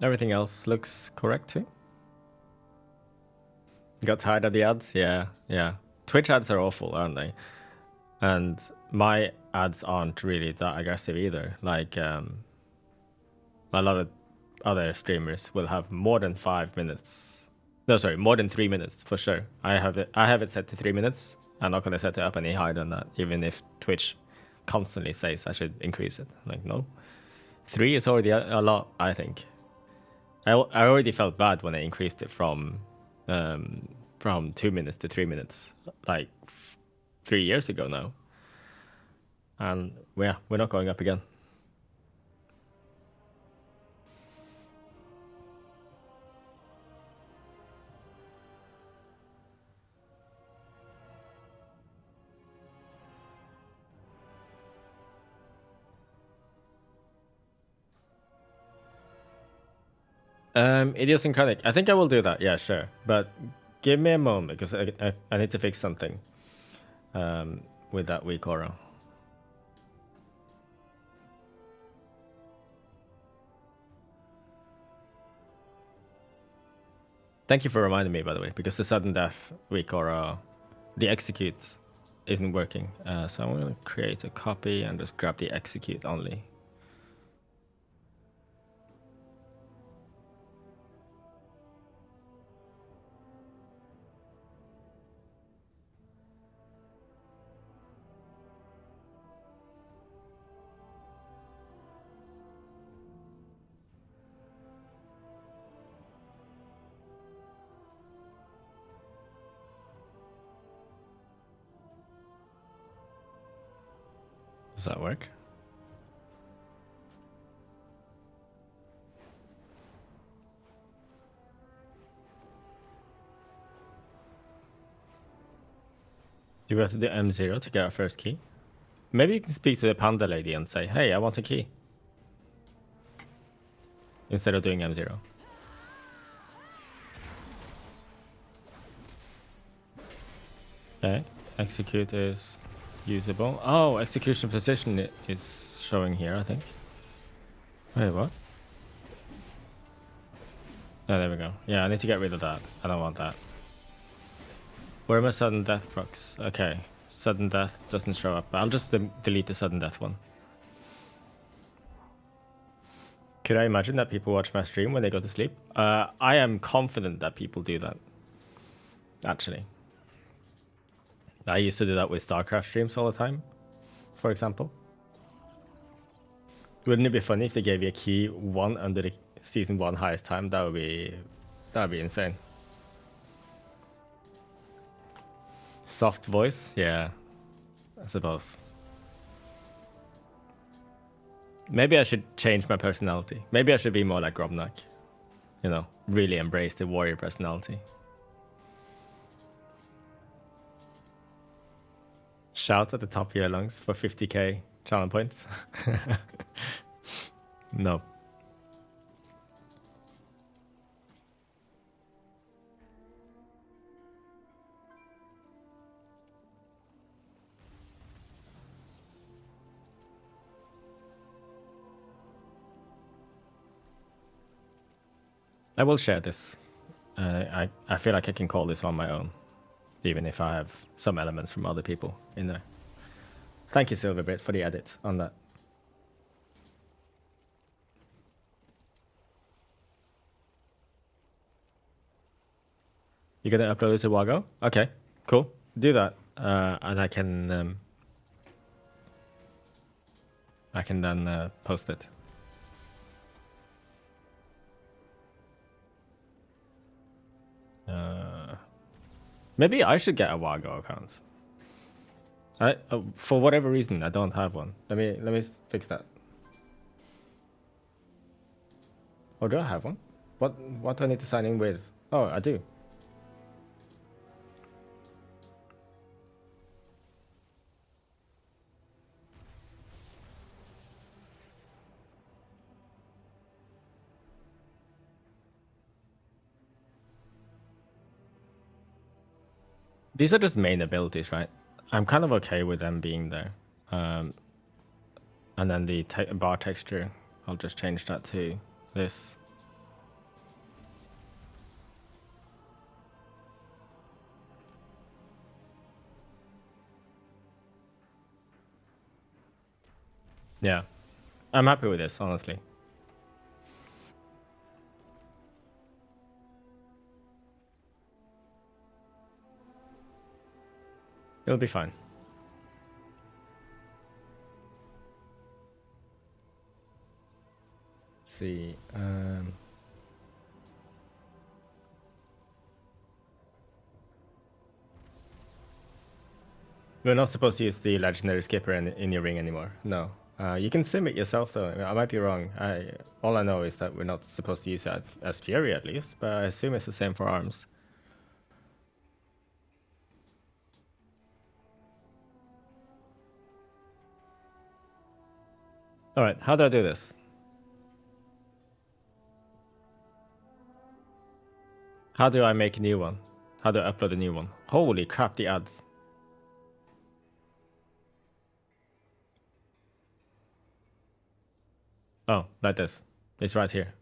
Everything else looks correct too. Got tired of the ads? Yeah. Twitch ads are awful, aren't they? And my ads aren't really that aggressive either. Like, a lot of other streamers will have more than 5 minutes. No, sorry, more than 3 minutes for sure. I have it set to 3 minutes. I'm not gonna set it up any higher than that, even if Twitch constantly says I should increase it. Like, no. 3 is already a lot, I think. I already felt bad when I increased it from 2 minutes to 3 minutes, like 3 years ago now. And we're not going up again. Idiosyncratic. I think I will do that. Yeah, sure. But give me a moment because I need to fix something with that weak aura. Thank you for reminding me, by the way, because the sudden death weak aura, the execute isn't working. So I'm going to create a copy and just grab the execute only. Does that work? Do we have to do M0 to get our first key? Maybe you can speak to the panda lady and say, hey, I want a key. Instead of doing M0. Okay, execute is usable. Oh, execution position is showing here, I think. Wait, what? Oh, there we go. Yeah, I need to get rid of that. I don't want that. Where are my sudden death procs? Okay, sudden death doesn't show up. I'll just delete the sudden death one. Could I imagine that people watch my stream when they go to sleep? I am confident that people do that. Actually. I used to do that with StarCraft streams all the time, for example. Wouldn't it be funny if they gave you a key 1 under the season 1 highest time? That'd be insane. Soft voice? Yeah, I suppose. Maybe I should change my personality. Maybe I should be more like Grobnak. You know, really embrace the warrior personality. Shout at the top of your lungs for 50k channel points. No. I will share this. I feel like I can call this on my own, even if I have some elements from other people in there. Thank you, Silverbit, for the edit on that. You're gonna upload it to Wago? Okay, cool. Do that, and I can then post it. Maybe I should get a Wago account. For whatever reason, I don't have one. Let me fix that. Or do I have one? What do I need to sign in with? Oh, I do. These are just main abilities, right? I'm kind of okay with them being there. And then the bar texture, I'll just change that to this. Yeah, I'm happy with this, honestly. It'll be fine. Let's see. We're not supposed to use the legendary skipper in your ring anymore. No. You can sim it yourself, though. I might be wrong. All I know is that we're not supposed to use it as Fury, at least. But I assume it's the same for arms. All right, how do I do this? How do I make a new one? How do I upload a new one? Holy crap, the ads. Oh, like this. It's right here.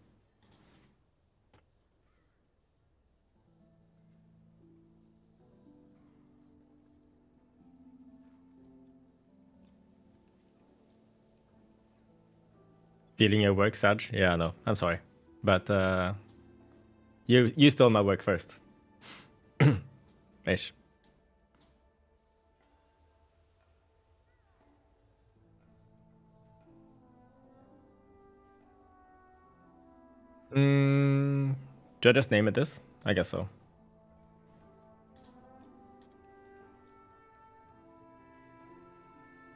Stealing your work, Saj? Yeah, no, I'm sorry. But you stole my work first. Ish. Do I just name it this? I guess so.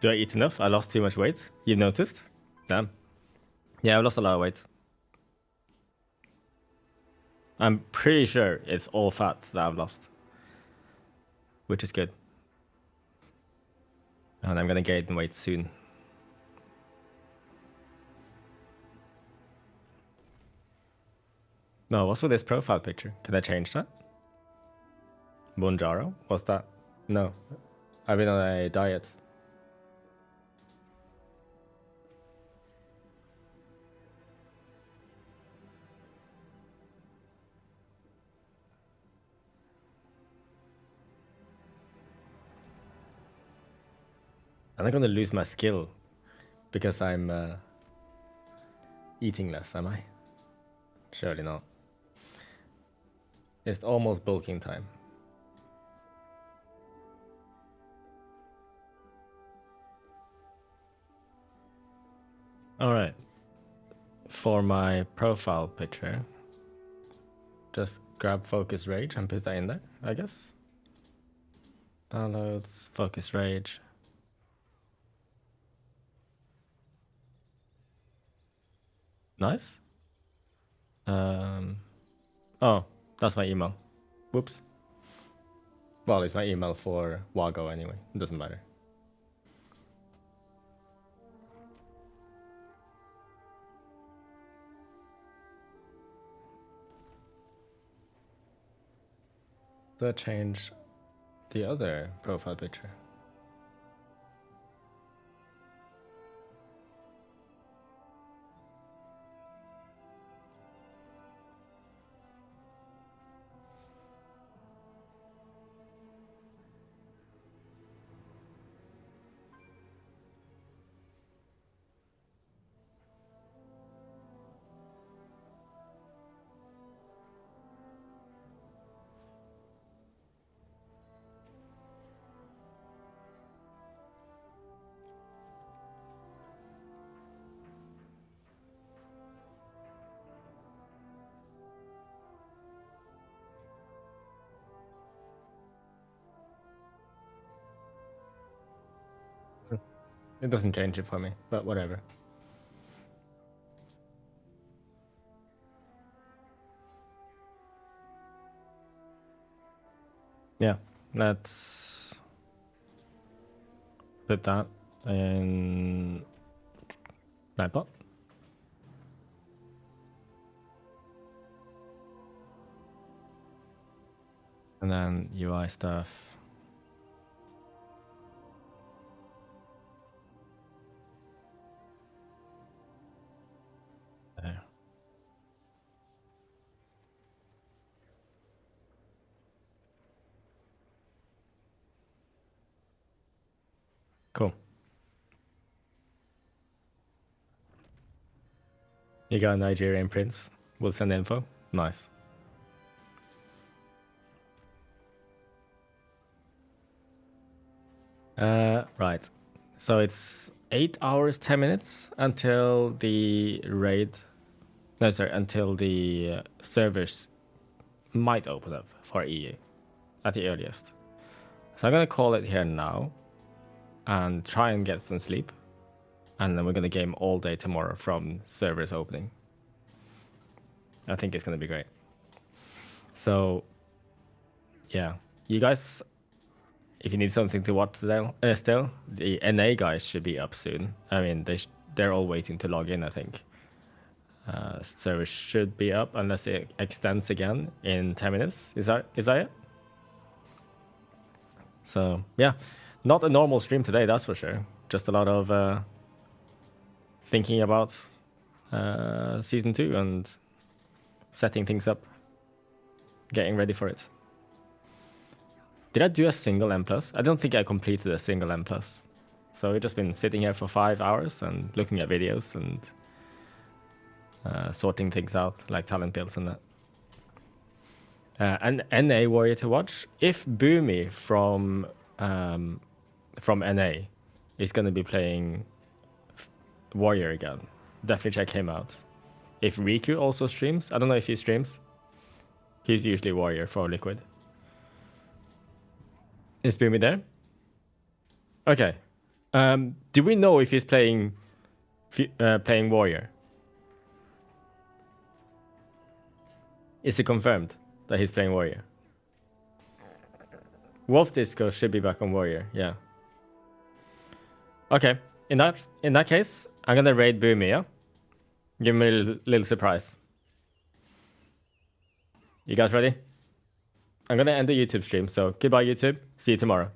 Do I eat enough? I lost too much weight. You've noticed? Damn. Yeah, I lost a lot of weight. I'm pretty sure it's all fat that I've lost, which is good. And I'm gonna gain weight soon. No, what's with this profile picture? Can I change that? Bonjaro? What's that? No. I've been on a diet. I'm not gonna lose my skill because I'm eating less, am I? Surely not. It's almost bulking time. All right. For my profile picture, just grab Focus Rage and put that in there, I guess. Downloads, Focus Rage. Nice. Oh, that's my email. Whoops. Well, it's my email for Wago anyway. It doesn't matter. Do I change the other profile picture? It doesn't change it for me, but whatever. Yeah, let's put that in Nightbot. And then UI stuff. There. Cool. You got a Nigerian prince. We'll send info. Nice. Right. So it's 8 hours, 10 minutes until the raid. No, sorry, until the servers might open up for EU at the earliest. So I'm gonna call it here now and try and get some sleep. And then we're gonna game all day tomorrow from servers opening. I think it's gonna be great. So yeah, you guys, if you need something to watch still, the NA guys should be up soon. I mean, they're all waiting to log in, I think. Server should be up unless it extends again in 10 minutes. Is that it? So yeah, not a normal stream today, that's for sure. Just a lot of thinking about season 2 and setting things up, getting ready for it. Did I do a single M+? I don't think I completed a single M+. So we've just been sitting here for 5 hours and looking at videos and sorting things out, like talent builds and that. An NA warrior to watch. If Boomy from NA is going to be playing warrior again, definitely check him out. If Riku also streams, I don't know if he streams. He's usually warrior for Liquid. Is Boomy there? Okay. Do we know if he's playing warrior? Is it confirmed that he's playing warrior? Wolf Disco should be back on warrior. Yeah. Okay. In that case, I'm gonna raid Boomy. Yeah. Give him a little surprise. You guys ready? I'm gonna end the YouTube stream. So goodbye, YouTube. See you tomorrow.